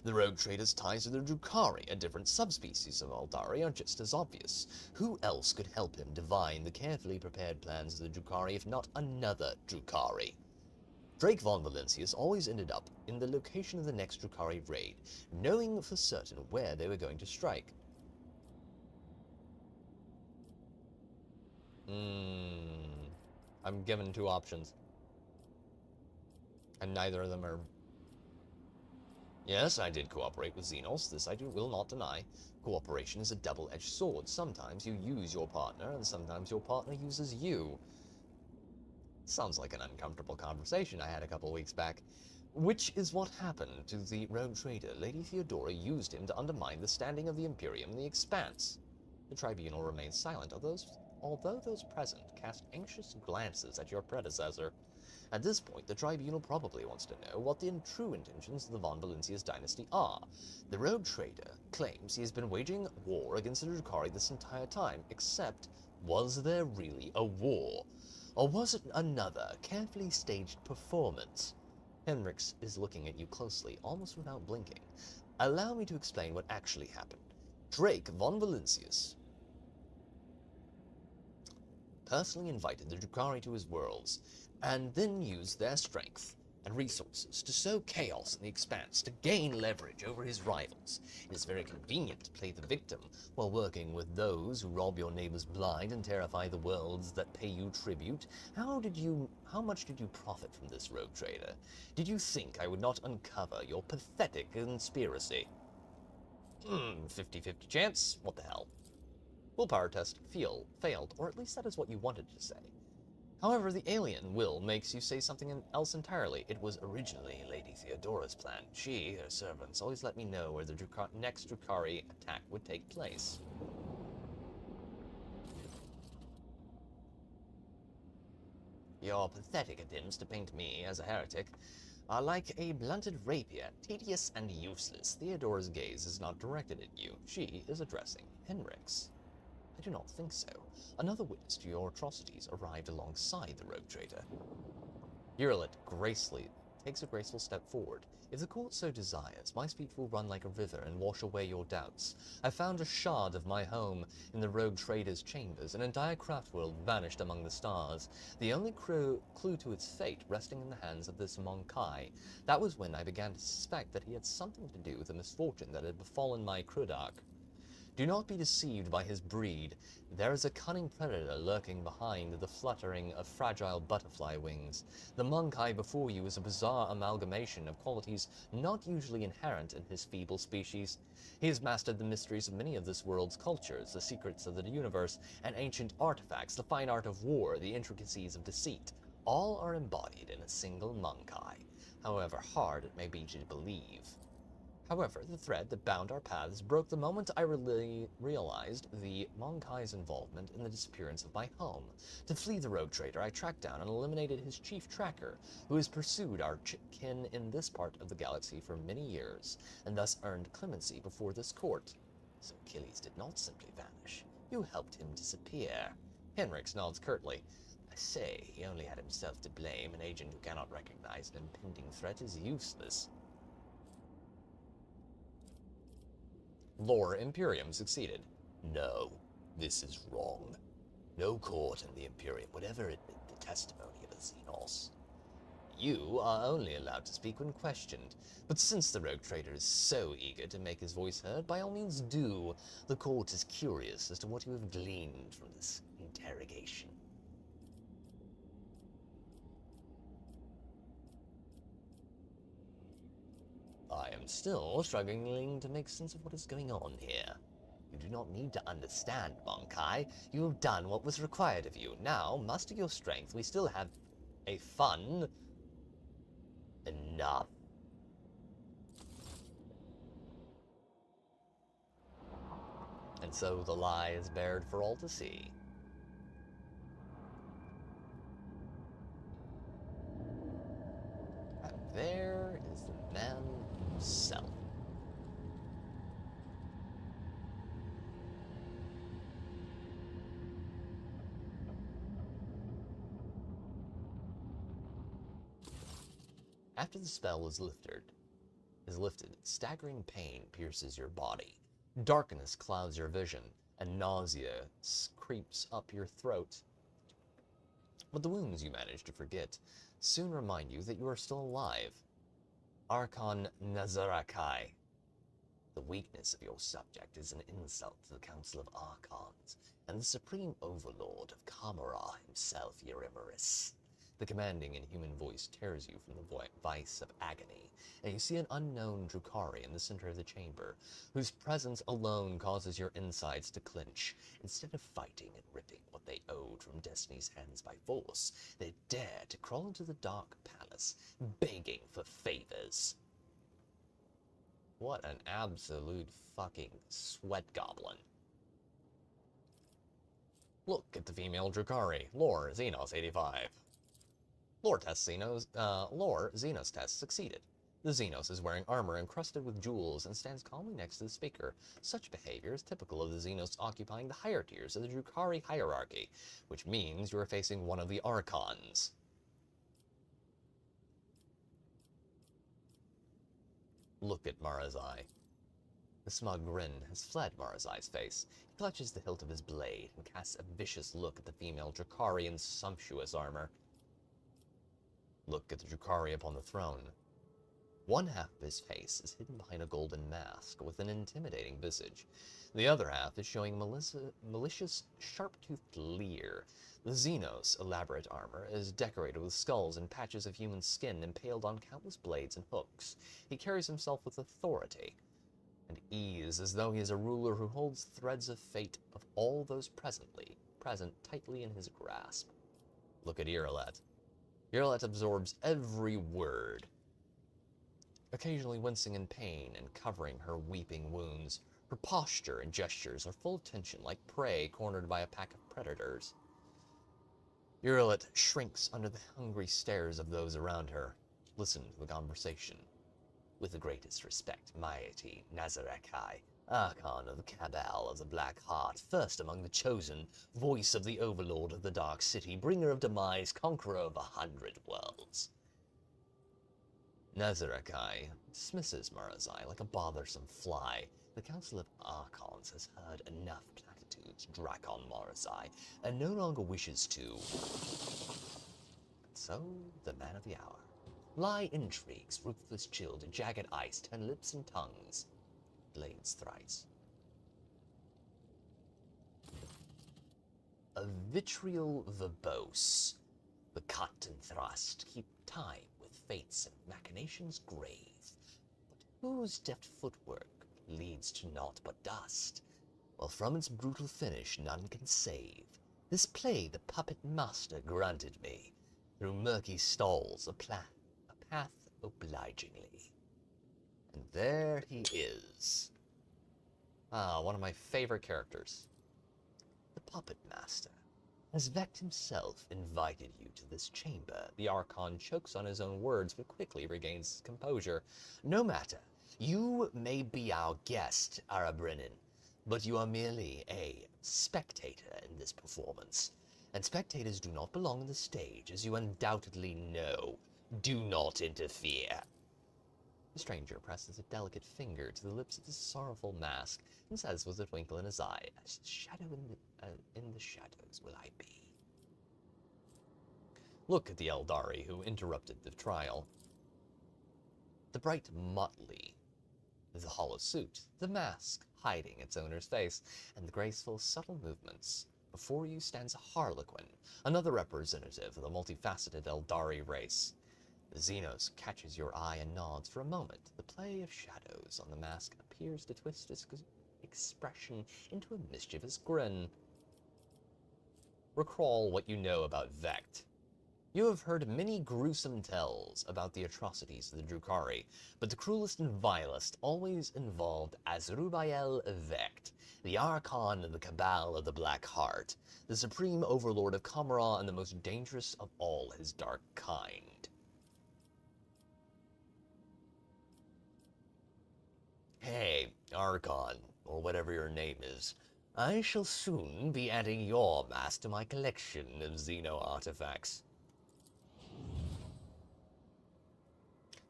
The rogue trader's ties to the Drukhari, a different subspecies of Eldari, are just as obvious. Who else could help him divine the carefully prepared plans of the Drukhari if not another Drukhari? Drake Von Valencius always ended up in the location of the next Drukhari raid, knowing for certain where they were going to strike. I'm given two options. And neither of them are... Yes, I did cooperate with Xenos. This I will not deny. Cooperation is a double-edged sword. Sometimes you use your partner, and sometimes your partner uses you. Sounds like an uncomfortable conversation I had a couple weeks back. Which is what happened to the rogue trader. Lady Theodora used him to undermine the standing of the Imperium in the Expanse. The Tribunal remains silent, although those present cast anxious glances at your predecessor. At this point, the Tribunal probably wants to know what the true intentions of the Von Valencia's dynasty are. The rogue trader claims he has been waging war against the Drukhari this entire time, except, was there really a war? Or was it another, carefully staged performance? Henrix is looking at you closely, almost without blinking. Allow me to explain what actually happened. Drake Von Valencius personally invited the Drukhari to his worlds, and then used their strength and resources to sow chaos in the Expanse to gain leverage over his rivals. It is very convenient to play the victim while working with those who rob your neighbors blind and terrify the worlds that pay you tribute. How much did you profit from this, rogue trader? Did you think I would not uncover your pathetic conspiracy? 50-50 chance? What the hell? Willpower test failed, or at least that is what you wanted to say. However, the alien will makes you say something else entirely. It was originally Lady Theodora's plan. She, her servants, always let me know where the next Drukhari attack would take place. Your pathetic attempts to paint me as a heretic are like a blunted rapier, tedious and useless. Theodora's gaze is not directed at you. She is addressing Henrix. I do not think so. Another witness to your atrocities arrived alongside the rogue trader. Urilet takes a graceful step forward. If the court so desires, my speech will run like a river and wash away your doubts. I found a shard of my home in the rogue trader's chambers, an entire craft world vanished among the stars, the only clue to its fate resting in the hands of this Monkai. That was when I began to suspect that he had something to do with the misfortune that had befallen my Krudak. Do not be deceived by his breed. There is a cunning predator lurking behind the fluttering of fragile butterfly wings. The Monkai before you is a bizarre amalgamation of qualities not usually inherent in his feeble species. He has mastered the mysteries of many of this world's cultures, the secrets of the universe, and ancient artifacts, the fine art of war, the intricacies of deceit. All are embodied in a single Monkai, however hard it may be to believe. However, the thread that bound our paths broke the moment I realized the Monkai's involvement in the disappearance of my home. To flee the rogue trader, I tracked down and eliminated his chief tracker, who has pursued our kin in this part of the galaxy for many years, and thus earned clemency before this court. So Achilles did not simply vanish. You helped him disappear. Henrix nods curtly. I say, he only had himself to blame. An agent who cannot recognize an impending threat is useless. Lore Imperium succeeded. No, this is wrong. No court in the Imperium would ever admit the testimony of a Xenos. You are only allowed to speak when questioned, but since the rogue trader is so eager to make his voice heard, by all means do. The court is curious as to what you have gleaned from this interrogation. I am still struggling to make sense of what is going on here. You do not need to understand, Monkai. You have done what was required of you. Now, muster your strength. We still have a fun enough. And so the lie is bared for all to see. And there is the man himself. After the spell is lifted, staggering pain pierces your body. Darkness clouds your vision, and nausea creeps up your throat. But the wounds you manage to forget soon remind you that you are still alive. Archon Nazarakai. The weakness of your subject is an insult to the Council of Archons, and the Supreme Overlord of Kamara himself, Eurymerus. The commanding and human voice tears you from the vice of agony, and you see an unknown Drukhari in the center of the chamber, whose presence alone causes your insides to clench. Instead of fighting and ripping what they owed from Destiny's hands by force, they dare to crawl into the dark palace, begging for favors. What an absolute fucking sweat goblin. Look at the female Drukhari. Lore Xenos 85. Lore Xenos test succeeded. The Xenos is wearing armor encrusted with jewels and stands calmly next to the speaker. Such behavior is typical of the Xenos occupying the higher tiers of the Drukhari hierarchy, which means you are facing one of the Archons. Look at Mara's eye. The smug grin has fled Mara's eye's face. He clutches the hilt of his blade and casts a vicious look at the female Drukhari in sumptuous armor. Look at the Drukhari upon the throne. One half of his face is hidden behind a golden mask with an intimidating visage. The other half is showing malicious, sharp-toothed leer. The Xenos' elaborate armor is decorated with skulls and patches of human skin impaled on countless blades and hooks. He carries himself with authority and ease, as though he is a ruler who holds threads of fate of all those present tightly in his grasp. Look at Irolet. Irolet absorbs every word, occasionally wincing in pain and covering her weeping wounds. Her posture and gestures are full of tension, like prey cornered by a pack of predators. Irolet shrinks under the hungry stares of those around her. Listen to the conversation. With the greatest respect, mighty Nazarakai, Archon of the Cabal of the Black Heart, first among the chosen, voice of the Overlord of the Dark City, bringer of demise, conqueror of 100 worlds. Nezarakai dismisses Marazai like a bothersome fly. The Council of Archons has heard enough platitudes drag on Marazai and no longer wishes to. So, the man of the hour. Lie intrigues, ruthless chill to jagged ice, turn lips and tongues. Blades thrice. A vitriol verbose. The cut and thrust keep time with fates and machinations grave. But whose deft footwork leads to naught but dust, while from its brutal finish none can save. This play the puppet master granted me, through murky stalls a path obligingly. And there he is. Ah, one of my favorite characters. The puppet master. As Vect himself invited you to this chamber, the Archon chokes on his own words but quickly regains his composure. No matter. You may be our guest, Arabrenin, but you are merely a spectator in this performance. And spectators do not belong on the stage, as you undoubtedly know. Do not interfere. The stranger presses a delicate finger to the lips of his sorrowful mask and says with a twinkle in his eye, "As shadow in the shadows will I be." Look at the Eldari who interrupted the trial. The bright motley, the hollow suit, the mask hiding its owner's face, and the graceful, subtle movements. Before you stands a Harlequin, another representative of the multifaceted Eldari race. The Xenos catches your eye and nods for a moment. The play of shadows on the mask appears to twist its expression into a mischievous grin. Recall what you know about Vect. You have heard many gruesome tales about the atrocities of the Drukhari, but the cruelest and vilest always involved Azrubael Vect, the Archon of the Cabal of the Black Heart, the supreme overlord of Kamara and the most dangerous of all his dark kind. Hey, Archon, or whatever your name is, I shall soon be adding your mask to my collection of Xeno artifacts.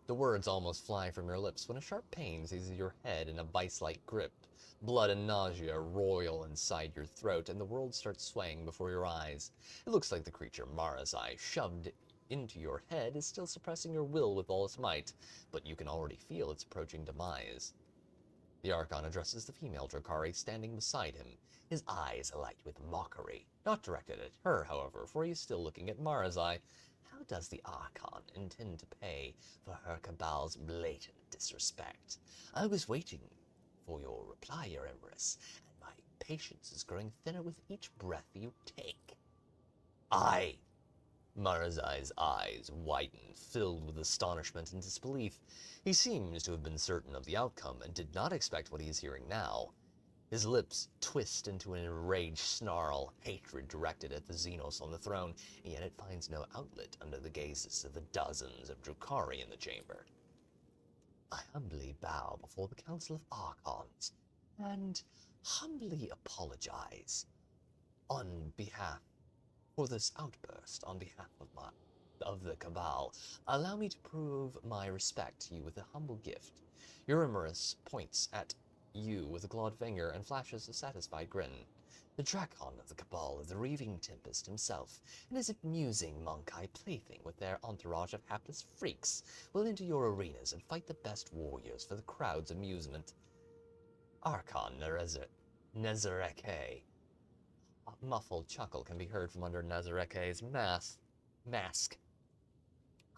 The words almost fly from your lips when a sharp pain seizes your head in a vice-like grip. Blood and nausea roil inside your throat, and the world starts swaying before your eyes. It looks like the creature Marazai shoved into your head is still suppressing your will with all its might, but you can already feel its approaching demise. The Archon addresses the female Drukhari standing beside him, his eyes alight with mockery. Not directed at her, however, for he is still looking at Marazai. How does the Archon intend to pay for her Cabal's blatant disrespect? I was waiting for your reply, Your Empress, and my patience is growing thinner with each breath you take. Aye. Marazai's eyes widen, filled with astonishment and disbelief. He seems to have been certain of the outcome and did not expect what he is hearing now. His lips twist into an enraged snarl, hatred directed at the Xenos on the throne, and yet it finds no outlet under the gazes of the dozens of Drukhari in the chamber. I humbly bow before the Council of Archons, and humbly apologize for this outburst on behalf of the Cabal. Allow me to prove my respect to you with a humble gift. Eurymerus points at you with a clawed finger and flashes a satisfied grin. The Drakon of the Cabal is the Reaving Tempest himself, and his amusing Monkai plaything with their entourage of hapless freaks will enter your arenas and fight the best warriors for the crowd's amusement. Archon Nezareke. A muffled chuckle can be heard from under Nezareke's mask.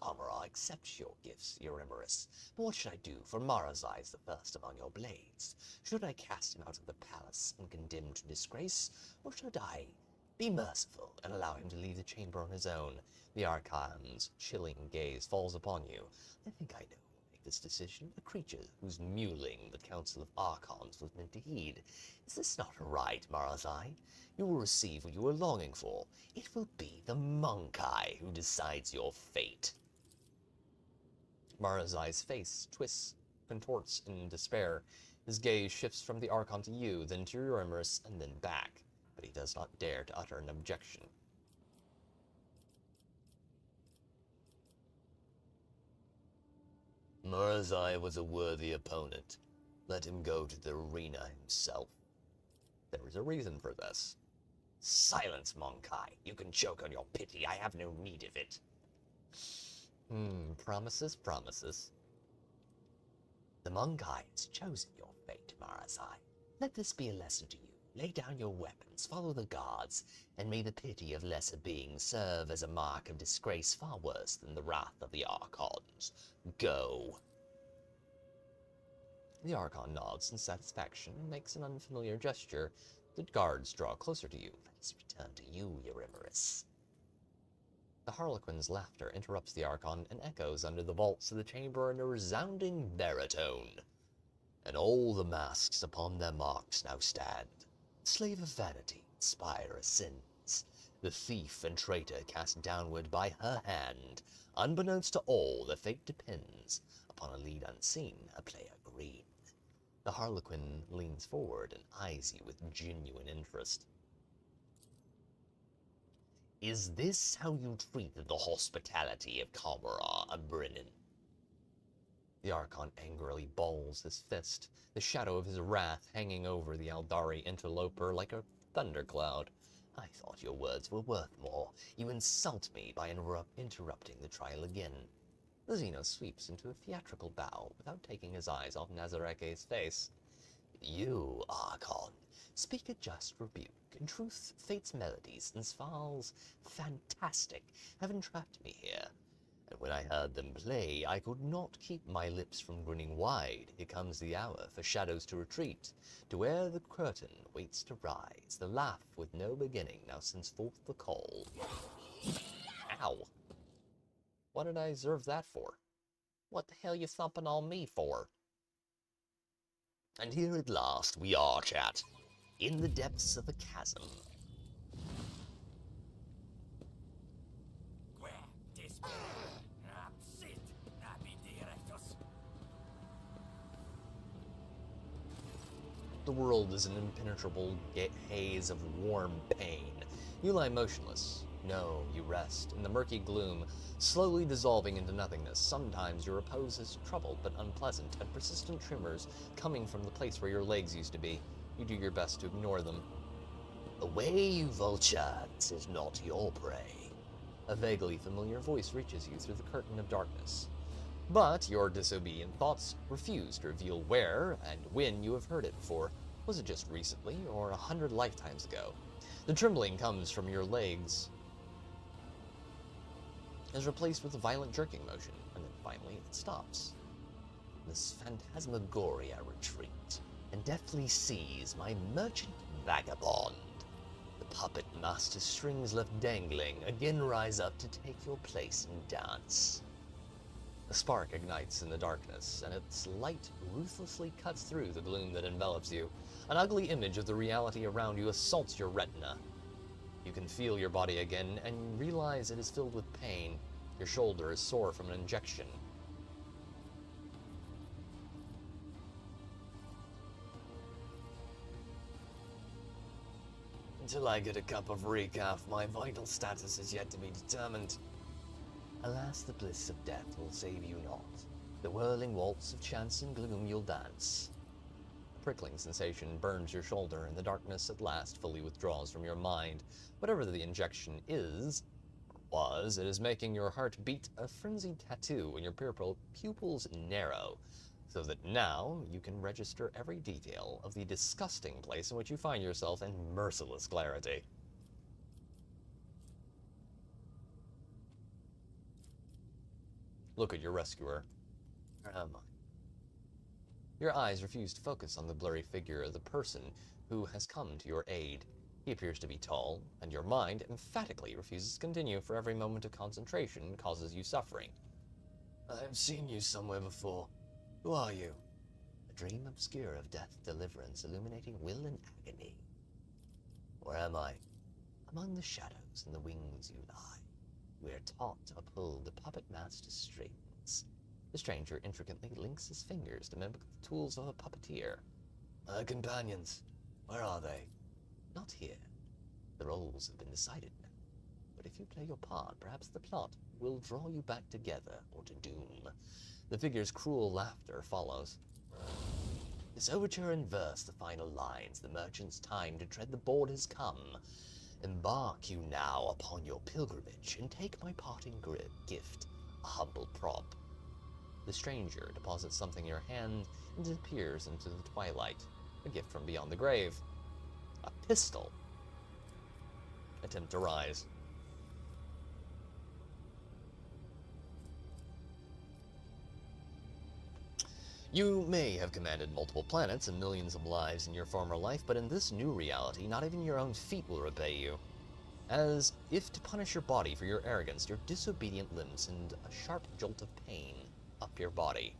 Kamara accepts your gifts, Eurymerus, but what should I do, for Marazai is the first among your blades? Should I cast him out of the palace and condemn to disgrace, or should I be merciful and allow him to leave the chamber on his own? The Archon's chilling gaze falls upon you. I think I know who will make this decision, a creature whose mewling the Council of Archons was meant to heed. Is this not right, Marazai? You will receive what you are longing for. It will be the Monkai who decides your fate. Marazai's face contorts in despair. His gaze shifts from the Archon to you, then to Eurymerus, and then back, but he does not dare to utter an objection. Murazai was a worthy opponent. Let him go to the arena himself. There is a reason for this. Silence, Monkai. You can choke on your pity. I have no need of it. Promises, promises. The Monkai has chosen your fate, Murazai. Let this be a lesson to you. Lay down your weapons, follow the guards, and may the pity of lesser beings serve as a mark of disgrace far worse than the wrath of the Archons. Go. The Archon nods in satisfaction and makes an unfamiliar gesture. The guards draw closer to you. Let us return to you, Eurymerus. The Harlequin's laughter interrupts the Archon and echoes under the vaults of the chamber in a resounding baritone. And all the masks upon their marks now stand. Slave of vanity, inspire of sins. The thief and traitor cast downward by her hand. Unbeknownst to all, their fate depends upon a lead unseen, a player green. The Harlequin leans forward and eyes you with genuine interest. Is this how you treated the hospitality of Kamara and Brennan? The Archon angrily balls his fist, the shadow of his wrath hanging over the Eldari interloper like a thundercloud. I thought your words were worth more. You insult me by interrupting the trial again. The Xeno sweeps into a theatrical bow without taking his eyes off Nazareke's face. You, Archon, speak a just rebuke. In truth, fate's melodies and Sval's fantastic have entrapped me here. And when I heard them play, I could not keep my lips from grinning wide. Here comes the hour for shadows to retreat, to where the curtain waits to rise. The laugh with no beginning now sends forth the call. Ow! What did I deserve that for? What the hell you thumping on me for? And here at last we are, chat, in the depths of a chasm. The world is an impenetrable haze of warm pain. You lie motionless. No, you rest in the murky gloom, slowly dissolving into nothingness. Sometimes your repose is troubled but unpleasant, and persistent tremors coming from the place where your legs used to be. You do your best to ignore them. Away, you vulture! This is not your prey. A vaguely familiar voice reaches you through the curtain of darkness. But your disobedient thoughts refuse to reveal where and when you have heard it before. Was it just recently, or 100 lifetimes ago? The trembling comes from your legs, is replaced with a violent jerking motion, and then finally it stops. This phantasmagoria retreat, and deftly seize my merchant vagabond. The puppet master strings left dangling again rise up to take your place and dance. A spark ignites in the darkness, and its light ruthlessly cuts through the gloom that envelops you. An ugly image of the reality around you assaults your retina. You can feel your body again, and realize it is filled with pain. Your shoulder is sore from an injection. Until I get a cup of recaf, my vital status is yet to be determined. Alas, the bliss of death will save you not. The whirling waltz of chance and gloom you'll dance. A prickling sensation burns your shoulder, and the darkness at last fully withdraws from your mind. Whatever the injection is, or was, it is making your heart beat a frenzied tattoo, and your pupils narrow, so that now you can register every detail of the disgusting place in which you find yourself in merciless clarity. Look at your rescuer. Where am I? Your eyes refuse to focus on the blurry figure of the person who has come to your aid. He appears to be tall, and your mind emphatically refuses to continue, for every moment of concentration causes you suffering. I've seen you somewhere before. Who are you? A dream obscure of death, deliverance, illuminating will and agony. Where am I? Among the shadows and the wings you lie. We are taught to uphold the puppet master's strings. The stranger intricately links his fingers to mimic the tools of a puppeteer. My companions, where are they? Not here. The roles have been decided now. But if you play your part, perhaps the plot will draw you back together, or to doom. The figure's cruel laughter follows. This overture in verse, the final lines, the merchant's time to tread the board has come. Embark you now upon your pilgrimage, and take my parting gift, a humble prop. The stranger deposits something in your hand and disappears into the twilight. A gift from beyond the grave. A pistol. Attempt to rise. You may have commanded multiple planets and millions of lives in your former life, but in this new reality, not even your own feet will obey you. As if to punish your body for your arrogance, your disobedient limbs send a sharp jolt of pain up your body.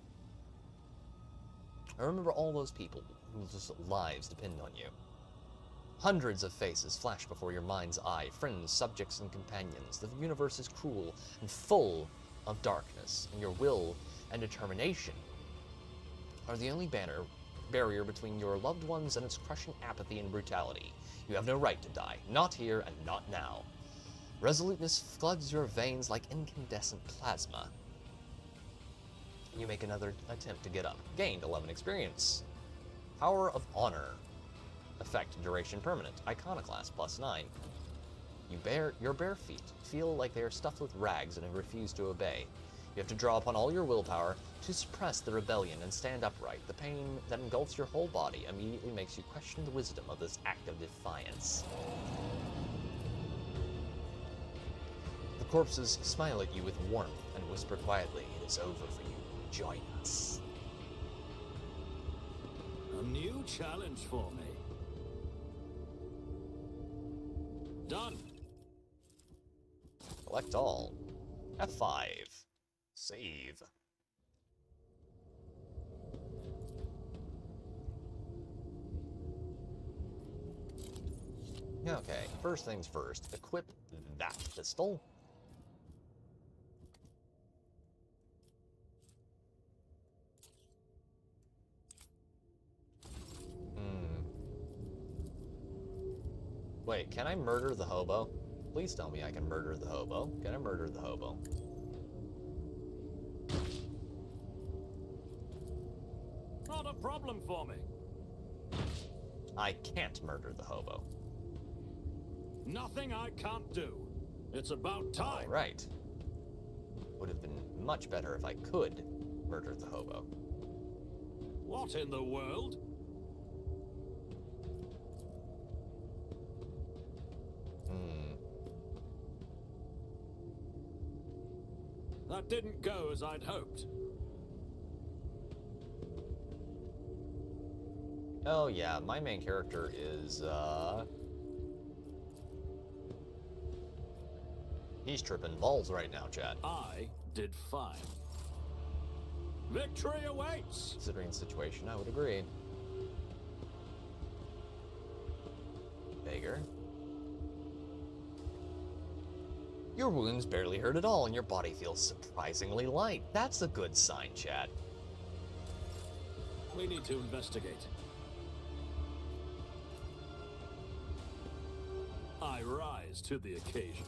I remember all those people whose lives depend on you. Hundreds of faces flash before your mind's eye, friends, subjects, and companions. The universe is cruel and full of darkness, and your will and determination are the only barrier between your loved ones and its crushing apathy and brutality. You have no right to die, not here and not now. Resoluteness floods your veins like incandescent plasma. You make another attempt to get up. Gained 11 experience. Power of Honor. Effect, duration permanent. Iconoclast, +9. Your bare feet feel like they are stuffed with rags and have refused to obey. You have to draw upon all your willpower to suppress the rebellion and stand upright. The pain that engulfs your whole body immediately makes you question the wisdom of this act of defiance. The corpses smile at you with warmth and whisper quietly, "It is over for you. Join us." A new challenge for me. Done. Select all. F5. Save. Okay, first things first. Equip that pistol. Wait, can I murder the hobo? Please tell me I can murder the hobo. Can I murder the hobo? Not a problem for me. I can't murder the hobo. Nothing I can't do. It's about time. All right. Would have been much better if I could murder the hobo. What in the world? That didn't go as I'd hoped. Oh yeah, my main character is, he's tripping balls right now, Chad. I did fine. Victory awaits! Considering the situation, I would agree. Beggar. Your wounds barely hurt at all, and your body feels surprisingly light. That's a good sign, Chad. We need to investigate. I rise to the occasion.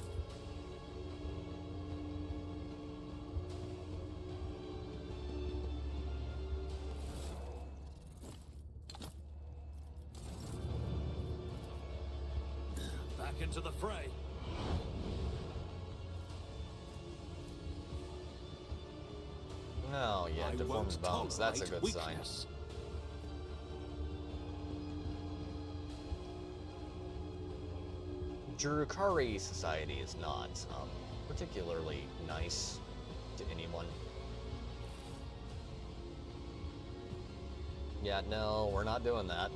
Back into the fray. Oh yeah, deformed bones. That's a good sign. Drukhari society is not particularly nice to anyone. Yeah, no, we're not doing that.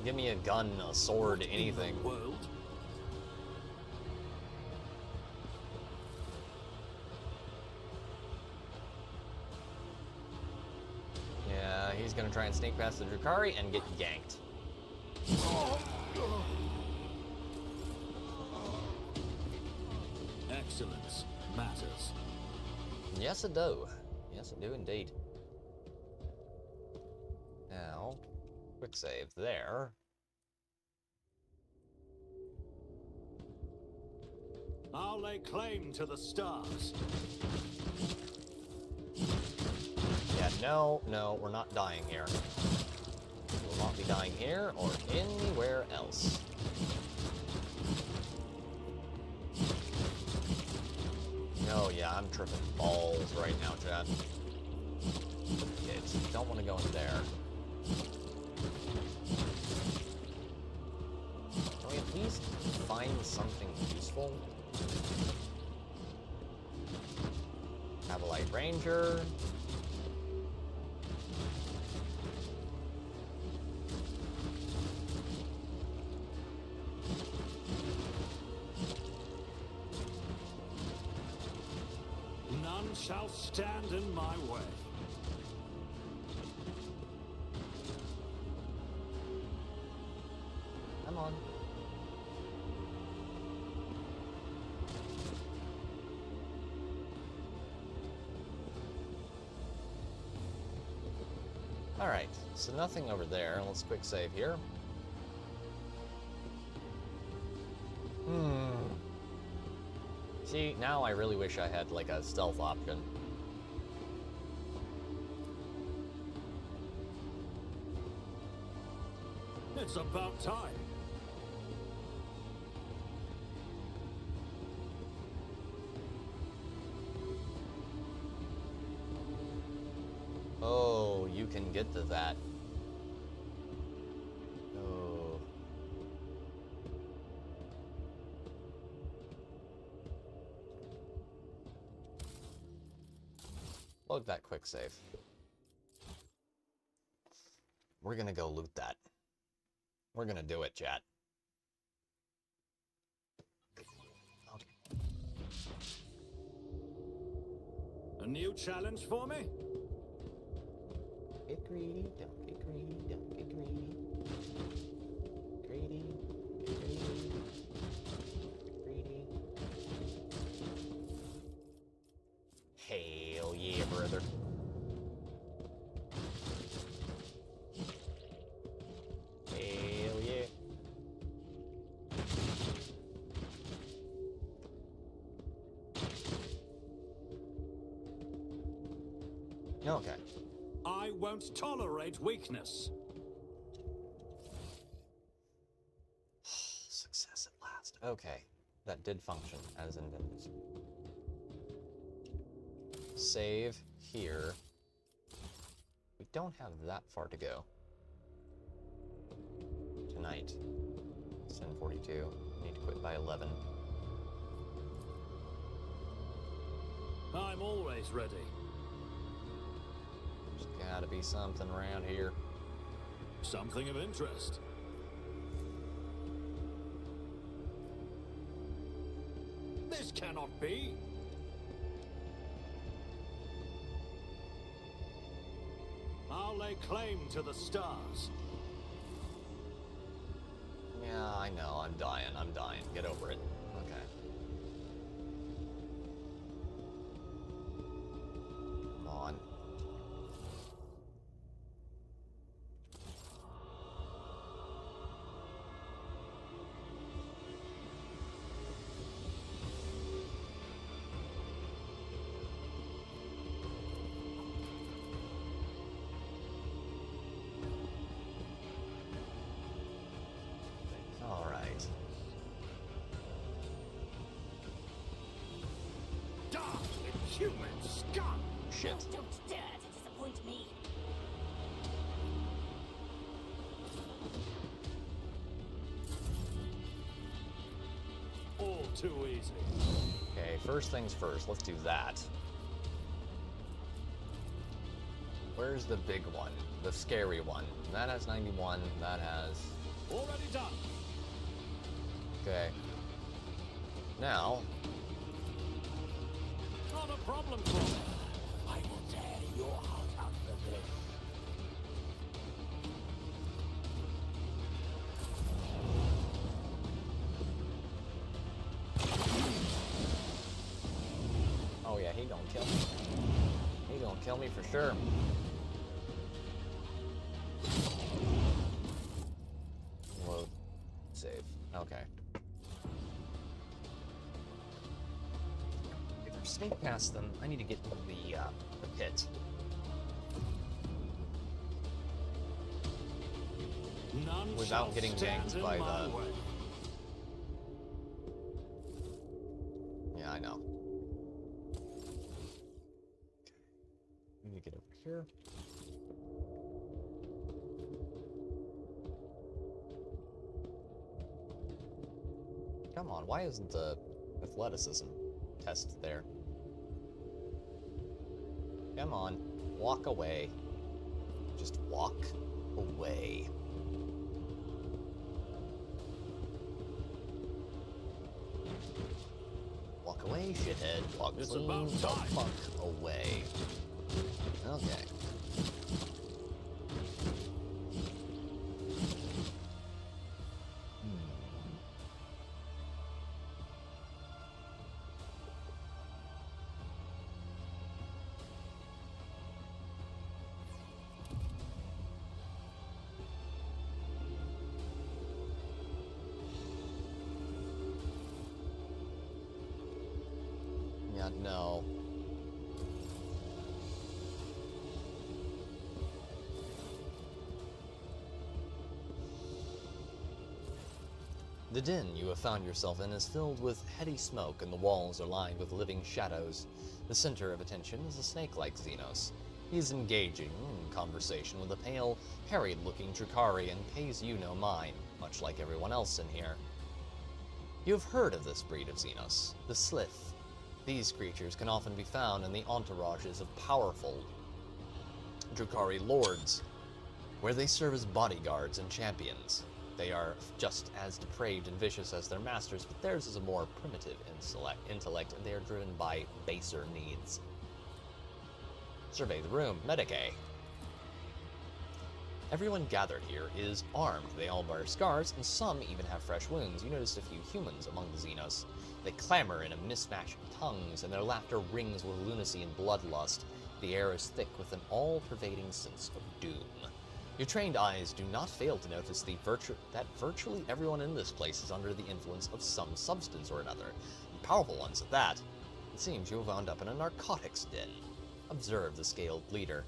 Give me a gun, a sword, anything. Yeah, he's gonna try and sneak past the Drukhari and get ganked. Excellence matters. Yes, it do. Yes, it do indeed. Now, quick save there. I'll lay claim to the stars. Yeah, no, we're not dying here. We will not be dying here or anywhere else. Oh yeah, I'm tripping balls right now, Chad. Kids, don't want to go in there. Can we at least find something useful? Cavalry Ranger. None shall stand in my way. Come on. Alright, so nothing over there. Let's quick save here. See, now I really wish I had, like, a stealth option. It's about time. Oh, you can get to that. Oh. Load that quick save. We're gonna go loot that. We're gonna do it, chat. A new challenge for me? Get greedy, don't get greedy, don't get greedy. Greedy, greedy, greedy. Hell yeah, brother. Hell yeah. Okay. I won't tolerate weakness. Success at last. Okay. That did function as intended. Save here. We don't have that far to go. Tonight. It's 10:42. Need to quit by 11. I'm always ready. There's gotta be something around here. Something of interest. This cannot be. I'll lay claim to the stars. Yeah, I know. I'm dying. I'm dying. Get over it. Okay. Come on. All right. Dark inhuman scum! Shit. Don't dare to disappoint me. All too easy. Okay, first things first. Let's do that. Where's the big one? The scary one. That has 91. That has... Already done. Okay. Now... Not a problem for me. I will tear your heart out for this. Oh yeah, he gonna kill me. He gonna kill me for sure. Load. Save. Okay. sneak past them. I need to get into the pit. None Without getting stand ganked in by my the... way. Yeah, I know. Need to get over here. Come on, why isn't the athleticism test there? Come on, walk away. Just walk away. Walk away, shithead. Walk clean the fuck away. Okay. Yeah, no. The den you have found yourself in is filled with heady smoke, and the walls are lined with living shadows. The center of attention is a snake-like Xenos. He is engaging in conversation with a pale, harried-looking Drukhari and pays you no mind, much like everyone else in here. You have heard of this breed of Xenos, the Slith. These creatures can often be found in the entourages of powerful Drukhari lords, where they serve as bodyguards and champions. They are just as depraved and vicious as their masters, but theirs is a more primitive intellect, and they are driven by baser needs. Survey the room. Medicae. Everyone gathered here is armed. They all bear scars, and some even have fresh wounds. You noticed a few humans among the Xenos. They clamor in a mismatch of tongues, and their laughter rings with lunacy and bloodlust. The air is thick with an all-pervading sense of doom. Your trained eyes do not fail to notice that virtually everyone in this place is under the influence of some substance or another, and powerful ones at that. It seems you have wound up in a narcotics den. Observe the scaled leader.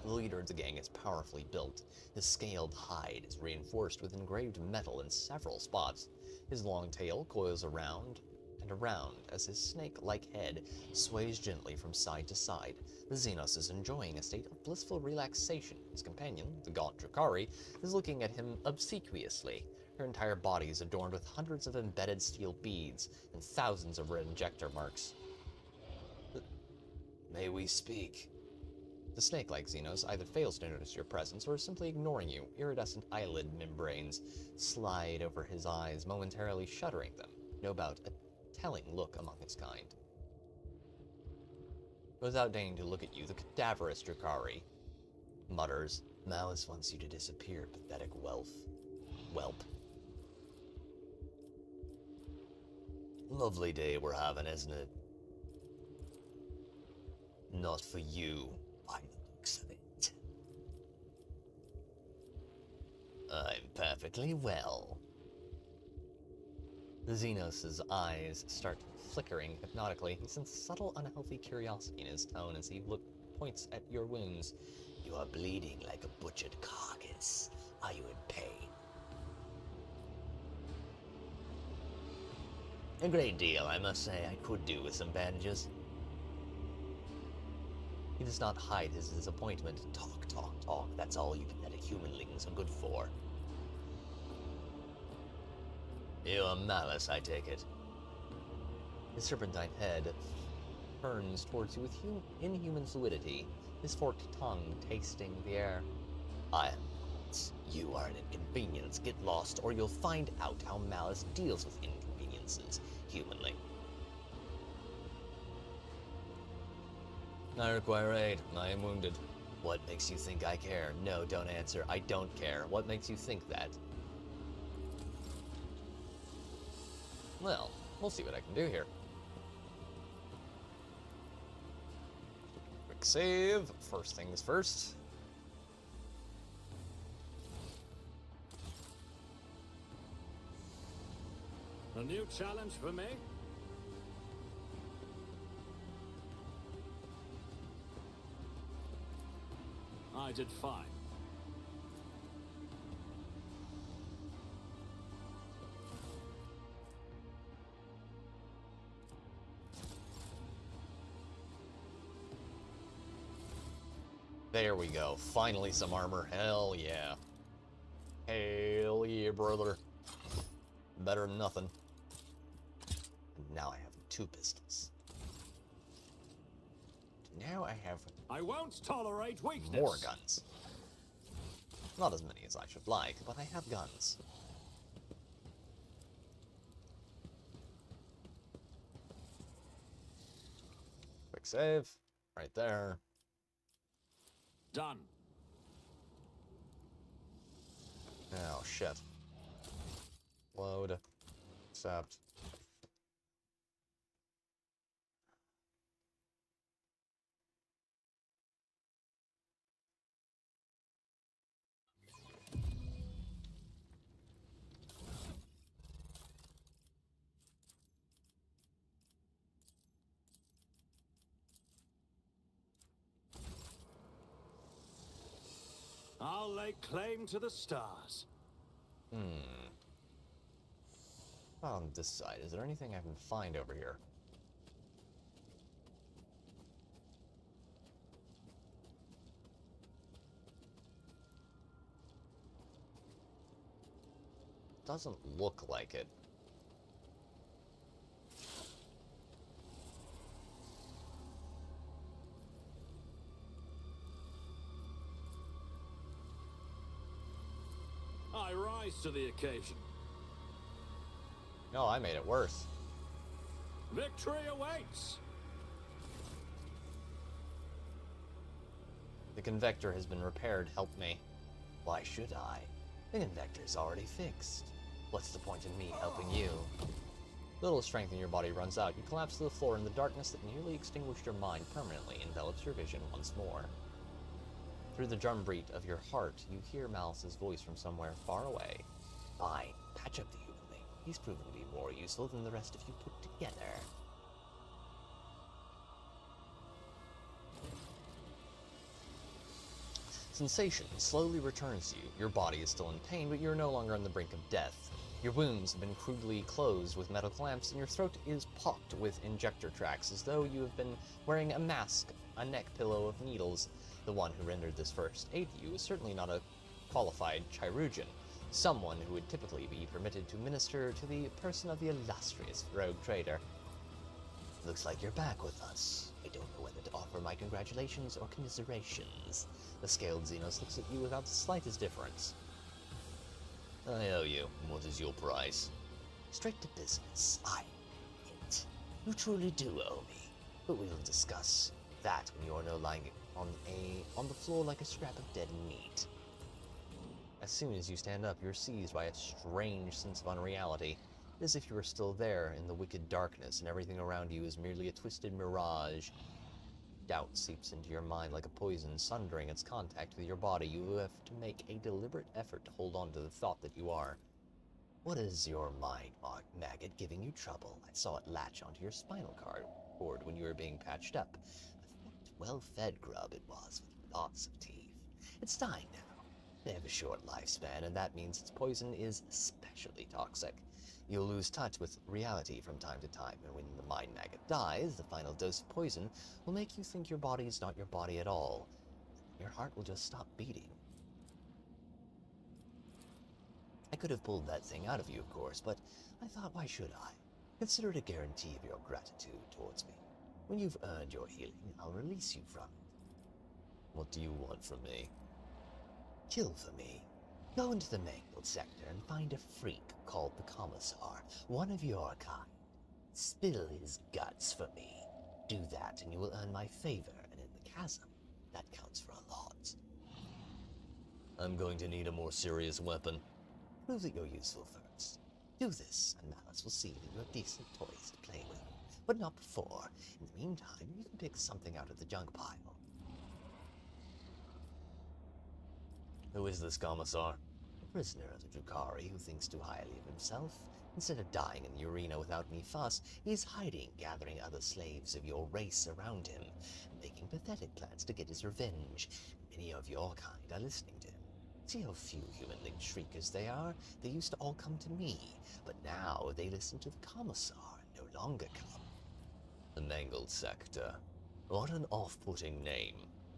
The leader of the gang is powerfully built. His scaled hide is reinforced with engraved metal in several spots. His long tail coils around and around as his snake-like head sways gently from side to side. The Xenos is enjoying a state of blissful relaxation. His companion, the gaunt Drukhari, is looking at him obsequiously. Her entire body is adorned with hundreds of embedded steel beads and thousands of red injector marks. May we speak? The snake-like Xenos either fails to notice your presence or is simply ignoring you. Iridescent eyelid membranes slide over his eyes, momentarily shuttering them. No doubt a telling look among his kind. Without deigning to look at you, the cadaverous Drukhari mutters, "Malice wants you to disappear, pathetic whelp. Lovely day we're having, isn't it? Not for you, by the looks of it. I'm perfectly well." The Xenos' eyes start flickering hypnotically. He senses subtle, unhealthy curiosity in his tone as he points at your wounds. "You are bleeding like a butchered carcass. Are you in pain?" "A great deal, I must say. I could do with some bandages." He does not hide his disappointment. Talk, talk, talk. That's all you pathetic humanlings are good for. You are Malice, I take it. His serpentine head turns towards you with inhuman fluidity, his forked tongue tasting the air. "I am Malice. You are an inconvenience. Get lost, or you'll find out how Malice deals with inconveniences humanly." "I require aid. I am wounded." "What makes you think I care?" "No, don't answer. I don't care. What makes you think that?" Well, we'll see what I can do here. Quick save. First things first. A new challenge for me? did fine. There we go. Finally some armor. Hell yeah. Hell yeah, brother. Better than nothing. And now I have 2 pistols. Now I have I won't tolerate weakness. more guns. Not as many as I should like, but I have guns. Quick save. Right there. Done. Oh, shit. Load. Accept. I'll lay claim to the stars. On this side, is there anything I can find over here? Doesn't look like it. I rise to the occasion. No, I made it worse. Victory awaits! The convector has been repaired. Help me. Why should I? The convector's already fixed. What's the point in me helping you? Little strength in your body runs out. You collapse to the floor, and the darkness that nearly extinguished your mind permanently envelops your vision once more. Through the drumbeat of your heart, you hear Malice's voice from somewhere far away. Fine, patch up the humanling. He's proven to be more useful than the rest of you put together. Sensation slowly returns to you. Your body is still in pain, but you're no longer on the brink of death. Your wounds have been crudely closed with metal clamps, and your throat is pocked with injector tracks, as though you have been wearing a mask, a neck pillow of needles. The one who rendered this first aid to you is certainly not a qualified chirurgeon, someone who would typically be permitted to minister to the person of the illustrious rogue trader. Looks like you're back with us. I don't know whether to offer my congratulations or commiserations. The scaled Xenos looks at you without the slightest difference. I owe you. What is your price? Straight to business. I hint. You truly do owe me. But we'll discuss that when you're no lying on the floor like a scrap of dead meat. As soon as you stand up, you're seized by a strange sense of unreality, as if you were still there in the wicked darkness and everything around you is merely a twisted mirage. Doubt seeps into your mind like a poison, sundering its contact with your body. You have to make a deliberate effort to hold on to the thought that you are. What is your mind, maggot, giving you trouble? I saw it latch onto your spinal cord when you were being patched up. A fat, well-fed grub it was, with lots of teeth. It's dying now. They have a short lifespan, and that means its poison is especially toxic. You'll lose touch with reality from time to time, and when the mind maggot dies, the final dose of poison will make you think your body is not your body at all. Your heart will just stop beating. I could have pulled that thing out of you, of course, but I thought, why should I? Consider it a guarantee of your gratitude towards me. When you've earned your healing, I'll release you from it. What do you want from me? Kill for me. Go into the mangled sector and find a freak called the Commissar, one of your kind. Spill his guts for me. Do that and you will earn my favor, and in the chasm, that counts for a lot. I'm going to need a more serious weapon. Prove that you're useful first. Do this, and Malice will see that you have decent toys to play with. But not before. In the meantime, you can pick something out of the junk pile. Who is this Commissar? A prisoner of the Drukhari who thinks too highly of himself. Instead of dying in the arena without any fuss, he is hiding, gathering other slaves of your race around him, making pathetic plans to get his revenge. Many of your kind are listening to him. See how few humanling shriekers they are? They used to all come to me, but now they listen to the Commissar and no longer come. The Mangled Sector. What an off-putting name.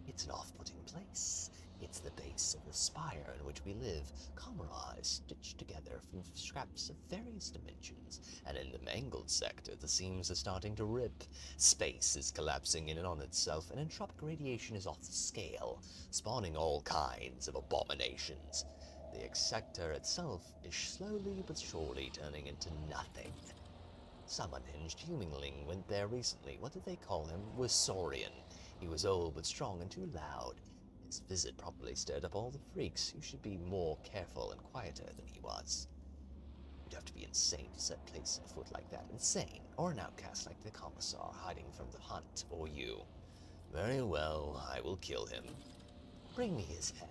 It's an off-putting place. It's the base of the spire in which we live, Comrade stitched together from scraps of various dimensions, and in the Mangled Sector the seams are starting to rip. Space is collapsing in and on itself, and entropic radiation is off the scale, spawning all kinds of abominations. The sector itself is slowly but surely turning into nothing. Some unhinged humanling went there recently. What did they call him? Wisorian. He was old but strong and too loud. His visit probably stirred up all the freaks. You should be more careful and quieter than he was. You'd have to be insane to set place afoot like that. Insane, or an outcast like the Commissar hiding from the hunt, or you. Very well, I will kill him. Bring me his head.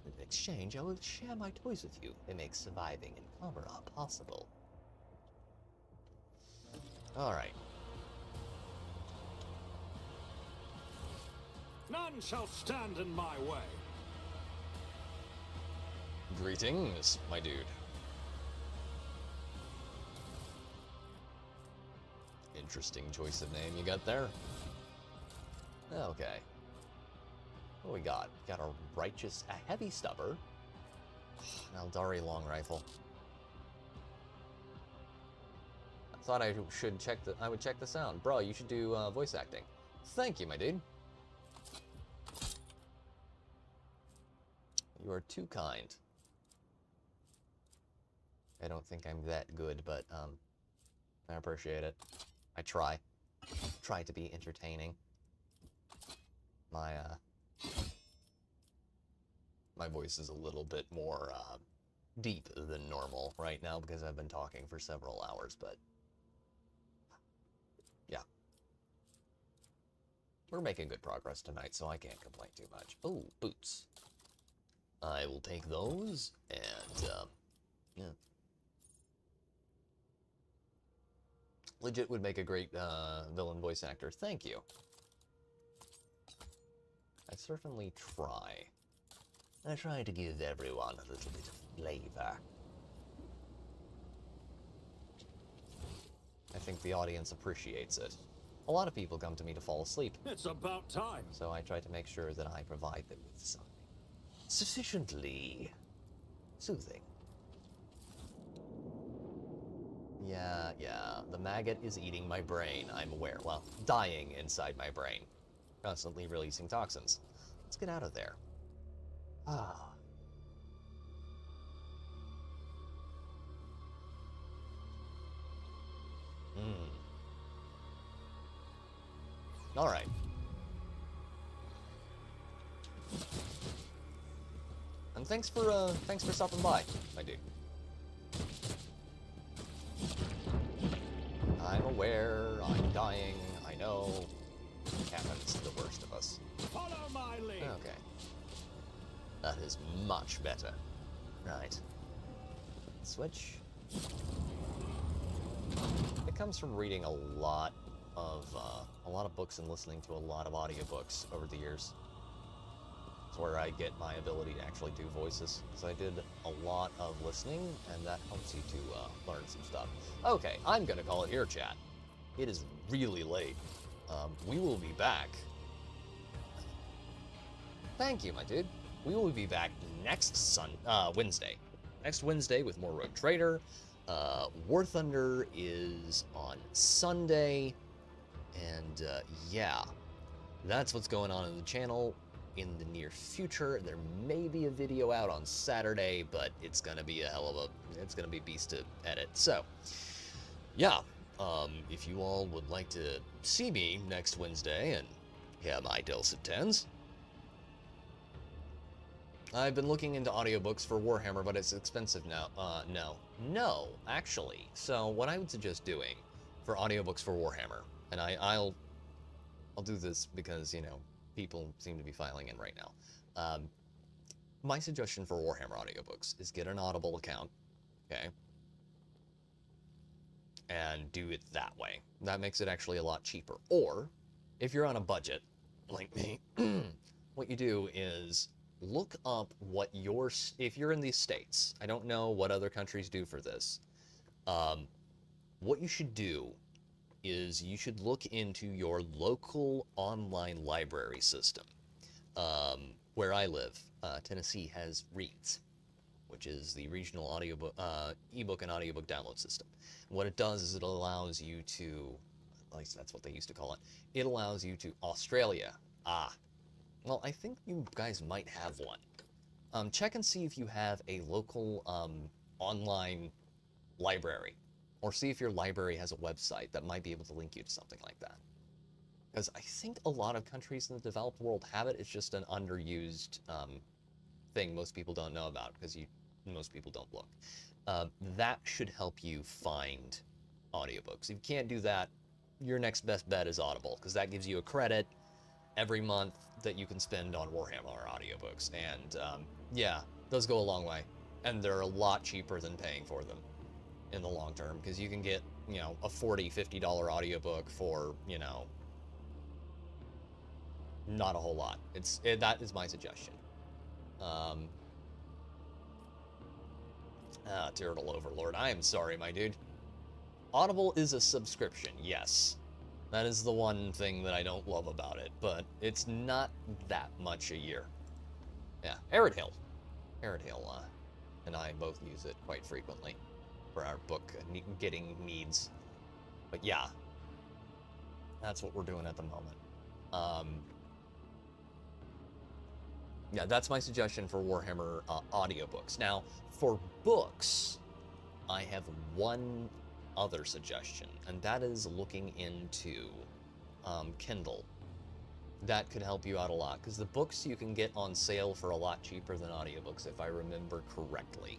In exchange, I will share my toys with you. It makes surviving in Kamara possible. Alright. None shall stand in my way. Greetings, my dude. Interesting choice of name you got there. Okay. What do we got? We got a heavy stubber. An Eldari long rifle. I thought I would check the sound. Bro, you should do voice acting. Thank you, my dude. You are too kind. I don't think I'm that good, but I appreciate it. I try to be entertaining. My voice is a little bit more deep than normal right now because I've been talking for several hours, but yeah. We're making good progress tonight, so I can't complain too much. Oh, boots. I will take those, and, yeah. Legit would make a great villain voice actor. Thank you. I certainly try. I try to give everyone a little bit of flavor. I think the audience appreciates it. A lot of people come to me to fall asleep. It's about time. So I try to make sure that I provide them with something sufficiently soothing. Yeah, the maggot is eating my brain, I'm aware. Well, dying inside my brain. Constantly releasing toxins. Let's get out of there. Ah. Alright. And thanks for stopping by, my dude. I'm aware, I'm dying, I know. It happens to the worst of us. Follow my lead. Okay. That is much better. Right. Switch. It comes from reading a lot of books and listening to a lot of audiobooks over the years. It's where I get my ability to actually do voices. So I did a lot of listening, and that helps you to learn some stuff. Okay, I'm gonna call it here, chat. It is really late. We will be back. Thank you, my dude. We will be back next Wednesday. Next Wednesday with more Rogue Trader. War Thunder is on Sunday. And yeah, that's what's going on in the channel in the near future. There may be a video out on Saturday, but it's gonna be it's gonna be a beast to edit. So yeah, if you all would like to see me next Wednesday and hear my dulcet tones, I've been looking into audiobooks for Warhammer, but it's expensive now. No, actually. So what I would suggest doing for audiobooks for Warhammer, and I'll do this because, you know, people seem to be filing in right now. My suggestion for Warhammer audiobooks is get an Audible account, okay? and do it that way. That makes it actually a lot cheaper. Or, if you're on a budget, like me, what you do is look up what if you're in the States, I don't know what other countries do for this, what you should do is you should look into your local online library system. Where I live, Tennessee has READS, which is the regional audiobook, ebook and audiobook download system. What it does is it allows you to, at least that's what they used to call it, it allows you to Australia. Well, I think you guys might have one. Check and see if you have a local online library, or see if your library has a website that might be able to link you to something like that. Because I think a lot of countries in the developed world have it. It's just an underused thing most people don't know about because most people don't look. That should help you find audiobooks. If you can't do that, your next best bet is Audible, because that gives you a credit every month that you can spend on Warhammer audiobooks. And yeah, those go a long way. And they're a lot cheaper than paying for them in the long term, because you can get, you know, a $40, $50 audiobook for, you know, not a whole lot. That is my suggestion. Turtle Overlord, I am sorry, my dude. Audible is a subscription, yes. That is the one thing that I don't love about it, but it's not that much a year. Yeah, Arid Hill. And I both use it quite frequently for our book getting needs. But yeah, that's what we're doing at the moment. Yeah, that's my suggestion for Warhammer audiobooks. Now, for books, I have one other suggestion, and that is looking into Kindle. That could help you out a lot, because the books you can get on sale for a lot cheaper than audiobooks, if I remember correctly.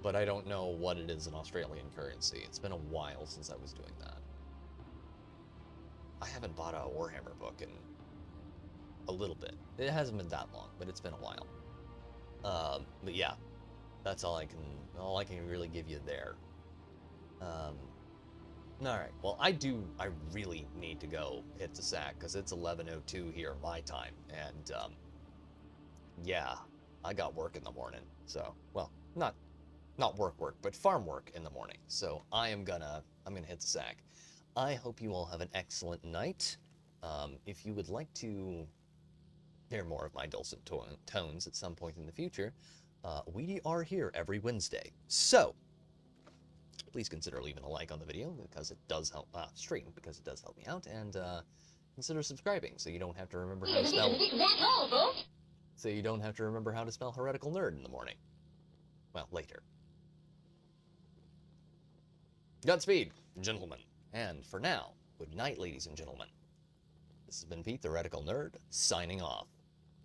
But I don't know what it is in Australian currency. It's been a while since I was doing that. I haven't bought a Warhammer book in a little bit. It hasn't been that long, but it's been a while. But yeah, that's all I can really give you there. Alright, well, I really need to go hit the sack, because it's 11:02 here my time, and yeah, I got work in the morning, so, well, not work, but farm work in the morning, so I'm gonna hit the sack. I hope you all have an excellent night. If you would like to hear more of my dulcet tones at some point in the future, we are here every Wednesday, so please consider leaving a like on the video, because it does help, stream, because it does help me out, and consider subscribing so you don't have to remember how to spell heretical nerd in the morning. Well, later. Godspeed, gentlemen, and for now, good night, ladies and gentlemen. This has been Pete, the Heretical Nerd, signing off.